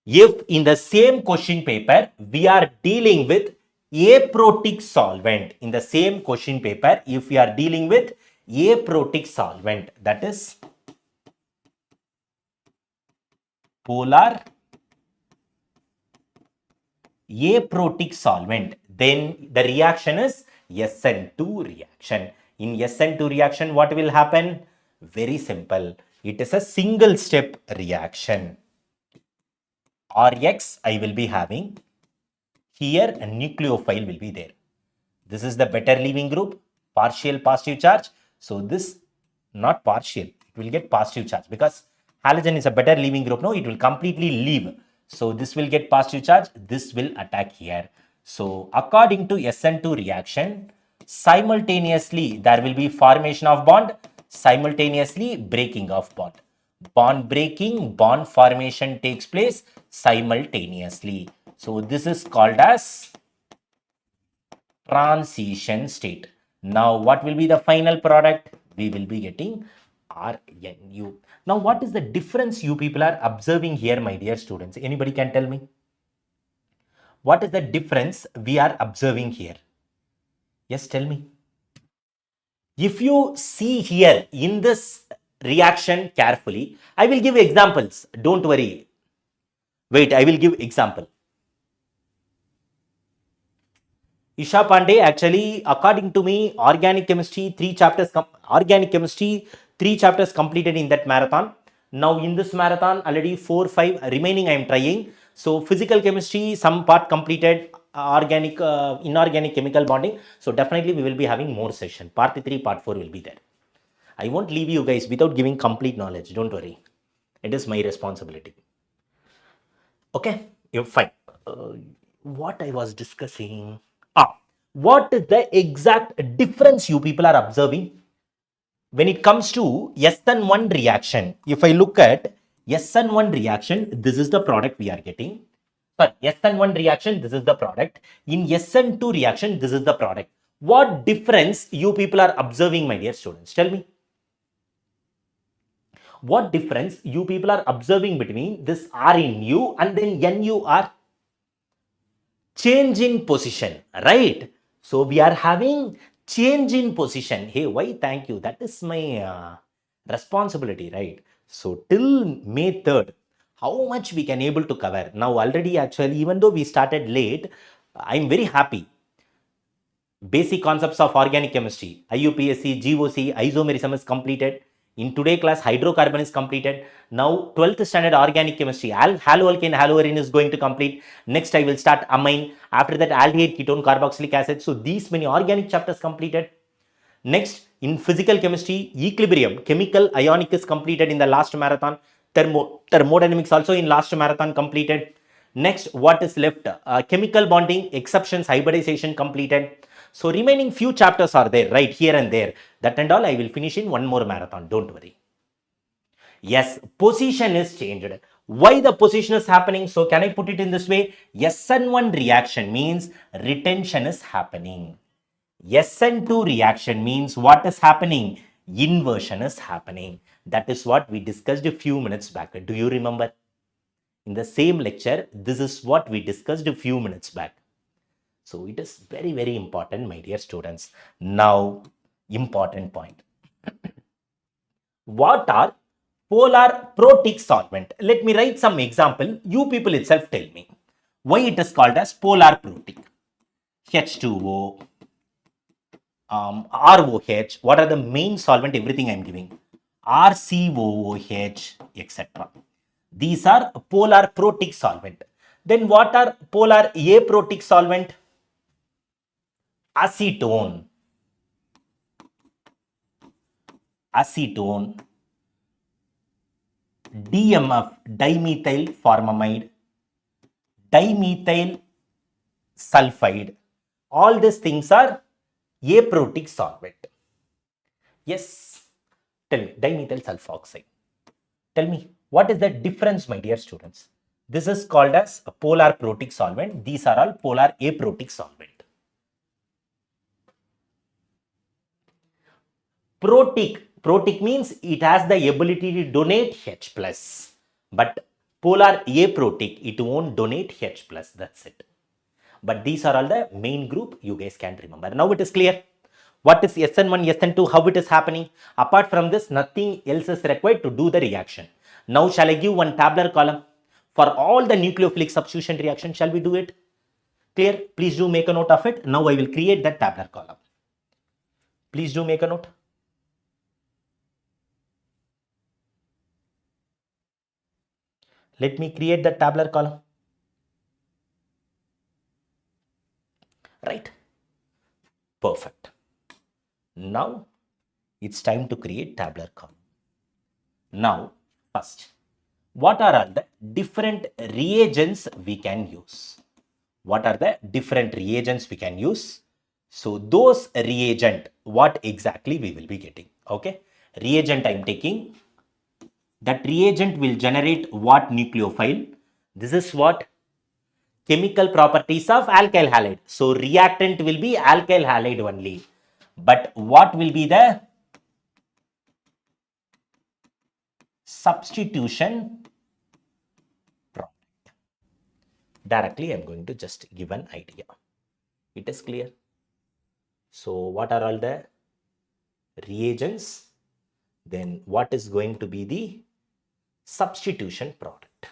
If in the same question paper, we are dealing with aprotic solvent, in the same question paper, if we are dealing with aprotic solvent, that is polar aprotic solvent, then the reaction is SN2 reaction. In SN2 reaction, what will happen? Very simple. It is a single step reaction. Rx I will be having. Here a nucleophile will be there. This is the better leaving group, partial positive charge. So this not partial, it will get positive charge because halogen is a better leaving group. No, it will completely leave. So this will get positive charge. This will attack here. So according to SN2 reaction, simultaneously there will be formation of bond Simultaneously breaking of bond. Bond breaking, bond formation takes place simultaneously. So this is called as transition state. Now what will be the final product? We will be getting RNU. Now what is the difference you people are observing here, my dear students? Anybody can tell me? What is the difference we are observing here? Yes, tell me. If you see here in this reaction carefully, I will give examples. Don't worry. Wait, I will give example. Isha Pandey, actually, according to me, organic chemistry, three chapters completed in that marathon. Now in this marathon, already 4, 5 remaining I am trying. So physical chemistry, some part completed, inorganic chemical bonding. So definitely we will be having more session. Part 3, part 4 will be there. I won't leave you guys without giving complete knowledge. Don't worry. It is my responsibility. Okay, you're fine. What I was discussing. What is the exact difference you people are observing when it comes to SN1 reaction? If I look at SN1 reaction, this is the product we are getting. Sorry, SN1 reaction, this is the product. In SN2 reaction, this is the product. What difference you people are observing, my dear students? Tell me. What difference you people are observing between this R in U and then NUR? Change in position, right? So we are having change in position. Hey, why? Thank you. That is my responsibility, right? So till May 3rd, how much we can able to cover? Now already actually, even though we started late, I'm very happy. Basic concepts of organic chemistry, IUPAC, GOC, isomerism is completed. In today class, hydrocarbon is completed. Now 12th standard organic chemistry, haloalkane, haloarine is going to complete. Next I will start amine. After that aldehyde, ketone, carboxylic acid. So these many organic chapters completed. Next, in physical chemistry, equilibrium, chemical ionic is completed in the last marathon. Thermodynamics also in last marathon completed. Next, what is left? Chemical bonding, exceptions, hybridization completed. So remaining few chapters are there, right here and there. That and all I will finish in one more marathon. Don't worry. Yes, position is changed. Why the position is happening? So can I put it in this way? SN1 reaction means retention is happening. SN2 reaction means what is happening? Inversion is happening. That is what we discussed a few minutes back. Do you remember? In the same lecture, this is what we discussed a few minutes back. So it is very, very important, my dear students. Now, important point. What are polar protic solvent? Let me write some example. You people itself tell me why it is called as polar protic. H2O, ROH. What are the main solvent? Everything I am giving. RCOOH, etc. These are polar protic solvent. Then what are polar aprotic solvent? Acetone, DMF, dimethyl formamide, dimethyl sulfide. All these things are aprotic solvent. Yes, tell me, dimethyl sulfoxide. Tell me, what is the difference, my dear students? This is called as a polar protic solvent. These are all polar aprotic solvent. Protic means it has the ability to donate H plus, but polar aprotic, it won't donate H plus. That's it. But these are all the main group you guys can remember. Now it is clear. What is SN1, SN2, how it is happening? Apart from this, nothing else is required to do the reaction. Now shall I give one tabular column for all the nucleophilic substitution reaction? Shall we do it? Clear? Please do make a note of it. Now I will create that tabular column. Please do make a note. Let me create the tabular column. Right? Perfect. Now it's time to create tabular column. Now, first, what are all the different reagents we can use? What are the different reagents we can use? So those reagent, what exactly we will be getting? Okay. reagent I am taking. That reagent will generate what nucleophile? This is what? Chemical properties of alkyl halide. So reactant will be alkyl halide only. But what will be the substitution product? Directly I am going to just give an idea. It is clear. So what are all the reagents? Then what is going to be the substitution product?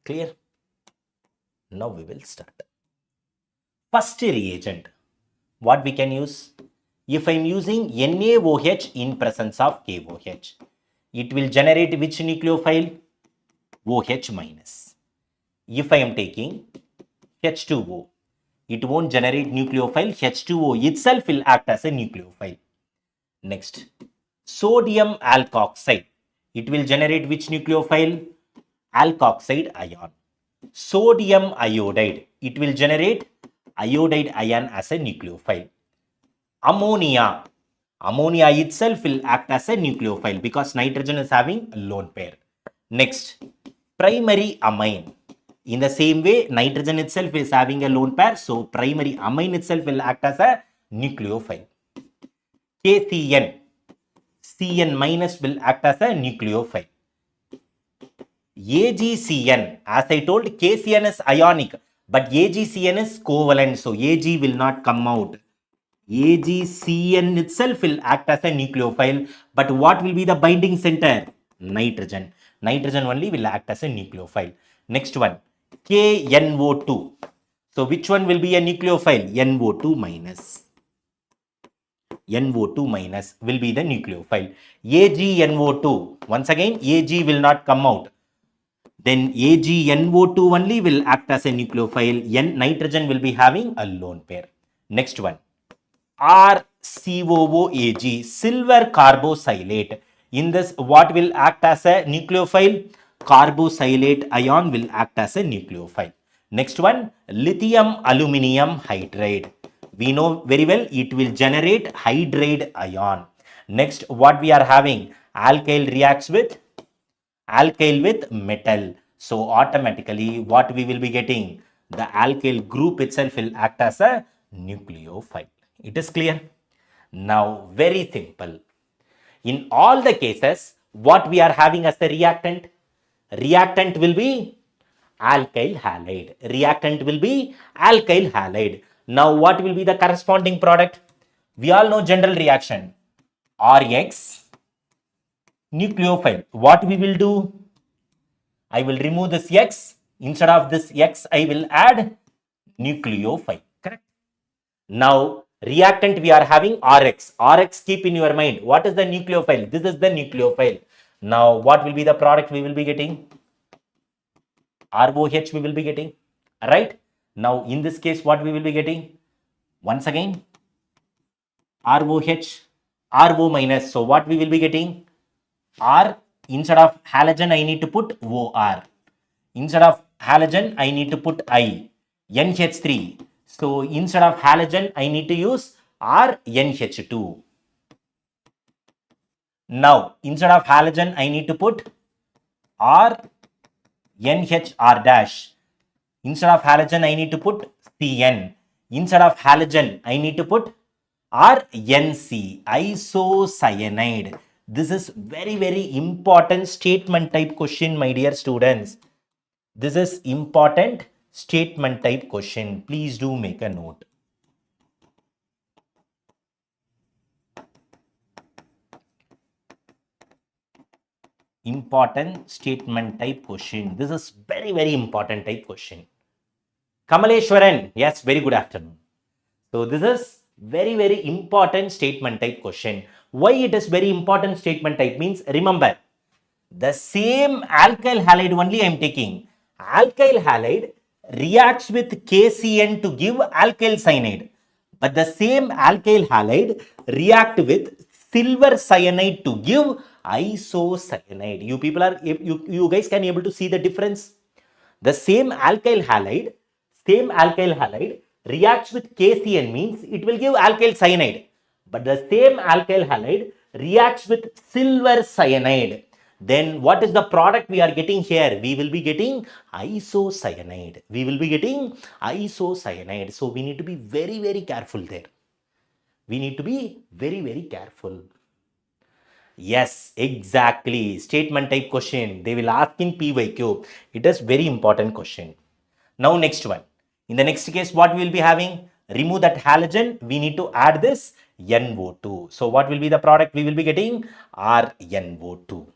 Clear? Now we will start. First reagent, what we can use? If I am using NaOH in presence of KOH, it will generate which nucleophile? OH minus. If I am taking H2O, it won't generate nucleophile. H2O itself will act as a nucleophile. Next, sodium alkoxide. It will generate which nucleophile? Alkoxide ion. Sodium iodide. It will generate iodide ion as a nucleophile. Ammonia. Ammonia itself will act as a nucleophile because nitrogen is having a lone pair. Next, primary amine. In the same way, nitrogen itself is having a lone pair. So, primary amine itself will act as a nucleophile. KCN. Cn minus will act as a nucleophile. AgCN. As I told, KCN is ionic, but AgCN is covalent. So, Ag will not come out. AgCN itself will act as a nucleophile, but what will be the binding center? Nitrogen. Nitrogen only will act as a nucleophile. Next one, KNO2. So, which one will be a nucleophile? NO2 minus. NO2 minus will be the nucleophile. AgNO2. Once again, Ag will not come out. Then AgNO2 only will act as a nucleophile. Nitrogen will be having a lone pair. Next one, RCOOAg, silver carboxylate. In this, what will act as a nucleophile? Carboxylate ion will act as a nucleophile. Next one, lithium aluminium hydride. We know very well it will generate hydride ion. Next, what we are having? Alkyl reacts with alkyl with metal. So automatically what we will be getting? The alkyl group itself will act as a nucleophile. It is clear? Now very simple. In all the cases, what we are having as the reactant? Reactant will be alkyl halide. Reactant will be alkyl halide. Now what will be the corresponding product? We all know general reaction. RX nucleophile. What we will do? I will remove this X. Instead of this X, I will add nucleophile. Correct? Now, reactant we are having RX. RX, keep in your mind. What is the nucleophile? This is the nucleophile. Now, what will be the product we will be getting? ROH we will be getting. Right? Now, in this case, what we will be getting? Once again, ROH, RO minus. So, what we will be getting? R. Instead of halogen, I need to put OR. Instead of halogen, I need to put I. NH3. So, instead of halogen, I need to use RNH2. Now, instead of halogen, I need to put RNHR dash. Instead of halogen, I need to put CN. Instead of halogen, I need to put RNC, isocyanide. This is very important statement type question, my dear students. This is important statement type question. Please do make a note. Important statement type question. This is very important type question. Kamaleshwaran, yes, very good afternoon. So this is very important statement type question. Why it is very important statement type means, remember, the same alkyl halide only I am taking. Alkyl halide reacts with KCN to give alkyl cyanide. But the same alkyl halide react with silver cyanide to give isocyanide. You people are, you guys can able to see the difference. The same alkyl halide reacts with KCN means it will give alkyl cyanide. But the same alkyl halide reacts with silver cyanide. Then what is the product we are getting here? We will be getting isocyanide. We will be getting isocyanide. So we need to be very, very careful there. We need to be very, very careful. Yes, exactly. Statement type question. They will ask in PYQ. It is very important question. Now next one. In the next case, what we will be having? Remove that halogen. We need to add this NO2. So what will be the product we will be getting? RNO2.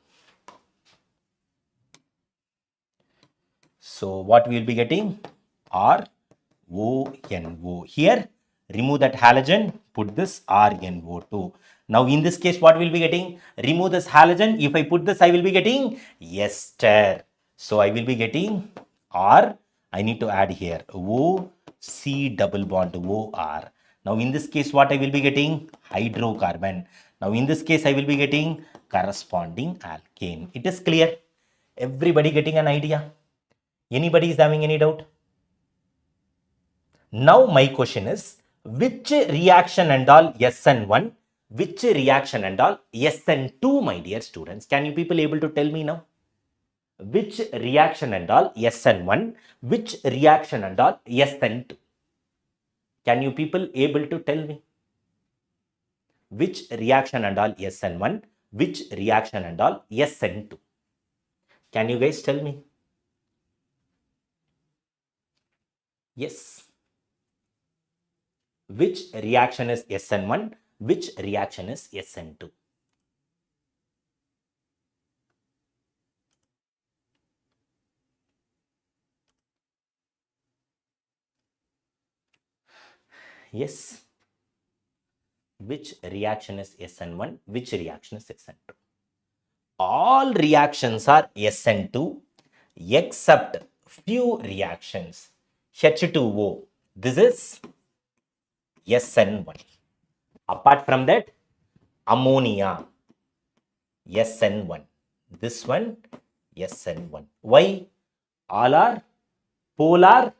So what we will be getting? RONO. Here, remove that halogen, put this RNO2. Now in this case, what will be getting? Remove this halogen. If I put this, I will be getting ester. So I will be getting R. I need to add here O C double bond OR. Now in this case, what I will be getting? Hydrocarbon. Now in this case, I will be getting corresponding alkane. It is clear. Everybody getting an idea? Anybody is having any doubt? Now my question is, which reaction and all SN1, which reaction and all SN2, my dear students? Can you people able to tell me now? Which reaction and all SN1, which reaction and all SN2? Can you people able to tell me? Which reaction and all SN1, which reaction and all SN2? Can you guys tell me? Yes. Which reaction is SN1? Which reaction is SN2? Yes. Which reaction is SN1? Which reaction is SN2? All reactions are SN2 except few reactions. H2O. This is SN1. Apart from that, ammonia. SN1. This one, SN1. Why? All are polar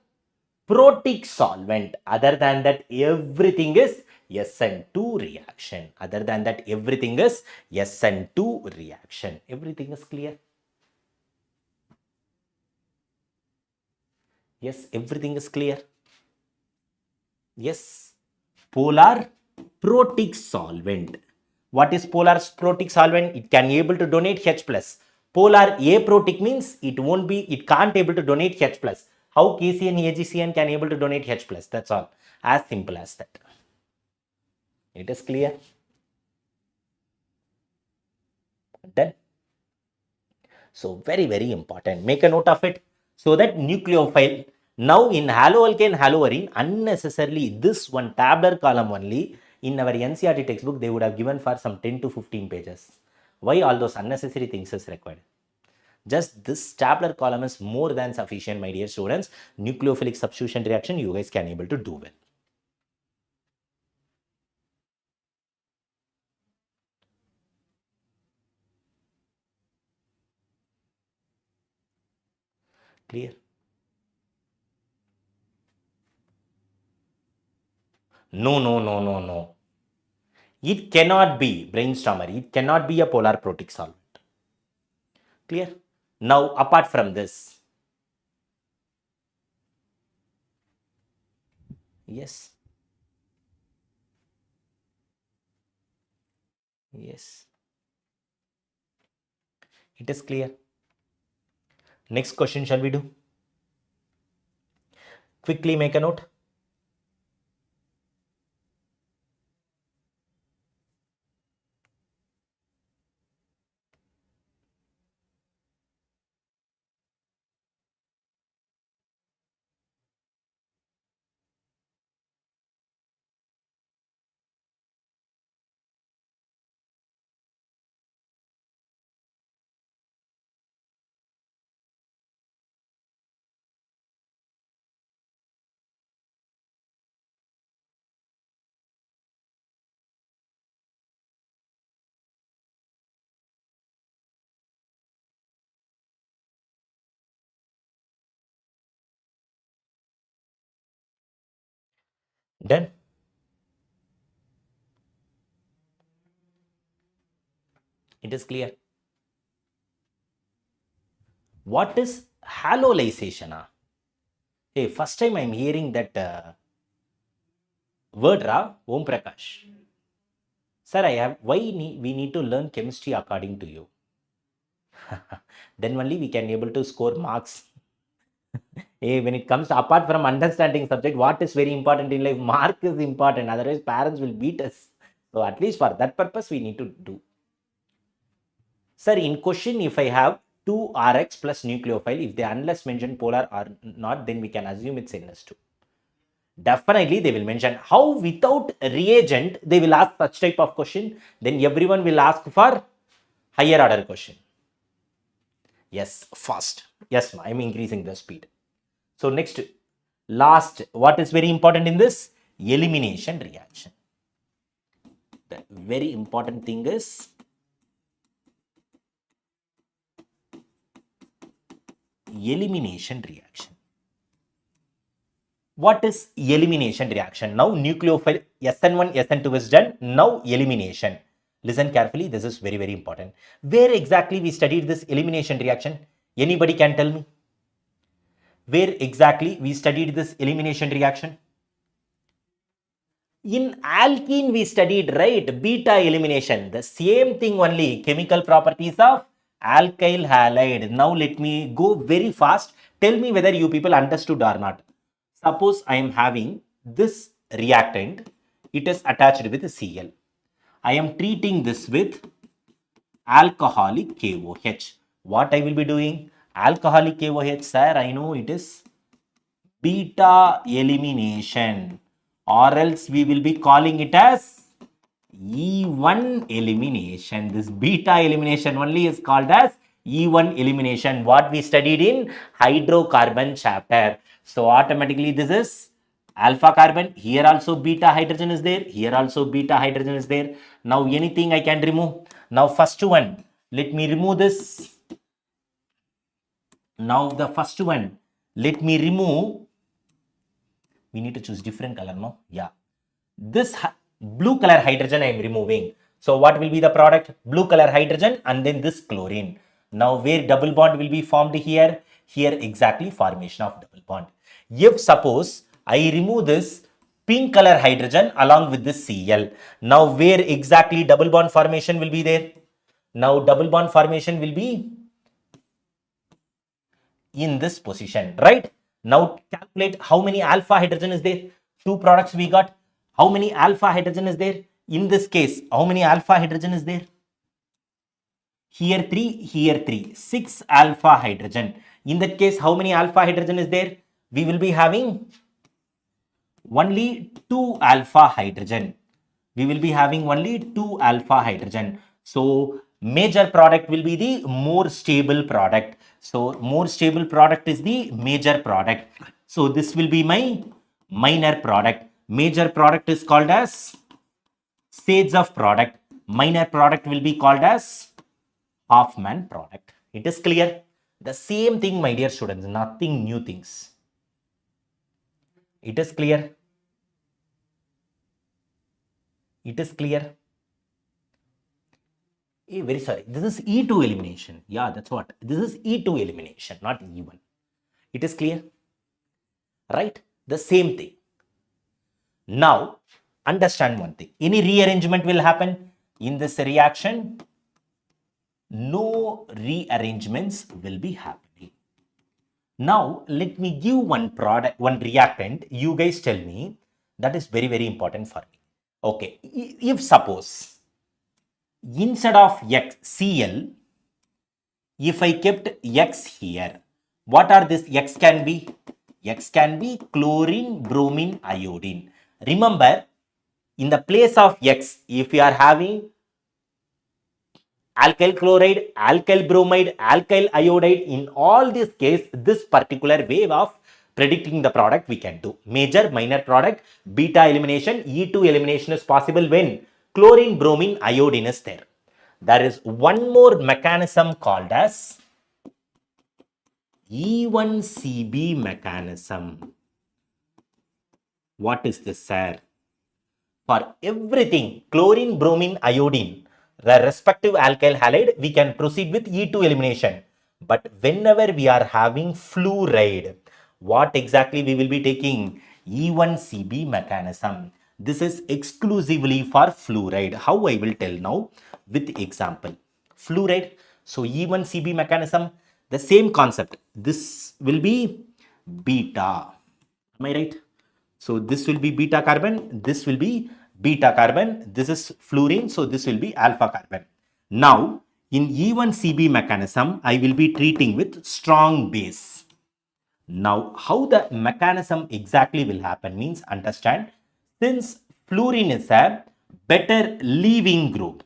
protic solvent. Other than that, everything is SN2 reaction. Other than that, everything is SN2 reaction. Everything is clear? Yes, everything is clear. Yes, polar protic solvent. What is polar protic solvent? It can able to donate H plus. Polar aprotic means it can't able to donate H plus. How KCN, AgCN can able to donate H plus? That's all. As simple as that. It is clear. Done. So very, very important. Make a note of it so that nucleophile. Now in haloalkane, haloarine, unnecessarily this one tabular column only in our NCERT textbook, they would have given for some 10 to 15 pages. Why all those unnecessary things is required? Just this tabular column is more than sufficient, my dear students. Nucleophilic substitution reaction, you guys can able to do well. Clear? No, no, no, no, no. It cannot be, brainstormer, it cannot be a polar protic solvent. Clear? Now, apart from this, yes, yes, it is clear. Next question shall we do? Quickly make a note. Done. It is clear. What is halolization? Hey, first time I'm hearing that word, Om Prakash. Sir, I have why we need to learn chemistry according to you. Then only we can able to score marks. Hey, when it comes to, apart from understanding subject, what is very important in life? Mark is important. Otherwise, parents will beat us. So at least for that purpose, we need to do. Sir, in question, if I have 2 Rx plus nucleophile, if they unless mentioned polar or not, then we can assume it's NS2. Definitely, they will mention. How without reagent, they will ask such type of question. Then everyone will ask for higher order question. Yes, fast. Yes, I'm increasing the speed. So next, last, what is very important in this? Elimination reaction. The very important thing is elimination reaction. What is elimination reaction? Now nucleophile SN1, SN2 is done. Now elimination. Listen carefully. This is very, very important. Where exactly we studied this elimination reaction? Anybody can tell me? Where exactly we studied this elimination reaction? In alkene we studied, right? Beta elimination. The same thing only. Chemical properties of alkyl halide. Now let me go very fast. Tell me whether you people understood or not. Suppose I am having this reactant. It is attached with Cl. I am treating this with alcoholic KOH. What I will be doing? Alcoholic KOH, sir, I know it is beta elimination, or else we will be calling it as E1 elimination. This beta elimination only is called as E1 elimination, what we studied in hydrocarbon chapter. So automatically this is alpha carbon. Here also beta hydrogen is there. Here also beta hydrogen is there. Now anything I can remove. Now first one, let me remove this. Now the first one, let me remove. We need to choose different color, no? Yeah. This blue color hydrogen I am removing. So what will be the product? Blue color hydrogen and then this chlorine. Now where double bond will be formed here? Here exactly formation of double bond. If suppose I remove this pink color hydrogen along with this Cl. Now where exactly double bond formation will be there? Now double bond formation will be in this position, right? Now calculate how many alpha hydrogen is there. Two products we got. How many alpha hydrogen is there? In this case, how many alpha hydrogen is there? Here 3, here 3. 6 alpha hydrogen. In that case, how many alpha hydrogen is there? We will be having only 2 alpha hydrogen. We will be having only 2 alpha hydrogen. So major product will be the more stable product. So more stable product is the major product. So this will be my minor product. Major product is called as shades of product. Minor product will be called as Hoffman product. It is clear. The same thing, my dear students, nothing new things. It is clear. It is clear. Very sorry. This is E2 elimination. Yeah, that's what. This is E2 elimination, not E1. It is clear. Right? The same thing. Now, understand one thing. Any rearrangement will happen in this reaction. No rearrangements will be happening. Now, let me give one product, one reactant. You guys tell me. That is very, very important for me. Okay. If suppose instead of Cl, if I kept X here, what are this X can be? X can be chlorine, bromine, iodine. Remember, in the place of X, if you are having alkyl chloride, alkyl bromide, alkyl iodide, in all this case, this particular way of predicting the product we can do. Major, minor product, beta elimination, E2 elimination is possible when chlorine, bromine, iodine is there. There is one more mechanism called as E1CB mechanism. What is this, sir? For everything, chlorine, bromine, iodine, the respective alkyl halide, we can proceed with E2 elimination. But whenever we are having fluoride, what exactly we will be taking? E1CB mechanism. This is exclusively for fluoride. How I will tell now with example. Fluoride. So E1CB mechanism, the same concept. This will be beta. Am I right? So this will be beta carbon, this will be beta carbon, this is fluorine, so this will be alpha carbon. Now, in E1CB mechanism, I will be treating with strong base. Now, how the mechanism exactly will happen means understand, since fluorine is a better leaving group.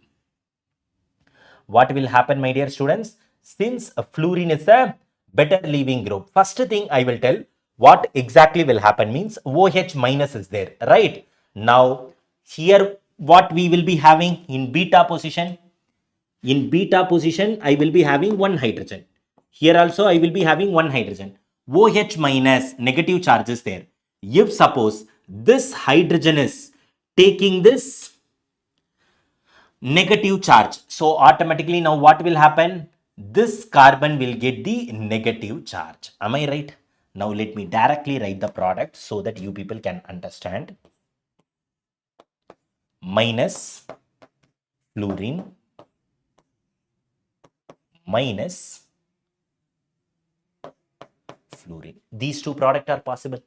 What will happen, my dear students? Since fluorine is a better leaving group, first thing I will tell what exactly will happen means OH minus is there, right? Now, here what we will be having in beta position? In beta position, I will be having one hydrogen. Here also, I will be having one hydrogen. OH minus, negative charge is there. If suppose this hydrogen is taking this negative charge. So automatically now what will happen? This carbon will get the negative charge. Am I right? Now let me directly write the product so that you people can understand. Minus fluorine minus fluorine. These two products are possible.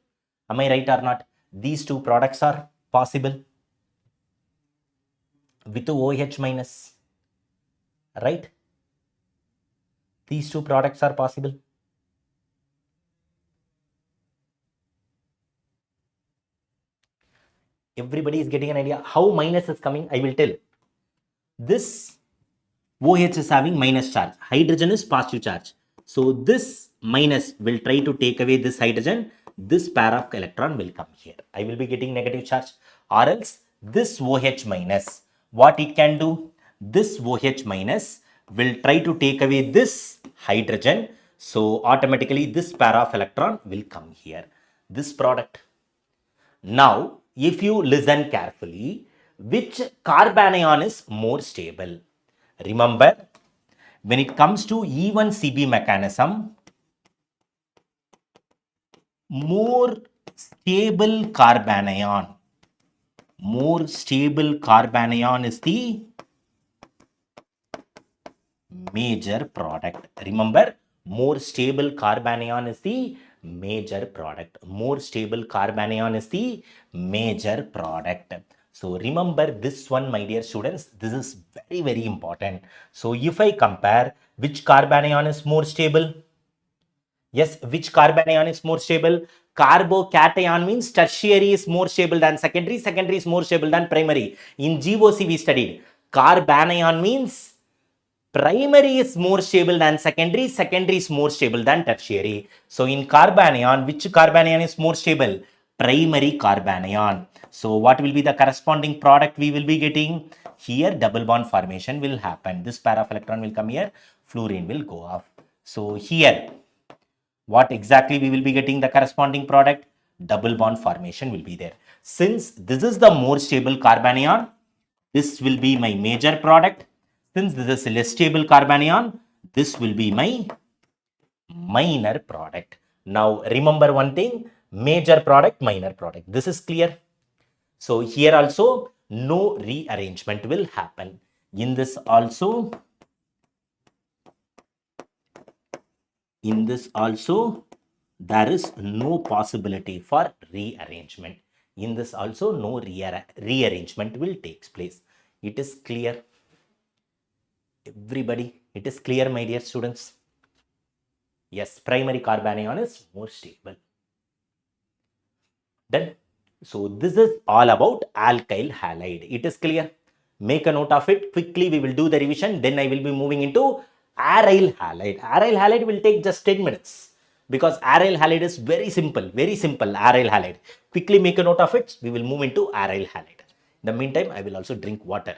Am I right or not? These two products are possible with OH minus. Right? These two products are possible. Everybody is getting an idea how minus is coming. I will tell. This OH is having minus charge. Hydrogen is positive charge. So this minus will try to take away this hydrogen. This pair of electron will come here. I will be getting negative charge. Or else this OH minus, what it can do? This OH minus will try to take away this hydrogen. So automatically this pair of electron will come here. This product. Now, if you listen carefully, which carbanion is more stable? Remember, when it comes to E1CB mechanism, more stable carbanion is the major product. Remember, more stable carbanion is the major product. More stable carbanion is the major product. So remember this one, my dear students, this is very, very important. So if I compare which carbanion is more stable, yes, which carbanion is more stable? Carbocation means tertiary is more stable than secondary, secondary is more stable than primary. In GOC we studied. Carbanion means primary is more stable than secondary, secondary is more stable than tertiary. So in carbanion, which carbanion is more stable? Primary carbanion. So what will be the corresponding product we will be getting? Here double bond formation will happen. This pair of electron will come here, fluorine will go off. So here, what exactly we will be getting the corresponding product? Double bond formation will be there. Since this is the more stable carbanion, this will be my major product. Since this is less stable carbanion, this will be my minor product. Now remember one thing, major product, minor product. This is clear. So here also no rearrangement will happen. In this also there is no possibility for rearrangement. In this also no rearrangement will take place. It is clear. Everybody, it is clear, my dear students. Yes, primary carbanion is more stable. Done. So this is all about alkyl halide. It is clear. Make a note of it. Quickly we will do the revision. Then I will be moving into aryl halide. Aryl halide will take just 10 minutes because aryl halide is very simple. Very simple aryl halide. Quickly make a note of it. We will move into aryl halide. In the meantime, I will also drink water.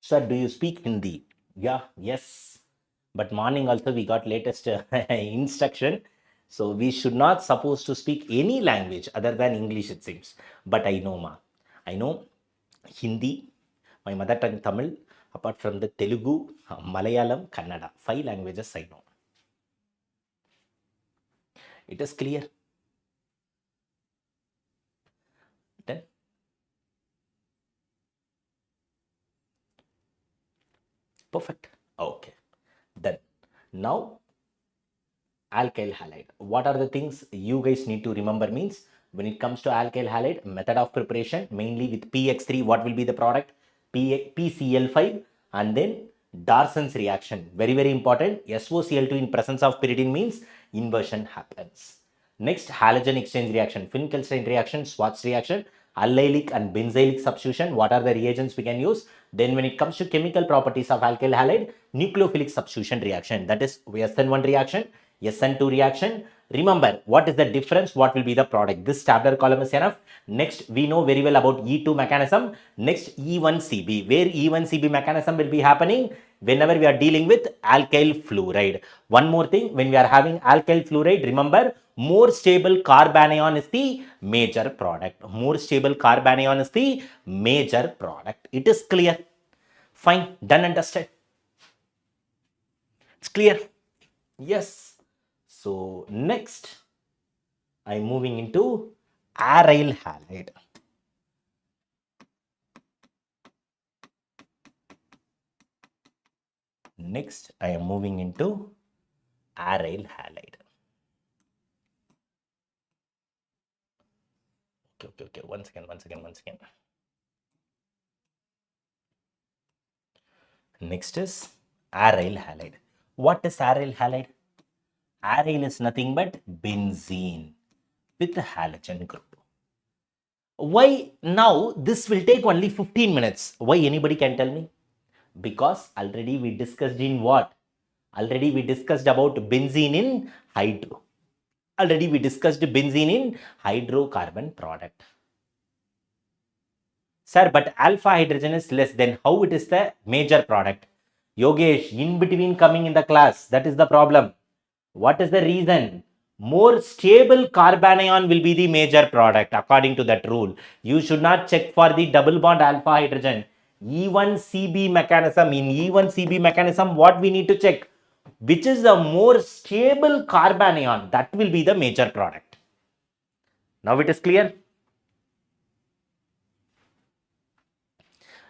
Sir, do you speak Hindi? Yeah, yes. But morning also we got latest instruction. So we should not supposed to speak any language other than English, it seems. But I know, ma. I know Hindi, my mother tongue Tamil, apart from the Telugu, Malayalam, Kannada. 5 languages I know. It is clear. Then perfect. Okay. Then now alkyl halide. What are the things you guys need to remember means when it comes to alkyl halide, method of preparation, mainly with PX3, what will be the product? PCl5 and then Darson's reaction. Very, very important. SOCl2 in presence of pyridine means inversion happens. Next, halogen exchange reaction, Finkelstein reaction, Schwarz reaction, allylic and benzylic substitution. What are the reagents we can use? Then when it comes to chemical properties of alkyl halide, nucleophilic substitution reaction, that is SN1 reaction, SN2 reaction. Remember, what is the difference? What will be the product? This tabular column is enough. Next, we know very well about E2 mechanism. Next, E1CB, where E1CB mechanism will be happening whenever we are dealing with alkyl fluoride. One more thing, when we are having alkyl fluoride, remember, more stable carbanion is the major product. More stable carbanion is the major product. It is clear. Fine, done and dusted. It's clear. Yes. So next, I'm moving into aryl halide. Next, I am moving into aryl halide. Okay. One second. Next is aryl halide. What is aryl halide? Aryl is nothing but benzene with a halogen group. Why now this will take only 15 minutes? Why, anybody can tell me? Because already we discussed in what? Already we discussed about benzene in hydro. Already we discussed benzene in hydrocarbon product. Sir, but alpha hydrogen is less, then how it is the major product? Yogesh, in between coming in the class, that is the problem. What is the reason? More stable carbanion will be the major product according to that rule. You should not check for the double bond alpha hydrogen. E1CB mechanism. In E1CB mechanism, what we need to check? Which is the more stable carbanion? That will be the major product. Now it is clear?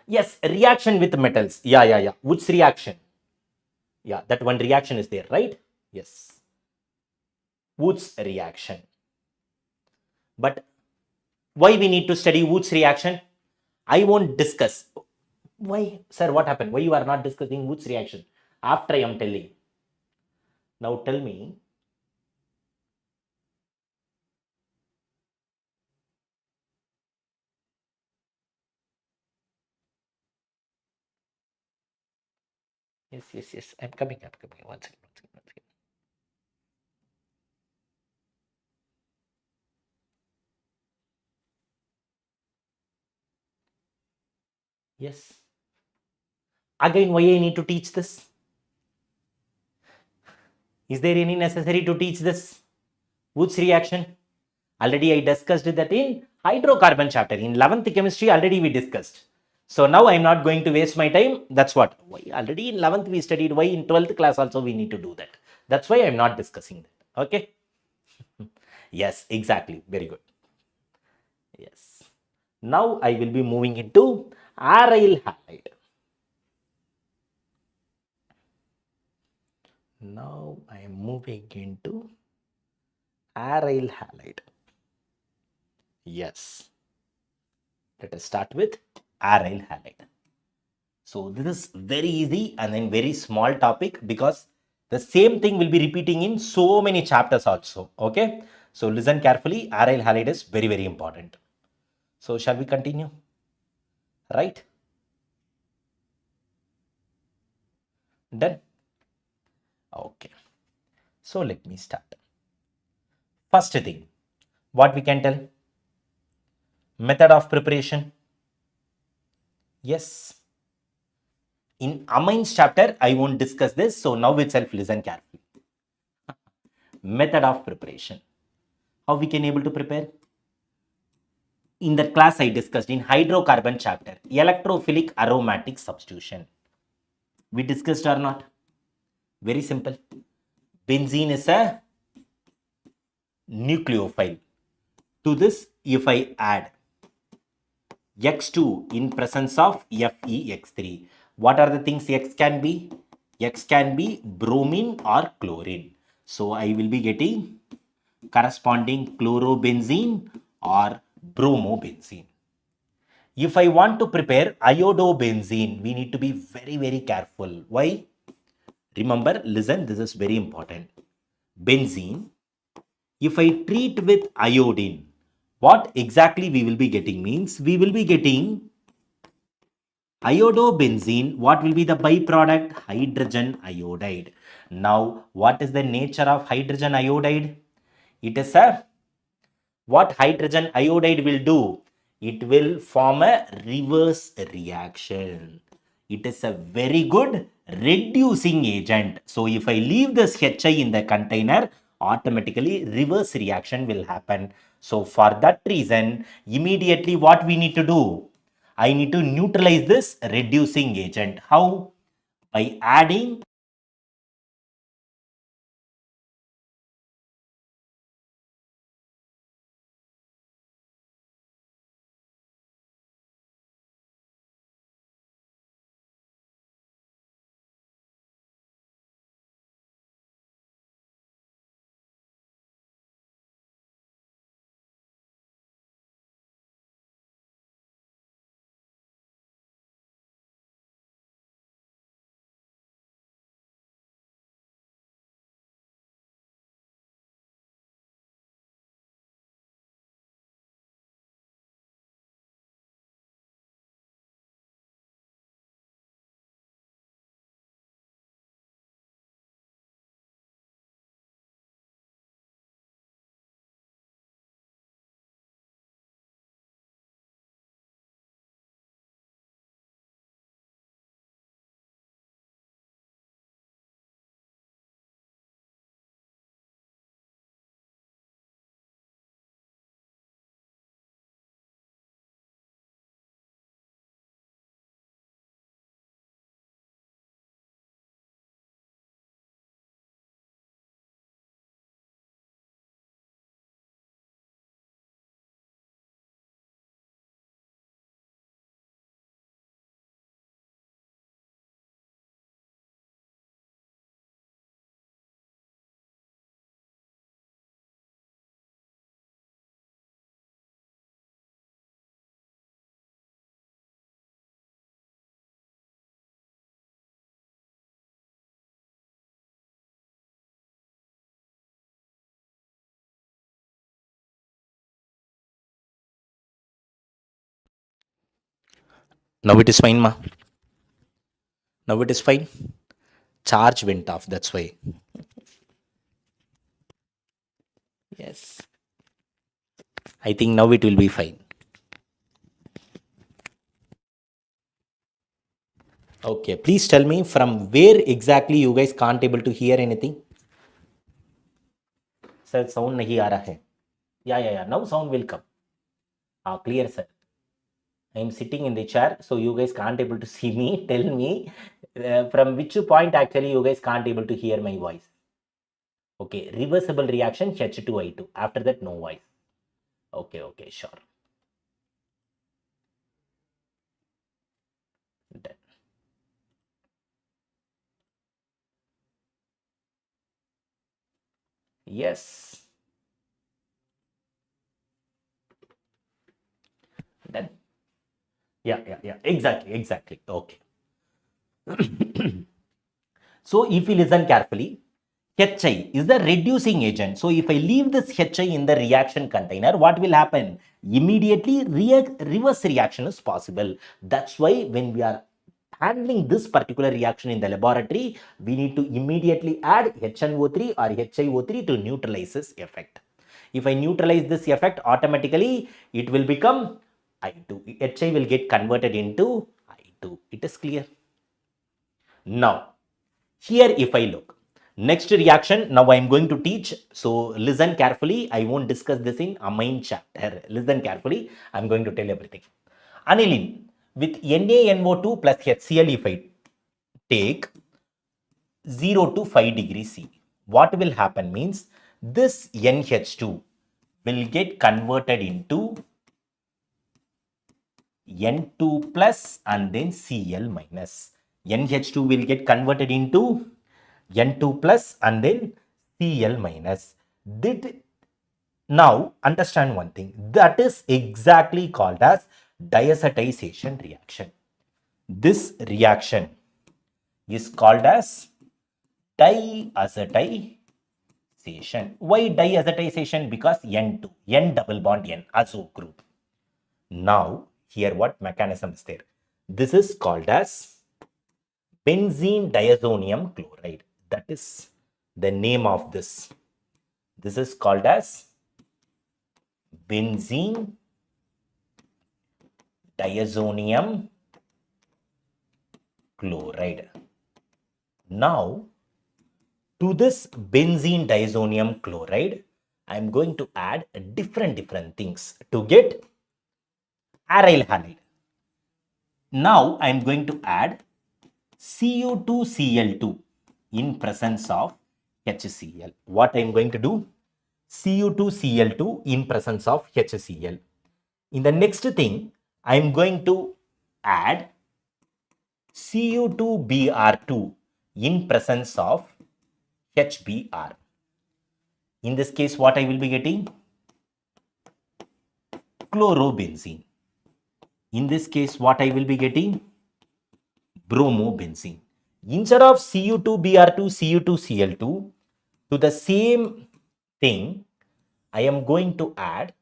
Yes, reaction with metals. Yeah. Which reaction? Yeah, that one reaction is there, right? Yes. Woods reaction. But why we need to study Woods reaction? I won't discuss. Why? Sir, what happened? Why you are not discussing Woods reaction? After I am telling. Now tell me. Yes. I'm coming. One second. Yes. Again, why I need to teach this? Is there any necessary to teach this? Woods reaction? Already I discussed that in hydrocarbon chapter. In 11th chemistry, already we discussed. So now I'm not going to waste my time. That's what. Why already in 11th we studied. Why in 12th class also we need to do that? That's why I'm not discussing that. Okay. Yes, exactly. Very good. Yes. Now I will be moving into aryl halide. Now I am moving into aryl halide. Yes. Let us start with aryl halide. So this is very easy and then very small topic because the same thing will be repeating in so many chapters also. Okay. So listen carefully. Aryl halide is very, very important. So shall we continue? Right? Done? Okay. So let me start. First thing, what we can tell? Method of preparation. Yes. In amines chapter, I won't discuss this. So now itself listen carefully. Method of preparation. How we can able to prepare? In that class I discussed in hydrocarbon chapter, electrophilic aromatic substitution. We discussed or not? Very simple. Benzene is a nucleophile. To this, if I add X2 in presence of FeX3, what are the things X can be? X can be bromine or chlorine. So I will be getting corresponding chlorobenzene or bromobenzene. If I want to prepare iodobenzene, we need to be very, very careful. Why? Remember, listen, this is very important. Benzene, if I treat with iodine, what exactly we will be getting means, we will be getting iodobenzene. What will be the byproduct? Hydrogen iodide. Now, what is the nature of hydrogen iodide? It is a, what hydrogen iodide will do? It will form a reverse reaction. It is a very good reducing agent. So if I leave this HI in the container, automatically reverse reaction will happen. So for that reason, immediately what we need to do? I need to neutralize this reducing agent. How? By adding. Now it is fine, ma. Now it is fine. Charge went off. That's why. Yes. I think now it will be fine. Okay, please tell me from where exactly you guys can't able to hear anything. Sir, sound nahi aa raha hai. Yeah. Now sound will come. Clear, sir. I am sitting in the chair, so you guys can't able to see me. Tell me from which point actually you guys can't able to hear my voice. Okay, reversible reaction H2I2. After that, no voice. Okay, sure. Done. Yes. Done. Yeah. Exactly. Okay. So if you listen carefully, HI is the reducing agent. So if I leave this HI in the reaction container, what will happen? Immediately reverse reaction is possible. That's why when we are handling this particular reaction in the laboratory, we need to immediately add HNO3 or HiO3 to neutralize this effect. If I neutralize this effect, automatically it will become I2. HI will get converted into I2. It is clear. Now, here if I look, next reaction, now I am going to teach. So listen carefully. I won't discuss this in Amine chapter. Listen carefully. I am going to tell everything. Aniline with NaNO2 plus HCl, if I take 0 to 5 degrees C, what will happen means this NH2 will get converted into N2 plus and then Cl minus. NH2 will get converted into N2 plus and then Cl minus. Now understand one thing, that is exactly called as diazotization reaction. This reaction is called as diazotization. Why diazotization? Because N2, N double bond N, azo group. Now, here what mechanism is there? This is called as benzene diazonium chloride. That is the name of this. This is called as benzene diazonium chloride. Now, to this benzene diazonium chloride, I am going to add different things to get aryl halide. Now, I am going to add Cu2Cl2 in presence of HCl. What I am going to do? Cu2Cl2 in presence of HCl. In the next thing, I am going to add Cu2Br2 in presence of HBr. In this case, what I will be getting? Chlorobenzene. In this case, what I will be getting? Bromobenzene. Instead of Cu2Br2, Cu2Cl2, to the same thing, I am going to add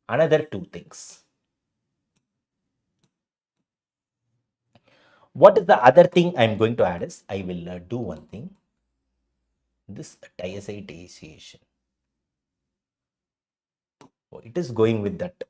another two things. What is the other thing I am going to add is, I will do one thing. This diazotization. Oh, it is going with that.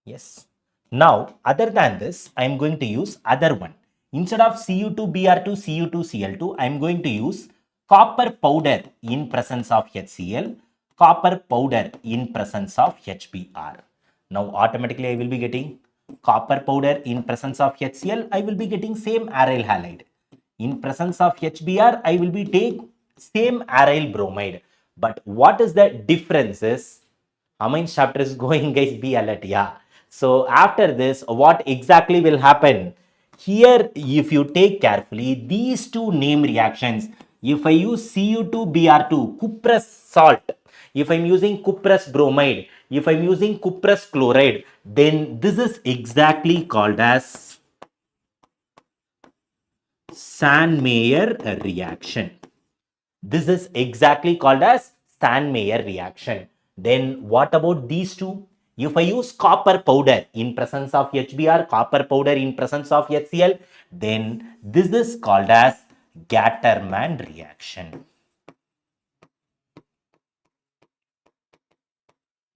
Yes. Now, other than this, I am going to use other one. Instead of Cu2Br2, Cu2Cl2, I am going to use copper powder in presence of HCl, copper powder in presence of HBr. Now, automatically I will be getting copper powder in presence of HCl, I will be getting same aryl halide. In presence of HBr, I will be take same aryl bromide. But what is the difference is, Amine chapter is going, guys, be alert. Yeah. So after this, what exactly will happen? Here, if you take carefully, these two name reactions, if I use Cu2Br2, cuprous salt, if I'm using cuprous bromide, if I'm using cuprous chloride, then this is exactly called as Sandmeyer reaction. This is exactly called as Sandmeyer reaction. Then what about these two? If I use copper powder in presence of HBr, copper powder in presence of HCl, then this is called as Gattermann reaction.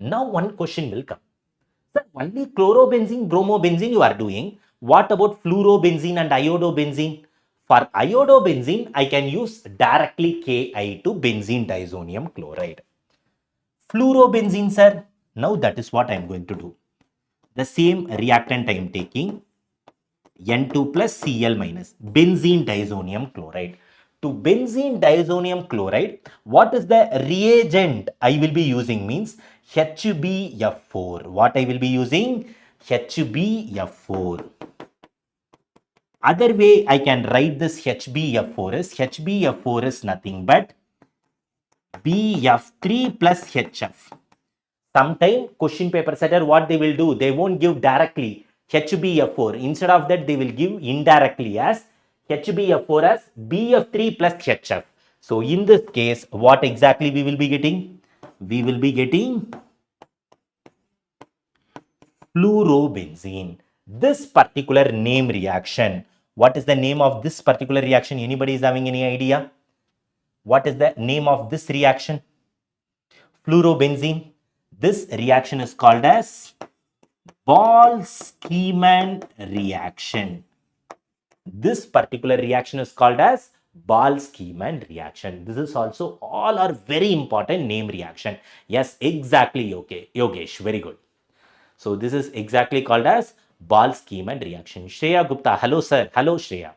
Now one question will come. Sir, only chlorobenzene, bromobenzene you are doing. What about fluorobenzene and iodobenzene? For iodobenzene, I can use directly Ki to benzene diazonium chloride. Fluorobenzene, sir, now that is what I am going to do. The same reactant I am taking, N2 plus Cl minus, benzene diazonium chloride. To benzene diazonium chloride, what is the reagent I will be using means HbF4. What I will be using? HbF4. Other way I can write this HbF4 is nothing but BF3 plus HF. Sometime question paper setter, what they will do, they won't give directly HbF4. Instead of that, they will give indirectly as HbF4 as BF3 plus HF. So in this case, what exactly we will be getting? We will be getting fluorobenzene. This particular name reaction, What is the name of this particular reaction? Anybody is having any idea? What is the name of this reaction? Fluorobenzene. This reaction is called as Boltzmann reaction. This particular reaction is called as Boltzmann reaction. This is also all are very important name reaction. Yes, exactly. Okay, Yogesh, very good. So this is exactly called as Boltzmann reaction. Shreya Gupta, hello sir. Hello Shreya.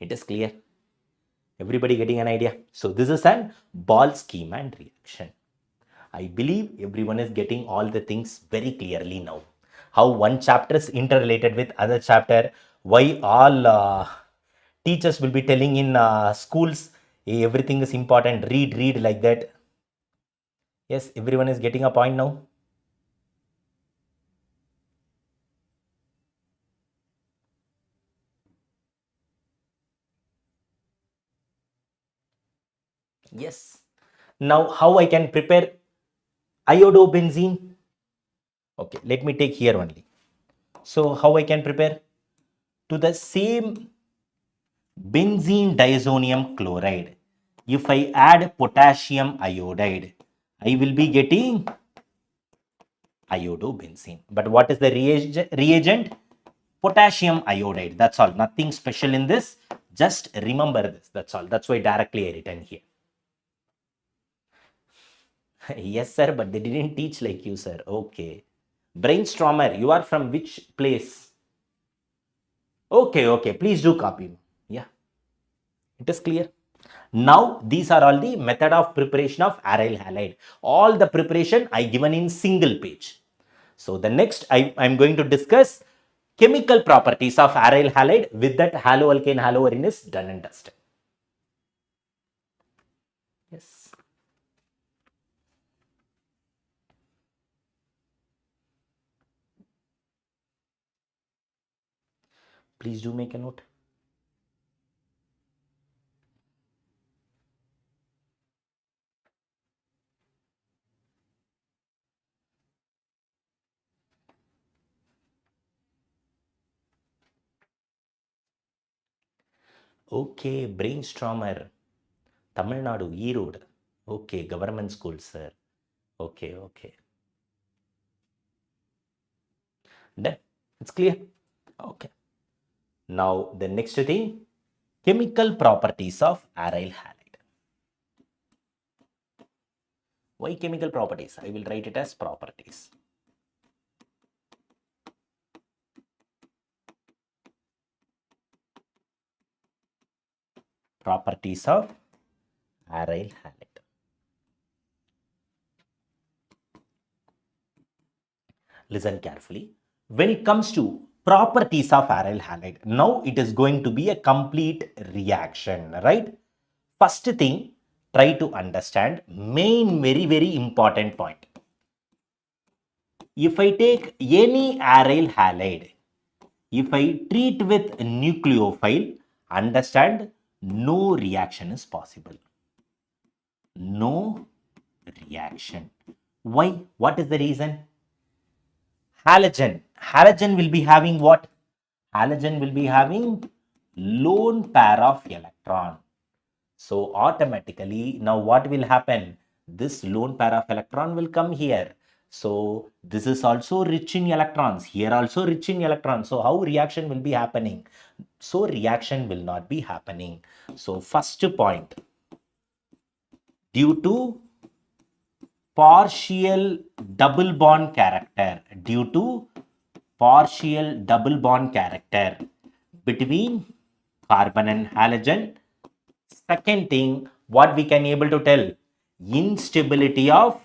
It is clear. Everybody getting an idea? So this is an Boltzmann reaction. I believe everyone is getting all the things very clearly now. How one chapter is interrelated with other chapter. Why all teachers will be telling in schools, hey, everything is important. Read like that. Yes, everyone is getting a point now. Yes. Now, how I can prepare iodobenzene? Okay, let me take here only. So, how I can prepare? To the same benzene diazonium chloride, if I add potassium iodide, I will be getting iodobenzene. But what is the reagent? Potassium iodide. That's all. Nothing special in this. Just remember this. That's all. That's why directly I written here. Yes, sir, but they didn't teach like you, sir. Okay. Brainstormer, you are from which place? Okay. Please do copy. Yeah. It is clear. Now, these are all the method of preparation of aryl halide. All the preparation I given in single page. So, the next I'm going to discuss chemical properties of aryl halide. With that, haloalkane, haloarine is done and dusted. Yes. Please do make a note. Okay, brainstormer. Tamil Nadu, Erode. Okay, government school, sir. Okay. Done. It's clear. Okay. Now, the next thing, chemical properties of aryl halide. Why chemical properties? I will write it as properties. Properties of aryl halide. Listen carefully. When it comes to properties of aryl halide, now it is going to be a complete reaction, right? First thing, try to understand main very important point. If I take any aryl halide, if I treat with nucleophile, understand no reaction is possible. No reaction. Why? What is the reason? Halogen. Halogen will be having what? Halogen will be having lone pair of electron. So automatically, now what will happen? This lone pair of electron will come here. So this is also rich in electrons. Here also rich in electrons. So how reaction will be happening? So reaction will not be happening. So first point, due to partial double bond character, due to partial double bond character between carbon and halogen. Second thing, what we can able to tell, instability of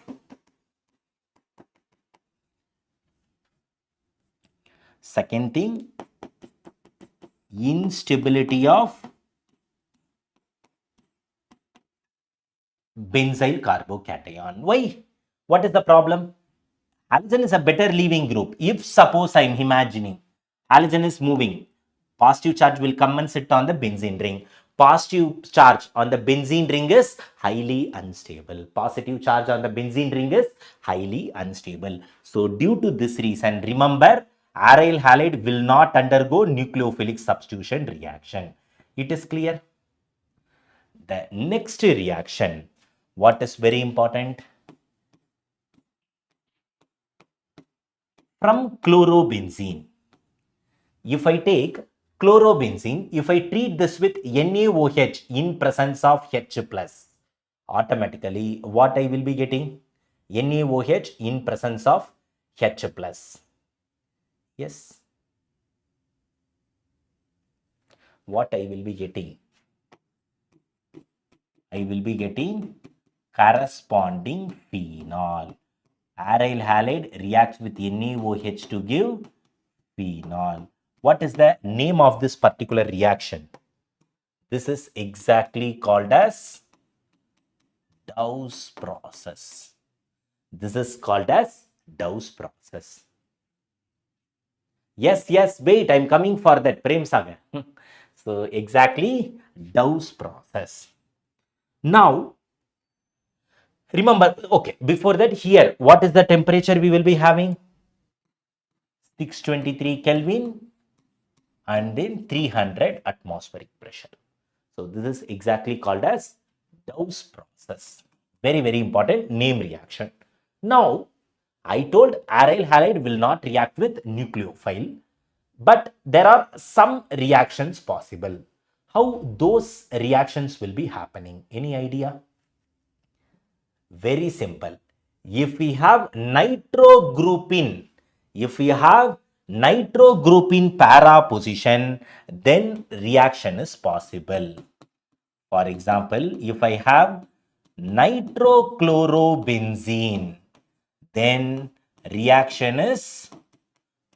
benzyl carbocation. Why? What is the problem? Halogen is a better leaving group. If suppose I am imagining halogen is moving, positive charge will come and sit on the benzene ring. Positive charge on the benzene ring is highly unstable. Positive charge on the benzene ring is highly unstable. So due to this reason, remember Aryl halide will not undergo nucleophilic substitution reaction. It is clear? The next reaction, what is very important? From chlorobenzene. If I take chlorobenzene, if I treat this with NaOH in presence of H plus, automatically what I will be getting? NaOH in presence of H plus. Yes. What I will be getting? I will be getting corresponding phenol. Aryl halide reacts with NaOH to give phenol. What is the name of this particular reaction? This is exactly called as Dow's process. This is called as Dow's process. Yes, wait, I'm coming for that, Prem Sagar. So, exactly Dow's process. Now, remember, okay, before that, here, what is the temperature we will be having? 623 Kelvin and then 300 atmospheric pressure. So, this is exactly called as Dow's process. Very, very important name reaction. Now, I told aryl halide will not react with nucleophile, but there are some reactions possible. How those reactions will be happening? Any idea? Very simple. If we have nitrogroupin, para position, then reaction is possible. For example, if I have nitrochlorobenzene, then reaction is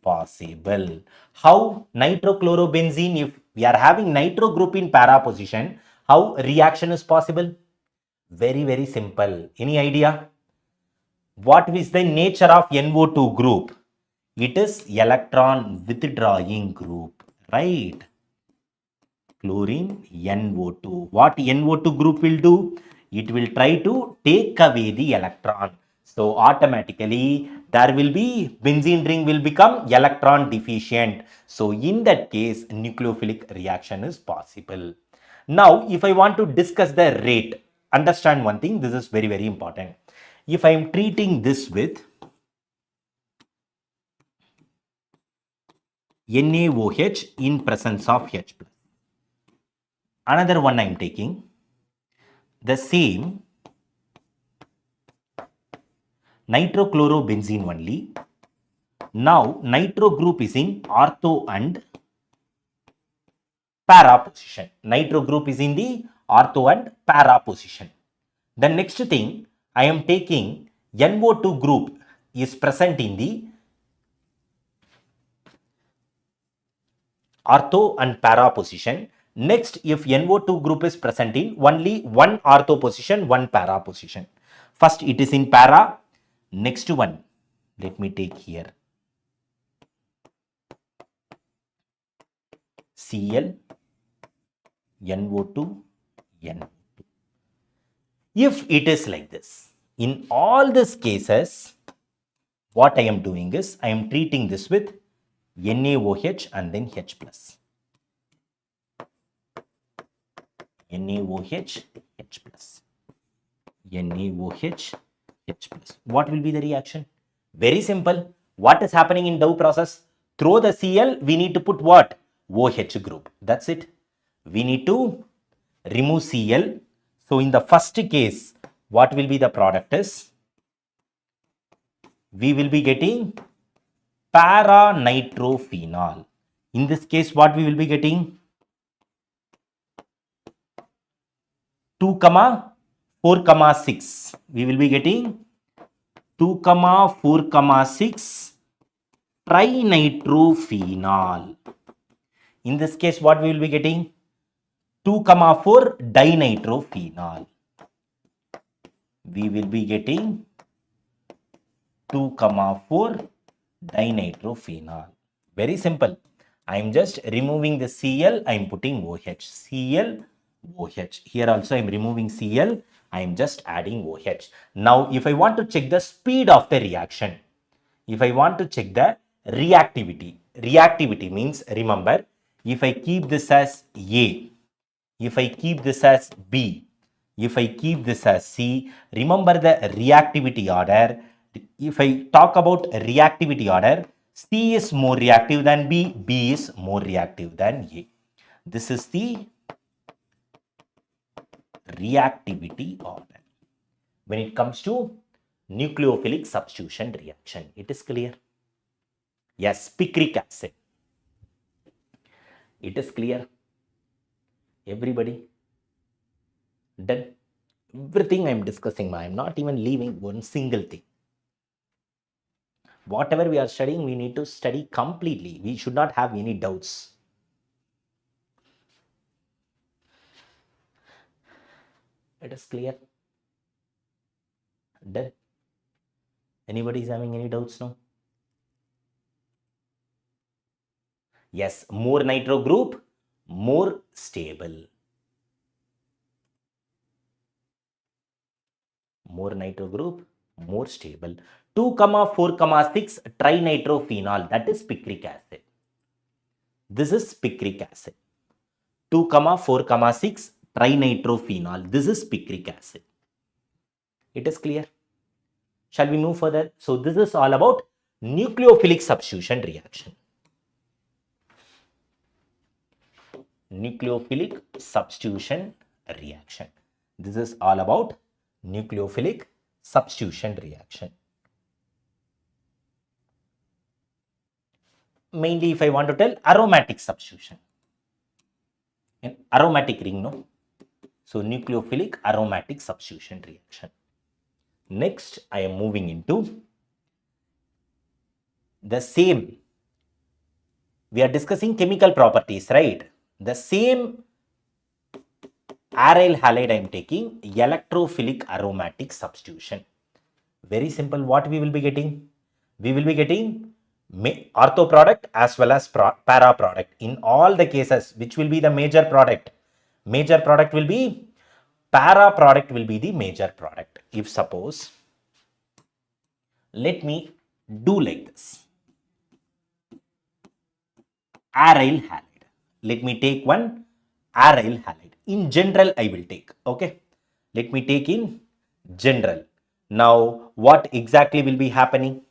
possible. How nitrochlorobenzene, if we are having nitrogroupin para position, how reaction is possible? Very, very simple. Any idea? What is the nature of NO2 group? It is electron withdrawing group, right? Chlorine NO2. What NO2 group will do? It will try to take away the electron. So automatically there will be benzene ring will become electron deficient. So in that case, nucleophilic reaction is possible. Now, if I want to discuss the rate, understand one thing, this is very, very important. If I am treating this with NaOH in presence of H plus, another one I am taking the same nitrochlorobenzene only. Now, nitro group is in ortho and para position. Nitro group is in the ortho and para position. The next thing, I am taking NO2 group is present in the ortho and para position. Next, if NO2 group is present in only one ortho position, one para position. First, it is in para. Next one, let me take here Cl, NO2, NO2. If it is like this, in all these cases, what I am doing is, I am treating this with NaOH and then H plus. NaOH, H plus. NaOH, H plus. What will be the reaction? Very simple. What is happening in Dow process? Through the Cl, we need to put what? OH group. That's it. We need to remove Cl. So in the first case, what will be the product is? We will be getting para-nitrophenol. In this case, what we will be getting? 2, 4, 6. We will be getting 2, 4, 6 trinitrophenol. In this case, what we will be getting? 2, 4 dinitrophenol. We will be getting 2, 4 dinitrophenol. Very simple. I am just removing the Cl. I am putting OH. Cl, OH. Here also I am removing Cl. I am just adding OH. Now, if I want to check the speed of the reaction, if I want to check the reactivity. Reactivity means, remember, if I keep this as A, if I keep this as B, if I keep this as C, remember the reactivity order. If I talk about reactivity order, C is more reactive than B, B is more reactive than A. This is the reactivity order when it comes to nucleophilic substitution reaction. It is clear? Yes, picric acid. It is clear? Everybody? Done? Everything I am discussing, I am not even leaving one single thing. Whatever we are studying, we need to study completely. We should not have any doubts. It is clear? Done? Anybody is having any doubts now? Yes, more nitro group, more stable. More nitro group, more stable. 2, 4, 6 trinitrophenol, that is picric acid. This is picric acid. 2, 4, 6 trinitrophenol. This is picric acid. It is clear? Shall we move further? So this is all about nucleophilic substitution reaction. Nucleophilic substitution reaction. This is all about nucleophilic substitution reaction. Mainly, if I want to tell, aromatic substitution. An aromatic ring, no? So nucleophilic aromatic substitution reaction. Next, I am moving into the same. We are discussing chemical properties, right? The same aryl halide I am taking, electrophilic aromatic substitution. Very simple. What we will be getting? We will be getting ortho product as well as para product. In all the cases, which will be the major product? Major product will be, para product will be the major product. If suppose, let me do like this. Aryl halide. Let me take one aryl halide. In general, I will take. Okay. Let me take in general. Now, what exactly will be happening?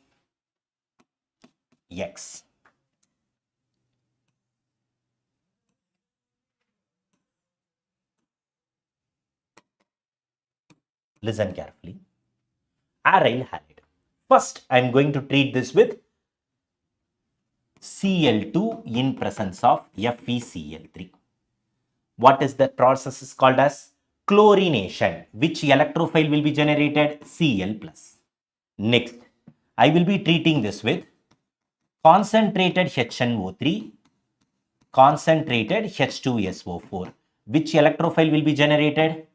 Yes. Listen carefully. Aryl halide. First, I am going to treat this with Cl2 in presence of FeCl3. What is the process is called as chlorination. Which electrophile will be generated? Cl+. Next, I will be treating this with concentrated HNO3, concentrated H2SO4. Which electrophile will be generated?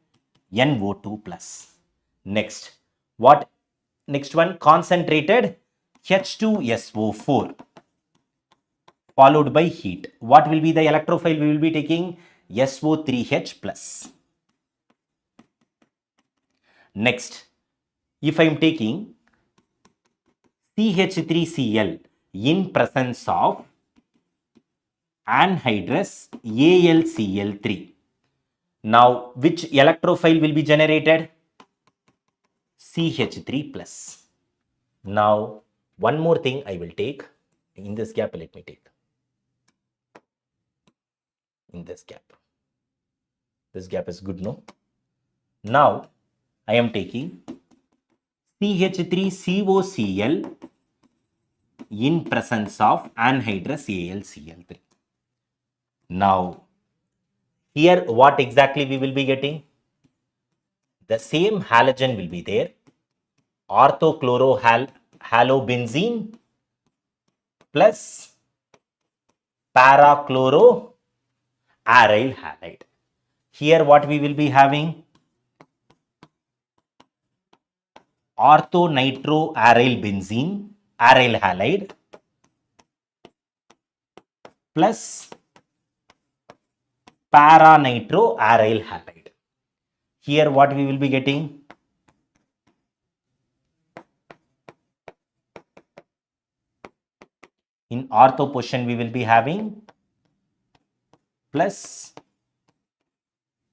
NO2+. Next, what? Next one, concentrated H2SO4 followed by heat. What will be the electrophile we will be taking? SO3H+. Next, if I am taking CH3Cl in presence of anhydrous AlCl3. Now, which electrophile will be generated? CH3+. Now, one more thing I will take. In this gap, let me take. In this gap. This gap is good, no? Now, I am taking CH3COCl in presence of anhydrous AlCl3. Now, here what exactly we will be getting? The same halogen will be there. Orthochlorohalobenzene plus parachloroaryl halide. Here what we will be having? Orthonitroaryl benzene, aryl halide plus paranitroaryl halide. Here what we will be getting? in ortho position we will be having plus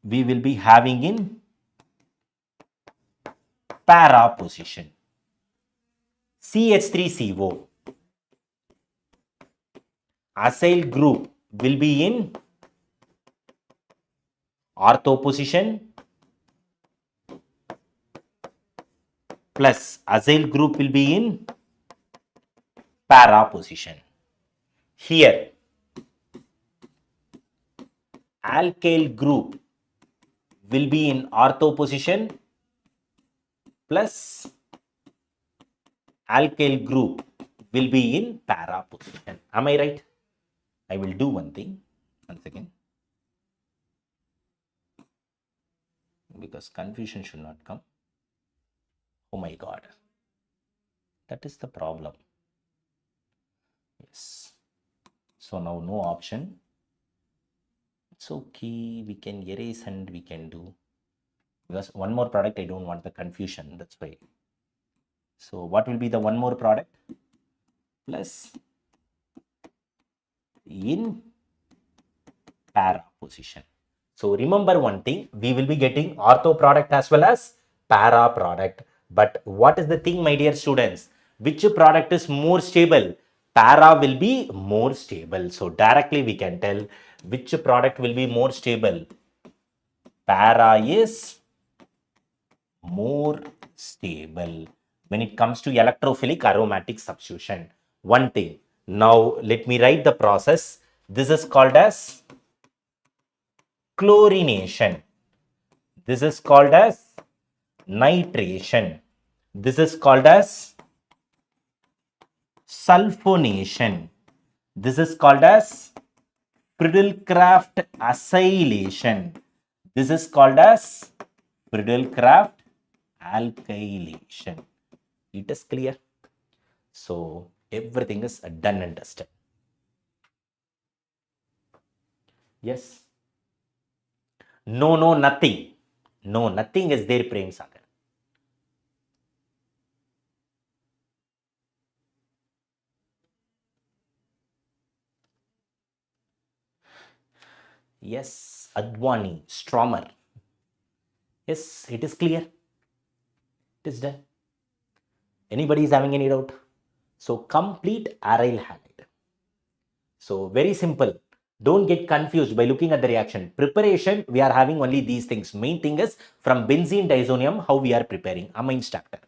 we will be having in para position. CH3CO acyl group will be in ortho position plus acyl group will be in para position. Here alkyl group will be in ortho position plus alkyl group will be in para position. Am I right? I will do one thing. One second. Because confusion should not come. Oh my God. That is the problem. Yes. So now no option. It's okay. We can erase and we can do. Because one more product, I don't want the confusion. That's why. So what will be the one more product? Plus in para position. So remember one thing, we will be getting ortho product as well as para product. But what is the thing, my dear students? Which product is more stable? Para will be more stable. So directly we can tell which product will be more stable. Para is more stable when it comes to electrophilic aromatic substitution. One thing. Now let me write the process. This is called as chlorination. This is called as nitration. This is called as sulfonation. This is called as Friedel-Crafts acylation. This is called as Friedel-Crafts alkylation. It is clear. So everything is done and dusted. Yes. No, nothing. No, nothing is there, Prem Sagar. Yes, Advani, Stromer. Yes, it is clear. It is done. Anybody is having any doubt? So complete aryl halide. So very simple. Don't get confused by looking at the reaction. Preparation, we are having only these things. Main thing is from benzene diazonium, how we are preparing amine structure.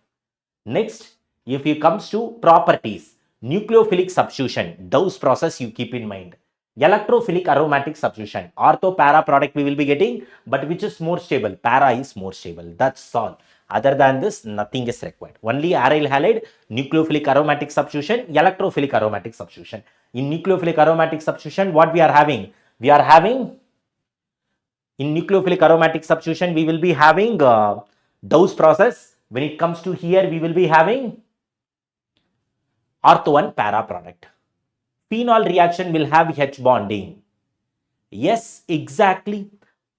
Next, if it comes to properties, nucleophilic substitution, Dow's process you keep in mind. Electrophilic aromatic substitution, ortho para product we will be getting, but which is more stable? Para is more stable. That's all. Other than this, nothing is required. Only aryl halide, nucleophilic aromatic substitution, electrophilic aromatic substitution. In nucleophilic aromatic substitution, what we are having? We are having in nucleophilic aromatic substitution, we will be having Dow's process. When it comes to here, we will be having ortho and para product. Phenol reaction will have H bonding. Yes, exactly.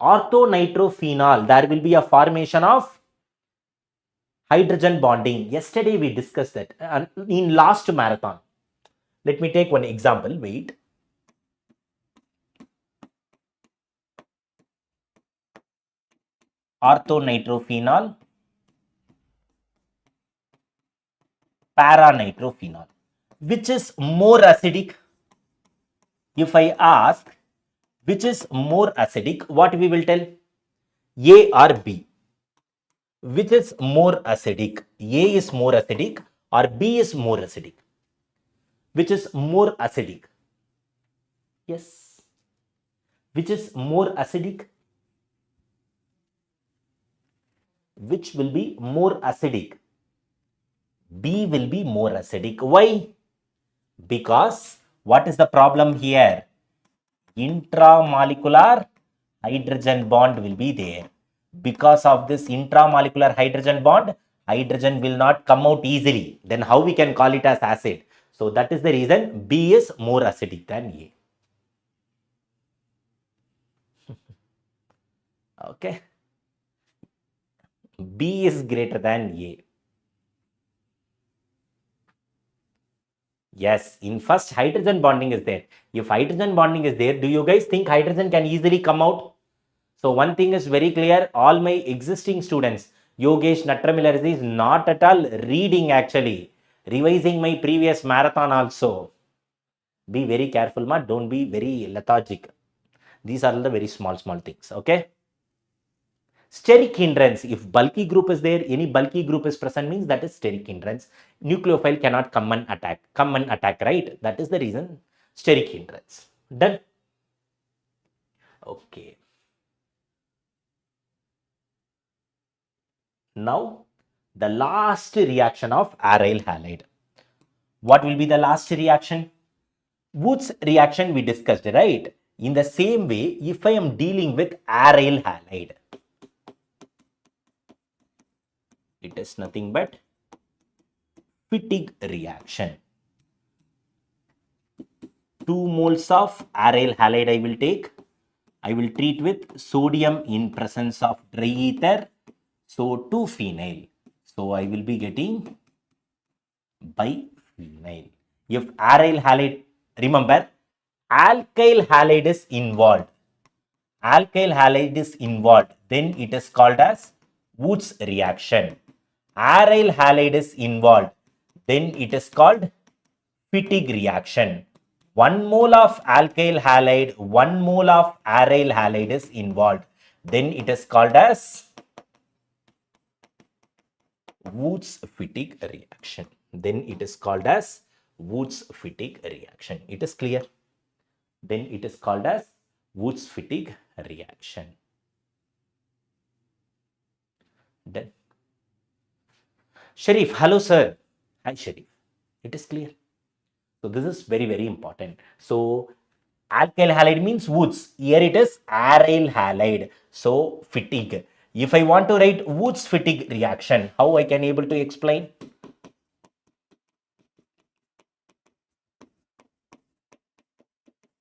Orthonitrophenol, there will be a formation of hydrogen bonding. Yesterday we discussed that in last marathon. Let me take one example. Wait. Orthonitrophenol, paranitrophenol. Which is more acidic? If I ask which is more acidic, what we will tell? A or B? Which is more acidic? A is more acidic or B is more acidic? Which is more acidic? Yes. Which is more acidic? Which will be more acidic? B will be more acidic. Why? Because what is the problem here? Intramolecular hydrogen bond will be there. Because of this intramolecular hydrogen bond, hydrogen will not come out easily. Then how we can call it as acid? So that is the reason B is more acidic than A. Okay. B is greater than A. Yes, in first hydrogen bonding is there. If hydrogen bonding is there, do you guys think hydrogen can easily come out? So one thing is very clear, all my existing students, Yogesh Natramillar is not at all reading actually, revising my previous marathon also. Be very careful, ma. Don't be very lethargic. These are the very small things, okay? Steric hindrance, if bulky group is there, any bulky group is present means that is steric hindrance. Nucleophile cannot come and attack, right? That is the reason, steric hindrance. Done? Okay. Now, the last reaction of aryl halide. What will be the last reaction? Wood's reaction we discussed, right? In the same way, if I am dealing with aryl halide, it is nothing but fatigue reaction. 2 moles of aryl halide I will take. I will treat with sodium in presence of dry ether. So 2 phenyl. So I will be getting biphenyl. If aryl halide, remember, alkyl halide is involved. Alkyl halide is involved. Then it is called as Wood's reaction. Aryl halide is involved. Then it is called fatigue reaction. 1 mole of alkyl halide, 1 mole of aryl halide is involved. Then it is called as Wood's fatigue reaction. Then it is called as Wood's fatigue reaction. It is clear. Then it is called as Wood's fatigue reaction. Done. Sharif, hello sir. Hi Sharif. It is clear. So this is very important. So alkyl halide means Woods. Here it is aryl halide. So fatigue. If I want to write Woods fatigue reaction, how I can able to explain?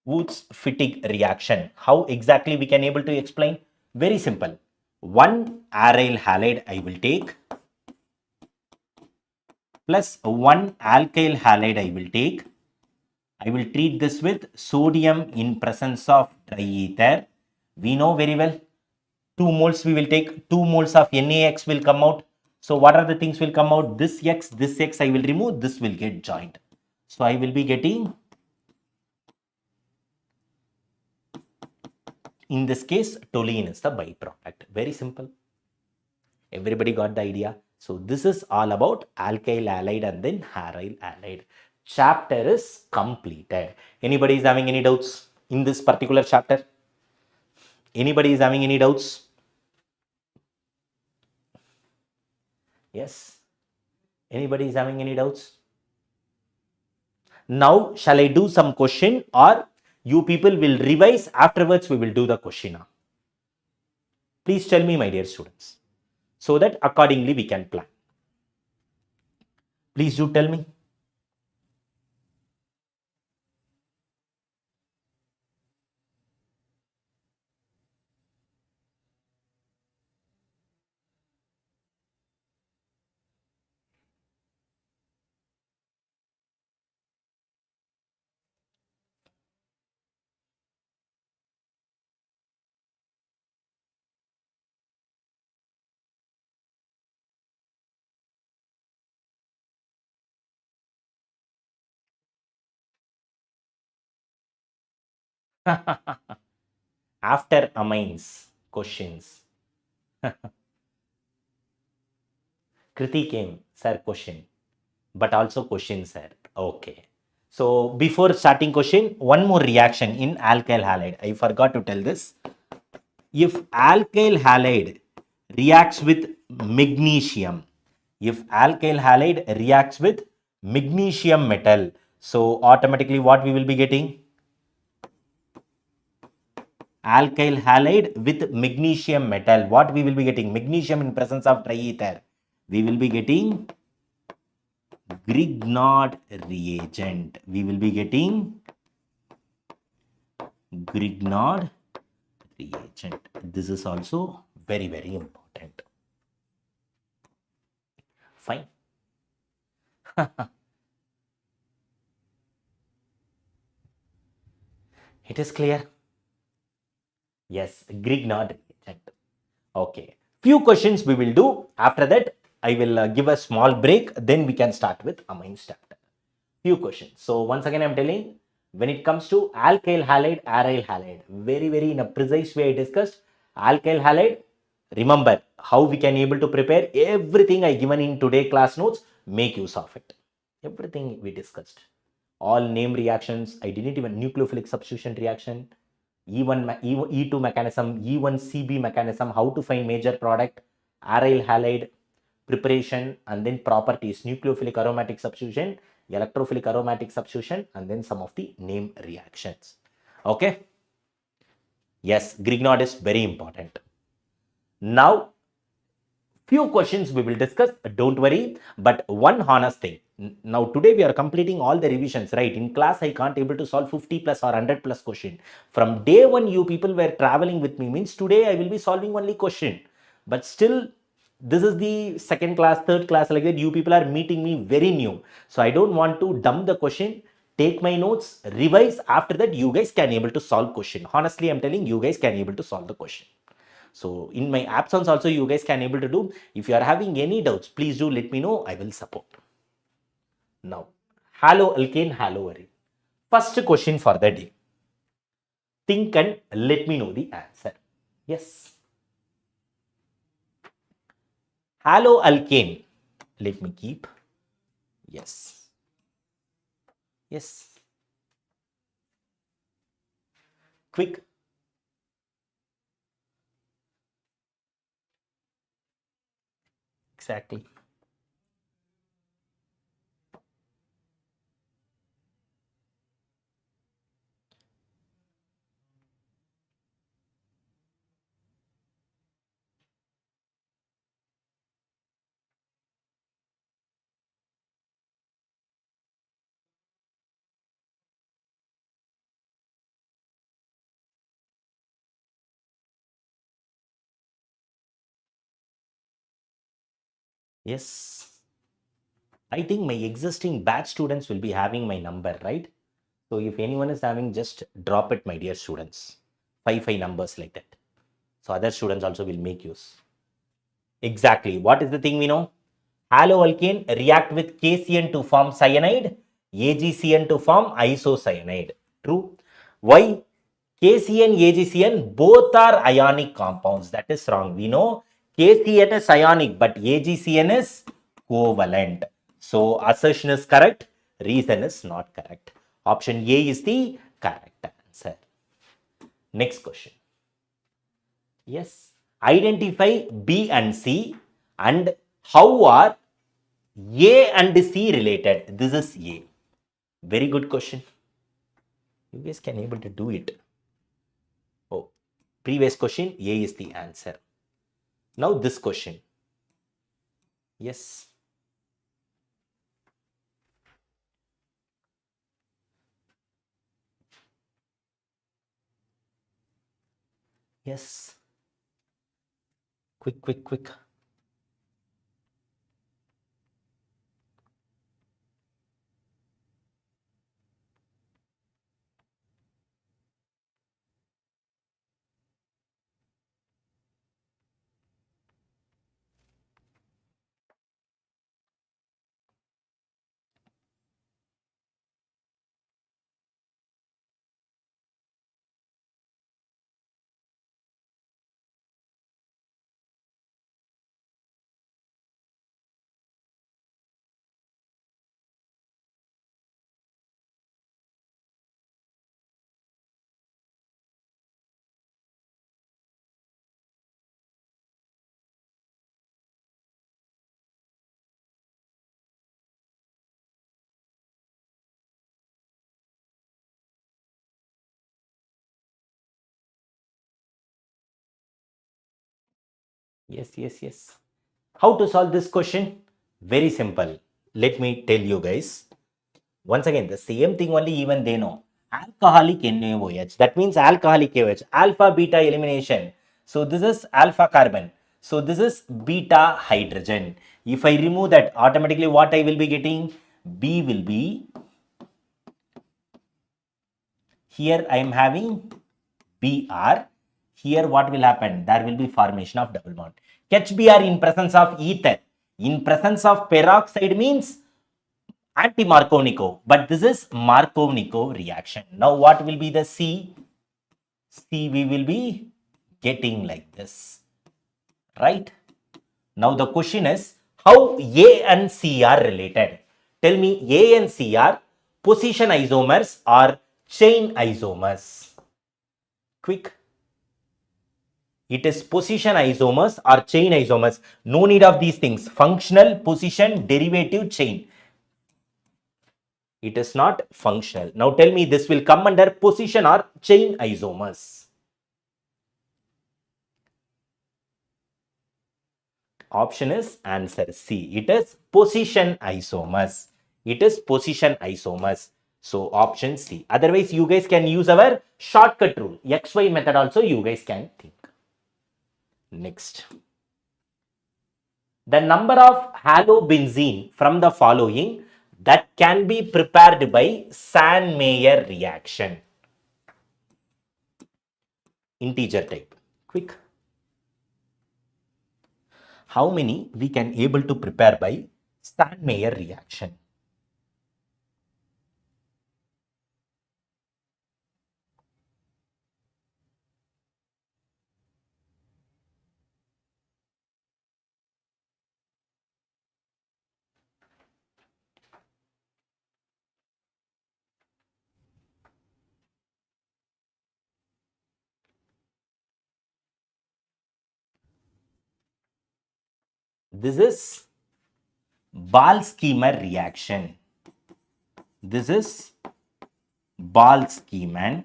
Woods fatigue reaction. How exactly we can able to explain? Very simple. 1 aryl halide I will take plus 1 alkyl halide I will take. I will treat this with sodium in presence of dry ether. We know very well 2 moles we will take, 2 moles of NaX will come out. So what are the things will come out? This X I will remove, this will get joined. So I will be getting, in this case, toluene is the byproduct. Very simple. Everybody got the idea? So this is all about alkyl halide and then aryl halide. Chapter is completed. Anybody is having any doubts in this particular chapter? Anybody is having any doubts? Yes. Anybody is having any doubts? Now, shall I do some question or you people will revise afterwards? We will do the question. Please tell me, my dear students, so that accordingly we can plan. Please do tell me. After amines questions. Kriti came, sir, question, but also question, sir. Okay. So before starting question, one more reaction in alkyl halide. I forgot to tell this. If alkyl halide reacts with magnesium, if alkyl halide reacts with magnesium metal, so automatically what we will be getting? Alkyl halide with magnesium metal. What we will be getting? Magnesium in presence of dry ether. We will be getting Grignard reagent. We will be getting Grignard reagent. This is also very important. Fine. It is clear. Yes, Grignard reagent. Okay. Few questions we will do. After that, I will give a small break. Then we can start with amines chapter. Few questions. So once again, I'm telling, when it comes to alkyl halide, aryl halide, very in a precise way I discussed. Alkyl halide, remember how we can able to prepare everything I given in today class notes. Make use of it. Everything we discussed. All name reactions. I didn't even nucleophilic substitution reaction. E2 mechanism, E1CB mechanism, how to find major product, aryl halide, preparation, and then properties, nucleophilic aromatic substitution, electrophilic aromatic substitution, and then some of the name reactions. Okay. Yes, Grignard is very important. Now, few questions we will discuss. Don't worry, but one honest thing. Now, today we are completing all the revisions, right? In class, I can't able to solve 50 plus or 100 plus question. From day one, you people were traveling with me. Means today I will be solving only question. But still, this is the second class, third class, like that. You people are meeting me very new. So I don't want to dump the question. Take my notes, revise. After that, you guys can able to solve question. Honestly, I'm telling you guys can able to solve the question. So in my absence also you guys can able to do. If you are having any doubts, please do let me know. I will support. Now, haloalkane, haloarine. First question for the day. Think and let me know the answer. Yes. Haloalkane. Let me keep. Yes. Yes. Quick. Exactly. Yes. I think my existing batch students will be having my number, right? So if anyone is having, just drop it, my dear students. Five numbers like that. So other students also will make use. Exactly. What is the thing we know? Haloalkane react with KCN to form cyanide, AgCN to form isocyanide. True. Why? KCN, AgCN both are ionic compounds. That is wrong. We know KCN is ionic, but AgCN is covalent. So assertion is correct. Reason is not correct. Option A is the correct answer. Next question. Yes. Identify B and C and how are A and C related? This is A. Very good question. You guys can able to do it. Oh, previous question, A is the answer. Now this question. Yes. Yes. Quick. Yes. How to solve this question? Very simple. Let me tell you guys. Once again, the same thing only even they know. Alcoholic NaOH. That means alcoholic OH. Alpha beta elimination. So this is alpha carbon. So this is beta hydrogen. If I remove that, automatically what I will be getting? B will be Here I am having Br. Here what will happen? There will be formation of double bond. HBr in presence of ether. In presence of peroxide means anti-Markovnikov, but this is Markovnikov reaction. Now what will be the C? C we will be getting like this, right? Now the question is how A and C are related. Tell me, A and C are position isomers or chain isomers? Quick. It is position isomers or chain isomers. No need of these things. Functional, position, derivative, chain. It is not functional. Now tell me, this will come under position or chain isomers. Option is answer C. It is position isomers. It is position isomers. So option C. Otherwise, you guys can use our shortcut rule. XY method also you guys can think. Next. The number of halobenzene from the following that can be prepared by Sand-Meyer reaction. Integer type. Quick. How many we can able to prepare by Sand-Meyer reaction? This is Ball-Schema reaction. This is Ball-Schema.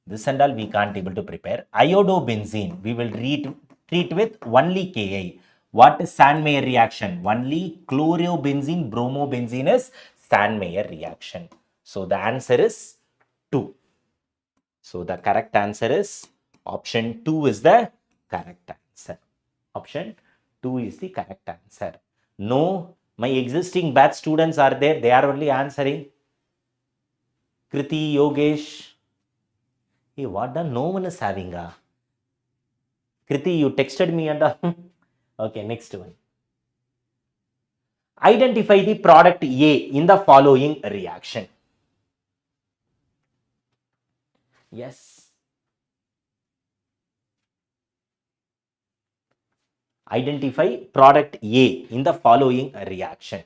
This and all we can't able to prepare. Iodobenzene, we will treat with only Ki. What is Sand-Meyer reaction? Only chlorobenzene, bromobenzene is Sand-Meyer reaction. So the answer is 2. So the correct answer is option 2 is the correct answer. Option 2 is the correct answer. No, my existing batch students are there. They are only answering. Kriti, Yogesh. Hey, what the no one is having? Kriti, you texted me and okay, next one. Identify the product A in the following reaction. Yes. Identify product A in the following reaction.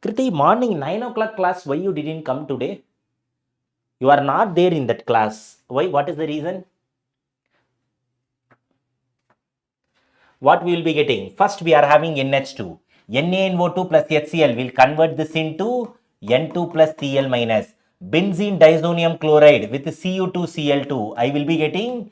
Kriti, morning 9 o'clock class, why you didn't come today? You are not there in that class. Why? What is the reason? What we will be getting? First, we are having NH2. NaNO2 plus HCl will convert this into N2 plus Cl minus. Benzene disonium chloride with Cu2Cl2. I will be getting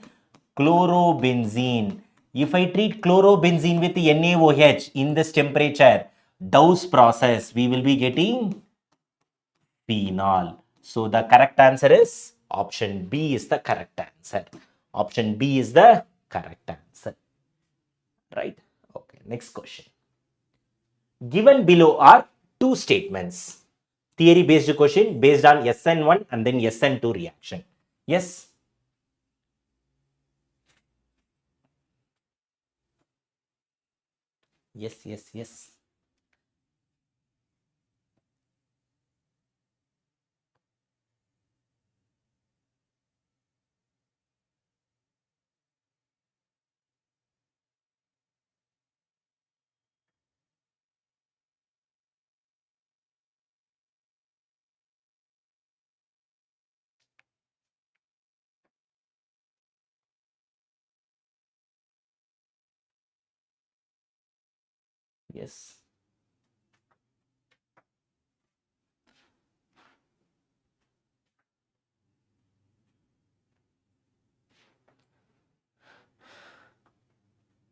chlorobenzene. If I treat chlorobenzene with NaOH in this temperature, Dow's process, we will be getting phenol. So the correct answer is option B is the correct answer. Option B is the correct answer. Right? Okay, next question. Given below are two statements. Theory based question based on SN1 and then SN2 reaction. Yes? Yes, yes, yes. Yes.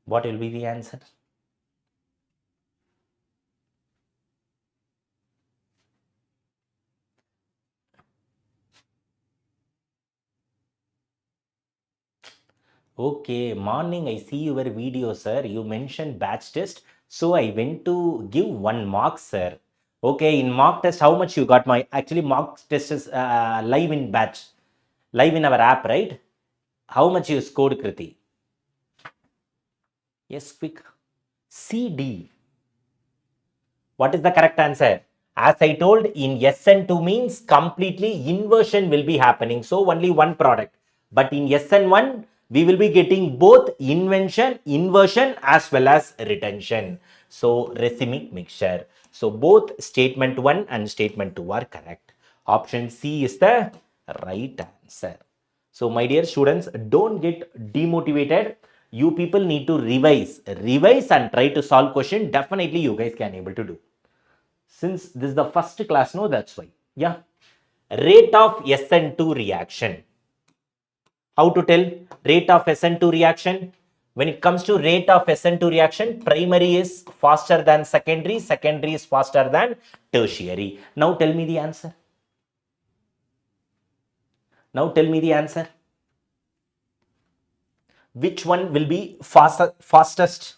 What will be the answer? Okay, morning, I see your video, sir. You mentioned batch test. So I went to give 1 mark, sir. Okay, in mock test, how much you got? My actually mock test is live in batch, live in our app, right? How much you scored, Kriti? Yes, quick. CD. What is the correct answer? As I told, in SN2 means completely inversion will be happening. So only one product. But in SN1, we will be getting both inversion as well as retention. So racemic mixture. So both statement 1 and statement 2 are correct. Option C is the right answer. So my dear students, don't get demotivated. You people need to revise and try to solve question. Definitely you guys can able to do. Since this is the first class, no, that's why. Yeah. Rate of SN2 reaction. How to tell rate of SN2 reaction? When it comes to rate of SN2 reaction, primary is faster than secondary, secondary is faster than tertiary. Now tell me the answer. Now tell me the answer. Which one will be fastest?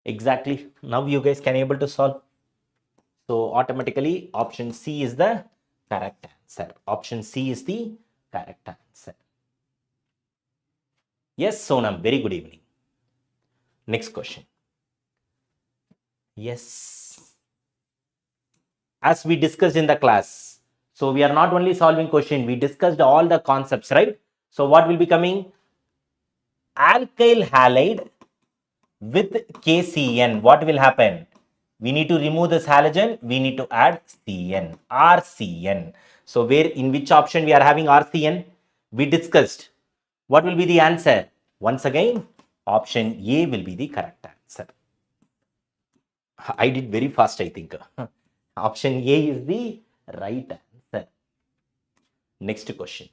Exactly. Now you guys can able to solve. So automatically option C is the correct answer. Option C is the correct answer. Yes, Sonam, very good evening. Next question. Yes. As we discussed in the class, so we are not only solving question, we discussed all the concepts, right? So what will be coming? Alkyl halide with KCN. What will happen? We need to remove this halogen. We need to add CN, RCN. So where in which option we are having RCN? We discussed. What will be the answer? Once again, option A will be the correct answer. I did very fast, I think. Option A is the right answer. Next question.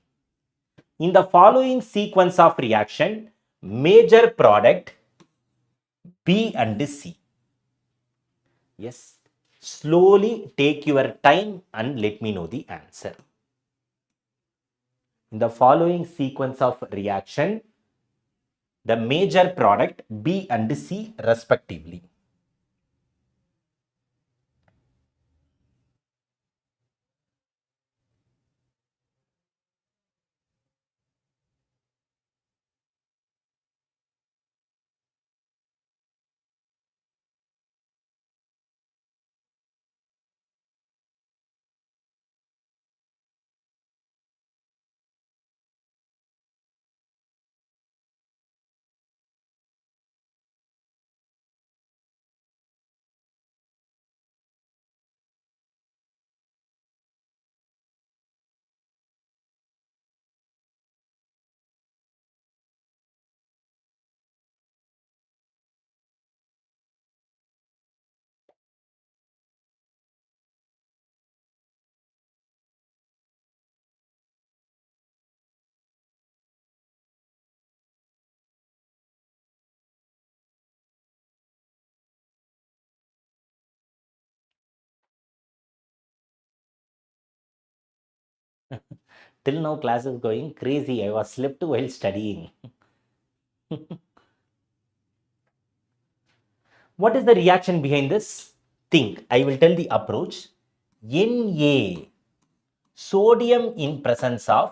In the following sequence of reaction, major product B and C. Yes. Slowly take your time and let me know the answer. In the following sequence of reaction, the major product B and C respectively. Till now class is going crazy. I was slept while studying. What is the reaction behind this? Think. I will tell the approach. Na, sodium in presence of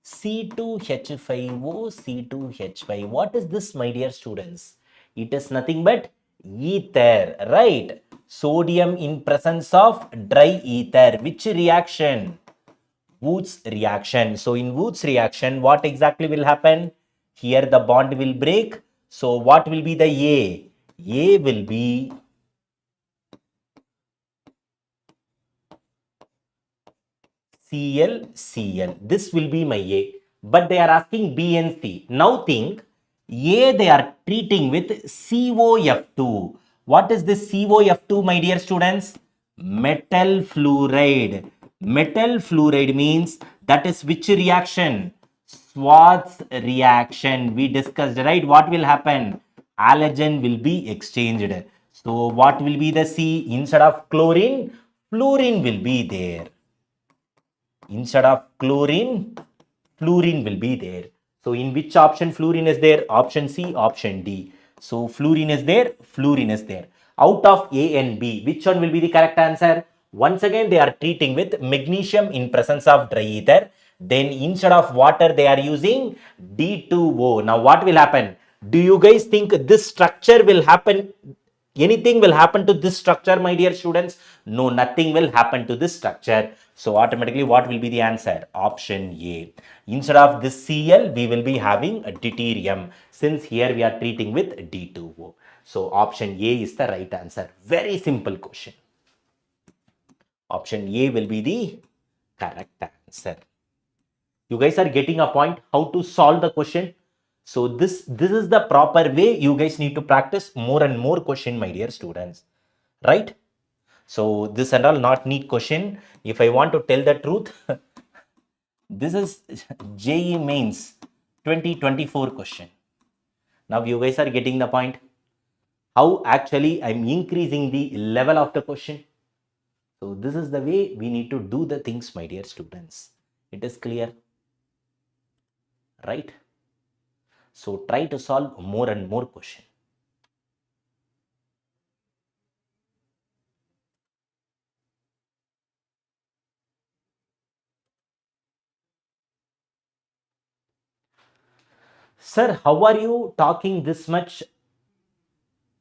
C2H5O, C2H5. What is this, my dear students? It is nothing but ether, right? Sodium in presence of dry ether. Which reaction? Woods reaction. So in Woods reaction, what exactly will happen? Here the bond will break. So what will be the A? A will be Cl, Cl. This will be my A. But they are asking B and C. Now think, A they are treating with COF2. What is this COF2, my dear students? Metal fluoride. Metal fluoride means that is which reaction? Schwarz reaction. We discussed, right? What will happen? Halogen will be exchanged. So what will be the C? Instead of chlorine, fluorine will be there. Instead of chlorine, fluorine will be there. So in which option fluorine is there? Option C, option D. So fluorine is there, fluorine is there. Out of A and B, which one will be the correct answer? Once again, they are treating with magnesium in presence of dry ether. Then instead of water, they are using D2O. Now what will happen? Do you guys think this structure will happen? Anything will happen to this structure, my dear students? No, nothing will happen to this structure. So automatically what will be the answer? Option A. Instead of this Cl, we will be having a deuterium, since here we are treating with D2O. So option A is the right answer. Very simple question. Option A will be the correct answer. You guys are getting a point how to solve the question. So this is the proper way. You guys need to practice more and more question, my dear students, right? So this and all not NEET question. If I want to tell the truth, this is JE mains 2024 question. Now you guys are getting the point how actually I'm increasing the level of the question. So this is the way we need to do the things, my dear students. It is clear, right? So try to solve more and more question. Sir, how are you talking this much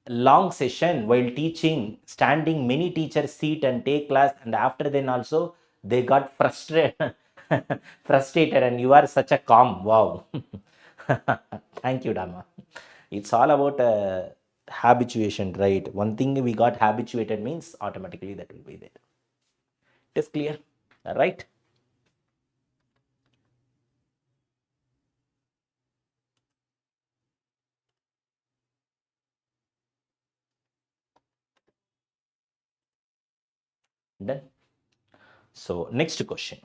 long session while teaching, standing many teachers seat and take class, and after then also they got frustrated frustrated, and you are such a calm. Wow. Thank you, Dama. It's all about habituation, right? One thing we got habituated means automatically that will be there. It is clear, right? Done. So next question.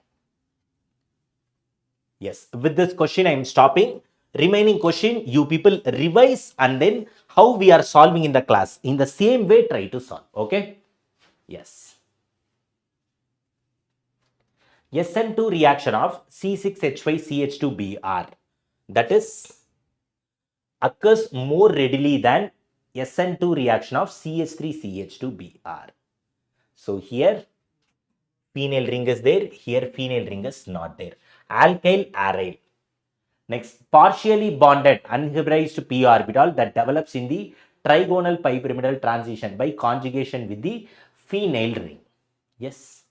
Yes, with this question I am stopping. Remaining question you people revise, and then how we are solving in the class in the same way try to solve. Okay. Yes. SN2 reaction of C6H5CH2Br, that is occurs more readily than SN2 reaction of CH3CH2Br. So here phenyl ring is there, here phenyl ring is not there. Alkyl aryl. Next, partially bonded unhybridized p orbital that develops in the trigonal bipyramidal transition by conjugation with the phenyl ring. Yes.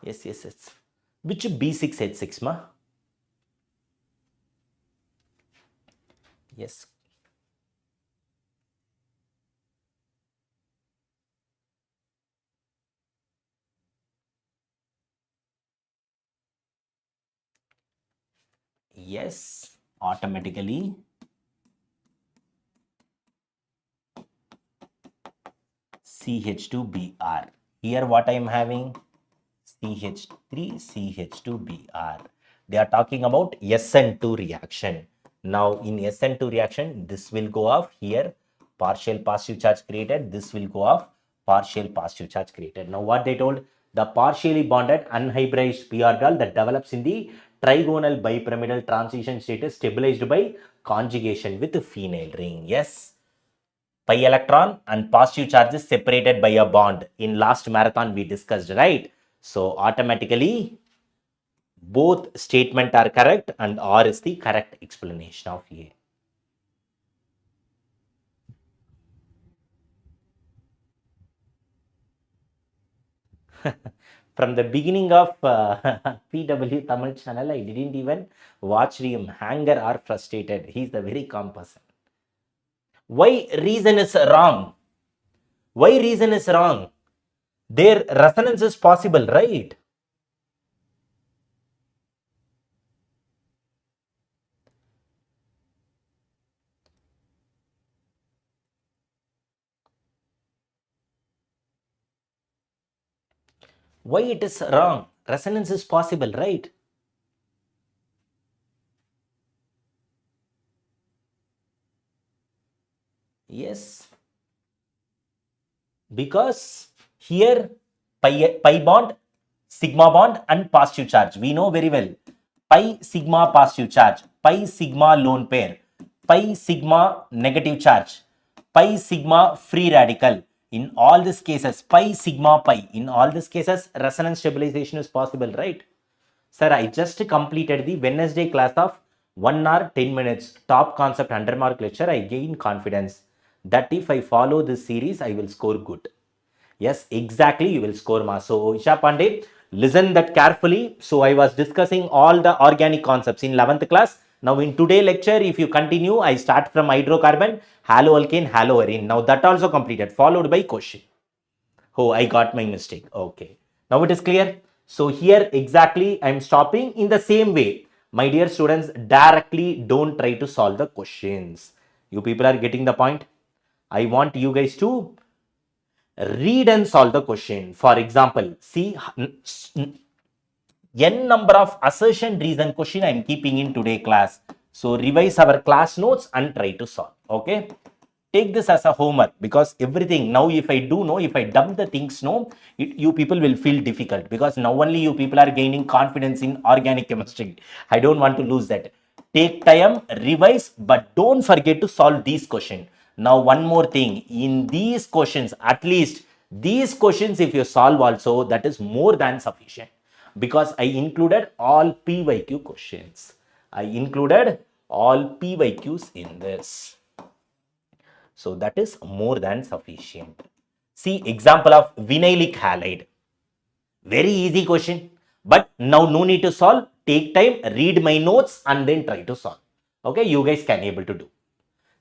Yes, yes, yes. Which B6H6, ma? Yes. Yes, automatically. CH2Br. Here what I am having? CH3, CH2Br. They are talking about SN2 reaction. Now in SN2 reaction, this will go off here, partial positive charge created, this will go off, partial positive charge created. Now what they told, the partially bonded unhybridized p orbital that develops in the trigonal bipyramidal transition state is stabilized by conjugation with the phenyl ring. Yes, pi electron and positive charges separated by a bond. In last marathon we discussed, right? So automatically both statement are correct and R is the correct explanation of A. From the beginning of PW Tamil channel, I didn't even watch him anger or frustrated. He's the very calm person. Why reason is wrong? Why reason is wrong? Their resonance is possible, right? Why it is wrong? Resonance is possible, right? Yes. Because here pi bond, sigma bond and positive charge. We know very well. Pi sigma positive charge, pi sigma lone pair, pi sigma negative charge, pi sigma free radical. In all these cases, pi sigma pi. In all these cases, resonance stabilization is possible, right? Sir, I just completed the Wednesday class of 1 hour 10 minutes top concept 100 mark lecture. I gain confidence that if I follow this series, I will score good. Yes, exactly. You will score marks. So, Isha Pandey, listen that carefully. So, I was discussing all the organic concepts in 11th class. Now, in today lecture, if you continue, I start from hydrocarbon, haloalkane, haloarine. Now, that also completed, followed by question. Oh, I got my mistake. Okay. Now it is clear. So here exactly I am stopping in the same way. My dear students, directly don't try to solve the questions. You people are getting the point. I want you guys to read and solve the question. For example, see n number of assertion reason question I am keeping in today class. So revise our class notes and try to solve. Okay. Take this as a homework because everything now if I do know, if I dump the things no, you people will feel difficult because now only you people are gaining confidence in organic chemistry. I don't want to lose that. Take time, revise, but don't forget to solve these questions. Now one more thing, in these questions, at least these questions if you solve also, that is more than sufficient because I included all PYQ questions. I included all PYQs in this. So that is more than sufficient. See example of vinylic halide. Very easy question. But now no need to solve. Take time, read my notes and then try to solve. Okay, you guys can able to do.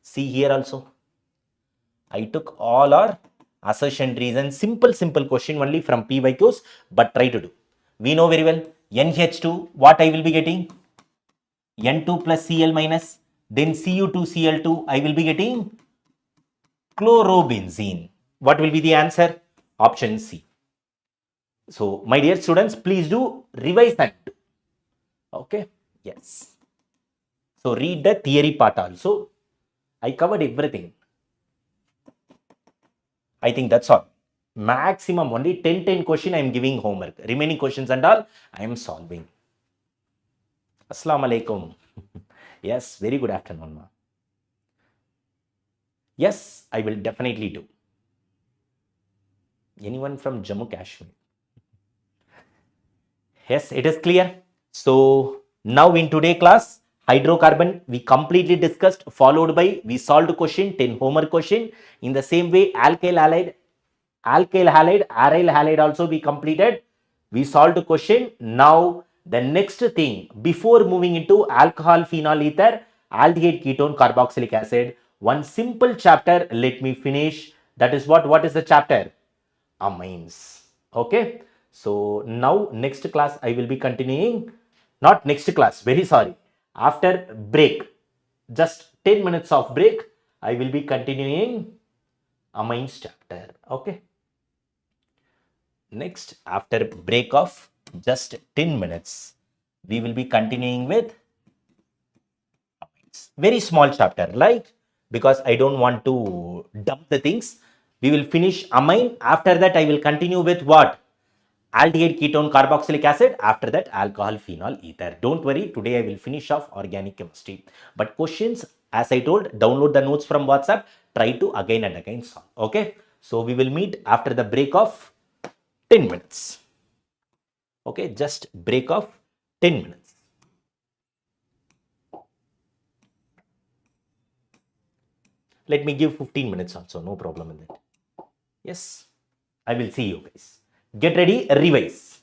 See here also. I took all our assertion reasons. Simple question only from PYQs. But try to do. We know very well. NH2, what I will be getting? N2 plus Cl minus. Then Cu2Cl2, I will be getting chlorobenzene. What will be the answer? Option C. So, my dear students, please do revise that. Okay. Yes. So, read the theory part also. I covered everything. I think that's all. Maximum only 10 question I am giving homework. Remaining questions and all I am solving. Assalamu alaikum. Yes, very good afternoon, ma. Yes, I will definitely do. Anyone from Jammu Kashmir? Yes, it is clear. So now in today class, hydrocarbon we completely discussed, followed by we solved question, 10 homework question. In the same way, alkyl halide, aryl halide also we completed. We solved question. Now the next thing, before moving into alcohol, phenol, ether, aldehyde, ketone, carboxylic acid, one simple chapter, let me finish. That is what is the chapter? Amines. Okay. So now next class I will be continuing. Not next class, very sorry. After break, just 10 minutes of break, I will be continuing amines chapter. Okay. Next, after break of just 10 minutes, we will be continuing with very small chapter, like because I don't want to dump the things. We will finish amine. After that, I will continue with what? Aldehyde, ketone, carboxylic acid. After that, alcohol, phenol, ether. Don't worry, today I will finish off organic chemistry. But questions, as I told, download the notes from WhatsApp. Try to again and again solve. Okay. So we will meet after the break of 10 minutes. Okay, just break of 10 minutes. Let me give 15 minutes also, no problem in that. Yes, I will see you guys. Get ready, revise.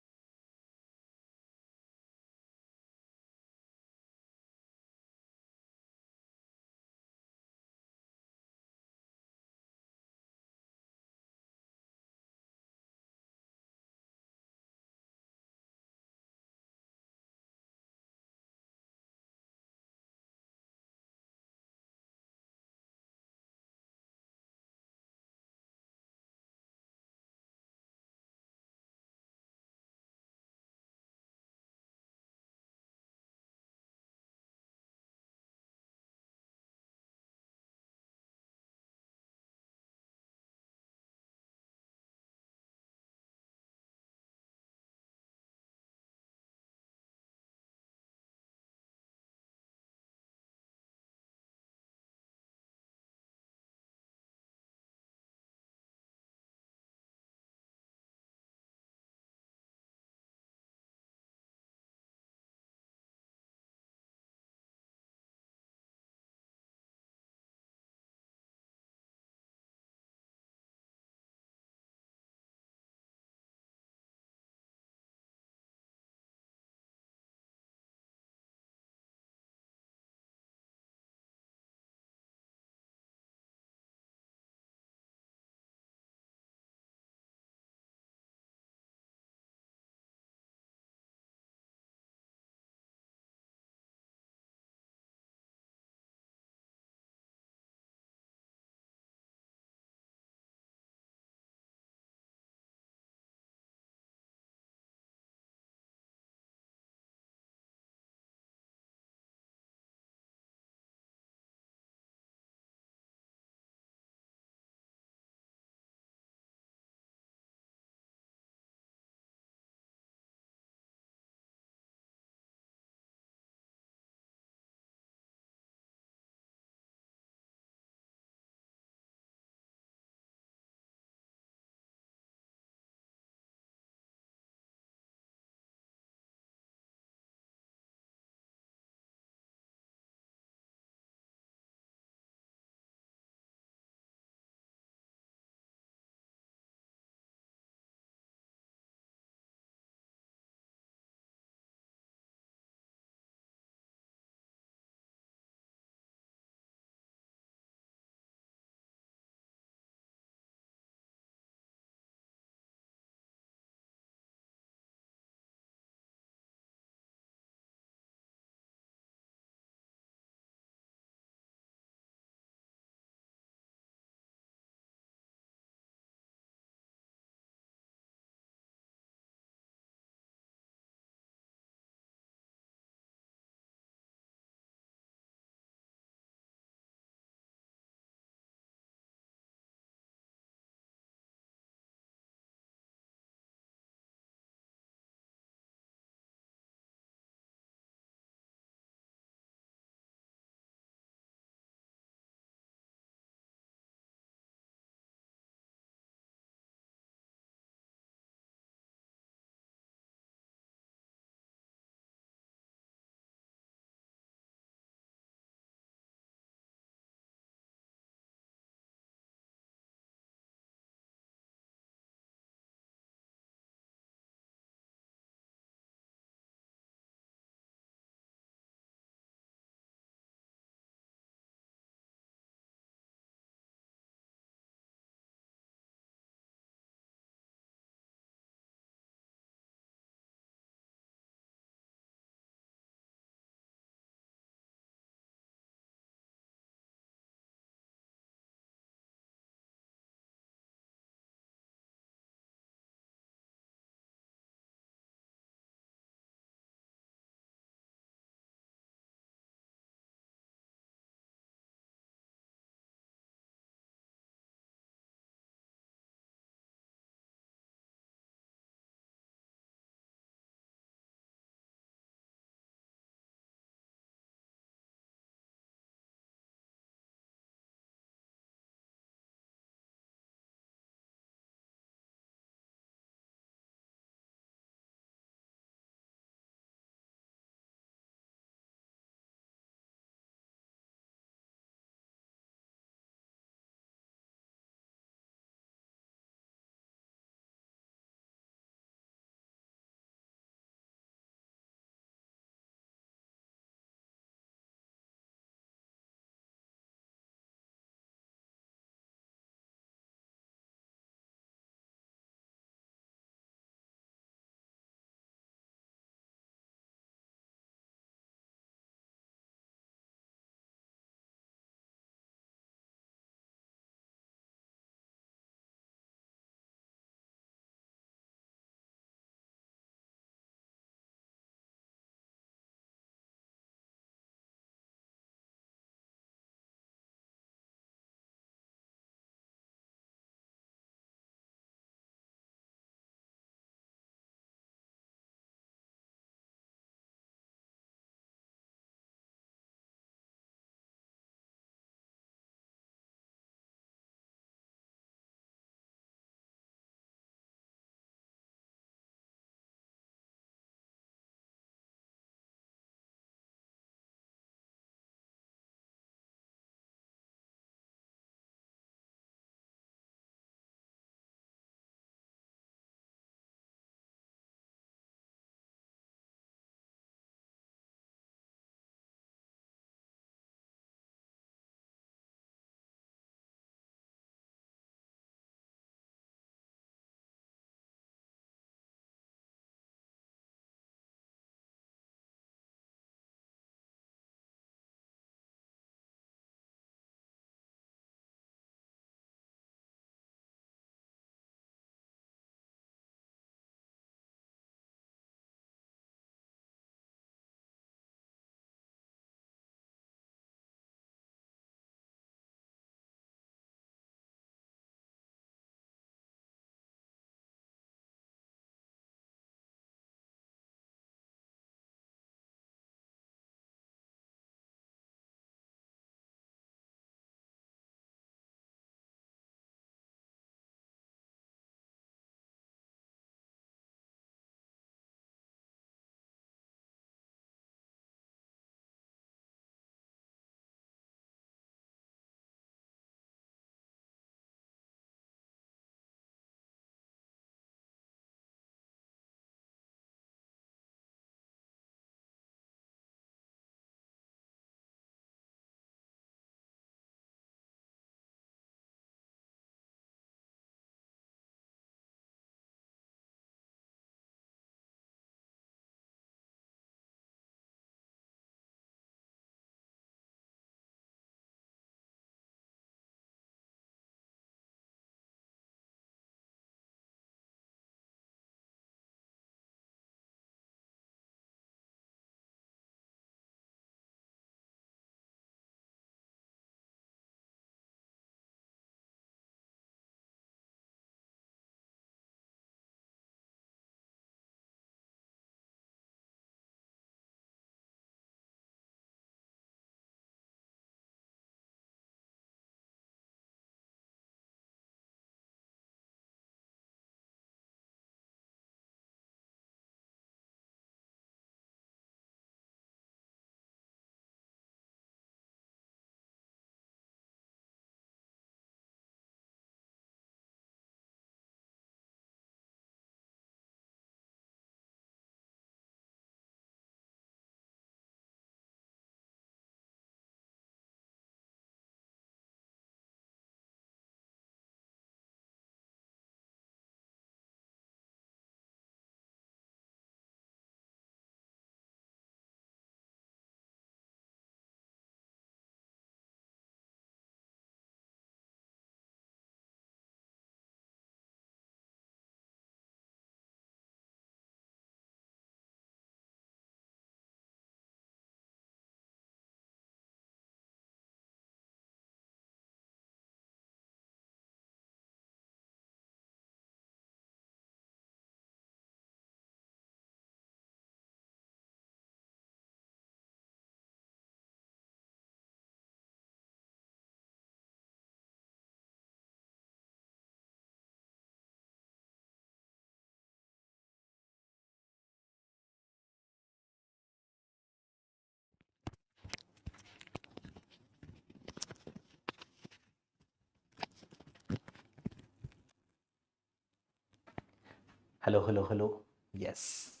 Hello, hello, hello. Yes.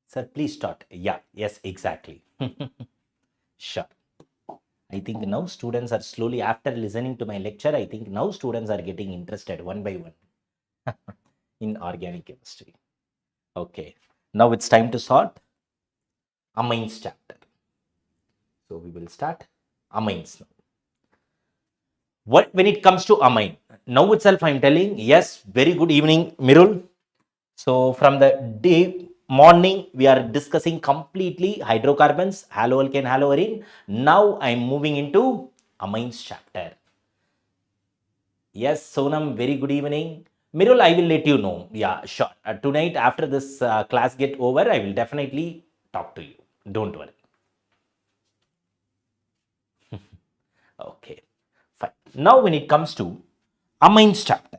Sir, please start. Yeah, yes, exactly. Sure. I think now students are slowly, after listening to my lecture, I think now students are getting interested one by one in organic chemistry. Okay. Now it's time to sort amines chapter. So we will start amines now. What when it comes to amine? Now itself I'm telling, yes, very good evening, Mirul. So from the day morning, we are discussing completely hydrocarbons, haloalkane, haloarine. Now I'm moving into amines chapter. Yes, Sonam, very good evening. Mirul, I will let you know. Yeah, sure. Tonight, after this class get over, I will definitely talk to you. Don't worry. Okay, fine. Now, when it comes to amines chapter,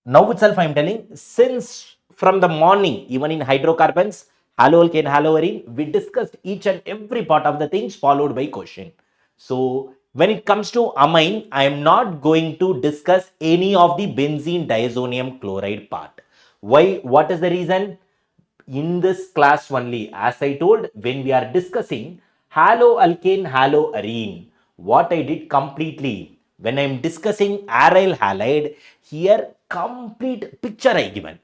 now itself I am telling, since from the morning, even in hydrocarbons, haloalkane, haloarine, we discussed each and every part of the things followed by question. So when it comes to amine, I am not going to discuss any of the benzene diazonium chloride part. Why? What is the reason? In this class only, as I told, when we are discussing haloalkane, haloarine, what I did completely, when I am discussing aryl halide, here complete picture I given.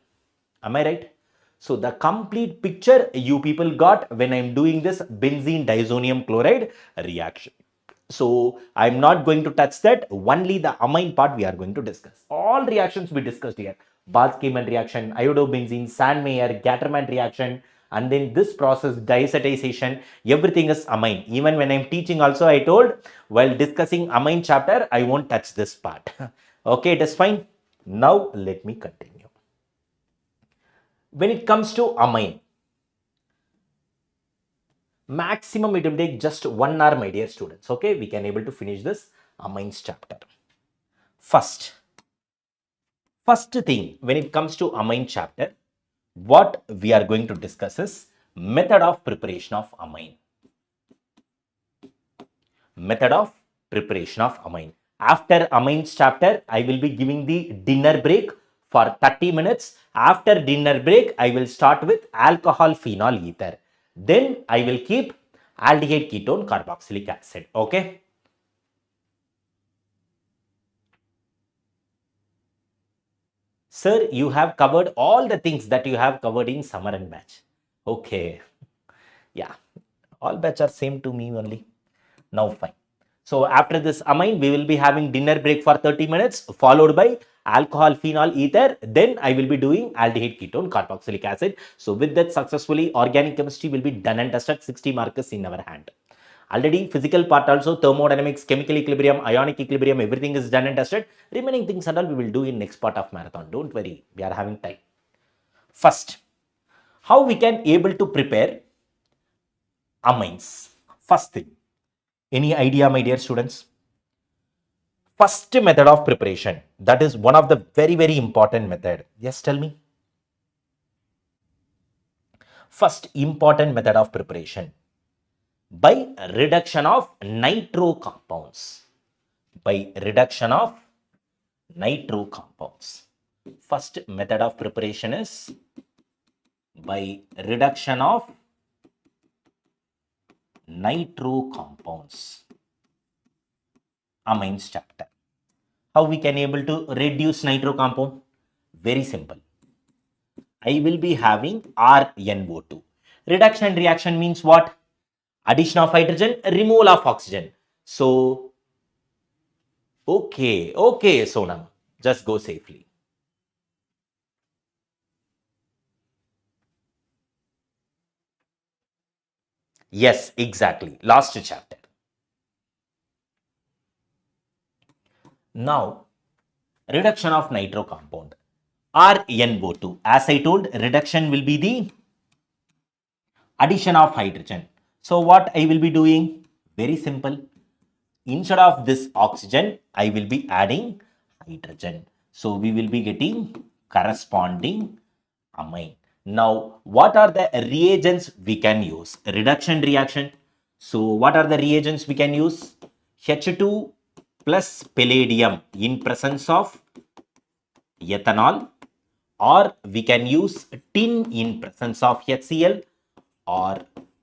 Am I right? So the complete picture you people got when I am doing this benzene diazonium chloride reaction. So I'm not going to touch that. Only the amine part we are going to discuss. All reactions we discussed here. Barth-Kieman reaction, iodobenzene, Sandmeyer, Gatterman reaction, and then this process, diacetization, everything is amine. Even when I'm teaching also, I told, while discussing amine chapter, I won't touch this part. Okay, it is fine. Now let me continue. When it comes to amine, maximum it will take just 1 hour, my dear students. Okay, we can able to finish this amines chapter. First thing, when it comes to amine chapter, what we are going to discuss is method of preparation of amine. Method of preparation of amine. After amines chapter, I will be giving the dinner break for 30 minutes. After dinner break, I will start with alcohol phenol ether. Then I will keep aldehyde ketone carboxylic acid. Okay. Sir, you have covered all the things that you have covered in summer and batch. Okay. Yeah. All batch are same to me only. Now fine. So after this amine, we will be having dinner break for 30 minutes, followed by alcohol phenol ether. Then I will be doing aldehyde ketone carboxylic acid. So with that, successfully organic chemistry will be done and dusted. 60 marks in our hand. Already physical part also, thermodynamics, chemical equilibrium, ionic equilibrium, everything is done and dusted. Remaining things and all we will do in next part of marathon. Don't worry, we are having time. First, how we can able to prepare amines? First thing, any idea, my dear students? First method of preparation, that is one of the very important method. Yes, tell me. First important method of preparation, by reduction of nitro compounds. By reduction of nitro compounds. First method of preparation is by reduction of nitro compounds. Amines chapter. How we can able to reduce nitro compound? Very simple. I will be having RNO2. Reduction reaction means what? Addition of hydrogen, removal of oxygen. So, okay, Sonam, just go safely. Yes, exactly. Last chapter. Now, reduction of nitro compound. RNO2. As I told, reduction will be the addition of hydrogen. So, what I will be doing? Very simple. Instead of this oxygen, I will be adding hydrogen. So, we will be getting corresponding amine. Now, what are the reagents we can use? Reduction reaction. So, what are the reagents we can use? H2 plus palladium in presence of ethanol or we can use tin in presence of HCl or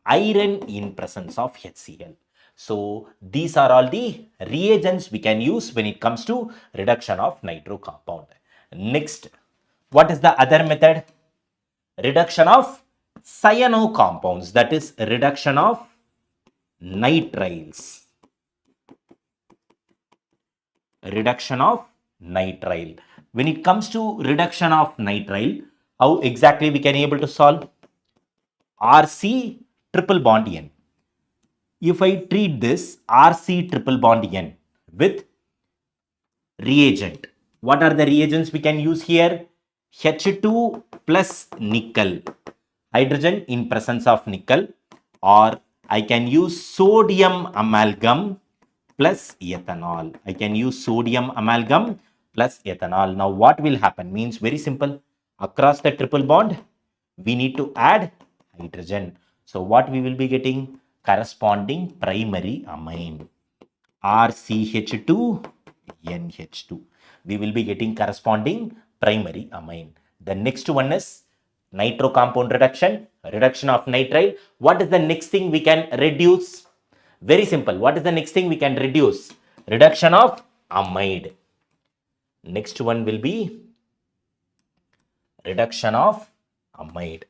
iron in presence of HCl. So these are all the reagents we can use when it comes to reduction of nitro compound. Next, what is the other method? Reduction of cyano compounds, that is reduction of nitriles. Reduction of nitrile. When it comes to reduction of nitrile, how exactly we can able to solve? RC triple bond N. If I treat this RC triple bond N with reagent, what are the reagents we can use here? H2 plus nickel, hydrogen in presence of nickel, or I can use sodium amalgam plus ethanol. I can use sodium amalgam plus ethanol. Now what will happen means very simple. Across the triple bond, we need to add hydrogen. So what we will be getting? Corresponding primary amine. RCH2 NH2. We will be getting corresponding primary amine. The next one is nitro compound reduction, reduction of nitrile. What is the next thing we can reduce? Very simple. What is the next thing we can reduce? Reduction of amide. Next one will be reduction of amide.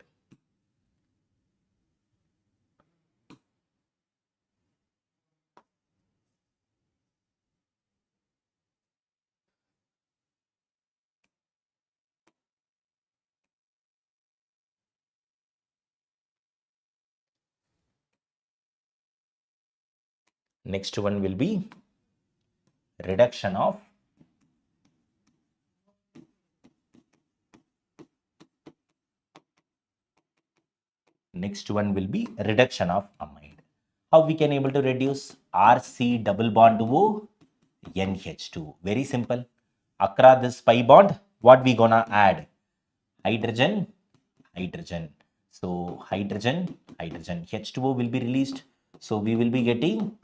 Next one will be reduction of reduction of amide. How we can able to reduce? RC double bond O NH2. Very simple. Across this pi bond, what we gonna add? Hydrogen, hydrogen. So hydrogen, hydrogen. H2O will be released. So we will be getting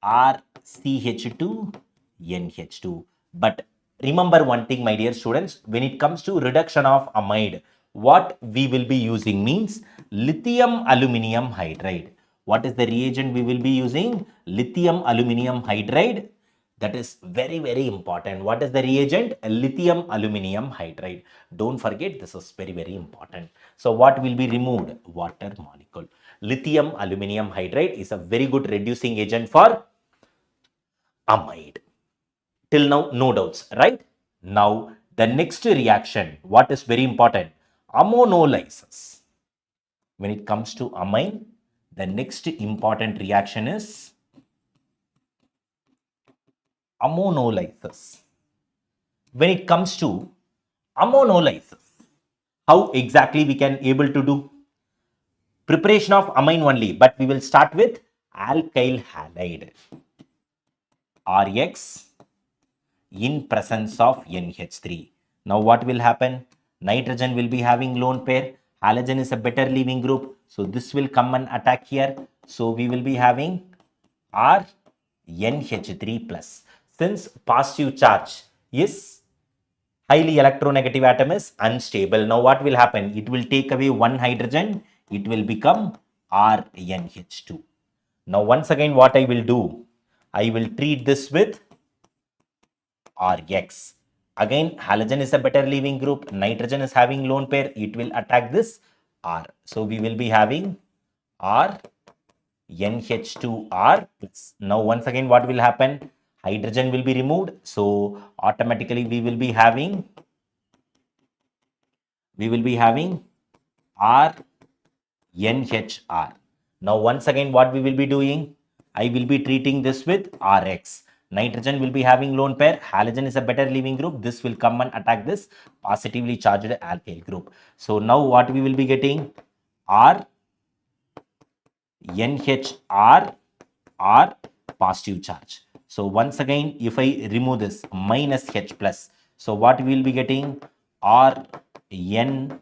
RCH2 NH2. But remember one thing, my dear students, when it comes to reduction of amide, what we will be using means lithium aluminium hydride. What is the reagent we will be using? Lithium aluminium hydride. That is very, very important. What is the reagent? Lithium aluminium hydride. Don't forget, this is very, very important. So what will be removed? Water molecule. Lithium aluminium hydride is a very good reducing agent for amide. Till now, no doubts, right? Now, the next reaction, what is very important? Ammonolysis. When it comes to amine, the next important reaction is ammonolysis. When it comes to ammonolysis, how exactly we can able to do? Preparation of amine only, but we will start with alkyl halide. RX in presence of NH3. Now what will happen? Nitrogen will be having lone pair. Halogen is a better leaving group. So this will come and attack here. So we will be having R NH3 plus. Since positive charge is highly electronegative atom is unstable. Now what will happen? It will take away one hydrogen. It will become RNH2. Now once again what I will do? I will treat this with Rx. Again, halogen is a better leaving group. Nitrogen is having lone pair. It will attack this R. So we will be having R NH2R plus. Now once again what will happen? Hydrogen will be removed. So automatically we will be having R NHR. Now once again what we will be doing? I will be treating this with Rx. Nitrogen will be having lone pair. Halogen is a better leaving group. This will come and attack this positively charged alkyl group. So now what we will be getting? R NHR R positive charge. So once again, if I remove this minus H plus, so what we will be getting? R N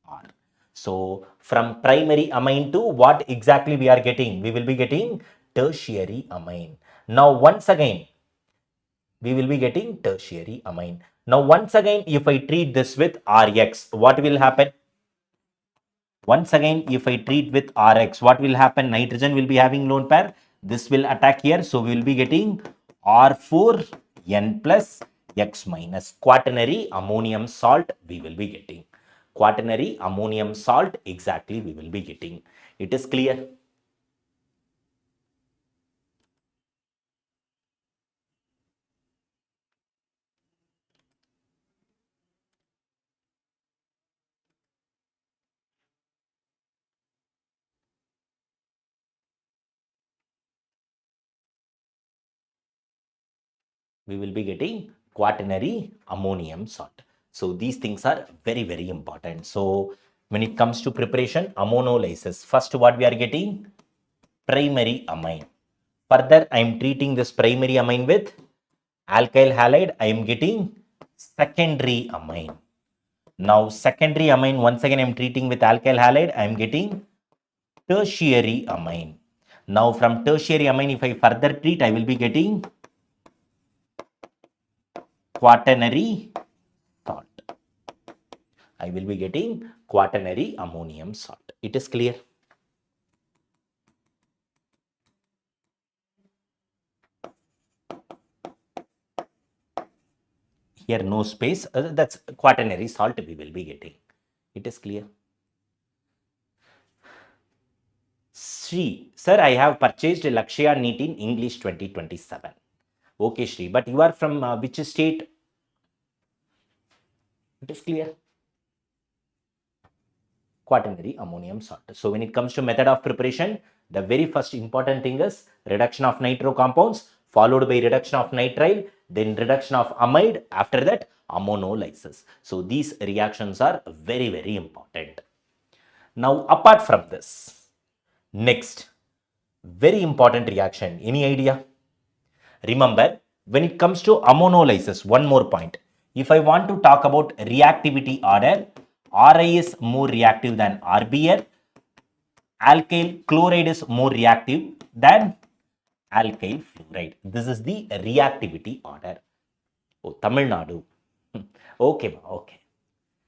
R. So from primary amine to what exactly we are getting? We will be getting tertiary amine. Now once again, We will be getting tertiary amine. Now, once again, if I treat this with Rx, what will happen? Once again, if I treat with Rx, what will happen? Nitrogen will be having lone pair. This will attack here. So, we will be getting R4N plus X minus quaternary ammonium salt we will be getting. Quaternary ammonium salt exactly we will be getting. It is clear. We will be getting quaternary ammonium salt. So these things are very, very important. So when it comes to preparation, ozonolysis, first what we are getting? Primary amine. Further, I am treating this primary amine with alkyl halide. I am getting secondary amine. Now, secondary amine, once again, I am treating with alkyl halide. I am getting tertiary amine. Now, from tertiary amine, if I further treat, I will be getting quaternary salt. I will be getting quaternary ammonium salt. It is clear. Here no space, that's quaternary salt we will be getting. It is clear. Shri, sir, I have purchased Lakshya NEET in English 2027. Okay, Shri, but you are from which state? It is clear. Quaternary ammonium salt. So when it comes to method of preparation, the very first important thing is reduction of nitro compounds, followed by reduction of nitrile, then reduction of amide, after that ozonolysis. So these reactions are very, very important. Now, apart from this, next, very important reaction. Any idea? Remember, when it comes to ozonolysis, one more point. If I want to talk about reactivity order, Ri is more reactive than RBr. Alkyl chloride is more reactive than alkyl fluoride. This is the reactivity order. Oh, Tamil Nadu. Okay, okay.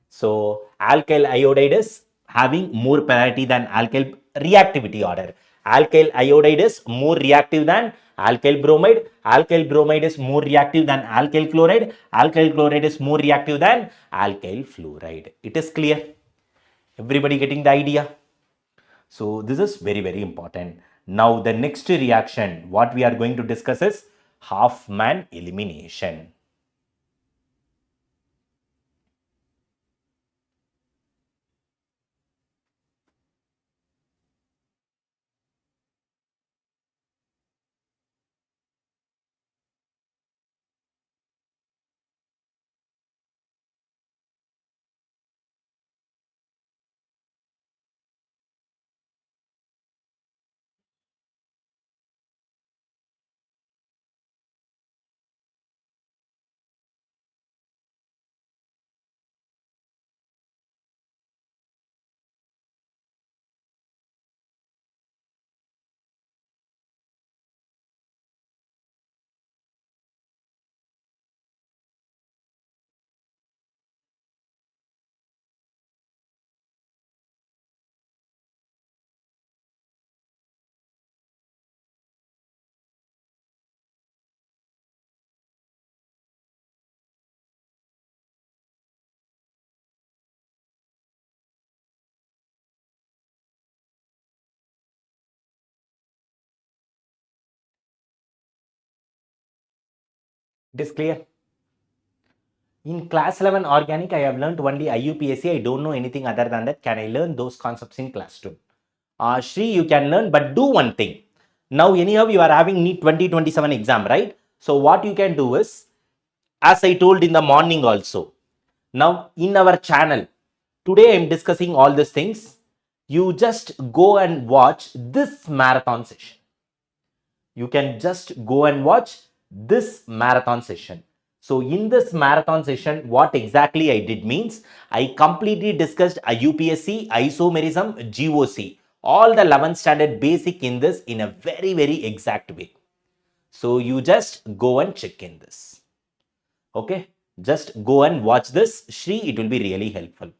So, alkyl iodide is having more polarity than alkyl reactivity order. Alkyl iodide is more reactive than alkyl bromide. Alkyl bromide is more reactive than alkyl chloride. Alkyl chloride is more reactive than alkyl fluoride. It is clear. Everybody getting the idea? So this is very, very important. Now the next reaction, what we are going to discuss is Hoffman elimination. It is clear. In class 11 organic, I have learned only IUPAC. I don't know anything other than that. Can I learn those concepts in class 2? Shri, you can learn, but do one thing. Now, anyhow, you are having NEET 2027 exam, right? So, what you can do is, as I told in the morning also, now in our channel, today I am discussing all these things. You just go and watch this marathon session. You can just go and watch this marathon session. So in this marathon session, what exactly I did means, I completely discussed a UPSC, isomerism, GOC, all the 11th standard basic in this in a very, very exact way. So you just go and check in this. Okay, just go and watch this. Shri, it will be really helpful.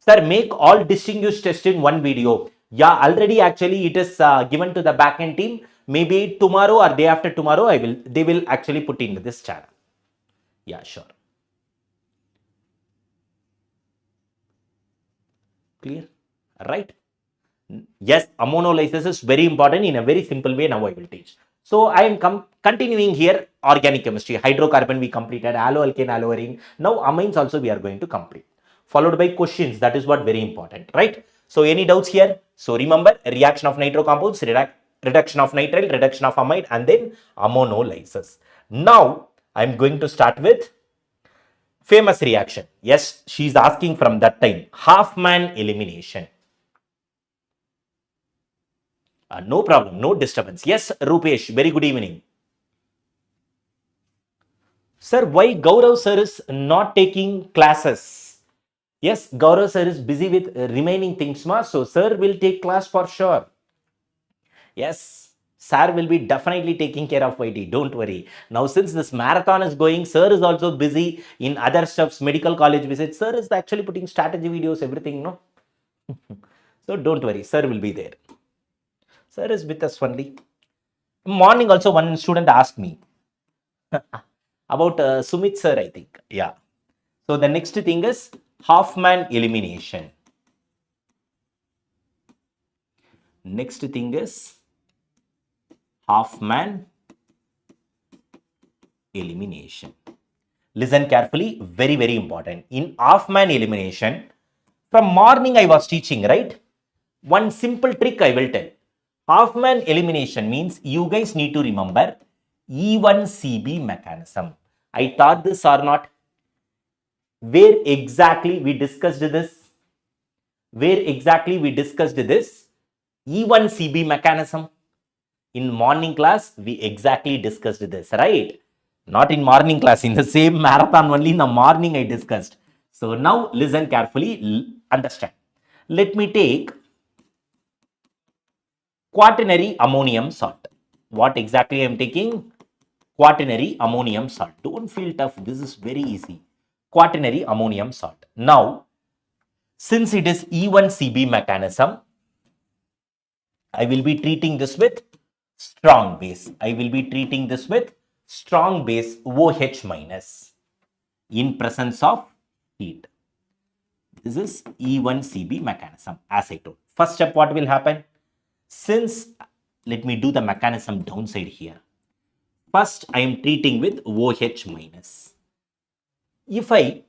Sir, make all distinguished tests in one video. Yeah, already actually it is given to the backend team. Maybe tomorrow or day after tomorrow, they will actually put into this channel. Yeah, sure. Clear? Right? Yes, ozonolysis is very important in a very simple way. Now I will teach. So I am continuing here organic chemistry. Hydrocarbon we completed, Haloalkane, Haloarine. Now amines also we are going to complete. Followed by questions. That is what very important, right? So any doubts here? So remember reaction of nitro compounds, reduction of nitrile, reduction of amide, and then ozonolysis. Now I am going to start with famous reaction. Yes, she is asking from that time. Half-man elimination. No problem, no disturbance. Yes, Rupesh, very good evening. Sir, why Gaurav sir is not taking classes? Yes, Gaurav sir is busy with remaining things, ma. So, sir will take class for sure. Yes, sir will be definitely taking care of IT. Don't worry. Now, since this marathon is going, sir is also busy in other stuffs, medical college visits. Sir is actually putting strategy videos, everything, no? So, don't worry, sir will be there. Sir is with us only. Morning also one student asked me about Sumit sir, I think. Yeah. So the next thing is half-man elimination. Next thing is half-man elimination. Listen carefully, very, very important. In half-man elimination, from morning I was teaching, right? One simple trick I will tell. Half-man elimination means you guys need to remember E1CB mechanism. I taught this or not? Where exactly we discussed this? Where exactly we discussed this? E1CB mechanism. In morning class, we exactly discussed this, right? Not in morning class, in the same marathon only in the morning I discussed. So now listen carefully, understand. Let me take quaternary ammonium salt. What exactly I am taking? Quaternary ammonium salt. Don't feel tough. This is very easy. Quaternary ammonium salt. Now, since it is E1CB mechanism, I will be treating this with strong base. I will be treating this with strong base OH minus in presence of heat. This is E1CB mechanism as I told. First step, what will happen? Since, let me do the mechanism downside here. First, I am treating with OH minus. If I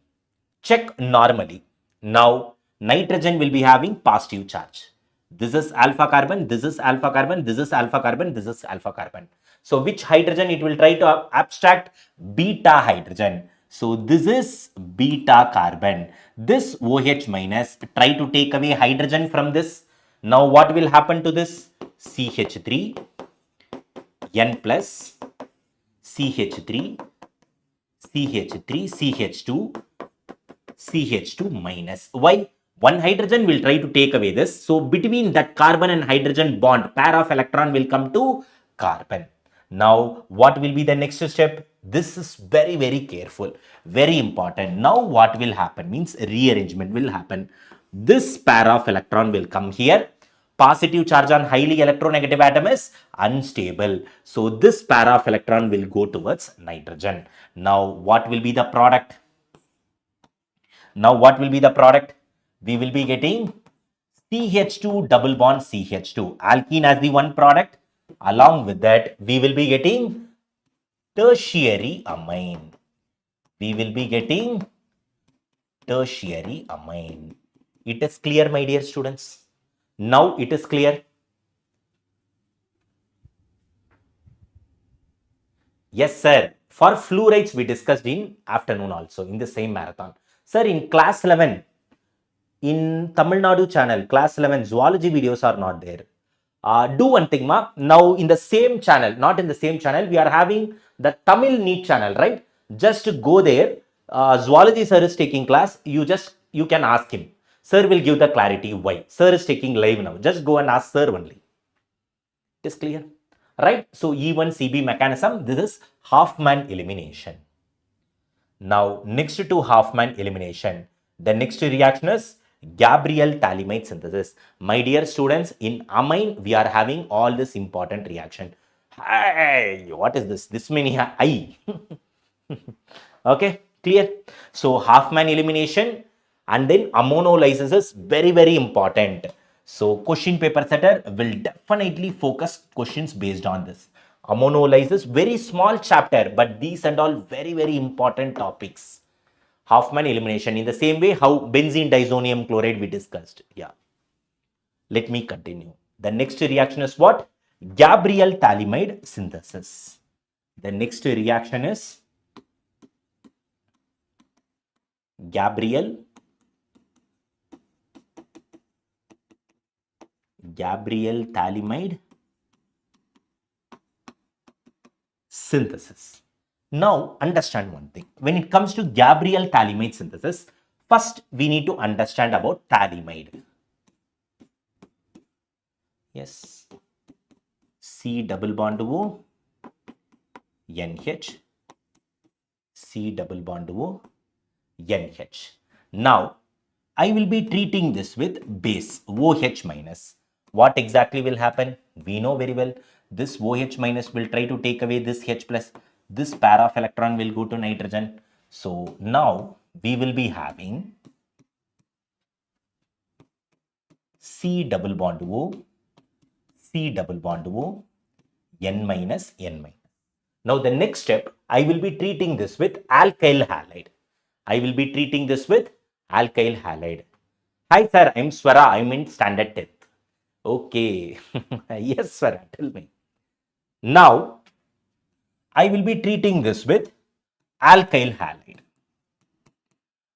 check normally, now nitrogen will be having positive charge. This is alpha carbon, this is alpha carbon, this is alpha carbon, this is alpha carbon. So which hydrogen it will try to abstract? Beta hydrogen. So this is beta carbon. This OH minus try to take away hydrogen from this. Now what will happen to this? CH3, N plus, CH3, CH3, CH2, CH2 minus. Why? One hydrogen will try to take away this. So between that carbon and hydrogen bond, pair of electron will come to carbon. Now, what will be the next step? This is very, very careful, very important. Now, what will happen means rearrangement will happen. This pair of electron will come here. Positive charge on highly electronegative atom is unstable. So this pair of electron will go towards nitrogen. Now, what will be the product? Now, what will be the product? We will be getting CH2 double bond CH2. Alkene as the one product. Along with that, we will be getting tertiary amine. We will be getting tertiary amine. It is clear, my dear students. Now it is clear. Yes, sir. For fluorides, we discussed in afternoon also in the same marathon. Sir, in class 11, in Tamil Nadu channel, class 11 zoology videos are not there. Do one thing, ma. Now in the same channel, not in the same channel, we are having the Tamil NEET channel, right? Just go there. Zoology sir is taking class. You can ask him. Sir will give the clarity why. Sir is taking live now. Just go and ask sir only. It is clear, right? So E1CB mechanism. This is half-man elimination. Now, next to Hoffman elimination, the next reaction is Gabriel Thalamide synthesis. My dear students, in amine, we are having all this important reaction. Hey, what is this? This many I. Okay, clear? So, Hoffman elimination and then ammonolysis is very, very important. So, question paper setter will definitely focus questions based on this. Ammonolysis, very small chapter, but these and all very, very important topics. Hoffman elimination in the same way how benzene disonium chloride we discussed. Yeah. Let me continue. The next reaction is what? Gabriel Thalamide synthesis. The next reaction is Gabriel Thalamide synthesis. Now, understand one thing. When it comes to Gabriel Thalamide synthesis, first we need to understand about thalamide. Yes. C double bond O, NH, C double bond O, NH. Now, I will be treating this with base OH minus. What exactly will happen? We know very well. This OH minus will try to take away this H plus. This pair of electron will go to nitrogen. So now we will be having C double bond O, C double bond O, N minus, N minus. Now the next step, I will be treating this with alkyl halide. I will be treating this with alkyl halide. Hi sir, I'm Swara. I'm in standard 10th. Okay. Yes, Swara, tell me. Now, I will be treating this with alkyl halide.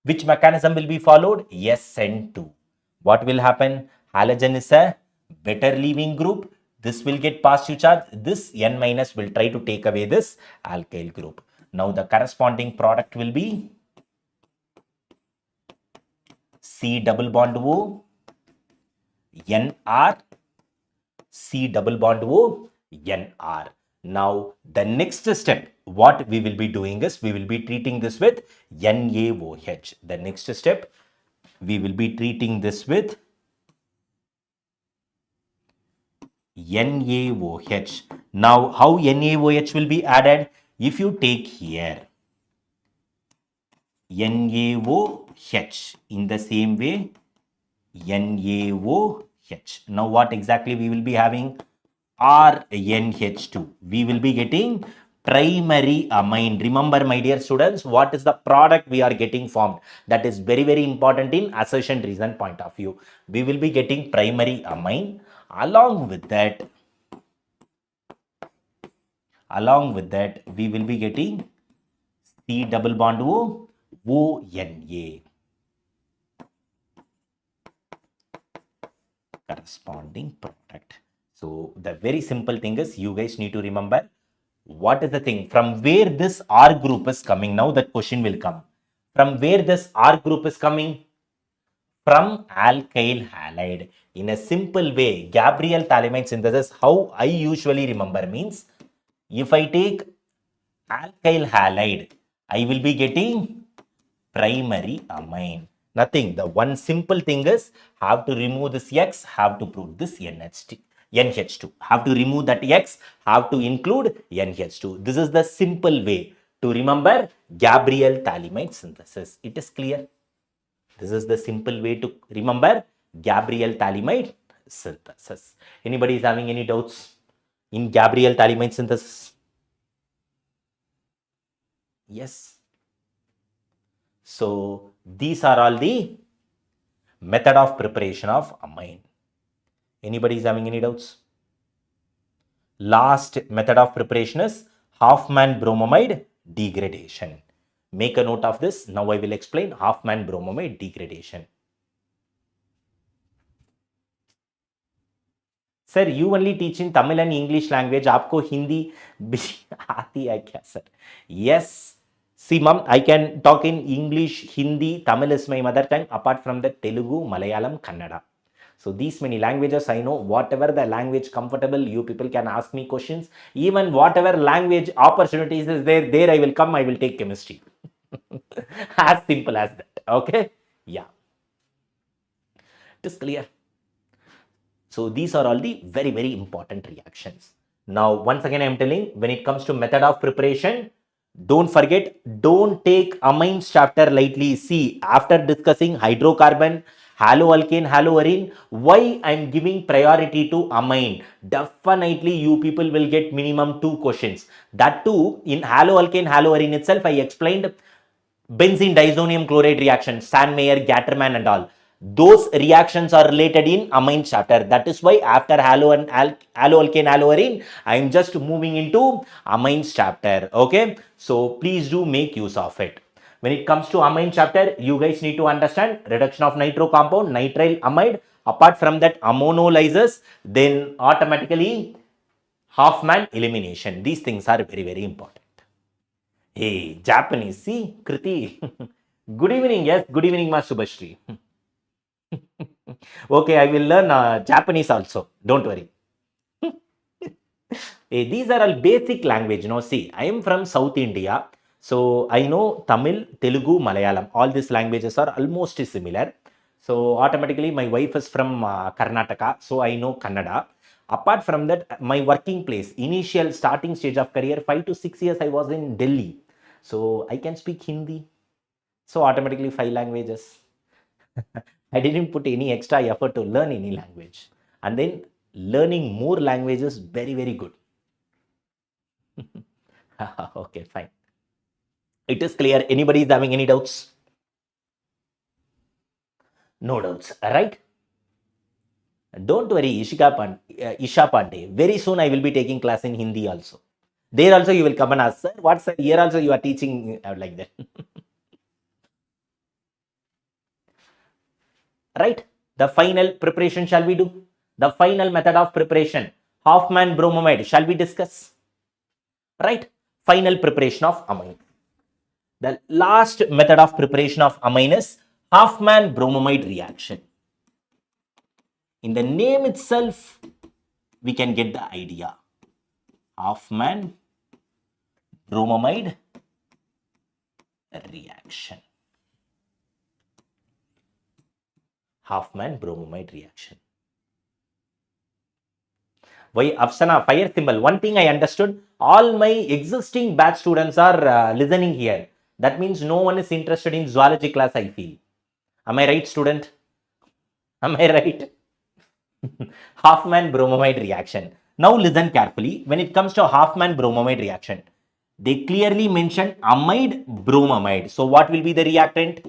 Which mechanism will be followed? SN2. What will happen? Halogen is a better leaving group. This will get positive charge. This N minus will try to take away this alkyl group. Now the corresponding product will be C double bond O, NR, C double bond O, NR. Now the next step, what we will be doing is we will be treating this with NaOH. The next step, we will be treating this with NaOH. Now, how NaOH will be added? If you take here NaOH in the same way NaOH. Now, what exactly we will be having? RNH2. We will be getting primary amine. Remember, my dear students, what is the product we are getting formed? That is very, very important in assertion reason point of view. We will be getting primary amine. Along with that, we will be getting C double bond O, ONA. Corresponding product. So the very simple thing is you guys need to remember what is the thing from where this R group is coming. Now that question will come. From where this R group is coming? From alkyl halide. In a simple way, Gabriel Thalamide synthesis, how I usually remember means, if I take alkyl halide, I will be getting primary amine. Nothing. The one simple thing is have to remove this X, have to prove this NH2. Have to remove that X, have to include NH2. This is the simple way to remember Gabriel Thalamide synthesis. It is clear. This is the simple way to remember Gabriel Thalamide synthesis. Anybody is having any doubts in Gabriel Thalamide synthesis? Yes. So these are all the method of preparation of amine. Anybody is having any doubts? Last method of preparation is Hoffman bromamide degradation. Make a note of this. Now I will explain Hoffman bromamide degradation. Sir, you only teach in Tamil and English language. आपको हिंदी भी आती है क्या sir? Yes. See, mom, I can talk in English, Hindi, Tamil is my mother tongue, apart from the Telugu, Malayalam, Kannada. So these many languages I know. Whatever the language comfortable, you people can ask me questions. Even whatever language opportunities is there I will come, I will take chemistry. As simple as that. Okay. Yeah. It is clear. So these are all the very, very important reactions. Now, once again, I am telling, when it comes to method of preparation, don't forget, don't take amines chapter lightly. See, after discussing hydrocarbon, haloalkane, haloarine, why I am giving priority to amine? Definitely, you people will get minimum 2 questions. That too, in haloalkane, haloarine itself, I explained benzene disonium chloride reaction, Sandmeyer, Gatterman and all. Those reactions are related in amine chapter. That is why after haloalkane, haloarine, I am just moving into amines chapter. Okay. So please do make use of it. When it comes to amine chapter, you guys need to understand reduction of nitro compound, nitrile amide. Apart from that, ammonolysis, then automatically Hoffman elimination. These things are very, very important. Hey, Japanese. See, Kriti. Good evening. Yes, good evening, Ma Subhashri. Okay, I will learn Japanese also. Don't worry. Hey, these are all basic language. See, I am from South India. So I know Tamil, Telugu, Malayalam. All these languages are almost similar. So automatically, my wife is from Karnataka. So I know Kannada. Apart from that, my working place, initial starting stage of career, 5 to 6 years, I was in Delhi. So I can speak Hindi. So automatically 5 languages. I didn't put any extra effort to learn any language. And then learning more languages, very, very good. Okay, fine. It is clear. Anybody is having any doubts? No doubts, right? Don't worry, Isha Pandey. Very soon I will be taking class in Hindi also. There also you will come and ask, sir, what's the year also you are teaching like that? Right? The final preparation shall we do? The final method of preparation, Hoffman bromamide, shall we discuss? Right? Final preparation of amine. The last method of preparation of amine is Hoffman bromamide reaction. In the name itself, we can get the idea. Hoffman bromamide reaction. Hoffman bromamide reaction. Why Afsana fire symbol? One thing I understood, all my existing batch students are listening here. That means no one is interested in zoology class, I feel. Am I right, student? Am I right? Hoffman bromamide reaction. Now listen carefully. When it comes to Hoffman bromamide reaction, they clearly mention amide bromamide. So what will be the reactant?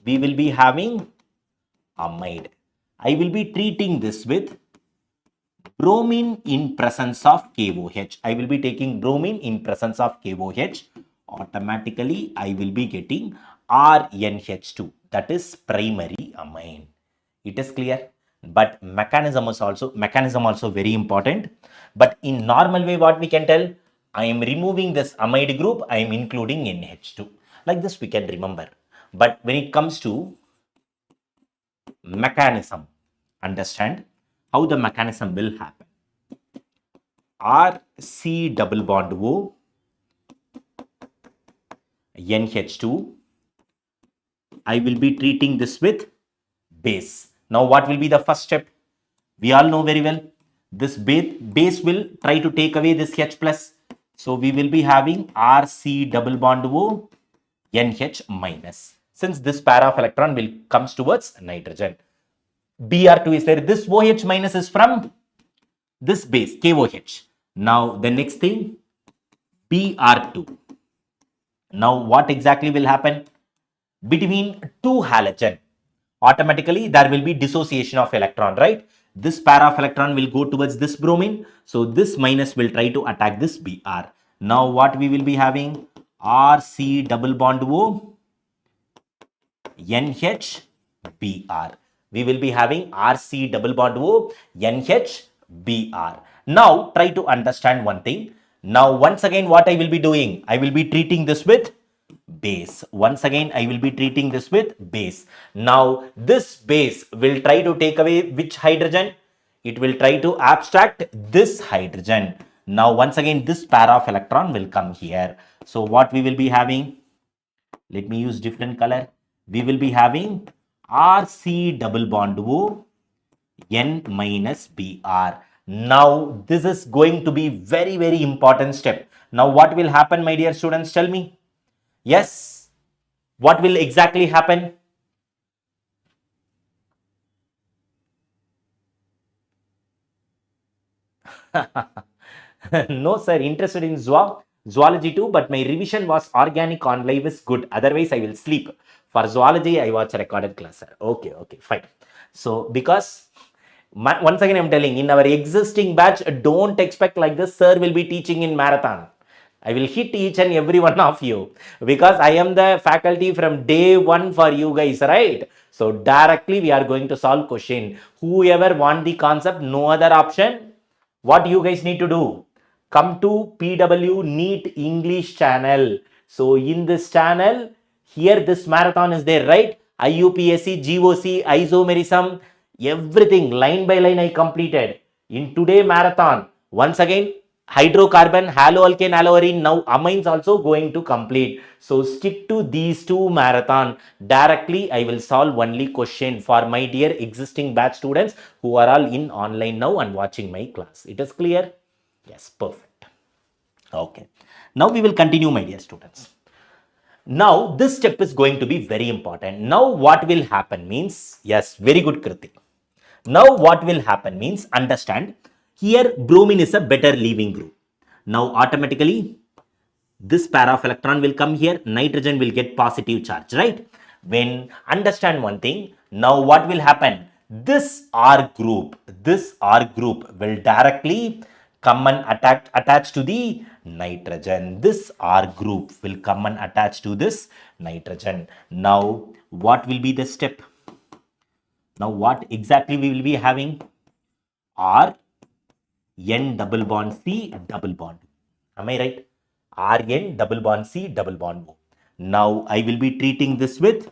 We will be having amide. I will be treating this with bromine in presence of KOH. I will be taking bromine in presence of KOH. Automatically, I will be getting RNH2. That is primary amine. It is clear. But mechanism also very important. But in normal way, what we can tell, I am removing this amide group, I am including NH2. Like this we can remember. But when it comes to mechanism, understand how the mechanism will happen. RC double bond O, NH2. I will be treating this with base. Now, what will be the first step? We all know very well. This base will try to take away this H plus. So, we will be having RC double bond O, NH minus. Since this pair of electron will comes towards nitrogen. Br2 is there. This OH minus is from this base, KOH. Now, the next thing, Br2. Now, what exactly will happen? Between two halogen, automatically there will be dissociation of electron, right? This pair of electron will go towards this bromine. So, this minus will try to attack this Br. Now, what we will be having? RC double bond O, NH, Br. We will be having RC double bond O, NH, Br. Now, try to understand one thing. Now, once again, what I will be doing? I will be treating this with base. Once again, I will be treating this with base. Now, this base will try to take away which hydrogen? It will try to abstract this hydrogen. Now, once again, this pair of electron will come here. So, what we will be having? Let me use different color. We will be having RC double bond O N minus Br. Now, this is going to be very, very important step. Now, what will happen, my dear students? Tell me. Yes. What will exactly happen? No, sir. Interested in zoology too, but my revision was organic on live is good. Otherwise, I will sleep. For zoology, I watch a recorded class, sir. Okay, okay, fine. So, because once again, I'm telling, in our existing batch, don't expect like this, sir will be teaching in marathon. I will hit each and every one of you because I am the faculty from day one for you guys, right? So directly we are going to solve question. Whoever want the concept, no other option. What you guys need to do? Come to PW NEET English channel. So in this channel, here this marathon is there, right? IUPSC, GOC, isomerism, everything line by line I completed. In today marathon, once again, hydrocarbon, haloalkane, haloarine, now amines also going to complete. So stick to these two marathon. Directly, I will solve only question for my dear existing batch students who are all in online now and watching my class. It is clear? Yes, perfect. Okay. Now we will continue, my dear students. Now, this step is going to be very important. Now, what will happen means, yes, very good, Kriti. Now, what will happen means, understand, here bromine is a better leaving group. Now, automatically, this pair of electron will come here, nitrogen will get positive charge, right? When understand one thing, now what will happen? This R group will directly come and attach to the nitrogen. This R group will come and attach to this nitrogen. Now, what will be the step? Now, what exactly we will be having? R N double bond C double bond. Am I right? Rn double bond C double bond O. Now I will be treating this with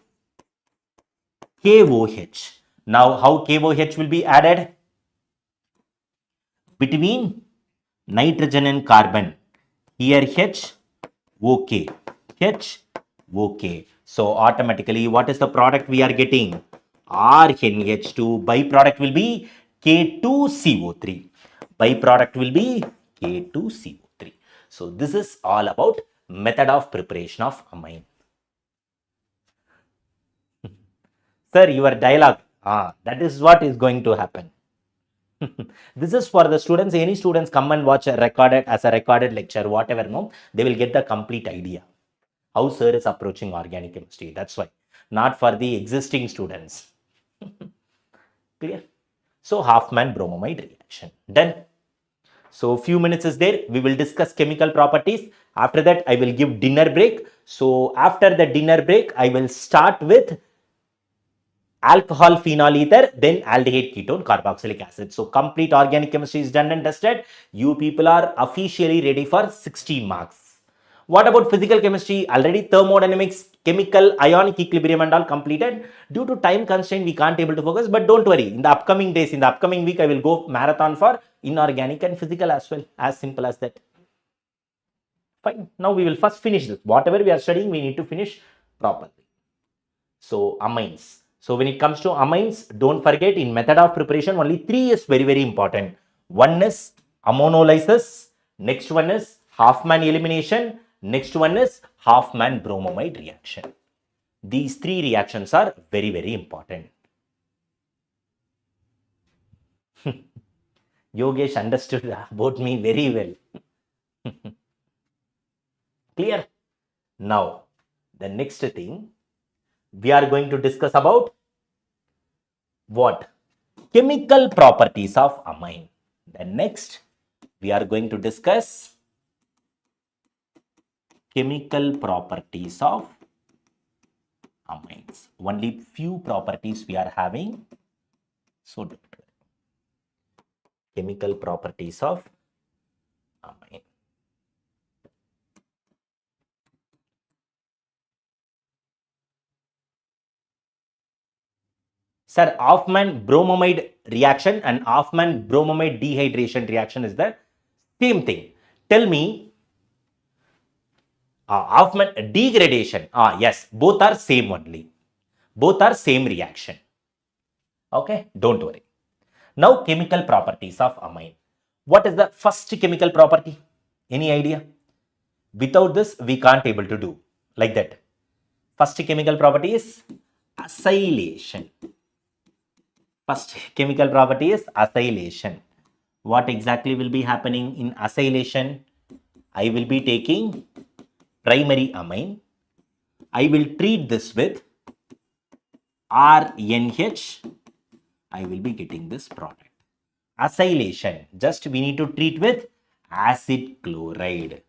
KOH. Now how KOH will be added? Between nitrogen and carbon. Here H, OK. H, OK. So automatically what is the product we are getting? RNH2. Byproduct will be K2CO3. Byproduct will be K2CO3. So this is all about method of preparation of amine. Sir, your dialogue, that is what is going to happen. This is for the students. Any students come and watch a recorded lecture, whatever, no, they will get the complete idea how sir is approaching organic chemistry. That's why, not for the existing students. Clear? So Hoffman bromamide reaction done. So few minutes is there. We will discuss chemical properties. After that, I will give dinner break. So after the dinner break, I will start with alcohol phenol ether, then aldehyde ketone carboxylic acid. So complete organic chemistry is done and dusted. You people are officially ready for 60 marks. What about physical chemistry? Already thermodynamics, chemical, ionic equilibrium and all completed. Due to time constraint, we can't able to focus. But don't worry. In the upcoming days, in the upcoming week, I will go marathon for inorganic and physical as well. As simple as that. Fine. Now we will first finish this. Whatever we are studying, we need to finish properly. So amines. So when it comes to amines, don't forget in method of preparation, only 3 is very, very important. One is ammonolysis. Next one is Hoffman elimination. Next one is Hoffman bromamide reaction. These 3 reactions are very, very important. Yogesh understood about me very well. Clear? Now, the next thing we are going to discuss about what? Chemical properties of amine. Then next, we are going to discuss chemical properties of amines. Only few properties we are having. So, chemical properties of amine. Sir, Hoffman bromamide reaction and Hoffman bromamide dehydration reaction is the same thing. Tell me, Hoffman degradation. Yes, both are same only. Both are same reaction. Okay, don't worry. Now, chemical properties of amine. What is the first chemical property? Any idea? Without this, we can't able to do like that. First chemical property is acylation. First chemical property is acylation. What exactly will be happening in acylation? I will be taking primary amine. I will treat this with RNH. I will be getting this product. Acylation, just we need to treat with acid chloride.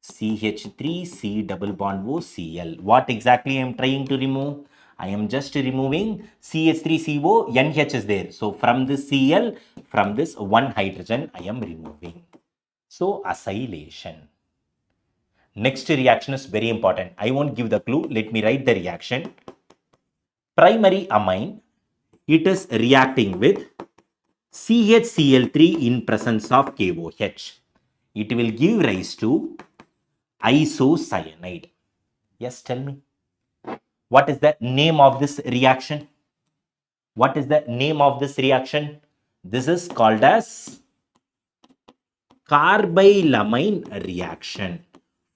CH3 C double bond O Cl. What exactly I am trying to remove? I am just removing CH3CO, NH is there. So from this Cl, from this one hydrogen, I am removing. So acylation. Next reaction is very important. I won't give the clue. Let me write the reaction. Primary amine, it is reacting with CHCl3 in presence of KOH. It will give rise to isocyanide. Yes, tell me. What is the name of this reaction? What is the name of this reaction? This is called as carbylamine reaction.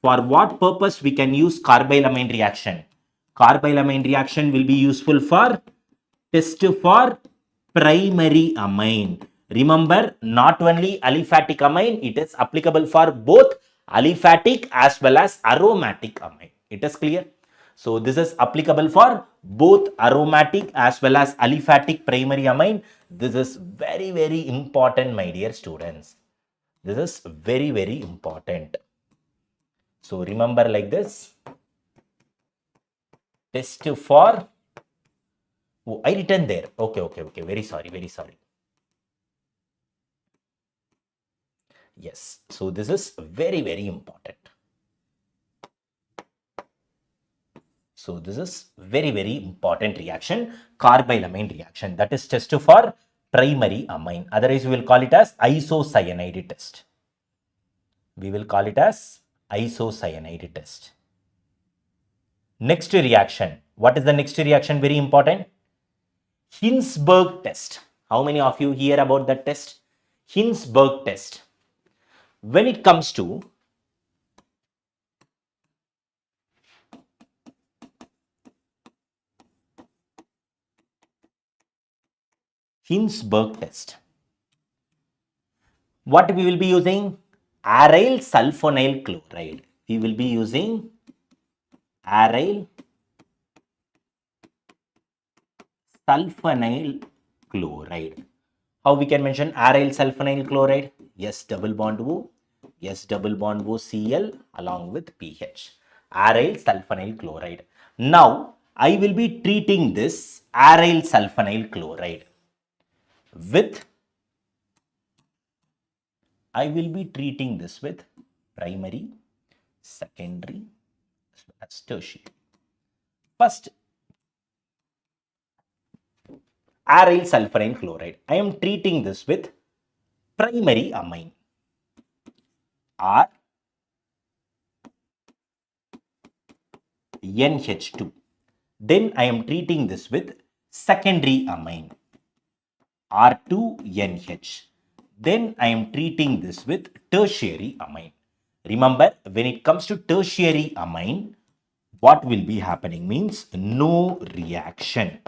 For what purpose we can use carbylamine reaction? Carbylamine reaction will be useful for test for primary amine. Remember, not only aliphatic amine, it is applicable for both aliphatic as well as aromatic amine. It is clear? So, this is applicable for both aromatic as well as aliphatic primary amine. This is very, very important, my dear students. This is very, very important. So, remember like this. Test for, oh, I written there. Okay. Very sorry. Yes. So, this is very, very important. So, this is very, very important reaction, carbylamine reaction. That is test for primary amine. Otherwise, we will call it as isocyanide test. We will call it as isocyanide test. Next reaction. What is the next reaction? Very important. Hinsberg test. How many of you hear about that test? Hinsberg test. When it comes to Hinsberg test, what we will be using? Aryl sulfonyl chloride. We will be using aryl sulfonyl chloride. How we can mention aryl sulfonyl chloride? Yes, double bond O. Yes, double bond O Cl along with pH. Aryl sulfonyl chloride. Now, I will be treating this aryl sulfonyl chloride with, I will be treating this with primary, secondary, as well as tertiary. First, aryl sulfonyl chloride. I am treating this with primary amine, R NH2. Then I am treating this with secondary amine, R2NH. Then I am treating this with tertiary amine. Remember, when it comes to tertiary amine, what will be happening means no reaction.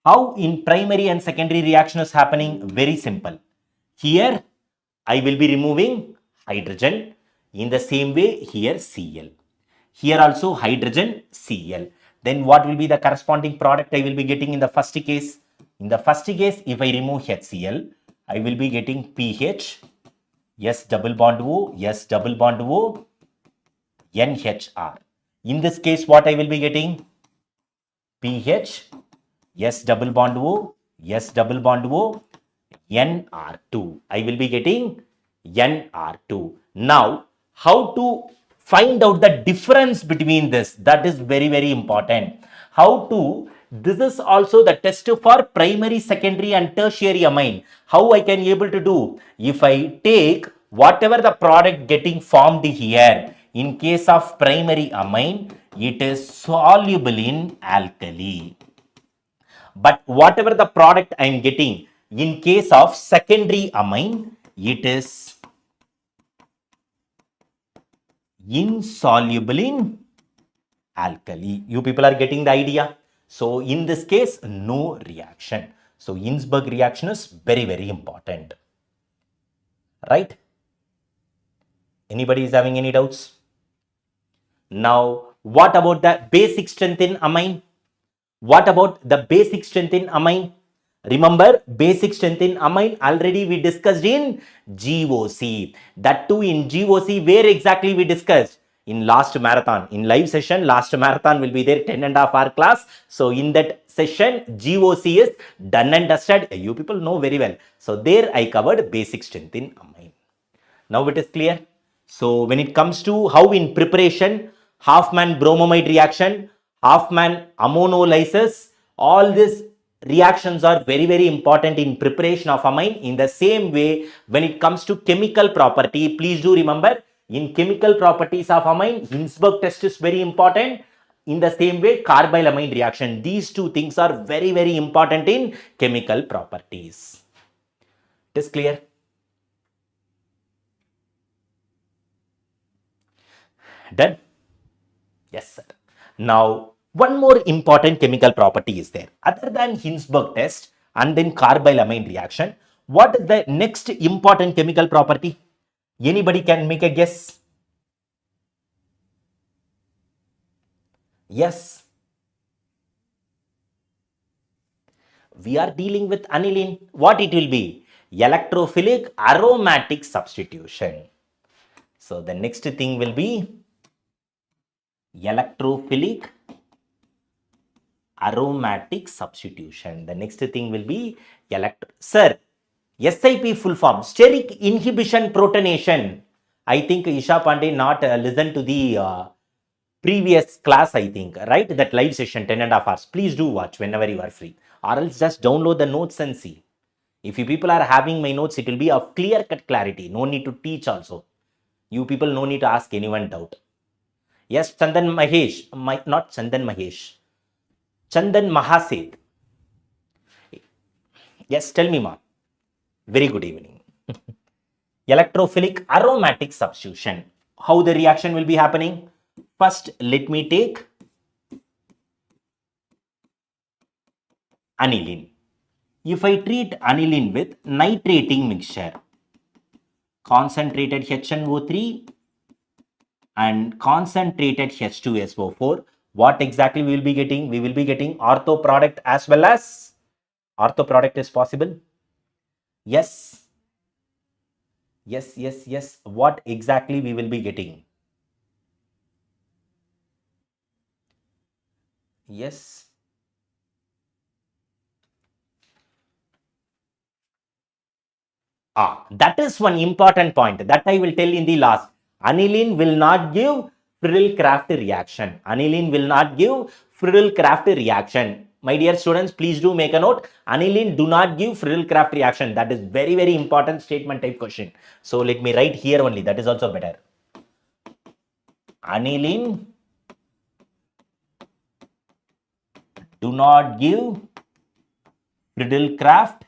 How in primary and secondary reaction is happening? Very simple. Here, I will be removing hydrogen. In the same way, here Cl. Here also hydrogen, Cl. Then what will be the corresponding product I will be getting in the first case? In the first case, if I remove HCl, I will be getting pH, yes, double bond O, yes, double bond O, NHR. In this case, what I will be getting? pH, yes, double bond O, yes, double bond O, NR2. I will be getting NR2. Now, how to find out the difference between this? That is very, very important. How to, this is also the test for primary, secondary and tertiary amine. How I can able to do? If I take whatever the product getting formed here, In case of primary amine, it is soluble in alkali. But whatever the product I am getting, in case of secondary amine, it is insoluble in alkali. You people are getting the idea? So in this case, no reaction. So Ginsberg reaction is very, very important. Right? Anybody is having any doubts? Now, what about the basic strength in amine? What about the basic strength in amine? Remember, basic strength in amine already we discussed in GOC. That too in GOC, where exactly we discussed? In last marathon. In live session, last marathon will be there, 10.5 hour class. So in that session, GOC is done and dusted. You people know very well. So there I covered basic strength in amine. Now it is clear. So when it comes to how in preparation, Halfman bromamide reaction, Halfman ammonolysis, all these reactions are very, very important in preparation of amine. In the same way, when it comes to chemical property, please do remember, in chemical properties of amine, Ginsberg test is very important. In the same way, carbylamine reaction, these two things are very, very important in chemical properties. It is clear? Done? Yes, sir. Now, one more important chemical property is there. Other than Ginsberg test and then carbylamine reaction, what is the next important chemical property? Anybody can make a guess? Yes. We are dealing with aniline. What it will be? Electrophilic aromatic substitution. So, the next thing will be electrophilic aromatic substitution. The next thing will be Sir, SIP full form, steric inhibition protonation. I think Isha Pandey not listened to the previous class, I think, right? That live session, 10.5 hours. Please do watch whenever you are free. Or else just download the notes and see. If you people are having my notes, it will be of clear-cut clarity. No need to teach also. You people no need to ask anyone doubt. Yes, Chandan Mahesh, not Chandan Mahesh. Chandan Mahaseth. Yes, tell me, ma. Very good evening. Electrophilic aromatic substitution. How the reaction will be happening? First, let me take aniline. If I treat aniline with nitrating mixture, concentrated HNO3 and concentrated H2SO4, what exactly we will be getting? We will be getting ortho product as well as ortho product is possible. Yes. Yes, yes, yes. What exactly we will be getting? Yes. That is one important point that I will tell in the last. Aniline will not give Friedel-Crafts reaction. Aniline will not give Friedel-Crafts reaction. My dear students, please do make a note. Aniline do not give Friedel-Crafts reaction. That is very, very important statement type question. So let me write here only. That is also better. Aniline do not give Friedel-Crafts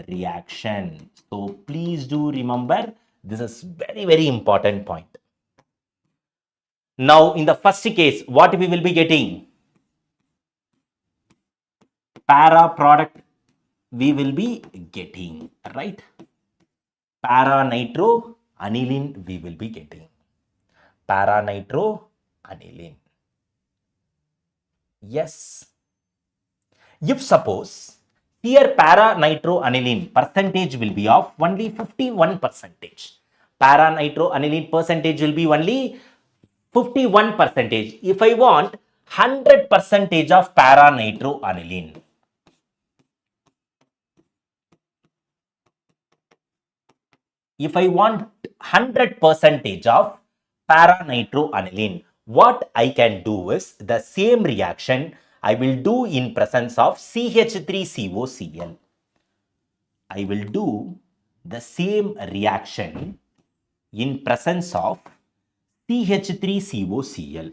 reaction. So please do remember, this is very, very important point. Now in the first case, what we will be getting? Para product we will be getting, right? Para nitro aniline we will be getting. Para nitro aniline. Yes. If suppose here para nitro aniline percentage will be of only 51%. Para nitro aniline percentage will be only 51%. If I want 100% of para nitro aniline, if I want 100% of para nitro aniline, what I can do is the same reaction I will do in presence of CH3COCl. I will do the same reaction in presence of CH3COCl.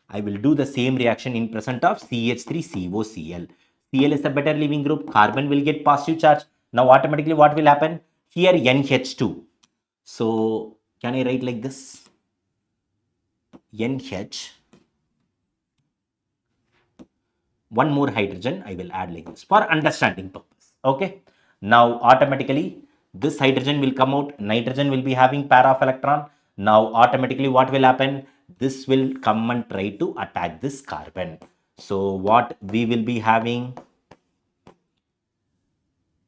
I will do the same reaction in present of CH3COCl. Cl is a better leaving group. Carbon will get positive charge. Now automatically what will happen? Here NH2. So can I write like this? NH. One more hydrogen I will add like this for understanding purpose. Okay. Now automatically this hydrogen will come out. Nitrogen will be having pair of electron. Now automatically what will happen? This will come and try to attack this carbon. So what we will be having?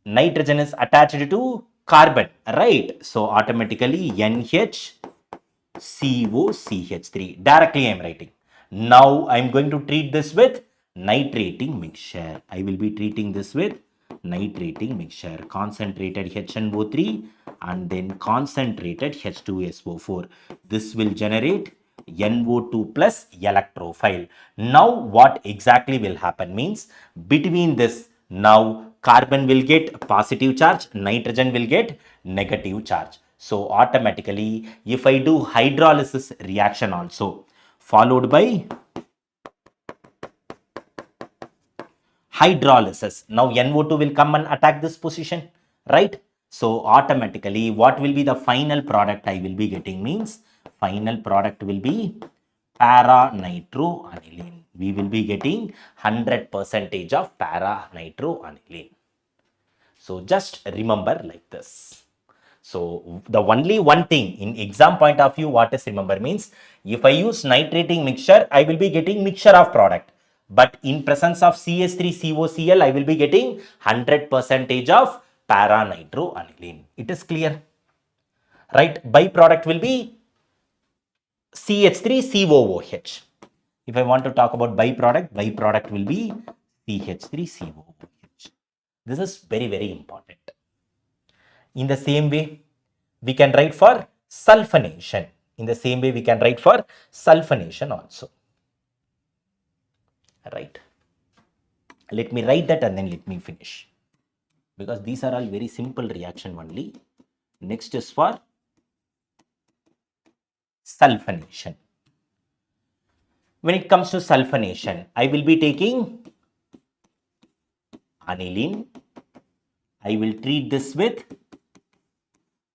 Nitrogen is attached to carbon, right? So automatically NHCOCH3 directly I am writing. Now I am going to treat this with nitrating mixture. I will be treating this with nitrating mixture, concentrated HNO3 and then concentrated H2SO4. This will generate NO2 plus electrophile. Now what exactly will happen means between this, now carbon will get positive charge, nitrogen will get negative charge. So automatically if I do hydrolysis reaction also followed by hydrolysis, now NO2 will come and attack this position, right? So automatically what will be the final product I will be getting means final product will be para-nitroaniline. We will be getting 100% of para-nitroaniline. So just remember like this. So the only one thing in exam point of view, what is remember means, if I use nitrating mixture, I will be getting mixture of product. But in presence of CH3COCl, I will be getting 100% of para-nitroaniline. It is clear, right? Byproduct will be CH3COOH. If I want to talk about byproduct will be CH3COOH. This is very, very important. In the same way, we can write for sulfonation. In the same way, we can write for sulfonation also. Right. Let me write that and then let me finish. Because these are all very simple reaction only. Next is for sulfonation. When it comes to sulfonation, I will be taking aniline. I will treat this with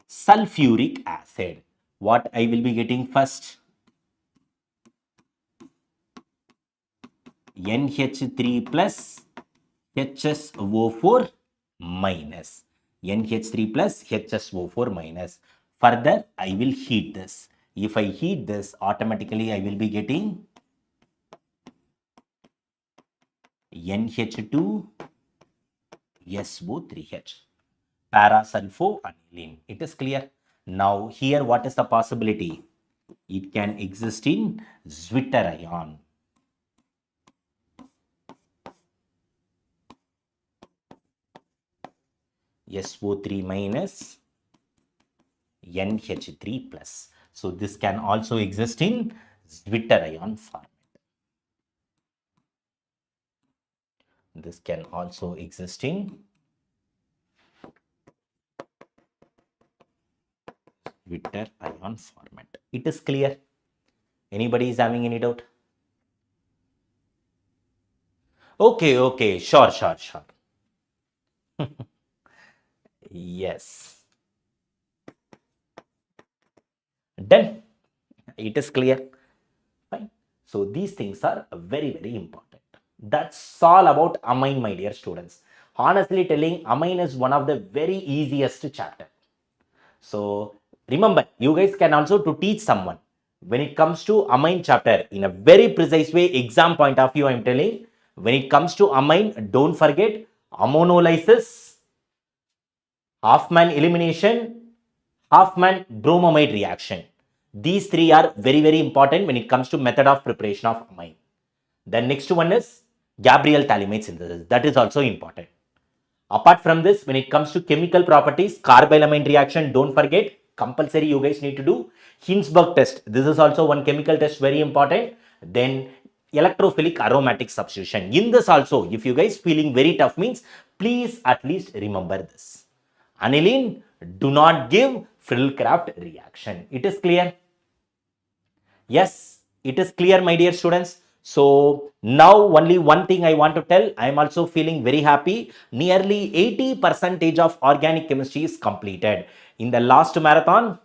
sulfuric acid. What I will be getting first? NH3 plus HSO4 minus. NH3 plus HSO4 minus. Further, I will heat this. If I heat this, automatically I will be getting NH2 SO3H. Parasulfoaniline. It is clear. Now here what is the possibility? It can exist in zwitterion. SO3 minus NH3 plus. So this can also exist in zwitterion format. This can also exist in zwitterion format. It is clear. Anybody is having any doubt? Okay, sure. Yes. Done. It is clear. Fine. So these things are very, very important. That's all about amine, my dear students. Honestly telling, amine is one of the very easiest chapter. So remember, you guys can also to teach someone. When it comes to amine chapter, in a very precise way, exam point of view, I am telling, when it comes to amine, don't forget ammonolysis, Hoffman elimination, Hoffman bromamide reaction. These three are very, very important when it comes to method of preparation of amine. The next one is Gabriel Thallamate synthesis. That is also important. Apart from this, when it comes to chemical properties, carbylamine reaction, don't forget, compulsory you guys need to do. Hinsberg test. This is also one chemical test, very important. Then electrophilic aromatic substitution. In this also, if you guys feeling very tough means, please at least remember this. Aniline, do not give Frill-Craft reaction. It is clear? Yes, it is clear, my dear students. So now only one thing I want to tell. I am also feeling very happy. Nearly 80% of organic chemistry is completed. In the last marathon,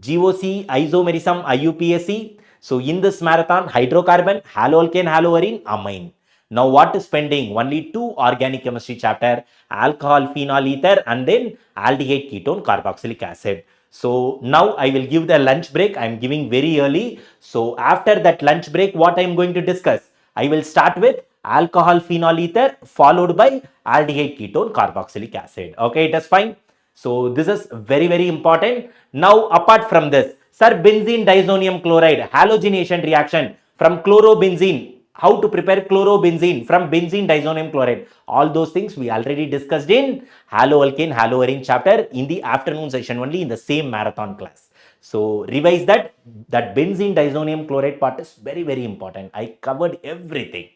GOC, isomerism, IUPAC. So in this marathon, hydrocarbon, haloalkane, haloarine, amine. Now what is pending? Only two organic chemistry chapter, alcohol, phenol, ether, and then aldehyde, ketone, carboxylic acid. So now I will give the lunch break. I am giving very early. So after that lunch break, what I am going to discuss? I will start with alcohol, phenol, ether, followed by aldehyde, ketone, carboxylic acid. Okay, it is fine. So this is very, very important. Now, apart from this, sir, benzene disonium chloride, halogenation reaction from chlorobenzene. How to prepare chlorobenzene from benzene disonium chloride. All those things we already discussed in haloalkane, haloarine chapter in the afternoon session only in the same marathon class. So revise that. That benzene disonium chloride part is very, very important. I covered everything.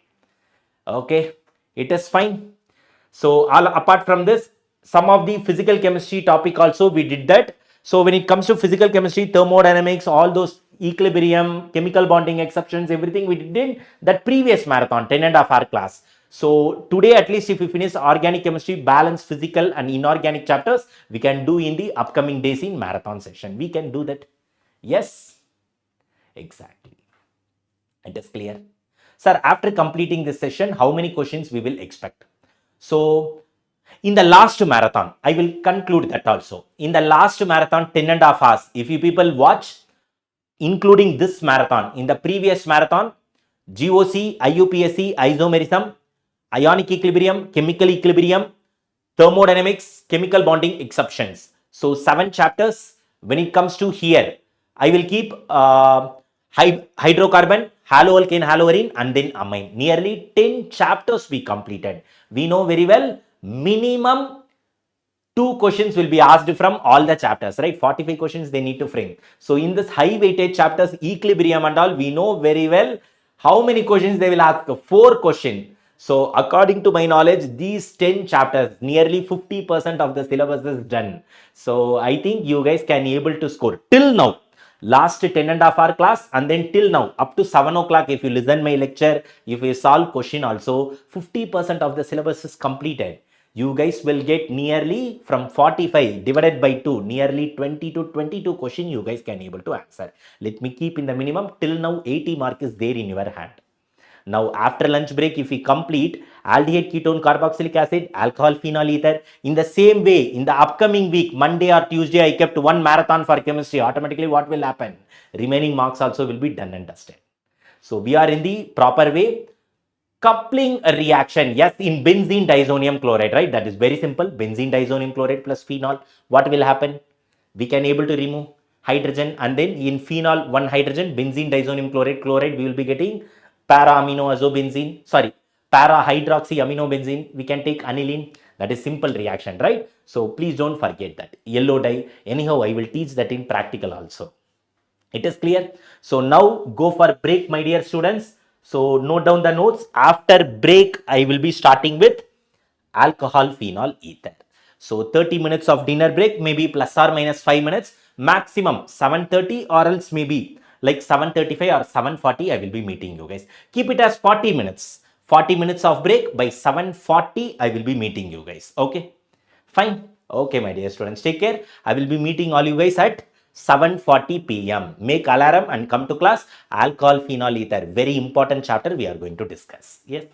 Okay, it is fine. So all apart from this, some of the physical chemistry topic also we did that. So when it comes to physical chemistry, thermodynamics, all those equilibrium, chemical bonding exceptions, everything we did in that previous marathon, 10.5 hour class. So today at least if we finish organic chemistry, balance physical and inorganic chapters, we can do in the upcoming days in marathon session. We can do that. Yes, exactly. It is clear. Sir, after completing this session, how many questions we will expect? So, in the last marathon, I will conclude that also. In the last marathon, 10.5 hours, if you people watch, including this marathon, in the previous marathon, GOC, IUPAC, isomerism, ionic equilibrium, chemical equilibrium, thermodynamics, chemical bonding exceptions. So 7 chapters. When it comes to here, I will keep hydrocarbon, haloalkane, haloarine, and then amine. Nearly 10 chapters we completed. We know very well minimum 2 questions will be asked from all the chapters, right? 45 questions they need to frame. So in this high weightage chapters, equilibrium and all, we know very well how many questions they will ask. 4 questions. So according to my knowledge, these 10 chapters, nearly 50% of the syllabus is done. So I think you guys can able to score till now. Last 10.5 hour class and then till now up to 7 o'clock. If you listen my lecture, if you solve question also, 50% of the syllabus is completed. You guys will get nearly from 45 divided by 2, nearly 20 to 22 question you guys can able to answer. Let me keep in the minimum till now 80 mark is there in your hand. Now, after lunch break, if we complete aldehyde, ketone, carboxylic acid, alcohol, phenol, ether, in the same way, in the upcoming week, Monday or Tuesday, I kept one marathon for chemistry. Automatically, what will happen? Remaining marks also will be done and dusted. So, we are in the proper way. Coupling a reaction, yes, in benzene disonium chloride, right? That is very simple. Benzene disonium chloride plus phenol. What will happen? We can able to remove hydrogen, and then in phenol, one hydrogen, benzene disonium chloride, we will be getting para amino azobenzene, sorry, para hydroxy amino benzene. We can take aniline. That is simple reaction, right? So please don't forget that. Yellow dye. Anyhow, I will teach that in practical also. It is clear. So now go for break, my dear students. So note down the notes. After break, I will be starting with alcohol, phenol, ether. So 30 minutes of dinner break, maybe plus or minus 5 minutes, maximum 7:30 or else maybe like 7:35 or 7:40. I will be meeting you guys. Keep it as 40 minutes. 40 minutes of break. By 7:40, I will be meeting you guys. Okay. Fine. Okay, my dear students, take care. I will be meeting all you guys at 7:40 p.m. Make alarm and come to class. Alcohol, phenol, ether. Very important chapter we are going to discuss. Yes.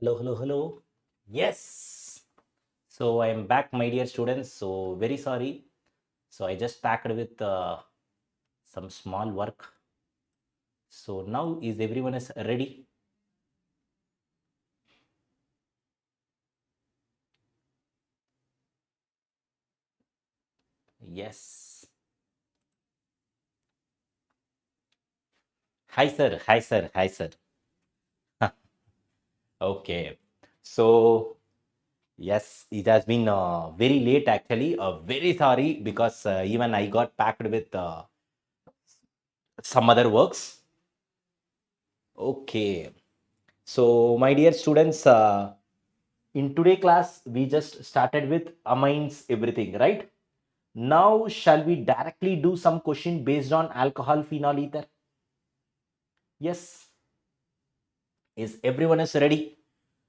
Hello, hello, hello. Yes. So I am back, my dear students. So very sorry. So I just packed with some small work. So now is everyone is ready? Yes. Hi, sir. Hi, sir. Hi, sir. Okay. So yes, it has been very late actually. Very sorry because even I got packed with some other works. Okay. So my dear students, in today class, we just started with amines, everything, right? Now, shall we directly do some question based on alcohol, phenol, ether? Yes. Is everyone is ready?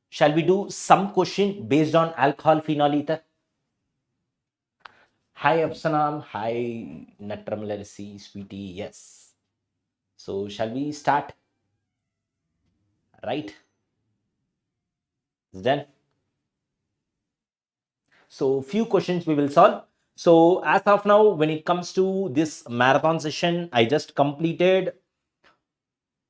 Shall we do some question based on alcohol, phenol, ether? Hi, Absanam. Hi, Natramlercy, sweetie. Yes. So, shall we start? Right? It's done. So, few questions we will solve. So, as of now, when it comes to this marathon session, I just completed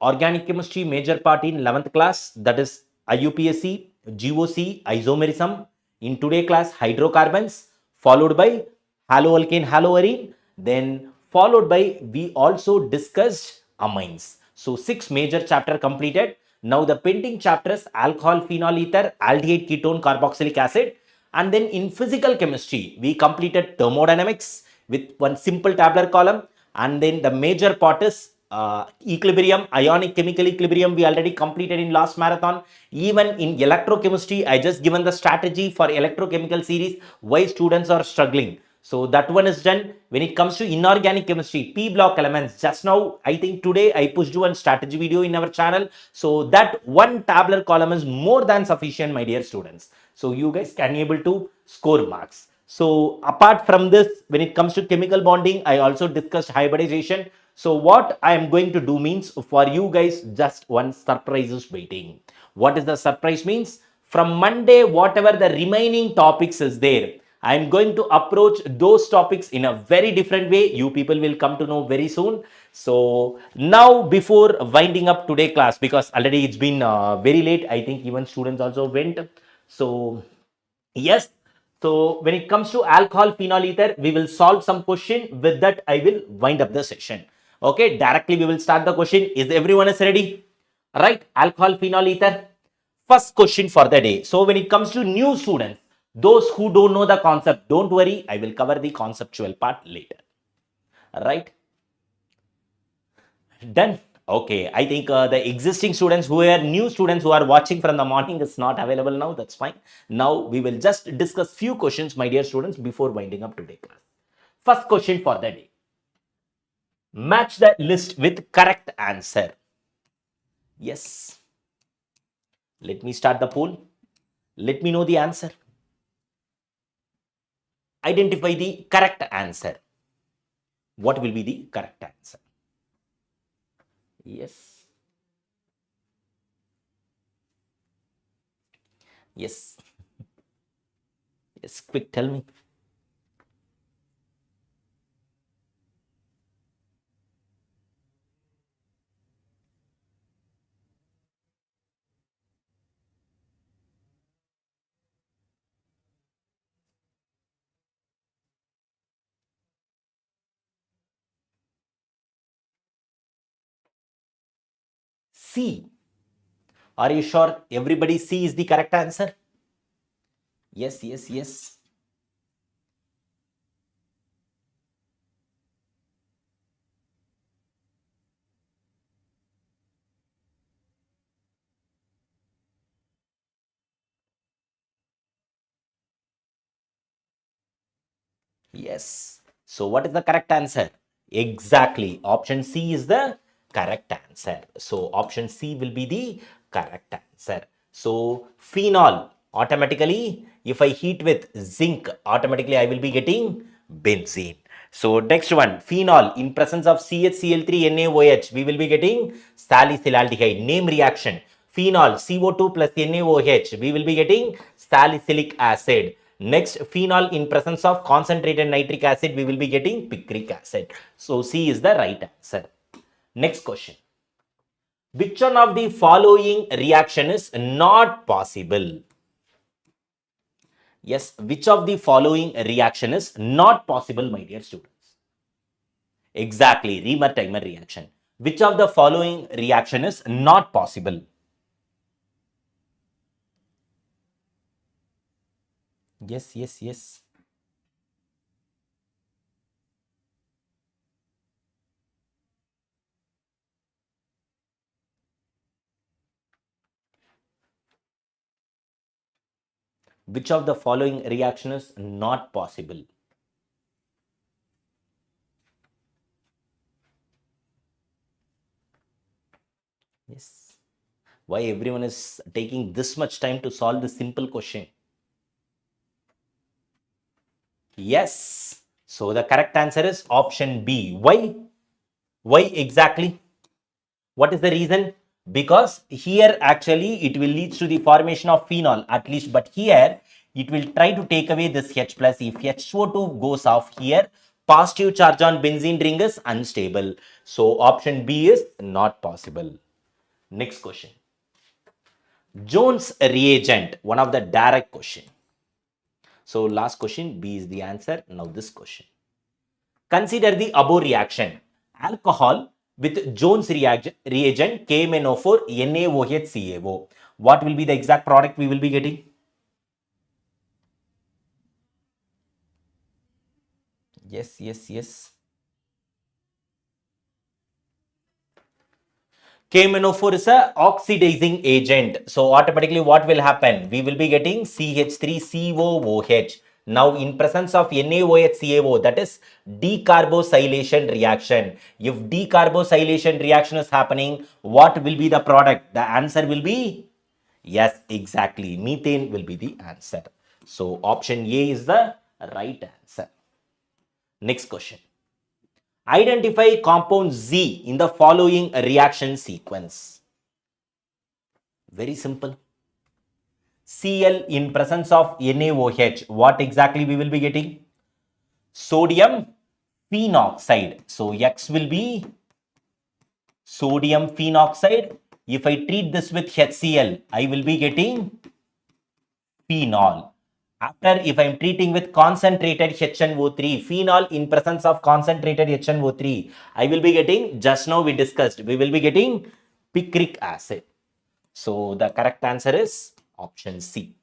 organic chemistry major part in 11th class, that is IUPAC, GOC, isomerism. In today class, hydrocarbons, followed by haloalkane, haloarine, then followed by we also discussed amines. So 6 major chapter completed. Now the pending chapters alcohol, phenol, ether, aldehyde, ketone, carboxylic acid. And then in physical chemistry, we completed thermodynamics with one simple tabular column. And then the major part is equilibrium, ionic chemical equilibrium, we already completed in last marathon. Even in electrochemistry, I just given the strategy for electrochemical series, why students are struggling. So that one is done. When it comes to inorganic chemistry, P block elements, just now, I think today I pushed one strategy video in our channel. So that one tabular column is more than sufficient, my dear students. So you guys can able to score marks. So apart from this, when it comes to chemical bonding, I also discussed hybridization. So what I am going to do means for you guys, just one surprise is waiting. What is the surprise means? From Monday, whatever the remaining topics is there, I am going to approach those topics in a very different way. You people will come to know very soon. So now before winding up today class, because already it's been very late, I think even students also went. So yes. So when it comes to alcohol, phenol, ether, we will solve some question. With that, I will wind up the session. Okay, directly we will start the question. Is everyone is ready? Right? Alcohol, phenol, ether. First question for the day. So when it comes to new students, those who don't know the concept, don't worry. I will cover the conceptual part later. Right? Done. Okay, I think the existing students who are new students who are watching from the morning is not available now. That's fine. Now we will just discuss few questions, my dear students, before winding up today class. First question for the day. Match the list with correct answer. Yes. Let me start the poll. Let me know the answer. Identify the correct answer. What will be the correct answer? Yes. Yes. Yes. Quick, tell me. C. Are you sure everybody C is the correct answer? Yes, yes, yes. Yes. So what is the correct answer? Exactly. Option C is the correct answer. So option C will be the correct answer. So phenol, automatically, if I heat with zinc, automatically I will be getting benzene. So next one, phenol, in presence of CHCl3NaOH, we will be getting salicylaldehyde. Name reaction. Phenol, CO2 plus NaOH, we will be getting salicylic acid. Next, phenol in presence of concentrated nitric acid, we will be getting picric acid. So C is the right answer. Next question. Which one of the following reaction is not possible? Yes, which of the following reaction is not possible, my dear students? Exactly, Reamer-Timer reaction. Which of the following reaction is not possible? Yes, yes, yes. Which of the following reaction is not possible? Yes. Why everyone is taking this much time to solve this simple question? Yes. So the correct answer is option B. Why? Why exactly? What is the reason? Because here actually it will lead to the formation of phenol at least, but here it will try to take away this H plus. If HO2 goes off here, positive charge on benzene ring is unstable. So option B is not possible. Next question. Jones reagent, one of the direct question. So last question, B is the answer. Now this question. Consider the above reaction. Alcohol with Jones reagent KMNO4 NaOH What will be the exact product we will be getting? Yes, yes, yes. KMNO4 is a oxidizing agent. So automatically what will happen? We will be getting CH3COOH. Now in presence of NaOH that is decarboxylation reaction. If decarboxylation reaction is happening, what will be the product? The answer will be, yes, exactly, methane will be the answer. So option A is the right answer. Next question. Identify compound Z in the following reaction sequence. Very simple. Cl in presence of NaOH. What exactly we will be getting? Sodium phenoxide. So X will be sodium phenoxide. If I treat this with HCl, I will be getting phenol. After, if I am treating with concentrated HNO3, phenol in presence of concentrated HNO3, I will be getting, just now we discussed, we will be getting picric acid. So the correct answer is option C.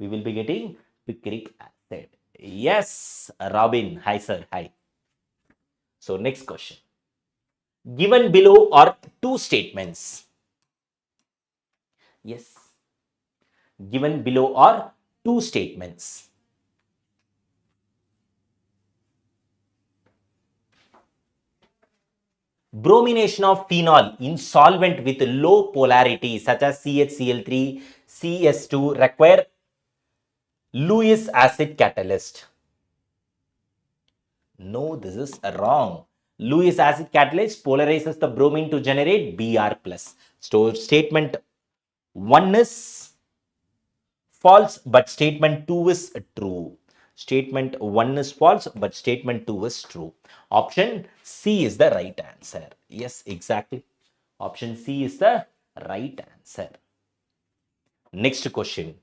We will be getting picric acid. Yes, Robin. Hi, sir. Hi. So next question. Given below are two statements. Yes. Given below are two statements. Bromination of phenol in solvent with low polarity such as CHCl3, CS2 require Lewis acid catalyst. No, this is wrong. Lewis acid catalyst polarizes the bromine to generate Br+. So statement 1 is false, but statement 2 is true. Statement 1 is false, but statement 2 is true. Option C is the right answer. Yes, exactly. Option C is the right answer. Next question.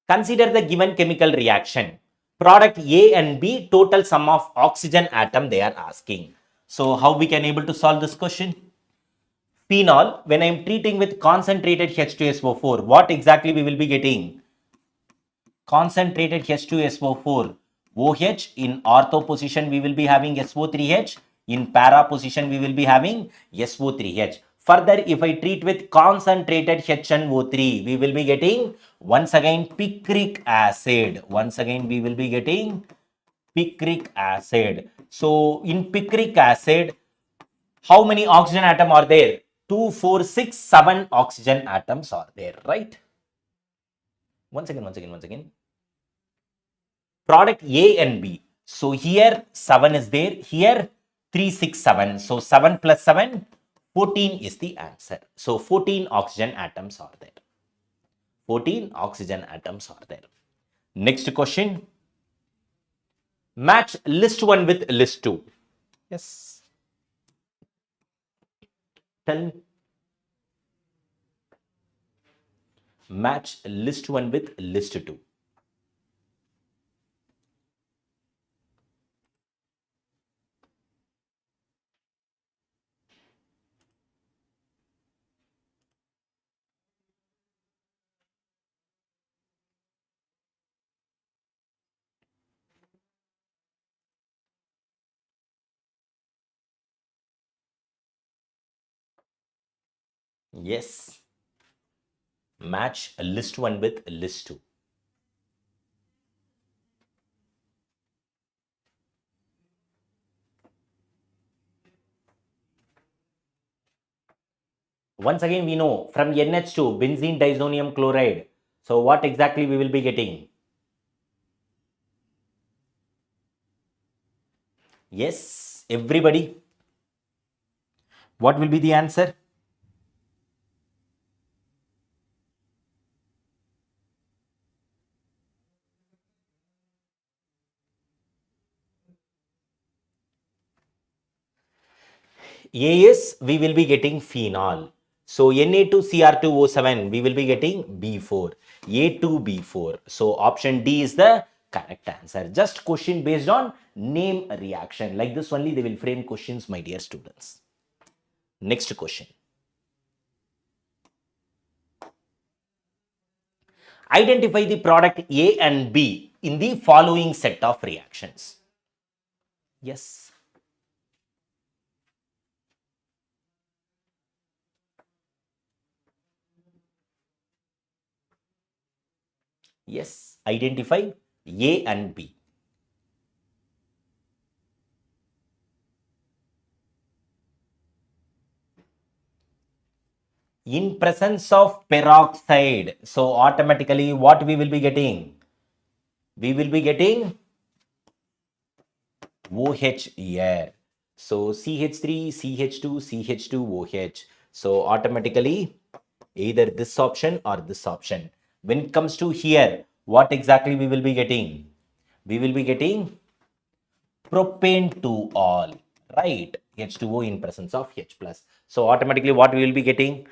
Consider the given chemical reaction. Product A and B, total sum of oxygen atom they are asking. So how we can able to solve this question? Phenol, when I am treating with concentrated H2SO4, what exactly we will be getting? Concentrated H2SO4. OH in ortho position we will be having SO3H. In para position we will be having SO3H. Further, if I treat with concentrated HNO3, we will be getting once again picric acid. Once again we will be getting picric acid. So in picric acid, how many oxygen atoms are there? 2, 4, 6, 7 oxygen atoms are there, right? Once again. Product A and B. So here 7 is there. Here 3, 6, 7. So 7 plus 7, 14 is the answer. So 14 oxygen atoms are there. 14 oxygen atoms are there. Next question. Match list 1 with list 2. Yes. Tell me. Match list 1 with list 2. Yes. Match list 1 with list 2. Once again, we know from NH2, benzene disonium chloride. So what exactly we will be getting? Yes, everybody. What will be the answer? A is we will be getting phenol. So Na2Cr2O7 we will be getting B4. A2B4. So option D is the correct answer. Just question based on name reaction. Like this only they will frame questions, my dear students. Next question. Identify the product A and B in the following set of reactions. Yes. Yes. Identify A and B. In presence of peroxide, so automatically what we will be getting? We will be getting OH here. So CH3, CH2, CH2, OH. So automatically either this option or this option. When it comes to here, what exactly we will be getting? We will be getting propane to all, right? H2O in presence of H plus. So automatically what we will be getting?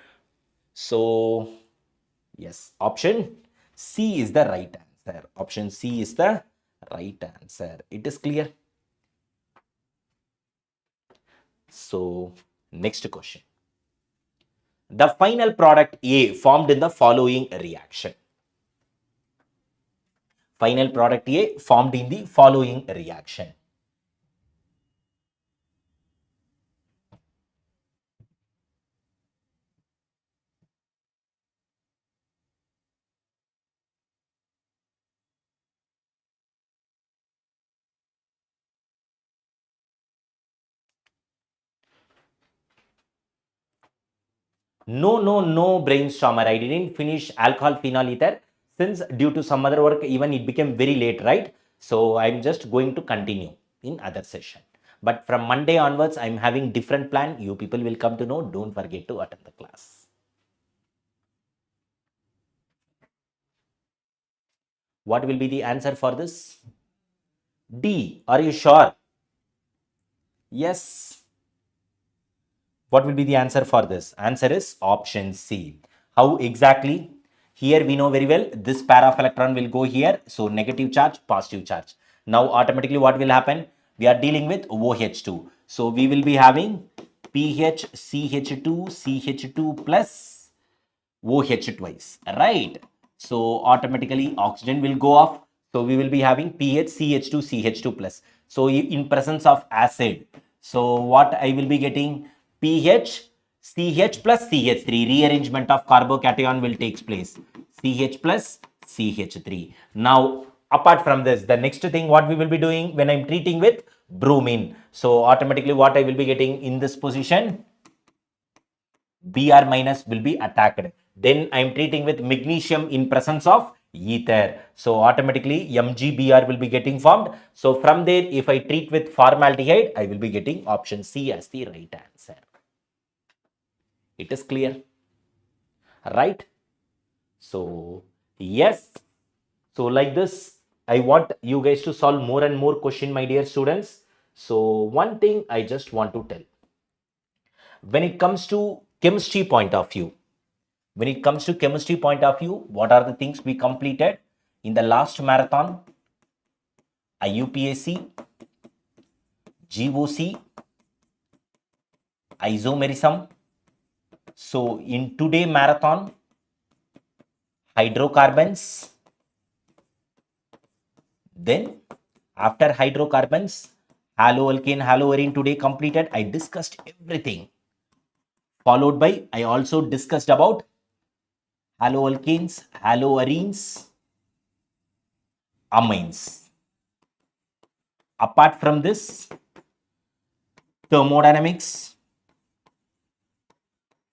So yes, option C is the right answer. Option C is the right answer. It is clear. So next question. The final product A formed in the following reaction. Final product A formed in the following reaction. No, brainstormer. I didn't finish alcohol phenol ether since due to some other work, even it became very late, right? So I'm just going to continue in other session. But from Monday onwards, I'm having different plan. You people will come to know. Don't forget to attend the class. What will be the answer for this? D. Are you sure? Yes. What will be the answer for this? Answer is option C. How exactly? Here we know very well this pair of electron will go here. So negative charge, positive charge. Now automatically what will happen? We are dealing with OH2. So we will be having pH CH2 CH2 plus OH twice, right? So automatically oxygen will go off. So we will be having pH CH2 CH2 plus. So in presence of acid, so what I will be getting? pH CH plus CH3. Rearrangement of carbocation will take place. CH plus CH3. Now apart from this, the next thing what we will be doing when I'm treating with bromine. So automatically what I will be getting in this position? Br minus will be attacked. Then I am treating with magnesium in presence of ether. So automatically MgBr will be getting formed. So from there, if I treat with formaldehyde, I will be getting option C as the right answer. It is clear, right? So yes, so like this, I want you guys to solve more and more question, my dear students. So one thing I just want to tell, when it comes to chemistry point of view, what are the things we completed in the last marathon? IUPAC, GOC, isomerism. So in today marathon, hydrocarbons. Then after hydrocarbons, haloalkane, haloarine today completed. I discussed everything. Followed by, I also discussed about haloalkanes, haloarines, amines. Apart from this, thermodynamics.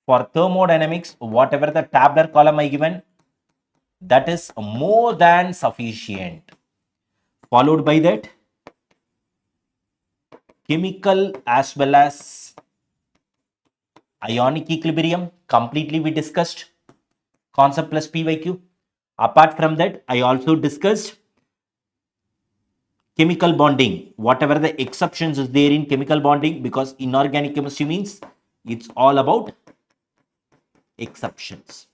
For thermodynamics, whatever the tabular column I given, that is more than sufficient. Followed by that, chemical as well as ionic equilibrium, completely we discussed. Concept plus PYQ. Apart from that, I also discussed chemical bonding, whatever the exceptions is there in chemical bonding, because inorganic chemistry means it's all about exceptions.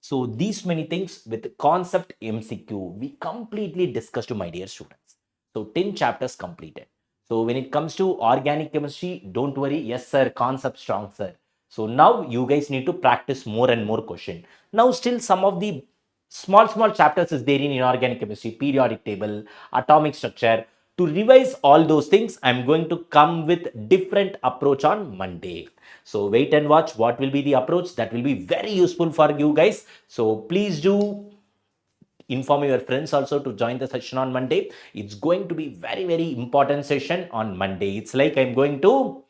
So these many things with concept MCQ, we completely discussed, my dear students. So 10 chapters completed. So when it comes to organic chemistry, don't worry. Yes, sir, concept strong, sir. So now you guys need to practice more and more question. Now still some of the small chapters is there in inorganic chemistry, periodic table, atomic structure. To revise all those things, I'm going to come with different approach on Monday. So wait and watch what will be the approach. That will be very useful for you guys. So please do inform your friends also to join the session on Monday. It's going to be very important session on Monday. It's like I'm going to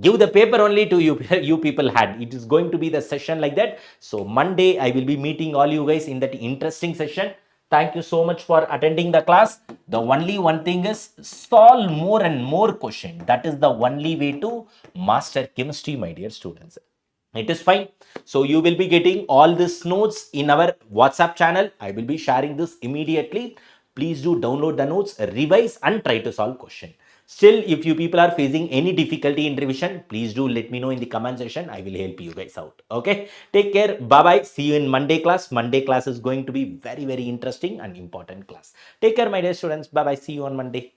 give the paper only to you, you people had. It is going to be the session like that. So Monday, I will be meeting all you guys in that interesting session. Thank you so much for attending the class. The only one thing is solve more and more question. That is the only way to master chemistry, my dear students. It is fine. So you will be getting all these notes in our WhatsApp channel. I will be sharing this immediately. Please do download the notes, revise and try to solve question. Still, if you people are facing any difficulty in revision, please do let me know in the comment section. I will help you guys out. Okay. Take care. Bye-bye. See you in Monday class. Monday class is going to be very interesting and important class. Take care, my dear students. Bye-bye. See you on Monday.